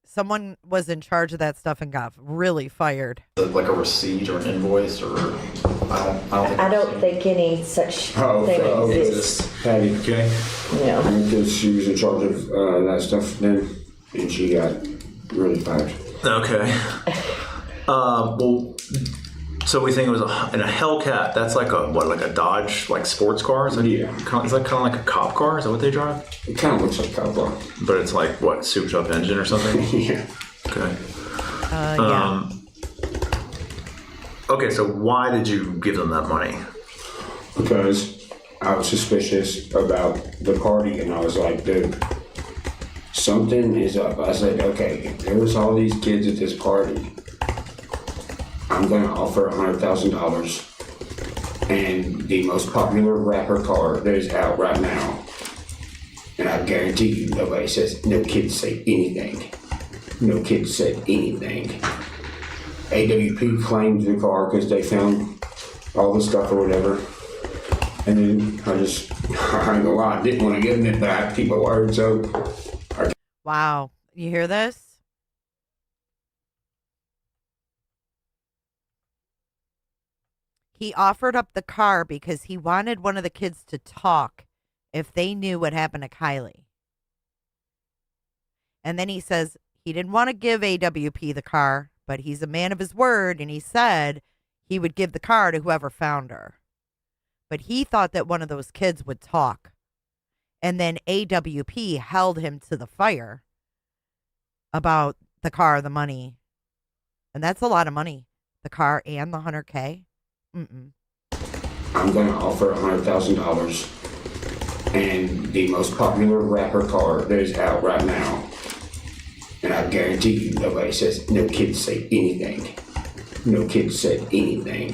Someone was in charge of that stuff and got really fired. Like a receipt or an invoice, or I don't think any such thing exists. Patty, okay. Yeah. Because she was in charge of that stuff then, and she got really fired. Okay. Well, so we think it was in a Hellcat. That's like a Dodge, like sports car? Is that kind of like a cop car? Is that what they drive? It kind of looks like a cop car. But it's like, what, souped up engine or something? Yeah. Okay. Yeah. Okay, so why did you give them that money? Because I was suspicious about the party, and I was like, dude, something is up. I said, okay, if there was all these kids at this party, I'm going to offer $100,000 and the most popular rapper car that is out right now. And I guarantee you, nobody says, no kids say anything. No kids said anything. AWP claimed the car because they found all the stuff or whatever. And then I ain't gonna lie, I didn't want to give them it, but I have to keep my word, so. Wow. You hear this? He offered up the car because he wanted one of the kids to talk if they knew what happened to Kiely. And then he says he didn't want to give AWP the car, but he's a man of his word, and he said he would give the car to whoever found her. But he thought that one of those kids would talk. And then AWP held him to the fire about the car, the money. And that's a lot of money. The car and the $100K. I'm going to offer $100,000 and the most popular rapper car that is out right now. And I guarantee you nobody says, no kids say anything. No kids said anything.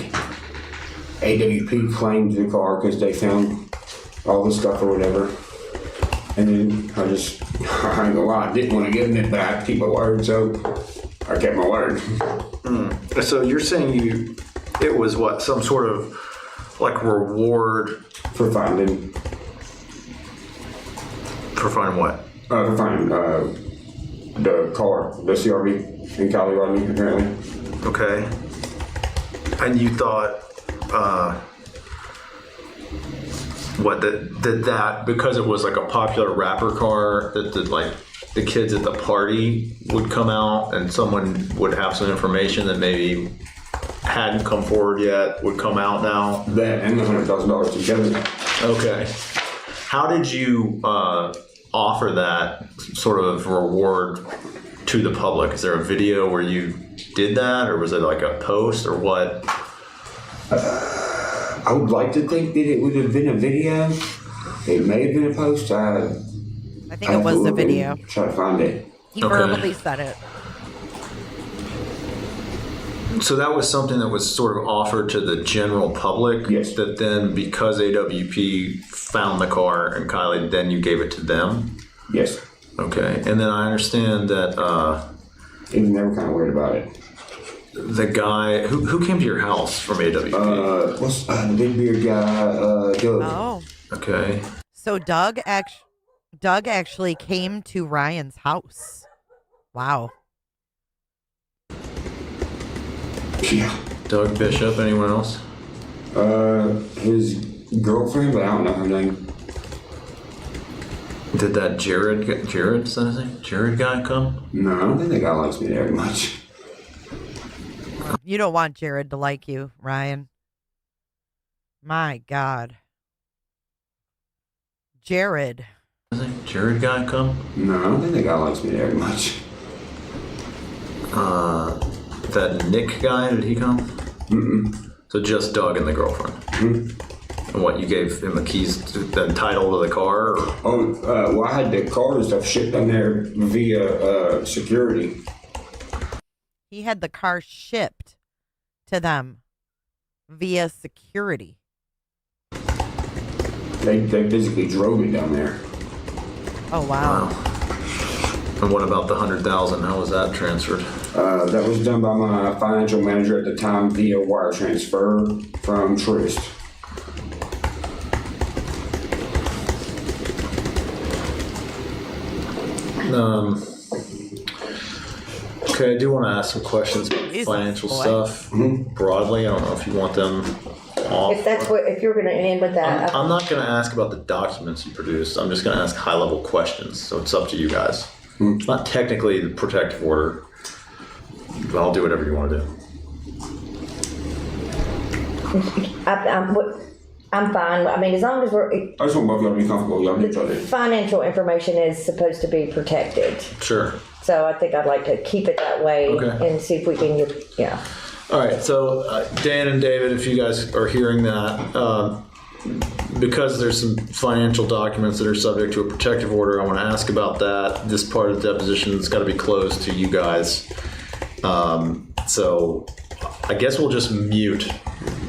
AWP claimed the car because they found all the stuff or whatever. And then I ain't gonna lie, I didn't want to give them it, but I have to keep my word, so I kept my word. So you're saying it was what, some sort of like reward for finding what? For finding the car, the CRV in Kiely Rodni, apparently. Okay. And you thought, that because it was like a popular rapper car, that the kids at the party would come out and someone would have some information that maybe hadn't come forward yet would come out now? That and the $100,000 together. Okay. How did you offer that sort of reward to the public? Is there a video where you did that, or was it like a post, or what? I would like to think that it would have been a video. It may have been a post. I think it was a video. Try to find it. He verbally said it. So that was something that was sort of offered to the general public? Yes. That then, because AWP found the car and Kiely, then you gave it to them? Yes. Okay. And then I understand that... they were kind of weird about it. The guy... Who came to your house from AWP? What's the big beard guy? Doug. Oh. Okay. So Doug actually came to Ryan's house. Wow. Yeah. Doug Bishop, anyone else? His girlfriend, but I don't know her name. Did that Jared, is that his name? Jared guy come? No, I don't think that guy likes me very much. You don't want Jared to like you, Ryan. My God. Jared. Jared guy come? No, I don't think that guy likes me very much. That Nick guy, did he come? Mm-mm. So just Doug and the girlfriend? Mm-hmm. And what, you gave him the keys, the title to the car? Or? Well, I had the car and stuff shipped down there via security. He had the car shipped to them via security. They physically drove it down there. Oh, wow. And what about the $100,000? How was that transferred? That was done by my financial manager at the time via wire transfer from Trist. Okay, I do want to ask some questions about financial stuff broadly. I don't know if you want them off. If you're going to end with that. I'm not going to ask about the documents you produced. I'm just going to ask high-level questions. So it's up to you guys. It's not technically the protective order. But I'll do whatever you want to do. I'm fine. I mean, as long as we're... I just want both of y'all to be comfortable. Y'all need each other. Financial information is supposed to be protected. Sure. So I think I'd like to keep it that way and see if we can get... Yeah. All right. So Dan and David, if you guys are hearing that, because there's some financial documents that are subject to a protective order, I want to ask about that. This part of the deposition has got to be closed to you guys. So I guess we'll just mute.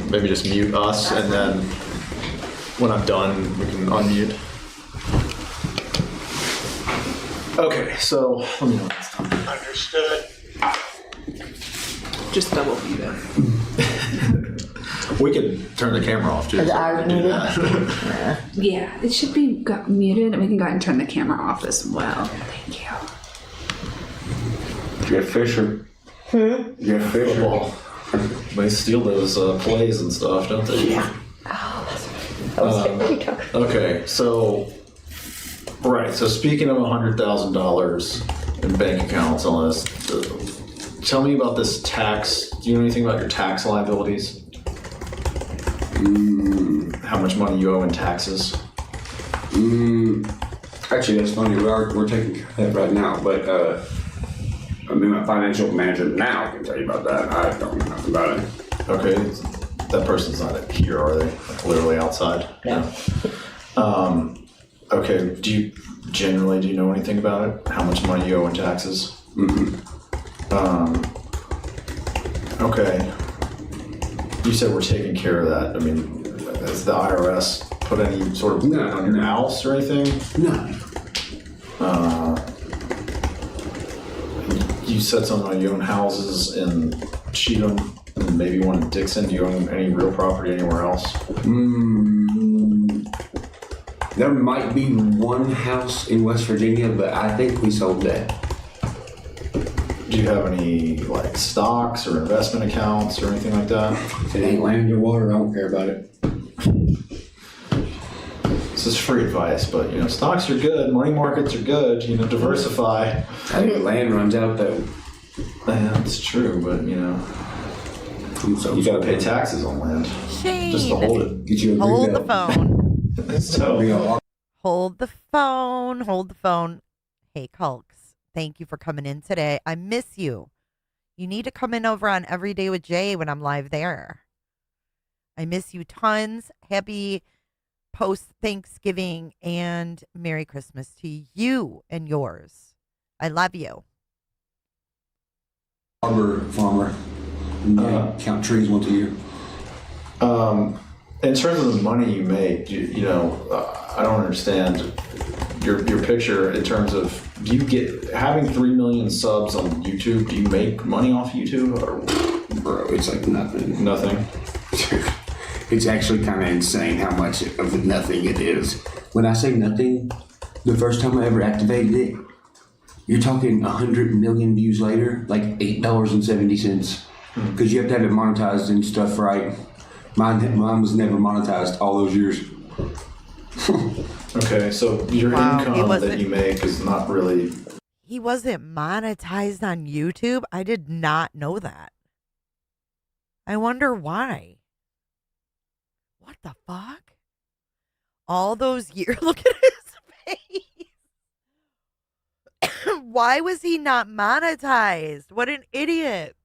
Maybe just mute us, and then when I'm done, we can unmute. Okay, so let me know this time. Understood. Just double mute it. We can turn the camera off too. Yeah, it should be muted, and we can go ahead and turn the camera off as well. Thank you. Jeff Fisher. Hmm? Jeff Fisher. They steal those plays and stuff, don't they? Yeah. Okay, so right. So speaking of $100,000 in bank accounts, on this, tell me about this tax. Do you know anything about your tax liabilities? How much money you owe in taxes? Actually, that's funny. We're taking care of that right now, but I mean, my financial manager now can tell you about that. I don't know nothing about it. Okay, that person's not here, are they? Like literally outside? No. Okay, do you know anything about it? How much money you owe in taxes? Okay. You said we're taking care of that. I mean, has the IRS put any sort of lien on your house or anything? No. You said something about you own houses in Cheatham and maybe one in Dixon. Do you own any real property anywhere else? There might be one house in West Virginia, but I think we sold that. Do you have any like stocks or investment accounts or anything like that? If it ain't land or water, I don't care about it. This is free advice, but you know, stocks are good, money markets are good, you know, diversify. I think the land runs out though. Yeah, that's true, but you know, you gotta pay taxes on land. Shane. Just to hold it. Get you a Hold the phone. So, Hold the phone. Hold the phone. Hey, Culks. Thank you for coming in today. I miss you. You need to come in over on Every Day with Jay when I'm live there. I miss you tons. Happy post-Thanksgiving and Merry Christmas to you and yours. I love you. Farmer. Count trees once a year. in terms of the money you make, you know, I don't understand your picture in terms of, do you get, having 3 million subs on YouTube, do you make money off YouTube? Or? Bro, it's like nothing. Nothing? It's actually kind of insane how much of nothing it is. When I say nothing, the first time I ever activated it, you're talking 100 million views later, like $8.70. Because you have to have it monetized and stuff right. Mine was never monetized all those years. Okay, so your income that you make is not really... He wasn't monetized on YouTube? I did not know that. I wonder why. What the fuck? All those years, look at his face. Why was he not monetized? What an idiot.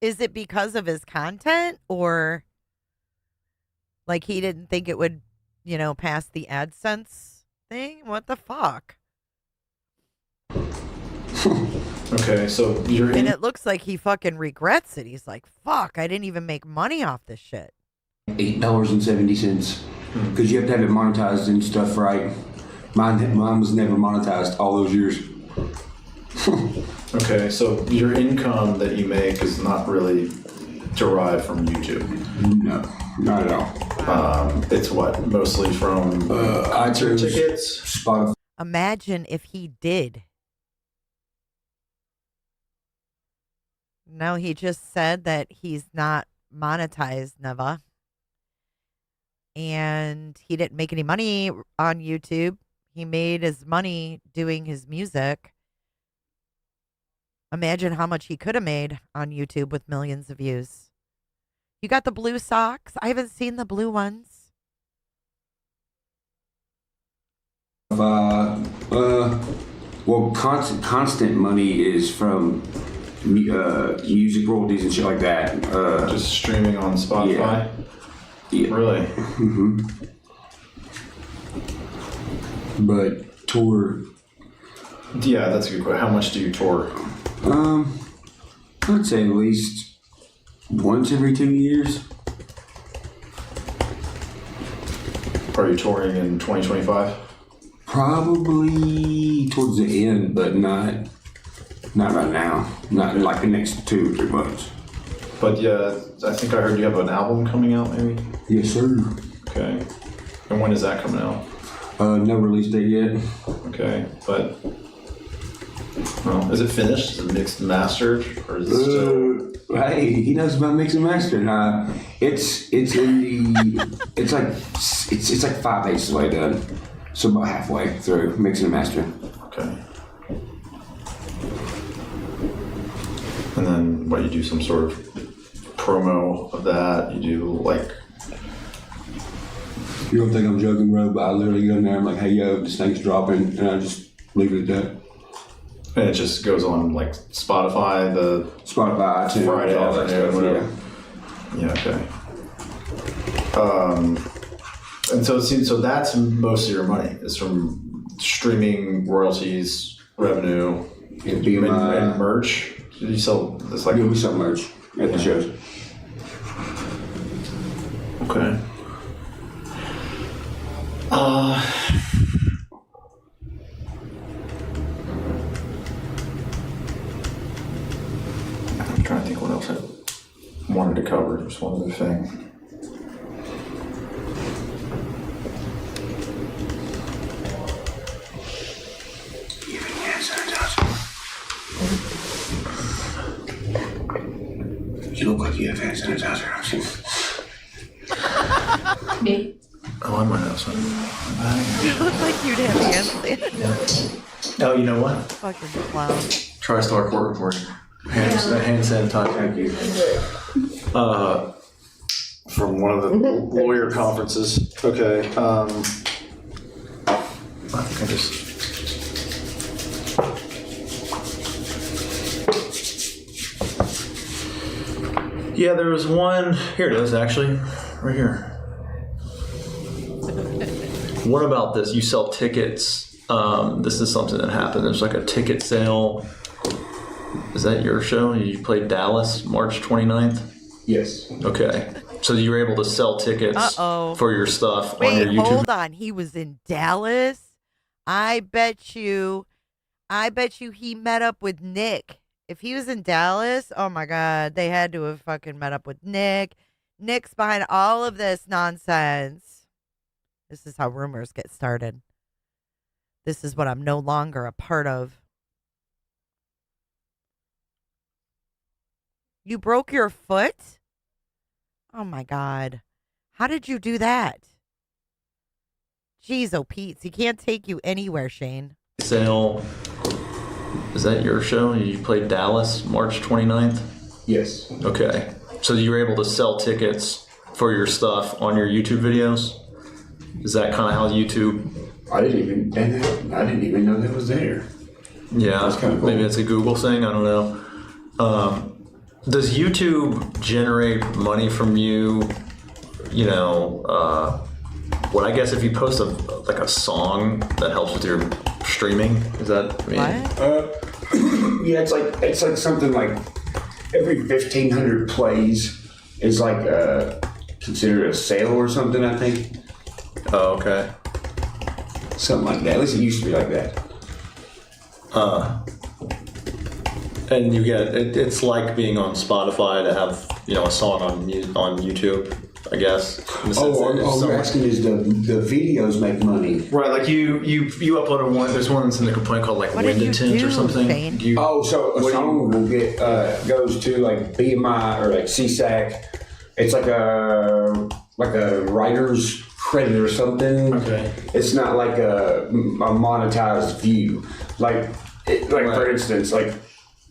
Is it because of his content, or like he didn't think it would, you know, pass the AdSense thing? What the fuck? Okay, so you're... And it looks like he fucking regrets it. He's like, fuck, I didn't even make money off this shit. $8.70. Because you have to have it monetized and stuff right. Mine was never monetized all those years. Okay, so your income that you make is not really derived from YouTube? No, not at all. It's what? Mostly from iTunes, tickets? Spotify. Imagine if he did. No, he just said that he's not monetized, never. And he didn't make any money on YouTube. He made his money doing his music. Imagine how much he could have made on YouTube with millions of views. You got the blue socks? I haven't seen the blue ones. Well, constant money is from music royalties and shit like that. Just streaming on Spotify? Yeah. Really? Mm-hmm. But tour... Yeah, that's a good question. How much do you tour? I'd say at least once every 2 years. Are you touring in 2025? Probably towards the end, but not right now. Not in like the next 2 or 3 months. But yeah, I think I heard you have an album coming out, maybe? Yes, sir. Okay. And when is that coming out? No release date yet. Okay, but Well, is it finished? Is it mixed and mastered, or is it still? Hey, he knows about mixing and mastering. It's like 5/8 the way done, so about halfway through mixing and mastering. Okay. And then what, you do some sort of promo of that? You do like... You don't think I'm joking, bro, but I literally go in there, I'm like, hey, yo, this thing's dropping, and I just leave it at that. And it just goes on like Spotify, iTunes, Friday all that afternoon, stuff, whatever. Yeah, okay. And so that's most of your money is from streaming royalties, revenue, and merch. Did you sell this like? Yeah, we sell merch at the shows. Okay. I'm trying to think what else I wanted to cover. Just one other thing. You look like you have hand sanitizer. Me? Oh, I might have some. You look like you'd have hand sanitizer. Oh, you know what? Fucking clown. TriStar court reporting. Hand sanitizer. Thank you. From one of the lawyer conferences. Okay. I think I just. Yeah, there was one. Here it is, actually, right here. What about this? You sell tickets. This is something that happened. There's like a ticket sale. Is that your show? You played Dallas March 29th? Yes. Okay. So you were able to sell tickets for your stuff on your YouTube. Hold on. He was in Dallas? I bet you he met up with Nick. If he was in Dallas, oh my God, they had to have fucking met up with Nick. Nick's behind all of this nonsense. This is how rumors get started. This is what I'm no longer a part of. You broke your foot? Oh my God. How did you do that? Jeez, oh Pete, he can't take you anywhere, Shane. Sale. Is that your show? You played Dallas March 29th? Yes. Okay. So you were able to sell tickets for your stuff on your YouTube videos? Is that kind of how YouTube? I didn't even know that was there. Yeah, that's kind of cool. Maybe it's a Google thing. I don't know. Does YouTube generate money from you? You know, what I guess if you post a song that helps with your streaming, is that? Yeah, it's like something like every 1,500 plays is like considered a sale or something. I think. Oh, okay. Something like that. At least it used to be like that. And you get it's like being on Spotify to have a song on YouTube, I guess. You're asking is the videos make money? Right, like you uploaded one. There's one that's in the complaint called like Wind Intent or something. So a song will get goes to like BMI or like CSAC. It's like a writer's credit or something. Okay. It's not like a monetized view. Like for instance, like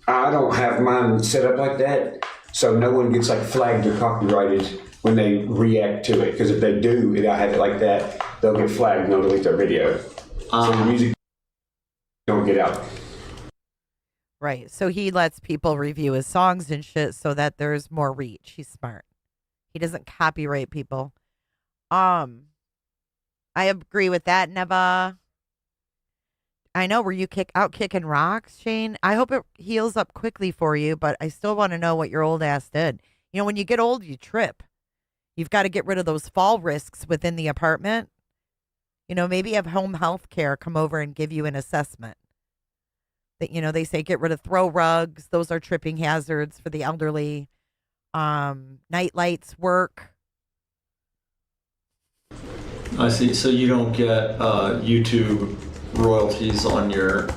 I don't have mine set up like that, so no one gets like flagged or copyrighted when they react to it. Because if they do, and I have it like that, they'll get flagged and they'll delete their video. So the music don't get out. Right. So he lets people review his songs and shit so that there's more reach. He's smart. He doesn't copyright people. I agree with that, Neva. I know. Were you out kicking rocks, Shane? I hope it heals up quickly for you, but I still want to know what your old ass did. You know, when you get old, you trip. You've got to get rid of those fall risks within the apartment. You know, maybe have home health care come over and give you an assessment. That, you know, they say get rid of throw rugs. Those are tripping hazards for the elderly. Night lights work. I see. So you don't get YouTube royalties on your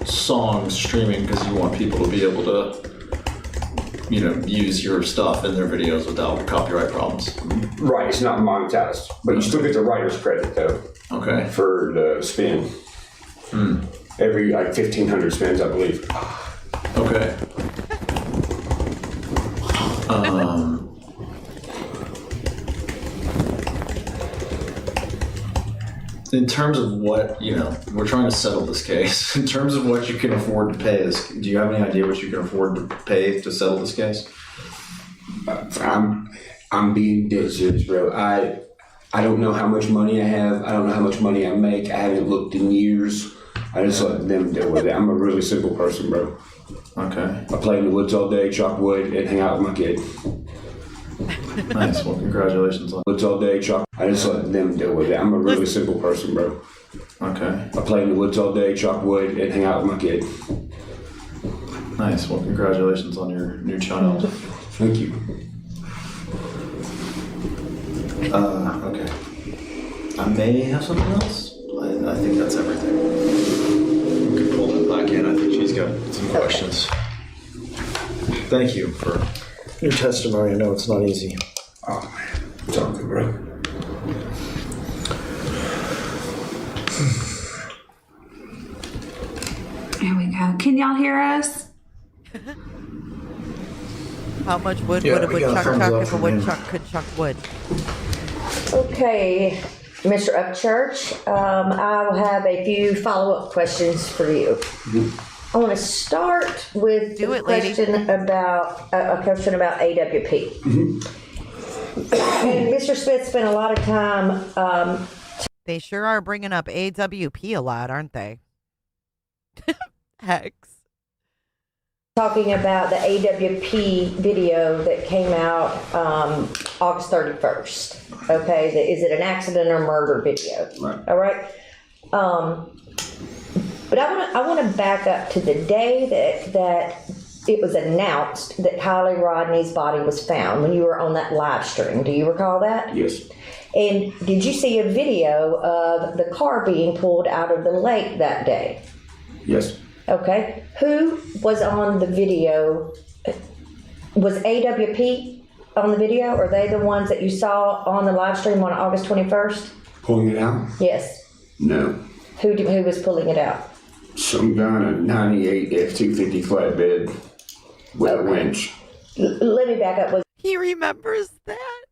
songs streaming because you want people to be able to, use your stuff in their videos without copyright problems. Right, it's not monetized, but you still get the writer's credit though. Okay. For the spin. Every 1,500 spins, I believe. Okay. In terms of what, we're trying to settle this case. In terms of what you can afford to pay, do you have any idea what you can afford to pay to settle this case? I'm being dead serious, bro. I don't know how much money I have. I don't know how much money I make. I haven't looked in years. I just let them deal with it. I'm a really simple person, bro. Okay. I play in the woods all day, chop wood, and hang out with my kid. Nice. Well, congratulations on woods all day, chop. I just let them deal with it. I'm a really simple person, bro. Okay. I play in the woods all day, chop wood, and hang out with my kid. Nice. Well, congratulations on your new child. Thank you. Okay. I may have something else. I think that's everything. We could pull that back in. I think she's got some questions. Thank you for your testimony. I know it's not easy. Oh, man. It's all good, bro. There we go. Can y'all hear us? How much wood would a woodchuck chuck if a woodchuck could chuck wood? Okay, Mr. Upchurch, I will have a few follow-up questions for you. I want to start with a question about AWP. And Mr. Smith spent a lot of time. They sure are bringing up AWP a lot, aren't they? Hex. Talking about the AWP video that came out August 31st. Okay, is it an accident or murder video? Right. All right. But I want to back up to the day that it was announced that Kiely Rodni's body was found when you were on that live stream. Do you recall that? Yes. And did you see a video of the car being pulled out of the lake that day? Yes. Okay. Who was on the video? Was AWP on the video? Are they the ones that you saw on the live stream on August 21st? Pulling it out? Yes. No. Who was pulling it out? Some guy in a 98 F-250 flatbed with a winch. Let me back up. He remembers that.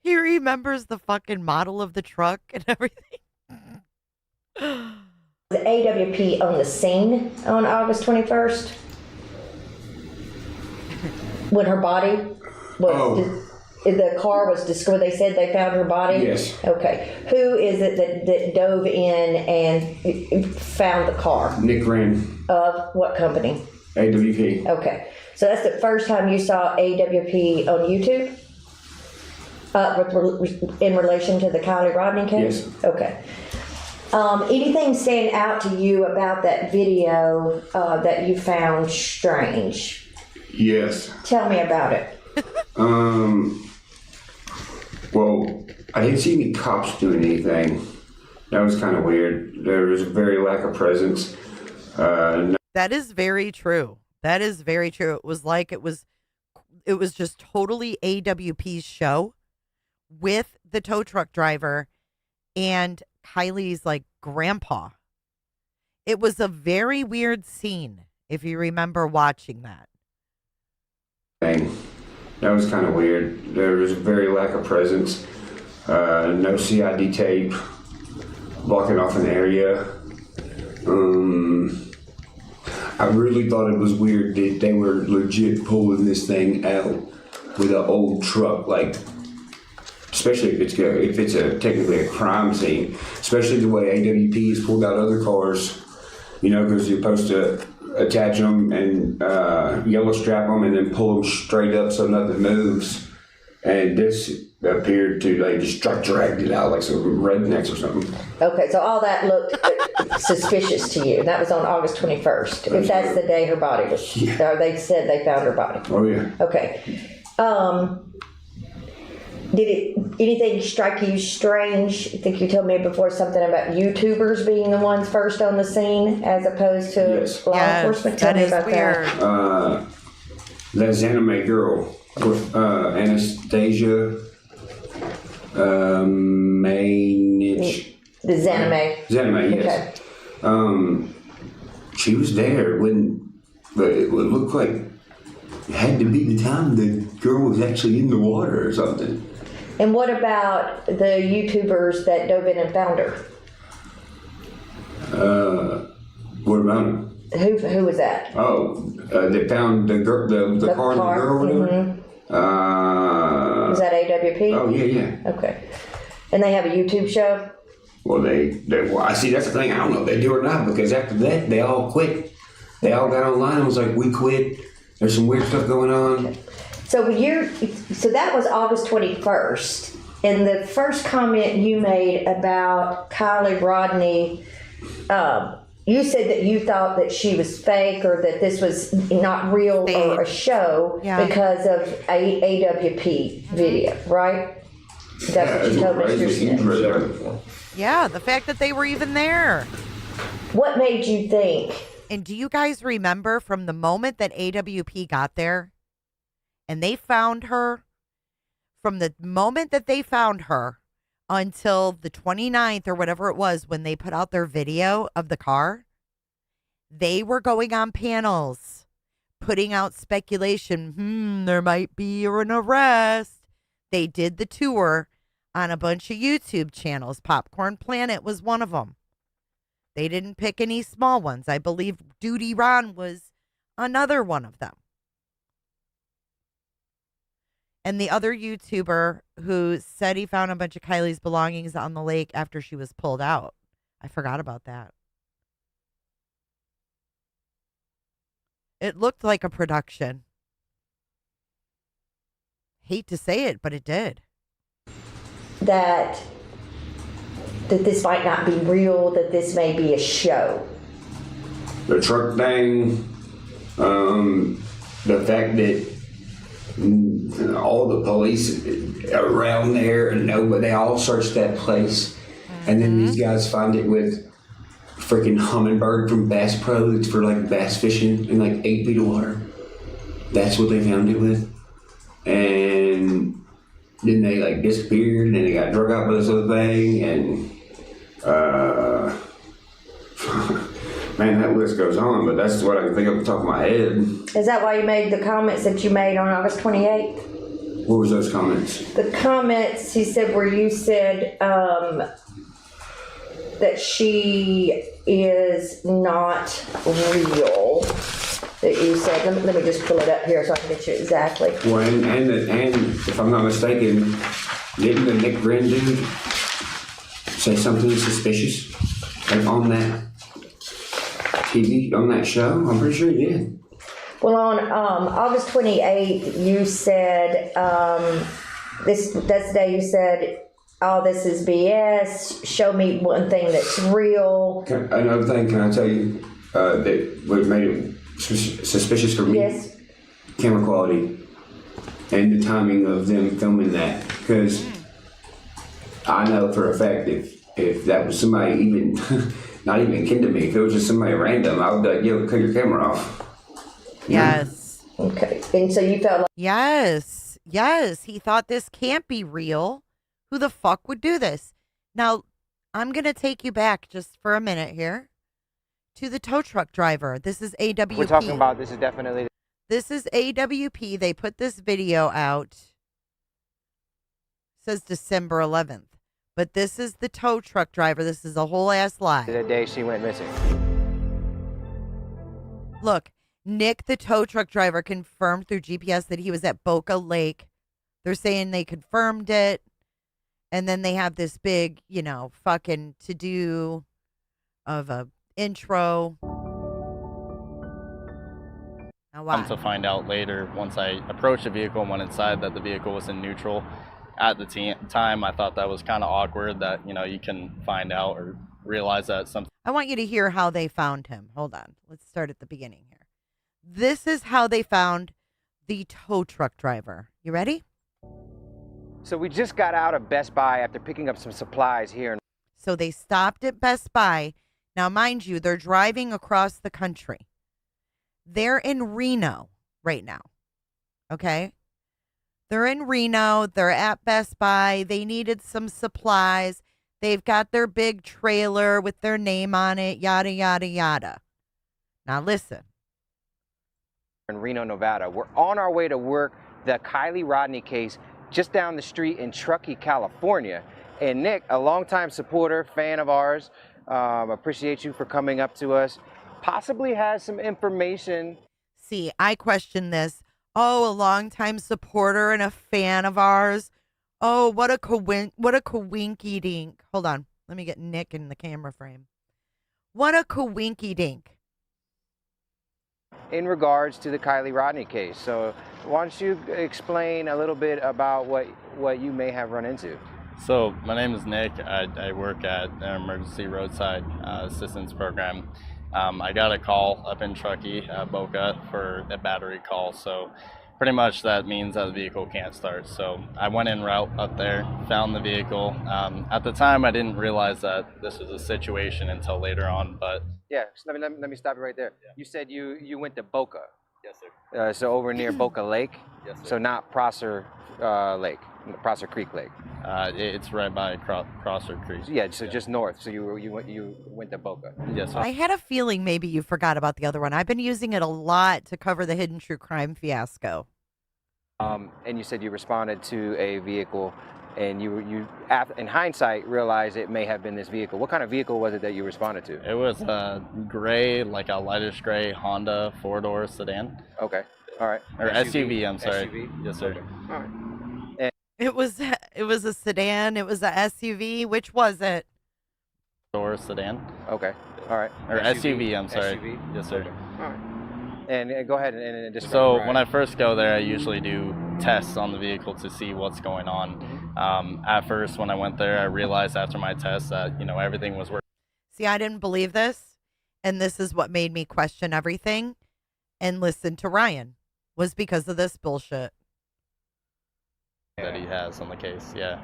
He remembers the fucking model of the truck and everything. The AWP on the scene on August 21st when her body was the car was discovered. They said they found her body. Yes. Okay. Who is it that dove in and found the car? Nick Wren. Of what company? AWP. Okay. So that's the first time you saw AWP on YouTube? In relation to the Kiely Rodni case? Yes. Okay. Anything stand out to you about that video that you found strange? Yes. Tell me about it. Well, I didn't see any cops doing anything. That was kind of weird. There was a very lack of presence. That is very true. That is very true. It was like it was just totally AWP's show with the tow truck driver and Kiely's like grandpa. It was a very weird scene if you remember watching that. That was kind of weird. There was a very lack of presence. No CID tape blocking off an area. I really thought it was weird that they were legit pulling this thing out with an old truck, like, especially if it's technically a crime scene, especially the way AWP has pulled out other cars, because you're supposed to attach them and yellow strap them and then pull them straight up so nothing moves. And this appeared to, they just dragged it out like some rednecks or something. Okay, so all that looked suspicious to you. That was on August 21st. If that's the day her body was, or they said they found her body. Oh, yeah. Okay. Did anything strike you strange? I think you told me before something about YouTubers being the ones first on the scene as opposed to law enforcement. Tell me about that. That Zanime girl, Anastasia Mainich. The Zanime. Zanime, yes. Okay. She was there but it would look like it had to be the time the girl was actually in the water or something. And what about the YouTubers that dove in and found her? What about them? Who was that? They found the car and the girl or whatever? Was that AWP? Oh, yeah. Okay. And they have a YouTube show? Well, I see, that's the thing. I don't know if they do or not, because after that, they all quit. They all got online and was like, we quit. There's some weird stuff going on. So that was August 21st. And the first comment you made about Kiely Rodni, you said that you thought that she was fake or that this was not real or a show because of AWP video, right? That's what you told Mr. Smith. Yeah, the fact that they were even there. What made you think? And do you guys remember from the moment that AWP got there and they found her, from the moment that they found her until the 29th or whatever it was when they put out their video of the car, they were going on panels, putting out speculation. There might be an arrest. They did the tour on a bunch of YouTube channels. Popcorn Planet was one of them. They didn't pick any small ones. I believe Duty Ron was another one of them. And the other YouTuber who said he found a bunch of Kiely's belongings on the lake after she was pulled out. I forgot about that. It looked like a production. Hate to say it, but it did. That this might not be real, that this may be a show. The truck thing, the fact that all the police around there and they all searched that place, and then these guys find it with freaking hummingbird from Bass Pro that's for like bass fishing in like 8 feet of water. That's what they found it with. And then they like disappeared, and then they got drug out by this other thing, and man, that list goes on, but that's what I can think of off the top of my head. Is that why you made the comments that you made on August 28th? What was those comments? The comments, he said, where you said that she is not real. That you said, let me just pull it up here so I can get you exactly. Well, and if I'm not mistaken, didn't the Nick Grin dude say something suspicious on that TV, on that show? I'm pretty sure he did. Well, on August 28th, you said, that's the day you said, oh, this is BS, show me one thing that's real. Another thing, can I tell you that what made it suspicious for me? Yes. Camera quality and the timing of them filming that, because I know for a fact if that was somebody even not even kin to me, if it was just somebody random, I would be like, yo, cut your camera off. Yes. Okay. And so you felt like... Yes. He thought this can't be real. Who the fuck would do this? Now, I'm going to take you back just for a minute here to the tow truck driver. This is AWP. We're talking about, this is definitely... This is AWP. They put this video out. It says December 11th. But this is the tow truck driver. This is a whole ass lie. The day she went missing. Look, Nick, the tow truck driver, confirmed through GPS that he was at Boca Lake. They're saying they confirmed it. And then they have this big, fucking to-do of a intro. Come to find out later, once I approached the vehicle and went inside, that the vehicle was in neutral. At the time, I thought that was kind of awkward that, you can find out or realize that something. I want you to hear how they found him. Hold on. Let's start at the beginning here. This is how they found the tow truck driver. You ready? So we just got out of Best Buy after picking up some supplies here. So they stopped at Best Buy. Now, mind you, they're driving across the country. They're in Reno right now. Okay? They're in Reno. They're at Best Buy. They needed some supplies. They've got their big trailer with their name on it, yada, yada, yada. Now, listen. In Reno, Nevada. We're on our way to work the Kiely Rodni case just down the street in Truckee, California. And Nick, a longtime supporter, fan of ours, appreciate you for coming up to us, possibly has some information. See, I question this. Oh, a longtime supporter and a fan of ours. Oh, what a coinky dink. Hold on. Let me get Nick in the camera frame. What a coinky dink. In regards to the Kiely Rodni case. So why don't you explain a little bit about what you may have run into? So my name is Nick. I work at an emergency roadside assistance program. I got a call up in Truckee, Boca, for a battery call. So pretty much that means that the vehicle can't start. So I went en route up there, found the vehicle. At the time, I didn't realize that this was a situation until later on. But yeah, so let me stop you right there. Yeah. You said you went to Boca. Yes, sir. So over near Boca Lake. Yes, sir. So not Prosser Lake, Prosser Creek Lake. It's right by Prosser Creek. Yeah, so just north. So you went to Boca. Yes, sir. I had a feeling maybe you forgot about the other one. I've been using it a lot to cover the hidden true crime fiasco. And you said you responded to a vehicle, and you in hindsight realized it may have been this vehicle. What kind of vehicle was it that you responded to? It was a gray, like a lightish gray Honda 4-door sedan. Okay. All right. Or SUV, I'm sorry. SUV? Yes, sir. Okay. All right. It was a sedan. It was a SUV. Which was it? Door sedan. Okay. All right. Or SUV, I'm sorry. SUV? Yes, sir. Okay. All right. And go ahead and describe. So when I first go there, I usually do tests on the vehicle to see what's going on. At first, when I went there, I realized after my test that everything was working. See, I didn't believe this, and this is what made me question everything and listen to Ryan, was because of this bullshit that he has on the case. Yeah.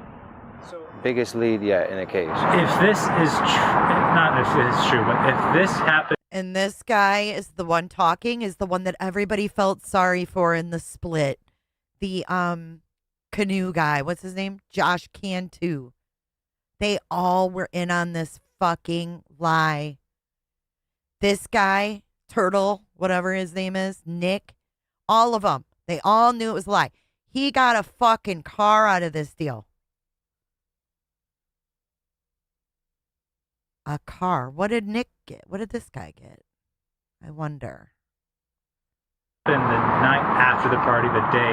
So biggest lead yet in a case. If this is not if it's true, but if this happened. And this guy is the one talking, is the one that everybody felt sorry for in the split. The canoe guy, what's his name? Josh Cantu. They all were in on this fucking lie. This guy, Turtle, whatever his name is, Nick, all of them, they all knew it was a lie. He got a fucking car out of this deal. A car. What did Nick get? What did this guy get? I wonder. The night after the party, the day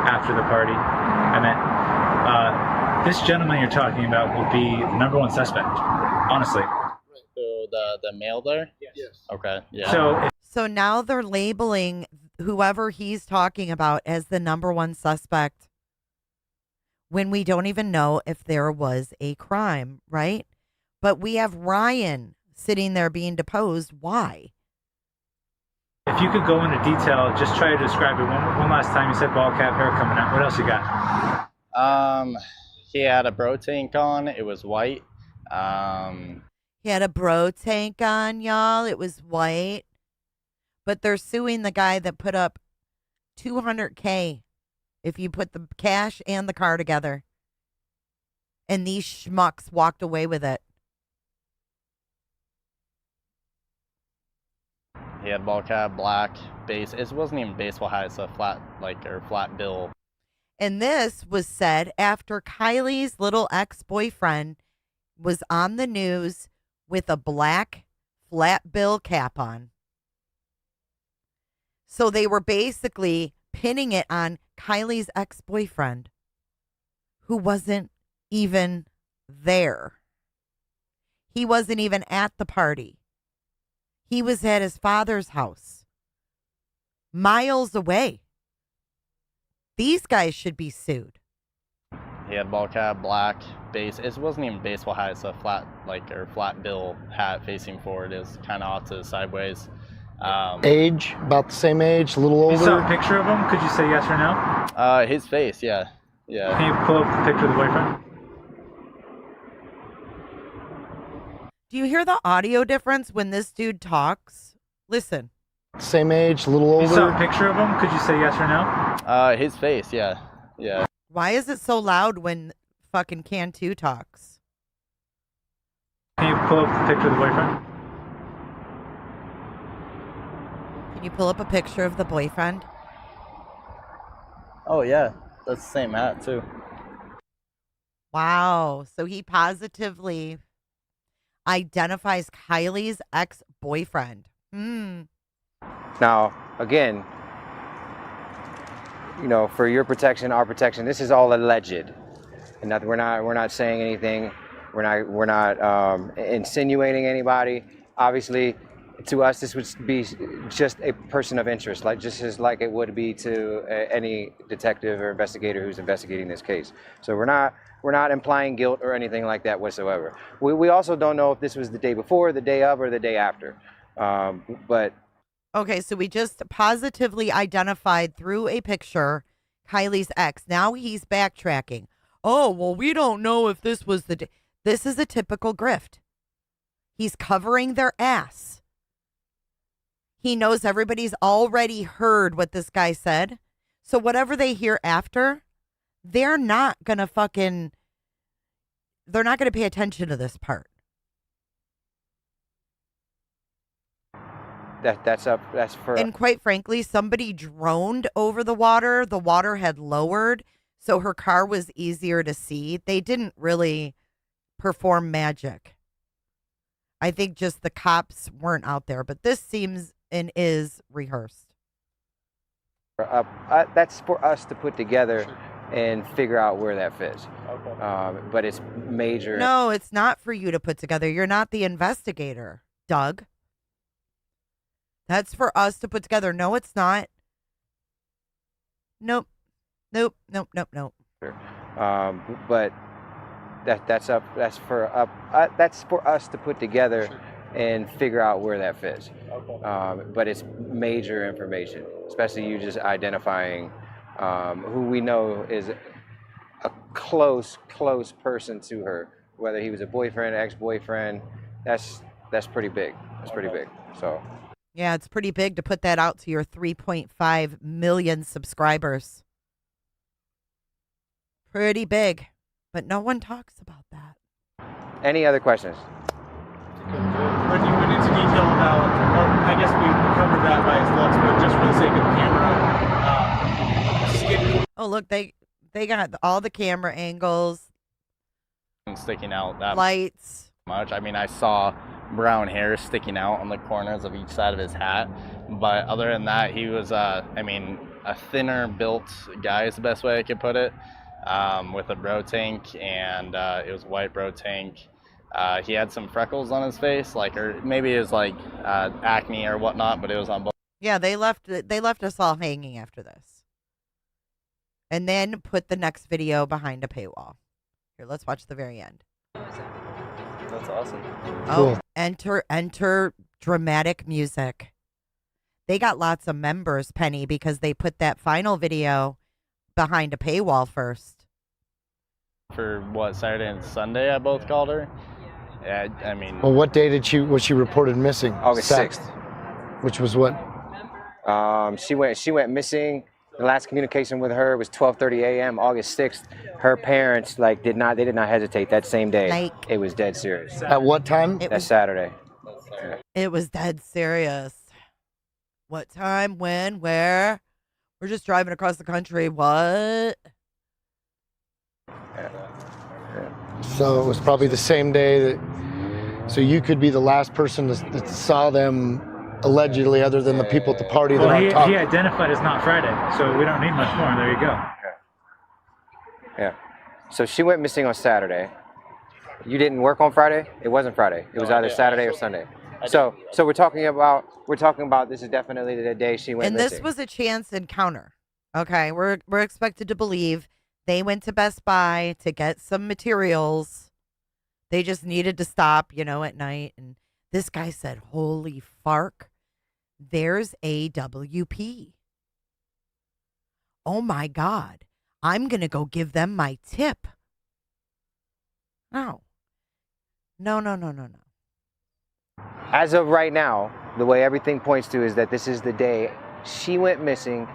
after the party, I meant this gentleman you're talking about will be the number one suspect. Honestly. So the male there? Yes. Okay. Yeah. So now they're labeling whoever he's talking about as the number one suspect when we don't even know if there was a crime, right? But we have Ryan sitting there being deposed. Why? If you could go into detail, just try to describe it one last time. You said ball cap, hair coming out. What else you got? He had a bro tank on. It was white. He had a bro tank on, y'all. It was white. But they're suing the guy that put up $200K if you put the cash and the car together. And these schmucks walked away with it. He had ball cap, black base. It wasn't even baseball hat. It's a flat bill. And this was said after Kylie's little ex-boyfriend was on the news with a black flat bill cap on. So they were basically pinning it on Kylie's ex-boyfriend, who wasn't even there. He wasn't even at the party. He was at his father's house, miles away. These guys should be sued. He had ball cap, black base. It wasn't even baseball hat. It's a flat bill hat facing forward. It was kind of off to the sideways. Age, about the same age, a little older. You saw a picture of him? Could you say yes or no? His face, yeah. Yeah. Can you pull up the picture of the boyfriend? Do you hear the audio difference when this dude talks? Listen. Same age, a little older. You saw a picture of him? Could you say yes or no? His face, yeah. Yeah. Why is it so loud when fucking Cantu talks? Can you pull up the picture of the boyfriend? Can you pull up a picture of the boyfriend? Oh, yeah. That's the same hat, too. Wow. So he positively identifies Kylie's ex-boyfriend. Now, again, you know, for your protection, our protection, this is all alleged, and that we're not saying anything. We're not insinuating anybody. Obviously, to us, this would be just a person of interest, like just as like it would be to any detective or investigator who's investigating this case. So we're not implying guilt or anything like that whatsoever. We also don't know if this was the day before, the day of, or the day after. But okay, so we just positively identified through a picture Kylie's ex. Now he's backtracking. Oh, well, we don't know if this was the day. This is a typical grift. He's covering their ass. He knows everybody's already heard what this guy said. So whatever they hear after, they're not going to pay attention to this part. That's for. And quite frankly, somebody droned over the water. The water had lowered, so her car was easier to see. They didn't really perform magic. I think just the cops weren't out there, but this seems and is rehearsed. That's for us to put together and figure out where that fits. Okay. But it's major. No, it's not for you to put together. You're not the investigator, Doug. That's for us to put together. No, it's not. Nope. But that's for us to put together and figure out where that fits. Okay. But it's major information, especially you just identifying who we know is a close person to her, whether he was a boyfriend, ex-boyfriend. That's pretty big. That's pretty big. So. Yeah, it's pretty big to put that out to your 3.5 million subscribers. Pretty big, but no one talks about that. Any other questions? When you went into detail about, I guess we covered that by his looks, but just for the sake of the camera, oh, look, they got all the camera angles. Sticking out that lights. Much. I mean, I saw brown hair sticking out on the corners of each side of his hat, but other than that, he was, a thinner built guy is the best way I could put it, with a bro tank, and it was white bro tank. He had some freckles on his face, or maybe it was acne or whatnot, but it was on both. Yeah, they left us all hanging after this, and then put the next video behind a paywall. Here, let's watch the very end. That's awesome. Oh, cool. Enter dramatic music. They got lots of members, Penny, because they put that final video behind a paywall first. For what, Saturday and Sunday I both called her? Yeah, I mean. Well, what day was she reported missing? August 6th. Which was what? She went missing. The last communication with her was 12:30 a.m. August 6th. Her parents did not hesitate that same day. It was dead serious. At what time? That's Saturday. Yeah. It was dead serious. What time? When? Where? We're just driving across the country. What? Yeah. So it was probably the same day that. So you could be the last person that saw them. Allegedly, other than the people at the party that aren't talking. He identified as not Friday, so we don't need much more. There you go. Yeah. So she went missing on Saturday. You didn't work on Friday? It wasn't Friday. It was either Saturday or Sunday. So we're talking about this is definitely the day she went missing. And this was a chance encounter. Okay, we're expected to believe they went to Best Buy to get some materials. They just needed to stop, at night, and this guy said, "Holy fark. There's AWP. Oh my God. I'm going to go give them my tip. No. No. As of right now, the way everything points to is that this is the day she went missing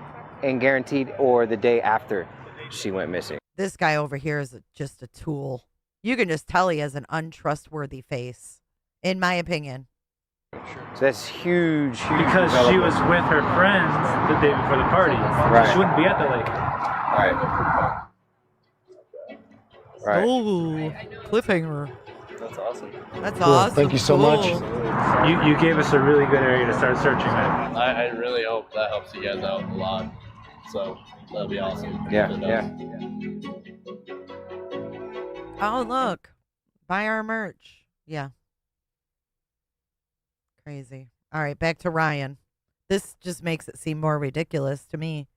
and guaranteed, or the day after she went missing. This guy over here is just a tool. You can just tell he has an untrustworthy face, in my opinion. So that's huge. Because she was with her friends the day before the party. Right. She wouldn't be at the lake. Right. Oh, cliffhanger. That's awesome. That's Cool. awesome. Thank you so much. You gave us a really good area to start searching at. I really hope that helps you guys out a lot. So that'll be awesome. Yeah. Oh, look. Buy our merch. Yeah. Crazy. All right, back to Ryan. This just makes it seem more ridiculous to me.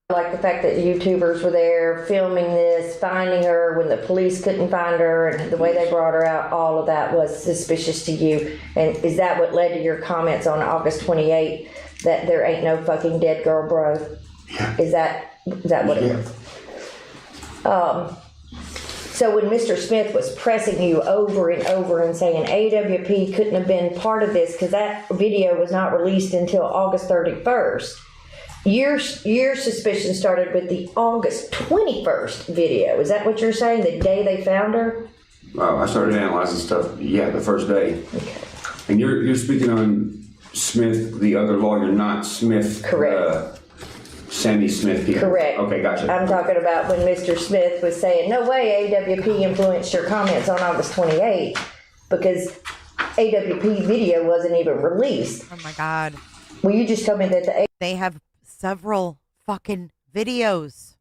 Like the fact that YouTubers were there filming this, finding her when the police couldn't find her, and the way they brought her out, all of that was suspicious to you. And is that what led to your comments on August 28th that there ain't no fucking dead girl, bro? Is that what it was? So when Mr. Smith was pressing you over and over and saying AWP couldn't have been part of this because that video was not released until August 31st, your suspicion started with the August 21st video. Is that what you're saying, the day they found her? I started analyzing stuff, the first day. Okay. And you're speaking on Smith, the other lawyer, not Smith. Correct. Sammy Smith here. Correct. Okay, gotcha. I'm talking about when Mr. Smith was saying, no way AWP influenced your comments on August 28th because AWP video wasn't even released. Oh my God. Well, you just told me that they have several fucking videos.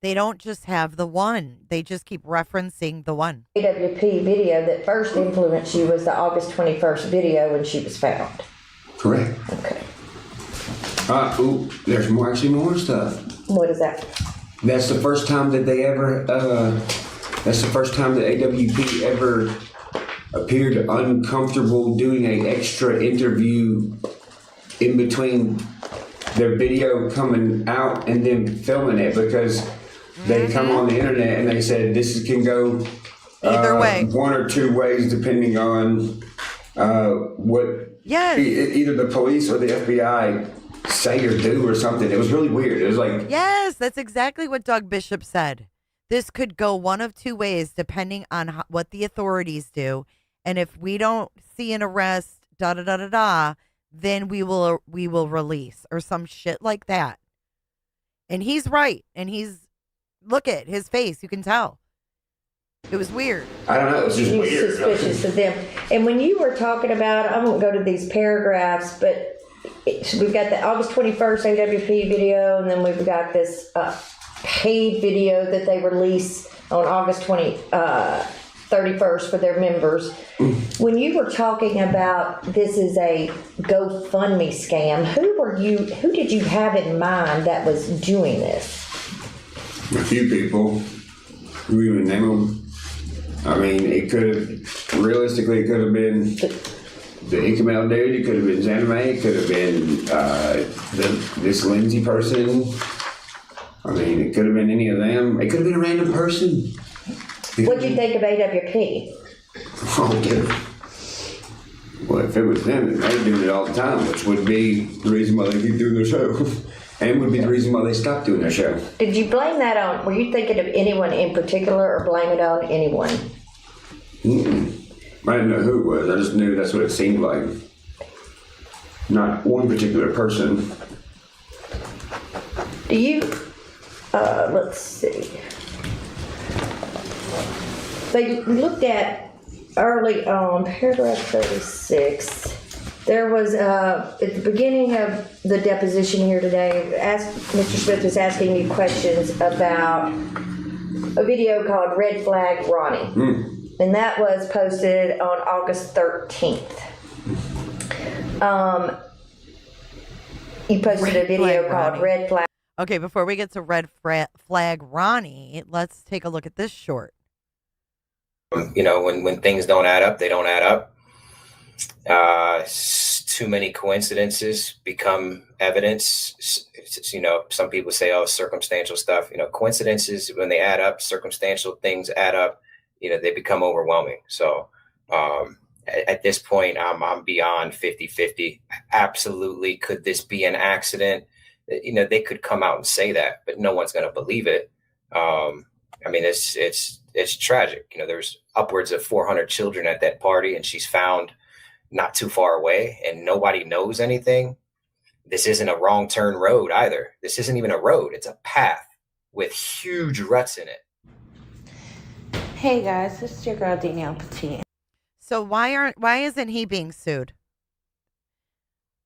They don't just have the one. They just keep referencing the one. AWP video that first influenced you was the August 21st video when she was found. Correct. Okay. There's more stuff. What is that? That's the first time that they ever, that's the first time that AWP ever appeared uncomfortable doing an extra interview in between their video coming out and then filming it because they come on the internet and they said this can go either way, one or two ways depending on what either the police or the FBI say or do or something. It was really weird. It was like, yes, that's exactly what Doug Bishop said. This could go one of two ways depending on what the authorities do, and if we don't see an arrest, then we will release or some shit like that. And he's right, and look at his face, you can tell. It was weird. I don't know, it was just weird. Suspicious of them. And when you were talking about, I won't go to these paragraphs, but we've got the August 21st AWP video, and then we've got this paid video that they release on August 31st for their members. When you were talking about this is a GoFundMe scam, who did you have in mind that was doing this? A few people. We would name them. I mean, it could have been the Icamel dude, it could have been Zanime, it could have been this Lindsay person. I mean, it could have been any of them. It could have been a random person. What did you think of AWP? Oh, dude. Well, if it was them, then they're doing it all the time, which would be the reason why they keep doing their show. And would be the reason why they stopped doing their show. Did you blame that on, were you thinking of anyone in particular or blame it on anyone? I didn't know who it was. I just knew that's what it seemed like. Not one particular person. Do you, let's see. They looked at early on, paragraph 36. There was, at the beginning of the deposition here today, Mr. Smith was asking you questions about a video called Red Flag Ronnie. And that was posted on August 13th. You posted a video called Red Flag. Okay, before we get to Red Flag Ronnie, let's take a look at this short. You know, when things don't add up, they don't add up. Too many coincidences become evidence. Some people say, oh, circumstantial stuff. Coincidences, when they add up, circumstantial things add up, they become overwhelming. So at this point, I'm beyond 50-50. Absolutely. Could this be an accident? They could come out and say that, but no one's going to believe it. It's tragic. There's upwards of 400 children at that party, and she's found not too far away, and nobody knows anything. This isn't a wrong turn road either. This isn't even a road. It's a path with huge ruts in it. Hey guys, this is your girl Danielle Petit. So why isn't he being sued?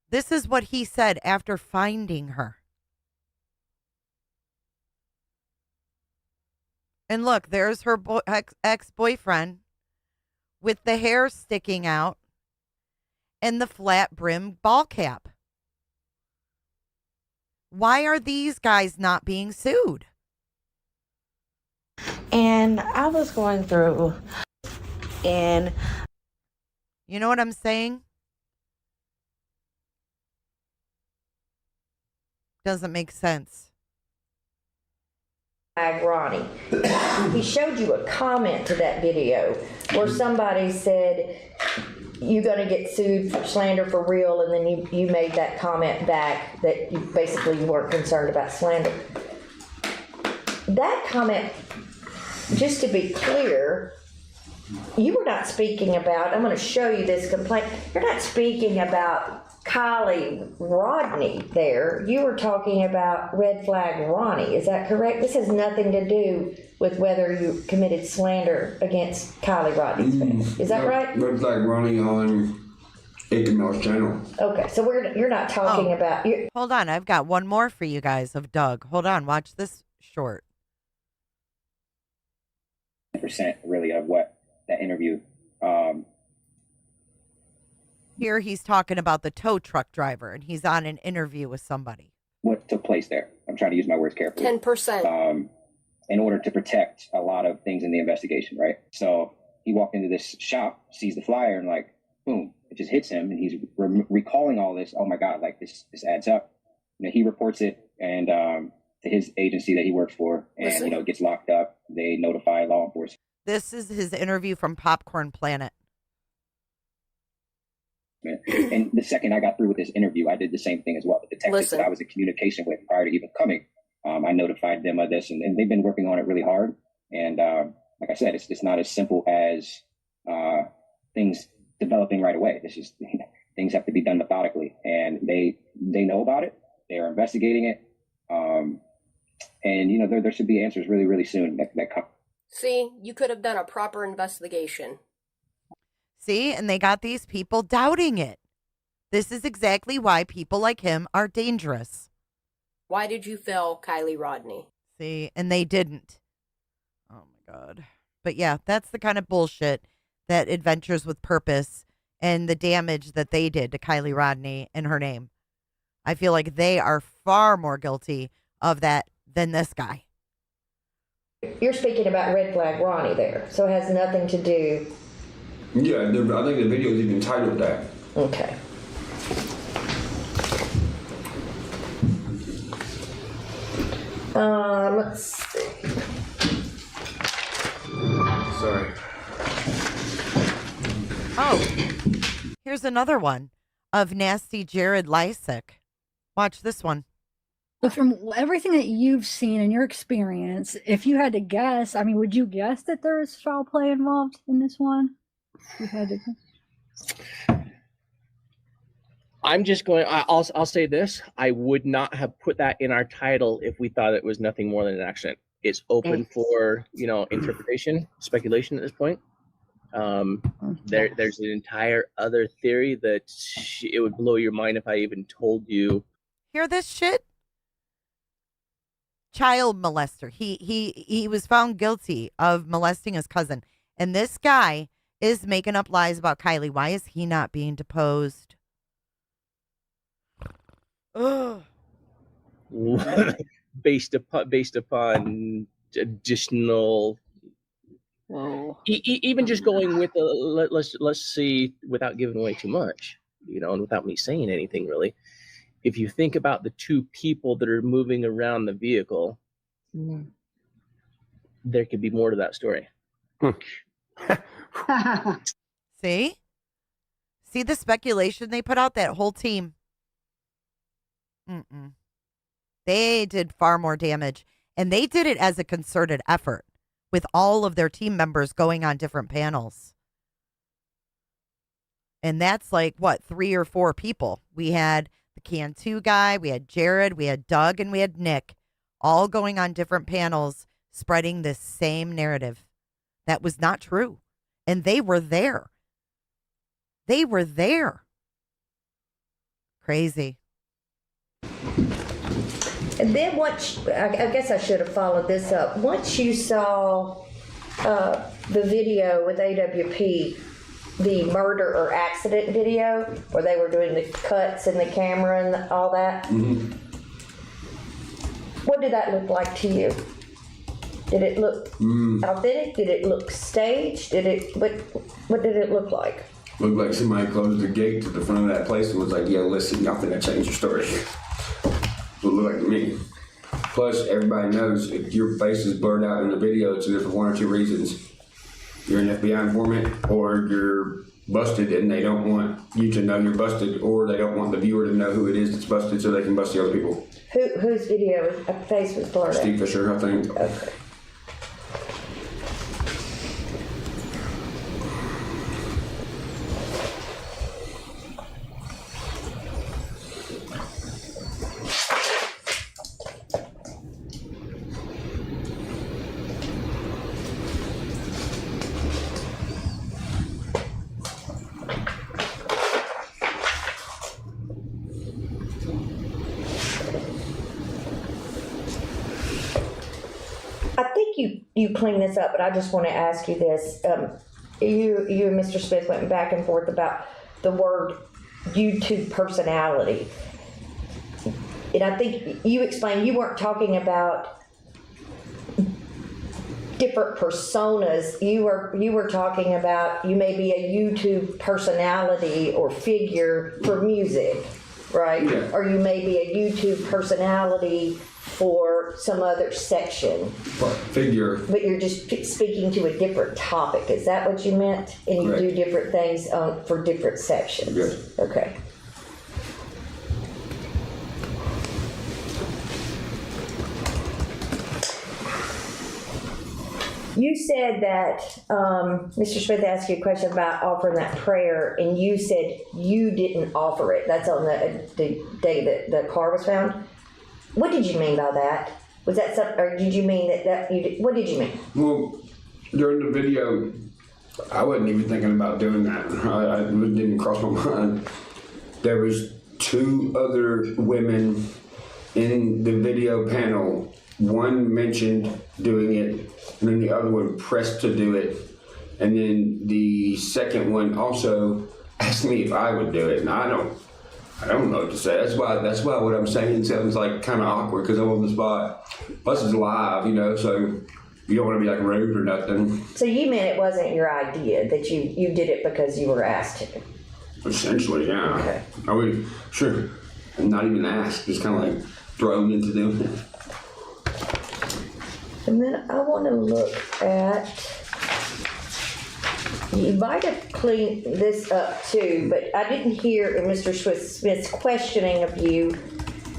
This is what he said after finding her. And look, there's her ex-boyfriend with the hair sticking out and the flat brim ball cap. Why are these guys not being sued? And I was going through, and you know what I'm saying? Doesn't make sense. Ronnie, he showed you a comment to that video where somebody said you're going to get sued for slander for real, and then you made that comment back that you basically weren't concerned about slander. That comment, just to be clear, you were not speaking about, I'm going to show you this complaint, you're not speaking about Kiely Rodni there. You were talking about Red Flag Ronnie. Is that correct? This has nothing to do with whether you committed slander against Kiely Rodni's family. Is that right? Red Flag Ronnie on Aiken's channel. Okay, so you're not talking about... Hold on, I've got one more for you guys of Doug. Hold on, watch this short. Percent really of what that interview. Here he's talking about the tow truck driver, and he's on an interview with somebody. What took place there? I'm trying to use my words carefully. 10%. In order to protect a lot of things in the investigation, right? So he walked into this shop, sees the flyer, and like, boom, it just hits him, and he's recalling all this. Oh my God, like this adds up. He reports it and to his agency that he works for, and it gets locked up. They notify law enforcement. This is his interview from Popcorn Planet. And the second I got through with this interview, I did the same thing as well. The detectives that I was in communication with prior to even coming, I notified them of this, and they've been working on it really hard. And like I said, it's not as simple as things developing right away. This is things have to be done methodically, and they know about it. They are investigating it, and there should be answers really, really soon that come. See, you could have done a proper investigation. See, and they got these people doubting it. This is exactly why people like him are dangerous. Why did you fail Kiely Rodni? See, and they didn't. Oh my God. But yeah, that's the kind of bullshit that Adventures with Purpose and the damage that they did to Kiely Rodni and her name. I feel like they are far more guilty of that than this guy. You're speaking about Red Flag Ronnie there, so it has nothing to do... Yeah, I think the video is even titled that. Okay. Let's see. Sorry. Oh, here's another one of Nasty Jared Lysick. Watch this one. But from everything that you've seen in your experience, if you had to guess, I mean, would you guess that there is foul play involved in this one? If you had to guess. I'm just going. I'll say this: I would not have put that in our title if we thought it was nothing more than an accident. It's open for interpretation, speculation at this point. There's an entire other theory that it would blow your mind if I even told you. Hear this shit? Child molester. He was found guilty of molesting his cousin, and this guy is making up lies about Kiely. Why is he not being deposed? Ugh. based upon additional Whoa. Even just going with the let's see, without giving away too much, and without me saying anything really, if you think about the two people that are moving around the vehicle, there could be more to that story. See the speculation they put out, that whole team. They did far more damage, and they did it as a concerted effort with all of their team members going on different panels. And that's like, what, 3 or 4 people. We had the Cantu guy, we had Jared, we had Doug, and we had Nick, all going on different panels, spreading this same narrative. That was not true. And they were there. They were there. Crazy. And then once, I guess I should have followed this up. Once you saw the video with AWP, the murder or accident video, where they were doing the cuts in the camera and all that, what did that look like to you? Did it look authentic? Did it look staged? What did it look like? Looked like somebody closed the gate to the front of that place and was like, yo, listen, y'all finna change your story. That's what it looked like to me. Plus, everybody knows if your face is blurred out in the video, it's either for 1 or 2 reasons. You're an FBI informant, or you're busted and they don't want you to know you're busted, or they don't want the viewer to know who it is that's busted so they can bust the other people. Whose video face was blurred out? Steve Fisher, I think. Okay. You clean this up, but I just want to ask you this. You and Mr. Smith went back and forth about the word YouTube personality. And I think you explained you weren't talking about different personas. You were talking about you may be a YouTube personality or figure for music, right? Yeah. Or you may be a YouTube personality for some other section. Figure. But you're just speaking to a different topic. Is that what you meant? And you do different things for different sections? Yes. Okay. You said that Mr. Smith asked you a question about offering that prayer, and you said you didn't offer it. That's on the day that the car was found. What did you mean by that? Was that something, or did you mean that you did? What did you mean? Well, during the video, I wasn't even thinking about doing that. It didn't cross my mind. There was 2 other women in the video panel. One mentioned doing it, and then the other one pressed to do it. And then the second one also asked me if I would do it, and I don't know what to say. That's why what I'm saying sounds like kind of awkward, because I'm on the spot. Plus it's live, so you don't want to be like rude or nothing. So you meant it wasn't your idea, that you did it because you were asked to? Essentially, yeah. Okay. I would, sure, not even asked, just kind of like thrown into doing it. And then I want to look at, you might have cleaned this up too, but I didn't hear Mr. Smith's questioning of you.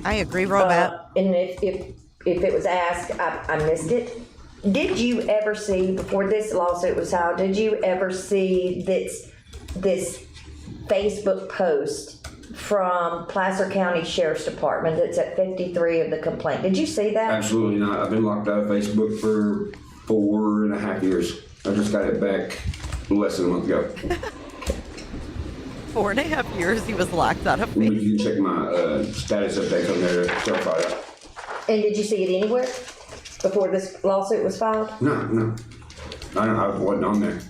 I agree, Robert. And if it was asked, I missed it. Did you ever see, before this lawsuit was filed, did you ever see this Facebook post from Placer County Sheriff's Department that's at 53 of the complaint? Did you see that? Absolutely not. I've been locked out of Facebook for 4.5 years. I just got it back less than a month ago. 4.5 years he was locked out of Facebook. You can check my status updates on there to verify that. And did you see it anywhere before this lawsuit was filed? No. I wasn't on there.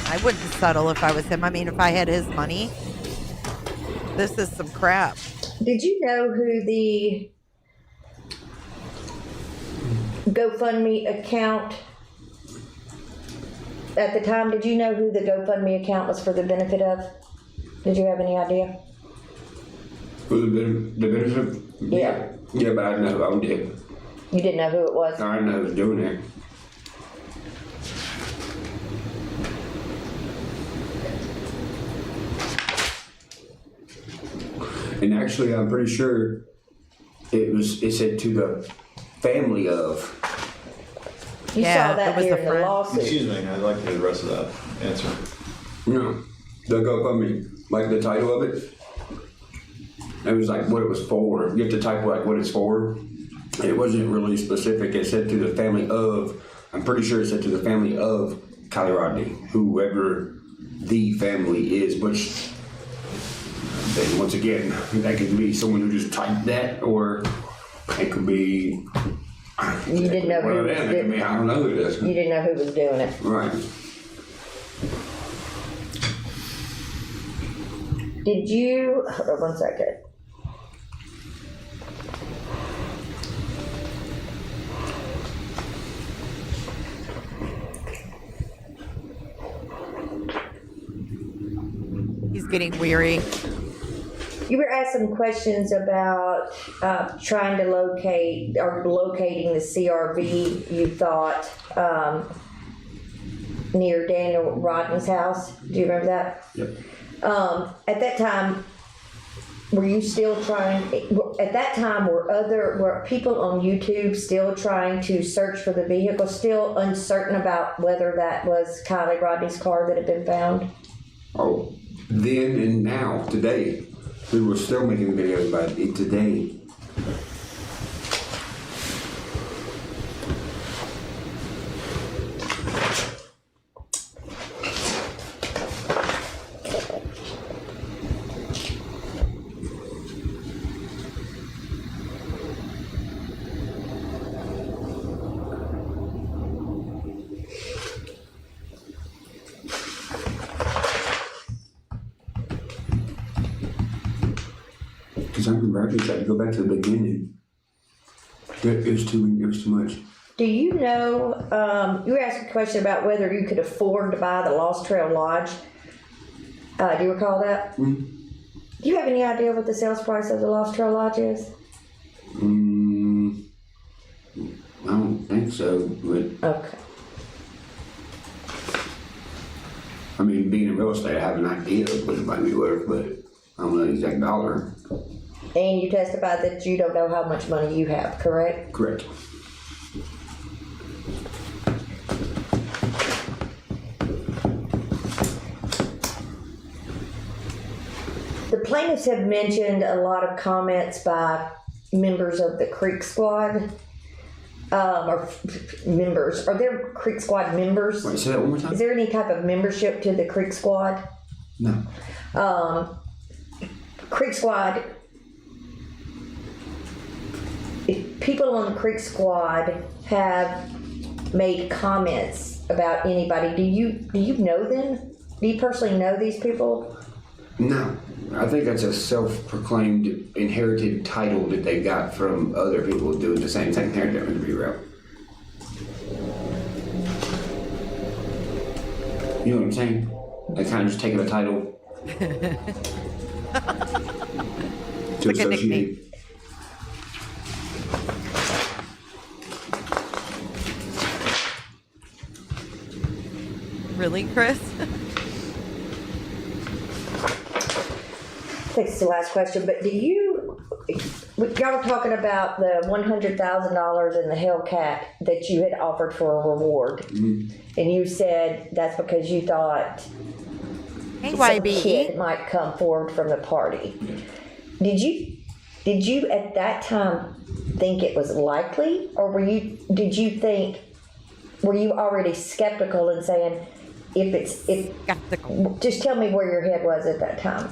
I wouldn't settle if I was him. I mean, if I had his money, this is some crap. Did you know who the GoFundMe account at the time? Did you know who the GoFundMe account was for the benefit of? Did you have any idea? For the benefit? Yeah. Yeah, but I didn't know who owned it. You didn't know who it was? I didn't know who was doing it. And actually, I'm pretty sure it said to the family of. You saw that here in the lawsuit. Excuse me, I'd like to hear the rest of that answer. No, the GoFundMe, like the title of it. It was like what it was for. You have to type like what it's for. It wasn't really specific. It said to the family of. I'm pretty sure it said to the family of Kiely Rodni, whoever the family is, which. Then once again, that could be someone who just typed that, or it could be. You didn't know who was doing it. I don't know who it is. You didn't know who was doing it. Right. Did you? Hold on 1 second. He's getting weary. You were asked some questions about trying to locate or locating the CRV you thought near Daniel Rodni's house. Do you remember that? Yep. At that time, were you still trying? At that time, were people on YouTube still trying to search for the vehicle? Still uncertain about whether that was Kiely Rodni's car that had been found? Oh, then and now, today. We were still making videos about it today. Because I remember I tried to go back to the beginning. It was too much. Do you know, you were asked a question about whether you could afford to buy the Lost Trail Lodge. Do you recall that? Mm-hmm. Do you have any idea what the sales price of the Lost Trail Lodge is? I don't think so, but. Okay. I mean, being in real estate, I have an idea of what it might be worth, but I don't know the exact dollar. And you testified that you don't know how much money you have, correct? Correct. The plaintiffs have mentioned a lot of comments by members of the Creek Squad. Or members. Are there Creek Squad members? Wait, say that one more time. Is there any type of membership to the Creek Squad? No. Creek Squad, if people on the Creek Squad have made comments about anybody, do you know them? Do you personally know these people? No. I think that's a self-proclaimed inherited title that they got from other people doing the same thing they're doing, to be real. You know what I'm saying? They kind of just taking a title to like associate. Really, Chris? I think it's the last question, but y'all were talking about the $100,000 in the Hellcat that you had offered for a reward. Mm-hmm. And you said that's because you thought hey, some YB. kid might come forward from the party. Did you at that time think it was likely, or were you already skeptical and saying skeptical? Just tell me where your head was at that time.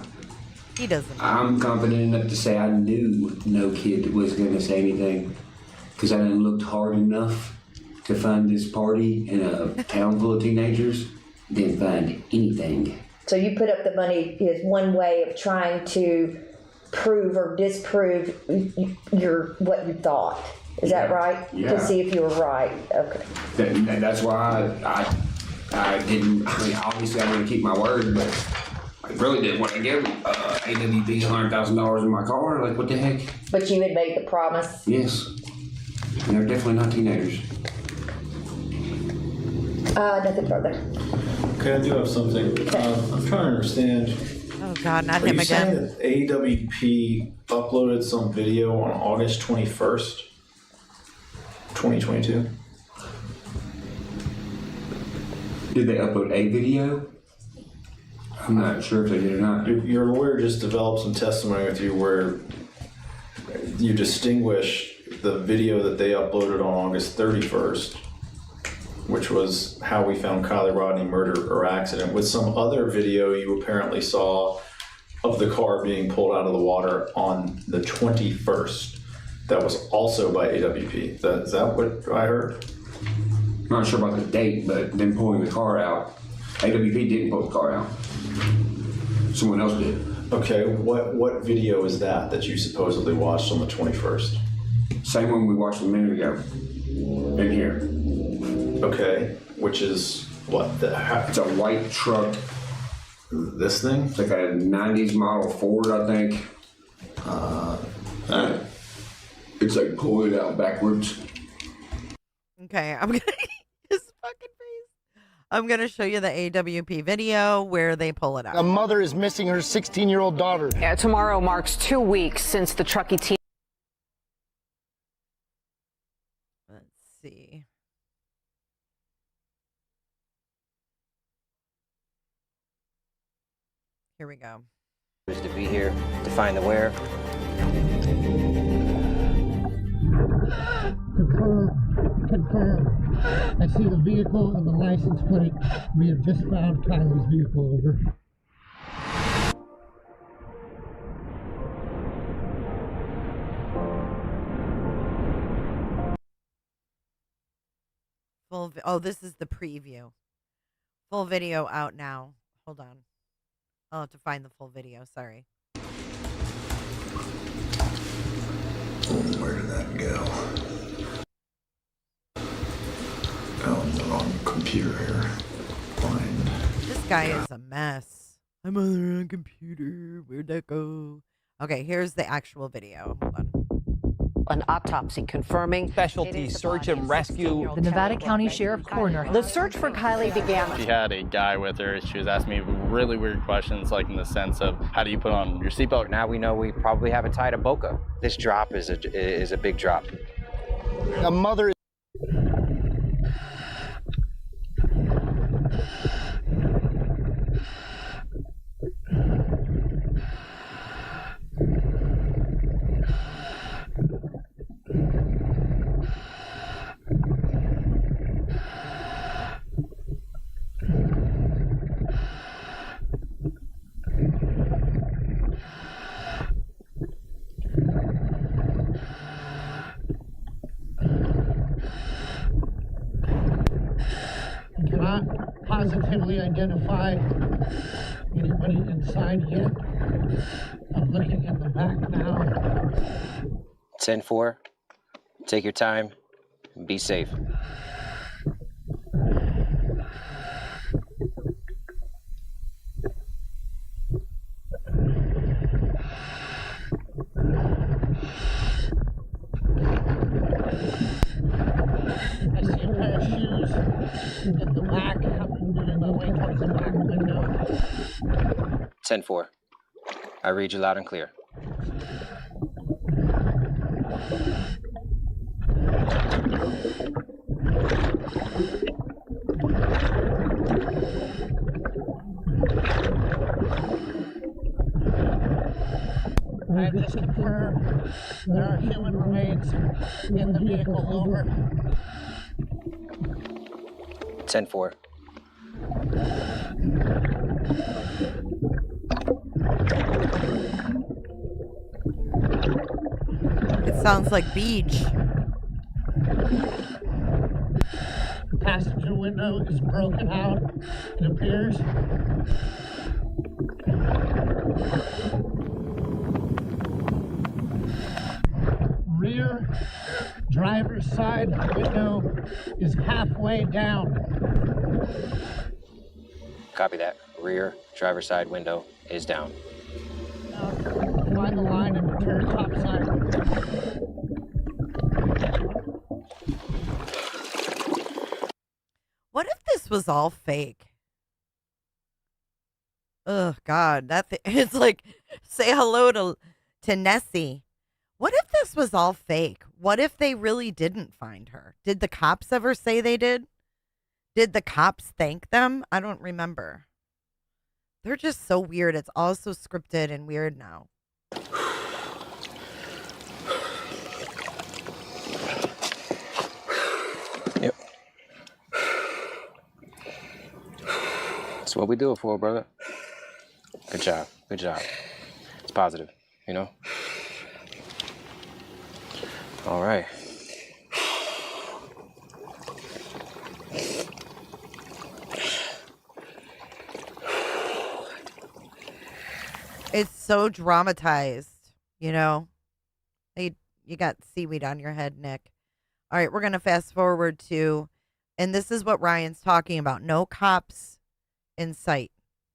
He doesn't. I'm confident enough to say I knew no kid was going to say anything because I didn't look hard enough. to find this party in a town full of teenagers than find anything. So you put up the money is one way of trying to prove or disprove what you thought. Is that right? Yeah. To see if you were right. Okay. That's why I didn't. I mean, obviously, I want to keep my word, but I really didn't want to give AWP $100,000 in my car. Like, what the heck? But you had made the promise. Yes. And they're definitely not teenagers. Nothing further. Okay, I do have something. I'm trying to understand. Oh God, not Are him you saying again. that AWP uploaded some video on August 21st, 2022? Did they upload a video? I'm not sure if they did or not. Your lawyer just developed some testimony with you where you distinguish the video that they uploaded on August 31st, which was how we found Kiely Rodni murder or accident, with some other video you apparently saw of the car being pulled out of the water on the 21st. That was also by AWP. Is that what I heard? I'm not sure about the date, but them pulling the car out. AWP didn't pull the car out. Someone else did. Okay, what video is that you supposedly watched on the 21st? Same one we watched a minute ago. In here. Okay, which is what? It's a white truck. This thing? It's like a 90s model Ford, I think. It's like pulling it out backwards. Okay, I'm gonna his fucking face. I'm gonna show you the AWP video where they pull it out. A mother is missing her 16-year-old daughter. Yeah, tomorrow marks 2 weeks since the Truckee teen. Let's see. Here we go. To be here to find the where. Confirm. I see the vehicle and the license plate. We have just found Kiely's vehicle. Over. Oh, this is the preview. Full video out now. Hold on. I'll have to find the full video. Sorry. Where did that go? Oh, I'm the wrong computer here. Find. This guy is a mess. I'm on the wrong computer. Where'd that go? Okay, here's the actual video. Hold on. An autopsy confirming specialty search and rescue. The Nevada County Sheriff Coroner. The search for Kiely began. She had a guy with her. She was asking me really weird questions, like in the sense of, how do you put on your seatbelt? Now we know we probably have it tied to Boca. This drop is a big drop. A mother. Cannot positively identify anybody inside yet. I'm looking in the back now. 10-4. Take your time. Be safe. I see a pair of shoes in the back. I'm moving my way towards the back window. 10-4. I read you loud and clear. I have just confirmed there are human remains in the vehicle. Over. 10-4. It sounds like beach. passenger window is broken out, it appears. Rear driver's side window is halfway down. Copy that. Rear driver's side window is down. Line the line and turn top side. What if this was all fake? Oh God, it's like say hello to Nessie. What if this was all fake? What if they really didn't find her? Did the cops ever say they did? Did the cops thank them? I don't remember. They're just so weird. It's all so scripted and weird now. Yep. That's what we do it for, brother. Good job. Good job. It's positive, you know? All right. It's so dramatized, you know? You got seaweed on your head, Nick. All right, we're going to fast forward to, and this is what Ryan's talking about. No cops in sight.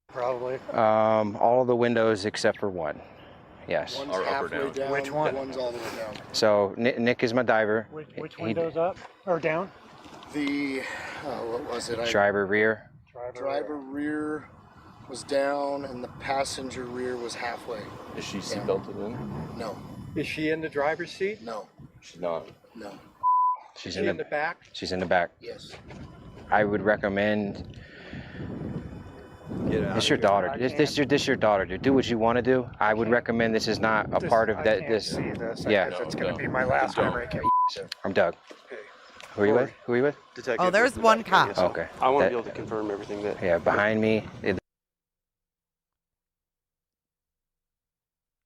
Probably. All of the windows except for one. Yes. One's halfway down. Which one? One's all the way down. So Nick is my diver. Which window's up or down? The, what was it? Driver rear. Driver rear was down and the passenger rear was halfway. Is she seatbelted in? No. Is she in the driver's seat? No. She's not. No. She's in the back? She's in the back. Yes. I would recommend. This your daughter. This your daughter, dude. Do what you want to do. I would recommend this is not a part of that. This. Yeah. It's going to be my last memory. I'm Doug. Who are you with? Who are you with? Detective. Oh, there's one cop. Okay. I want to be able to confirm everything that. Yeah, behind me.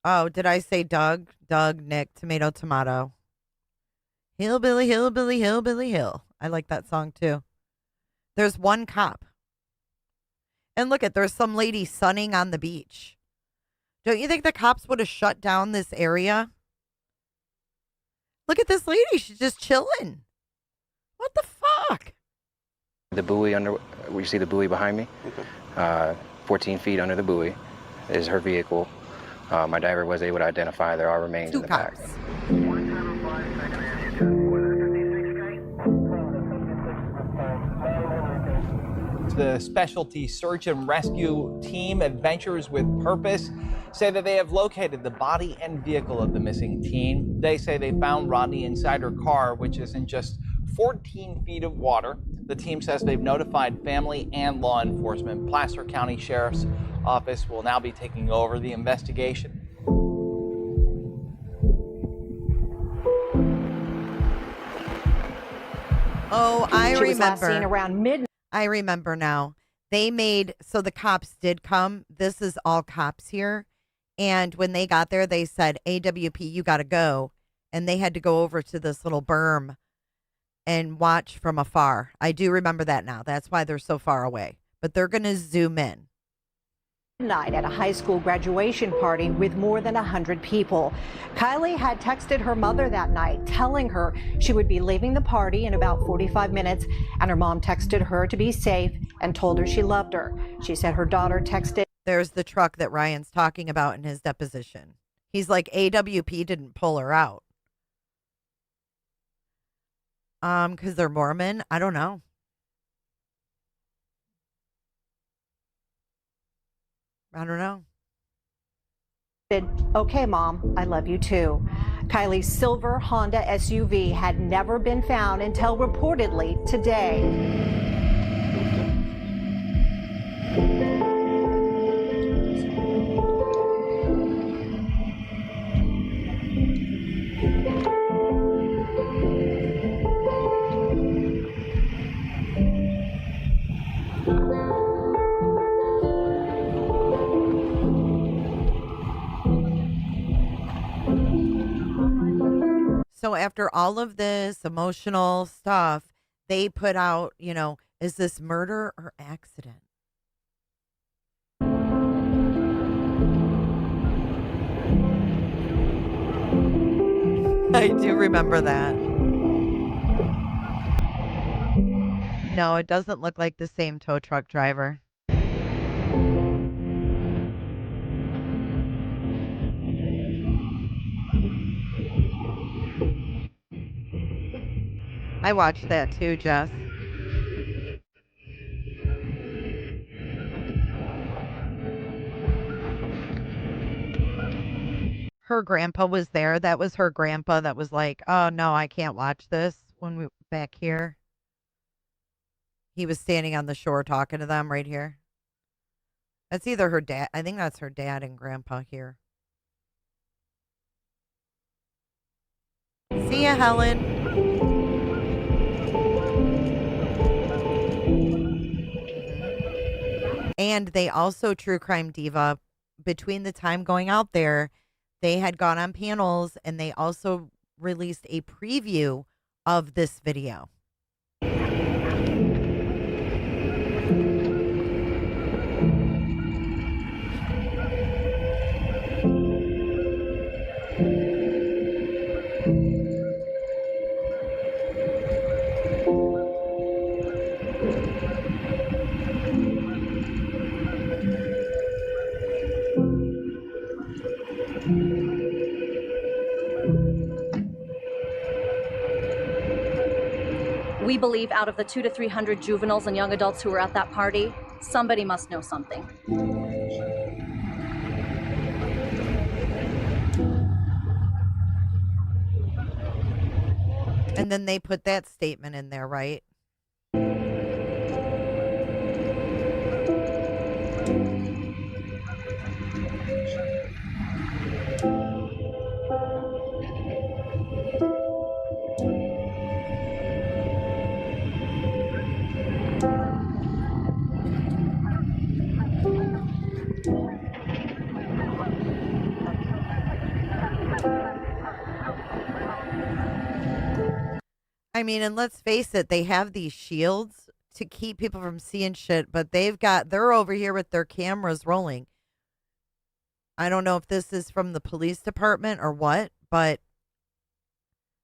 Oh, did I say Doug? Doug, Nick, tomato, tomato. Hillbilly, hillbilly, hillbilly, hill. I like that song too. There's one cop. And look there's some lady sunning on the beach. Don't you think the cops would have shut down this area? Look at this lady. She's just chilling. What the fuck? The buoy you see the buoy behind me? Okay. 14 feet under the buoy is her vehicle. My diver was able to identify there are remains in the back. The specialty search and rescue team, Adventures with Purpose, say that they have located the body and vehicle of the missing teen. They say they found Rodni inside her car, which is in just 14 feet of water. The team says they've notified family and law enforcement. Placer County Sheriff's Office will now be taking over the investigation. Oh, I She was last remember. seen around midnight. I remember now. So the cops did come. This is all cops here. And when they got there, they said, AWP, you got to go. And they had to go over to this little berm and watch from afar. I do remember that now. That's why they're so far away. But they're going to zoom in. Night at a high school graduation party with more than 100 people. Kiely had texted her mother that night, telling her she would be leaving the party in about 45 minutes, and her mom texted her to be safe and told her she loved her. She said her daughter texted. There's the truck that Ryan's talking about in his deposition. He's like, AWP didn't pull her out. Because they're Mormon? I don't know. I don't know. Okay, Mom, I love you too. Kiely's silver Honda SUV had never been found until reportedly today. So after all of this emotional stuff, they put out, is this murder or accident? I do remember that. No, it doesn't look like the same tow truck driver. I watched that too, Jess. Her grandpa was there. That was her grandpa that was like, oh no, I can't watch this when we back here. He was standing on the shore talking to them right here. That's either her dad. I think that's her dad and grandpa here. See ya, Helen. And they also, True Crime Diva, between the time going out there, they had gone on panels and they also released a preview of this video. We believe out of the 200 to 300 juveniles and young adults who were at that party, somebody must know something. And then they put that statement in there, right? I mean, and let's face it, they have these shields to keep people from seeing shit, but they're over here with their cameras rolling. I don't know if this is from the police department or what, but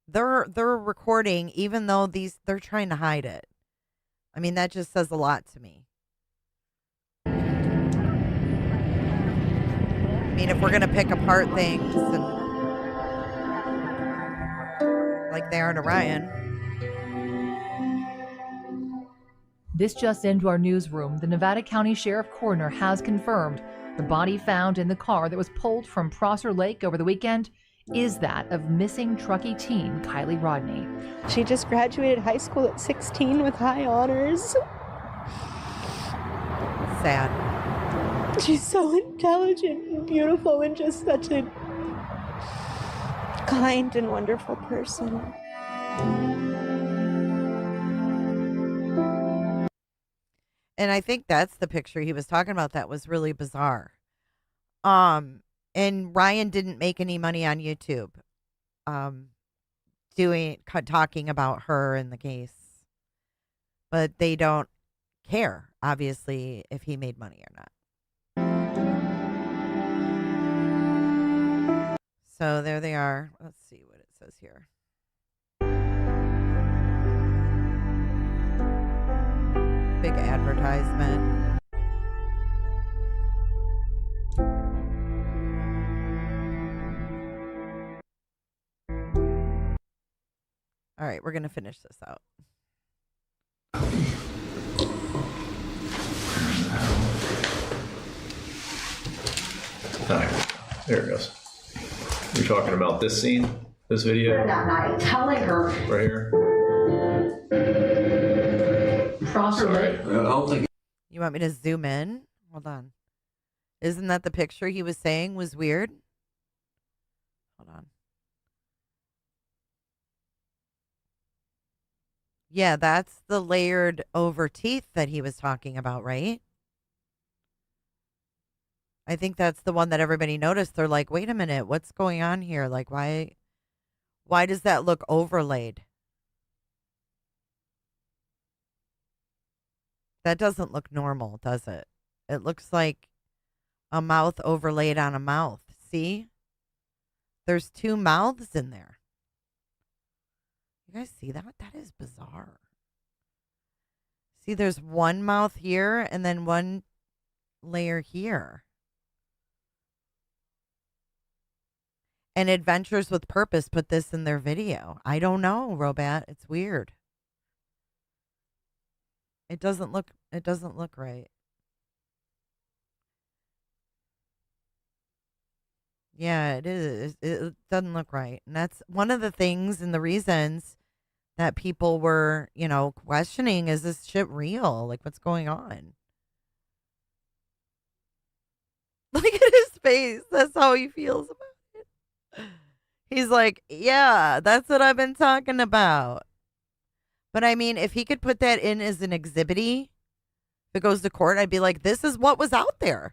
they're recording even though they're trying to hide it. I mean, that just says a lot to me. I mean, if we're going to pick apart things and like they are to Ryan. This just into our newsroom. The Nevada County Sheriff Coroner has confirmed the body found in the car that was pulled from Prosser Lake over the weekend is that of missing Truckee teen Kiely Rodni. She just graduated high school at 16 with high honors. Sad. She's so intelligent and beautiful and just such a kind and wonderful person. And I think that's the picture he was talking about that was really bizarre. And Ryan didn't make any money on YouTube talking about her in the case. But they don't care, obviously, if he made money or not. So there they are. Let's see what it says here. Big advertisement. All right, we're going to finish this out. All right, there it goes. You're talking about this scene, this video? That night, telling her. Right here? You want me to zoom in? Hold on. Isn't that the picture he was saying was weird? Hold on. Yeah, that's the layered over teeth that he was talking about, right? I think that's the one that everybody noticed. They're like, wait a minute, what's going on here? Like, why does that look overlaid? That doesn't look normal, does it? It looks like a mouth overlaid on a mouth. See? There's two mouths in there. You guys see that? That is bizarre. See, there's one mouth here and then one layer here. And Adventures with Purpose put this in their video. I don't know, Robat. It's weird. It doesn't look right. Yeah, it is. It doesn't look right. And that's one of the things and the reasons that people were, questioning, is this shit real? Like, what's going on? Look at his face. That's how he feels about it. He's like, yeah, that's what I've been talking about. But I mean, if he could put that in as an exhibit-y, if it goes to court, I'd be like, this is what was out there.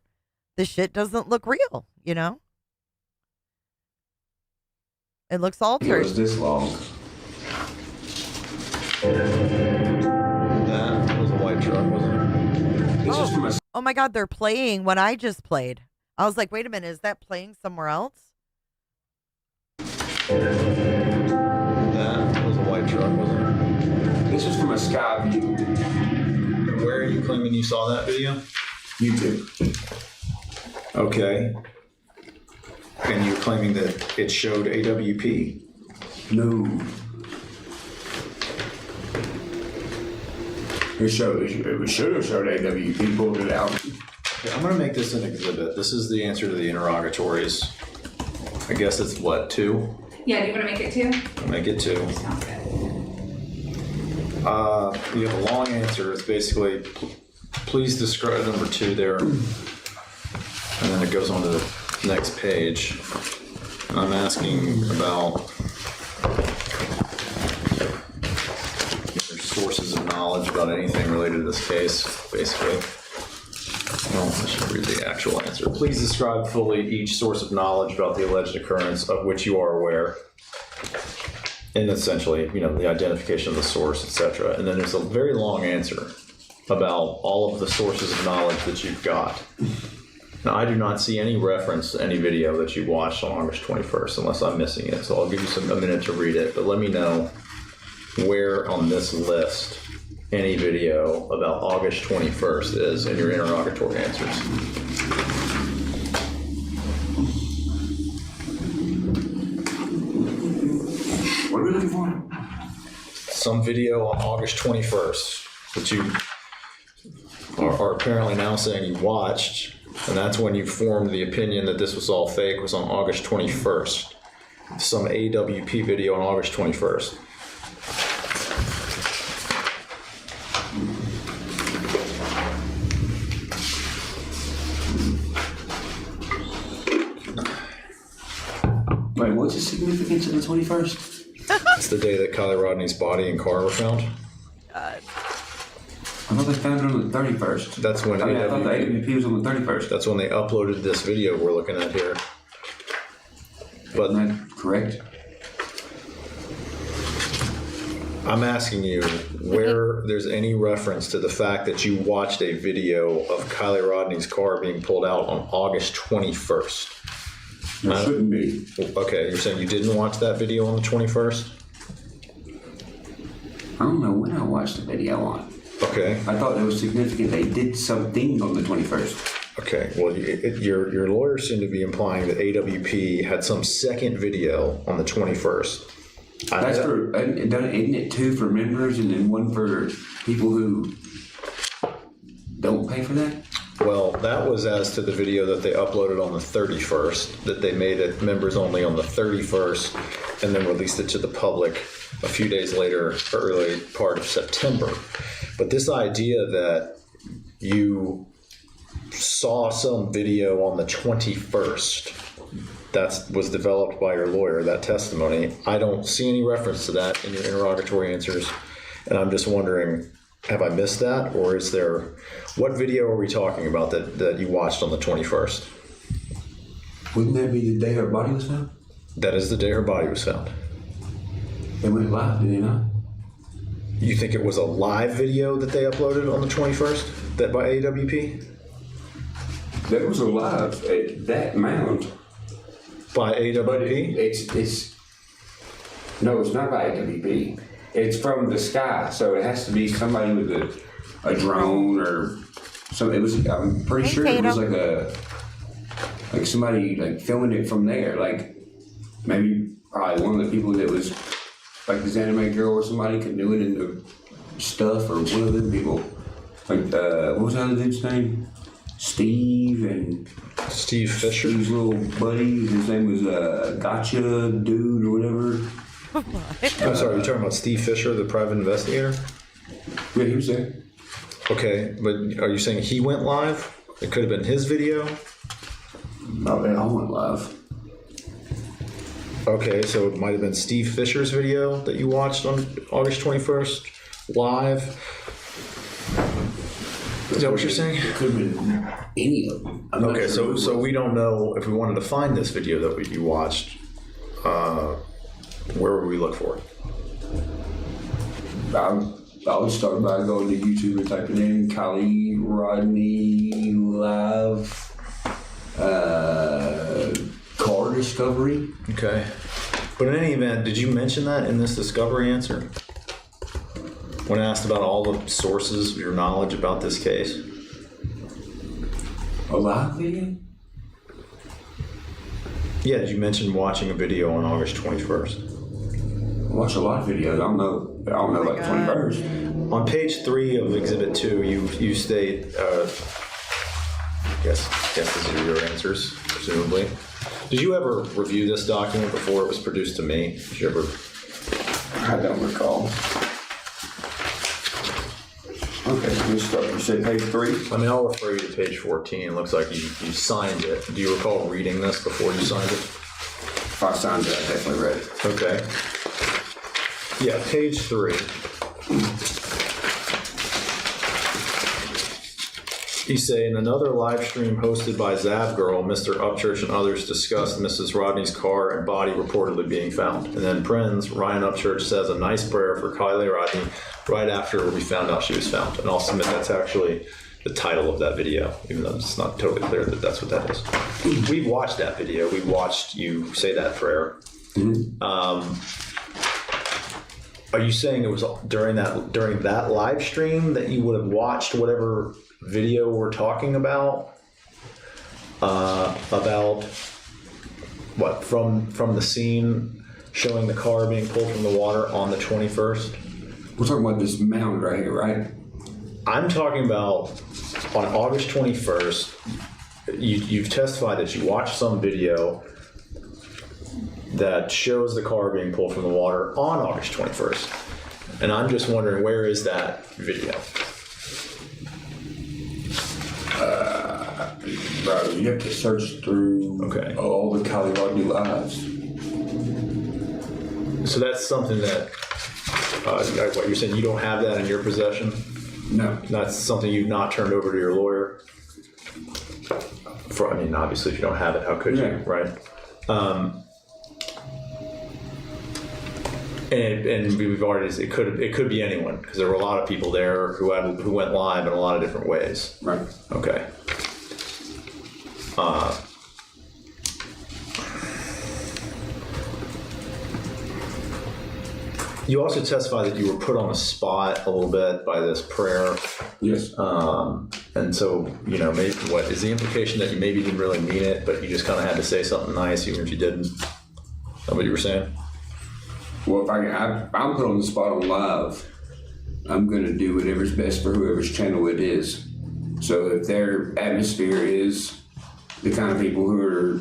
This shit doesn't look real, It looks altered. It was this long. That was a white truck, wasn't it? Oh my God, they're playing what I just played. I was like, wait a minute, is that playing somewhere else? That was a white truck, wasn't it? This was from a sky view. Where are you claiming you saw that video? YouTube. Okay. And you're claiming that it showed AWP? No. It should have showed AWP, pulled it out. Okay, I'm going to make this an exhibit. This is the answer to the interrogatories. I guess it's what, 2? Yeah, do you want to make it 2? I'll make it 2. You have a long answer. It's basically, please describe number 2 there. And then it goes on to the next page. I'm asking about your sources of knowledge about anything related to this case, basically. Well, I should read the actual answer. Please describe fully each source of knowledge about the alleged occurrence of which you are aware. And essentially, the identification of the source, etc. And then there's a very long answer about all of the sources of knowledge that you've got. Now, I do not see any reference to any video that you watched on August 21st, unless I'm missing it. So I'll give you a minute to read it, but let me know where on this list any video about August 21st is in your interrogatory answers. What are we looking for? Some video on August 21st that you are apparently now saying you watched, and that's when you formed the opinion that this was all fake, was on August 21st. Some AWP video on August 21st. Wait, what's the significance of the 21st? It's the day that Kiely Rodni's body and car were found. I thought they found it on the 31st. That's when I thought the AWP was on the 31st. That's when they uploaded this video we're looking at here. But isn't that correct? I'm asking you where there's any reference to the fact that you watched a video of Kiely Rodni's car being pulled out on August 21st. There shouldn't be. Okay, you're saying you didn't watch that video on the 21st? I don't know when I watched the video on. Okay. I thought it was significant they did something on the 21st. Okay, well, your lawyer seemed to be implying that AWP had some second video on the 21st. That's for, isn't it 2 for members and then 1 for people who don't pay for that? Well, that was as to the video that they uploaded on the 31st, that they made it members only on the 31st, and then released it to the public a few days later, early part of September. But this idea that you saw some video on the 21st, that was developed by your lawyer, that testimony. I don't see any reference to that in your interrogatory answers, and I'm just wondering, have I missed that, or is there, what video are we talking about that you watched on the 21st? Wouldn't that be the day her body was found? That is the day her body was found. They went live, did they not? You think it was a live video that they uploaded on the 21st, that by AWP? That was a live at that mound. By AWP? But no, it's not by AWP. It's from the sky, so it has to be somebody with a drone or something. It was. I'm pretty sure it was like somebody like filming it from there. Like maybe probably one of the people that was like this anime girl or somebody canoeing in the stuff, or one of them people. Like what was the other dude's name? Steve Fisher. Steve's little buddy. His name was Gotcha Dude or whatever. I'm sorry, you're talking about Steve Fisher, the private investigator? Yeah, he was there. Okay, but are you saying he went live? It could have been his video? No, they all went live. Okay, so it might have been Steve Fisher's video that you watched on August 21st, live. Is that what you're saying? It could have been any of them. Okay, so we don't know if we wanted to find this video that you watched. Where would we look for it? I would start by going to YouTube and typing in Kiely Rodni live car discovery. Okay. But in any event, did you mention that in this discovery answer? When asked about all the sources of your knowledge about this case? A live video? Yeah, did you mention watching a video on August 21st? I watch a lot of videos. I don't know about the 21st. On page 3 of Exhibit 2, you state, guess these are your answers, presumably. Did you ever review this document before it was produced to me? Did you ever? I don't recall. Okay, let's start. You said page 3? I mean, I'll refer you to page 14. It looks like you signed it. Do you recall reading this before you signed it? If I signed it, I definitely read it. Okay. Yeah, page 3. You say, in another live stream hosted by Zavgirl, Mr. Upchurch and others discussed Mrs. Rodni's car and body reportedly being found. And then Prinz, Ryan Upchurch says a nice prayer for Kiely Rodni right after we found out she was found. And I'll submit that's actually the title of that video, even though it's not totally clear that that's what that is. We've watched that video. We watched you say that prayer. Mm-hmm. Are you saying it was during that live stream that you would have watched whatever video we're talking about what from the scene showing the car being pulled from the water on the 21st? We're talking about this mound right here, right? I'm talking about on August 21st. You've testified that you watched some video that shows the car being pulled from the water on August 21st. And I'm just wondering, where is that video? Bro, you have to search through all the Kiely Rodni lives. So that's something that, what you're saying, you don't have that in your possession? No. That's something you've not turned over to your lawyer? I mean, obviously, if you don't have it, how could you, right? And we've already, it could be anyone, because there were a lot of people there who went live in a lot of different ways. Right. Okay. You also testified that you were put on the spot a little bit by this prayer. Yes. And so, maybe what is the implication that you maybe didn't really mean it, but you just kind of had to say something nice, even if you didn't? Is that what you were saying? Well, if I'm put on the spot on live, I'm going to do whatever's best for whoever's channel it is. So if their atmosphere is the kind of people who are,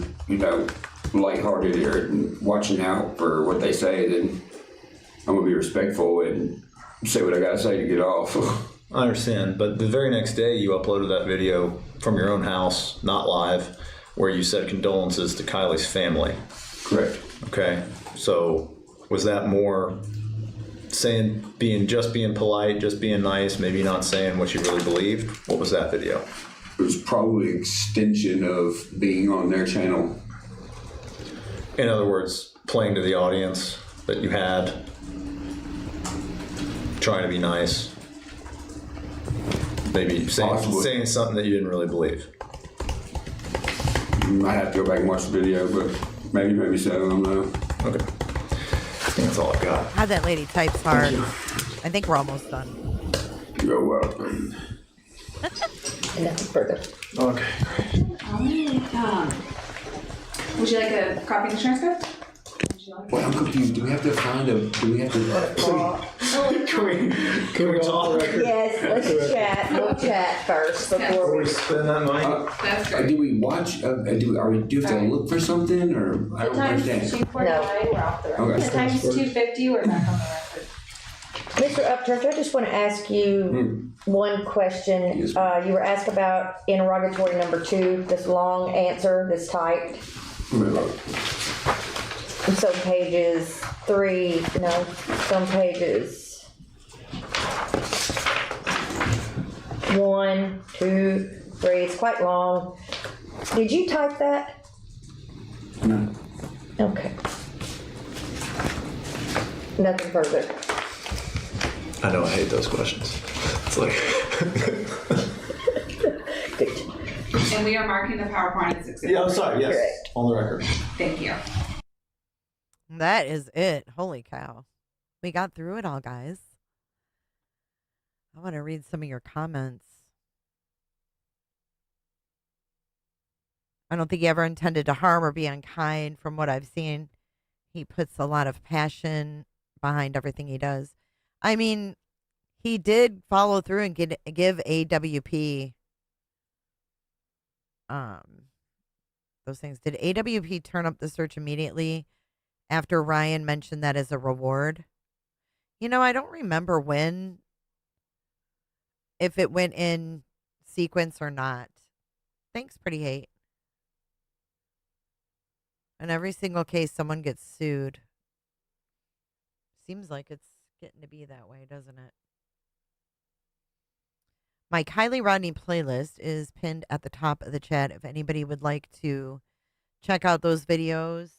lighthearted and watching out for what they say, then I'm going to be respectful and say what I got to say to get off. I understand, but the very next day you uploaded that video from your own house, not live, where you said condolences to Kiely's family. Correct. Okay, so was that more being polite, just being nice, maybe not saying what you really believed? What was that video? It was probably an extension of being on their channel. In other words, playing to the audience that you had. trying to be nice. Maybe saying something that you didn't really believe. Might have to go back and watch the video, but maybe so. I don't know. Okay. I think that's all I've got. How that lady types hard. I think we're almost done. You're welcome. And nothing further. Okay. Would you like a copy of the transcript? Wait, I'm confused. Do we have to find a? Do we have to? Can we talk? Yes, let's chat. We'll chat first before we spend that money. That's great. Do we watch? Do we have to look for something, or I don't understand? Sometimes 249, we're off the record. Okay. Sometimes 250, we're back on the record. Mr. Upchurch, I just want to ask you one question. You were asked about interrogatory number 2, this long answer, this typed. Some pages 3, no, some pages 1, 2, 3. It's quite long. Did you type that? No. Okay. Nothing further. I know I hate those questions. It's like. And we are marking the PowerPoint as exhibit. Yeah, I'm sorry. Yes, Correct. on the record. Thank you. That is it. Holy cow. We got through it all, guys. I want to read some of your comments. I don't think he ever intended to harm or be unkind. From what I've seen, he puts a lot of passion behind everything he does. I mean, he did follow through and give AWP those things. Did AWP turn up the search immediately after Ryan mentioned that as a reward? You know, I don't remember if it went in sequence or not. Thanks, Pretty Hate. In every single case, someone gets sued. Seems like it's getting to be that way, doesn't it? My Kiely Rodni playlist is pinned at the top of the chat if anybody would like to check out those videos.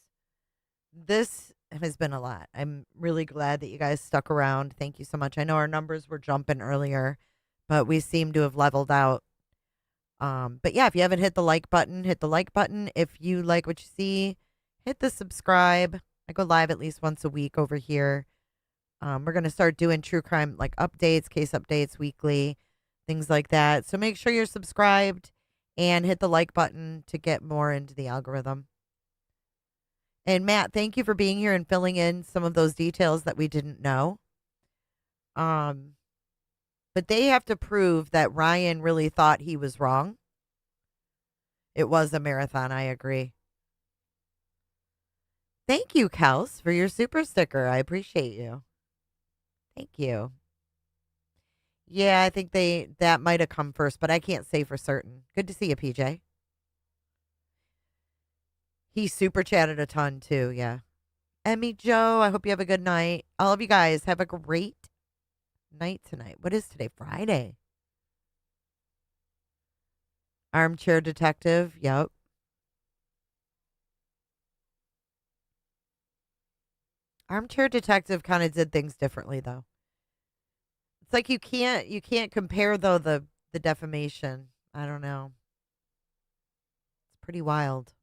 This has been a lot. I'm really glad that you guys stuck around. Thank you so much. I know our numbers were jumping earlier, but we seem to have leveled out. But yeah, if you haven't hit the like button, hit the like button. If you like what you see, hit the subscribe. I go live at least once a week over here. We're going to start doing true crime, like updates, case updates weekly, things like that. So make sure you're subscribed and hit the like button to get more into the algorithm. And Matt, thank you for being here and filling in some of those details that we didn't know. But they have to prove that Ryan really thought he was wrong. It was a marathon, I agree. Thank you, Kels, for your super sticker. I appreciate you. Thank you. Yeah, I think that might have come first, but I can't say for certain. Good to see you, PJ. He super chatted a ton too, yeah. Emmy Joe, I hope you have a good night. All of you guys have a great night tonight. What is today? Friday. Armchair Detective, yep. Armchair Detective kind of did things differently though. It's like you can't compare though the defamation. I don't know. It's pretty wild.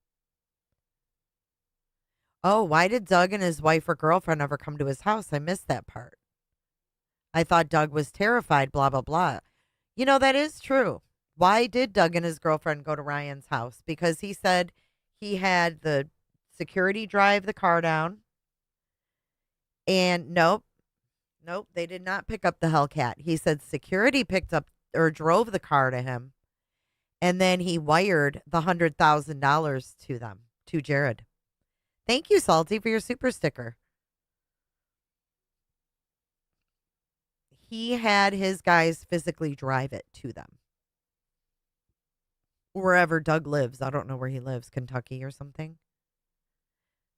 Oh, why did Doug and his wife or girlfriend ever come to his house? I missed that part. I thought Doug was terrified, blah, blah, blah. You know, that is true. Why did Doug and his girlfriend go to Ryan's house? Because he said he had the security drive the car down. And nope, they did not pick up the Hellcat. He said security picked up or drove the car to him. And then he wired the $100,000 to them, to Jared. Thank you, Salty, for your super sticker. He had his guys physically drive it to them. Wherever Doug lives. I don't know where he lives, Kentucky or something.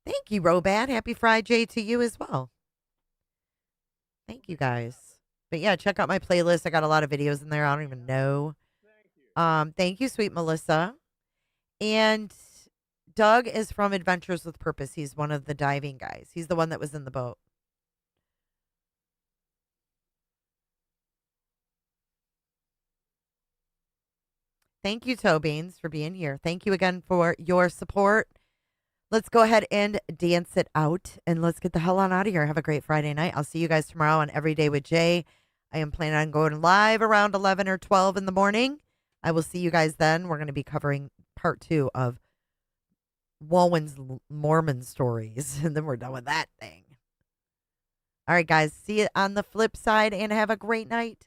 Thank you, Robat. Happy Friday to you as well. Thank you, guys. But yeah, check out my playlist. I got a lot of videos in there. I don't even know. Thank you, sweet Melissa. And Doug is from Adventures with Purpose. He's one of the diving guys. He's the one that was in the boat. Thank you, Toe Beans, for being here. Thank you again for your support. Let's go ahead and dance it out, and let's get the hell on out of here. Have a great Friday night. I'll see you guys tomorrow on Every Day with Jay. I am planning on going live around 11 or 12 in the morning. I will see you guys then. We're going to be covering part 2 of Walwyn's Mormon stories, and then we're done with that thing. All right, guys. See you on the flip side, and have a great night.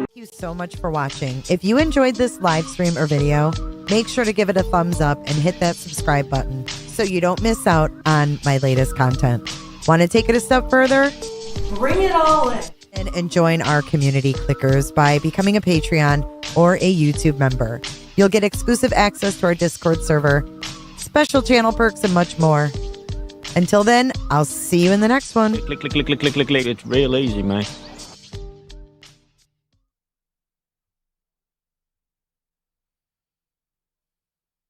Thank you so much for watching. If you enjoyed this live stream or video, make sure to give it a thumbs up and hit that subscribe button so you don't miss out on my latest content. Want to take it a step further? Bring it all in. And join our community clickers by becoming a Patreon or a YouTube member. You'll get exclusive access to our Discord server, special channel perks, and much more. Until then, I'll see you in the next one. Click. It's real easy, man.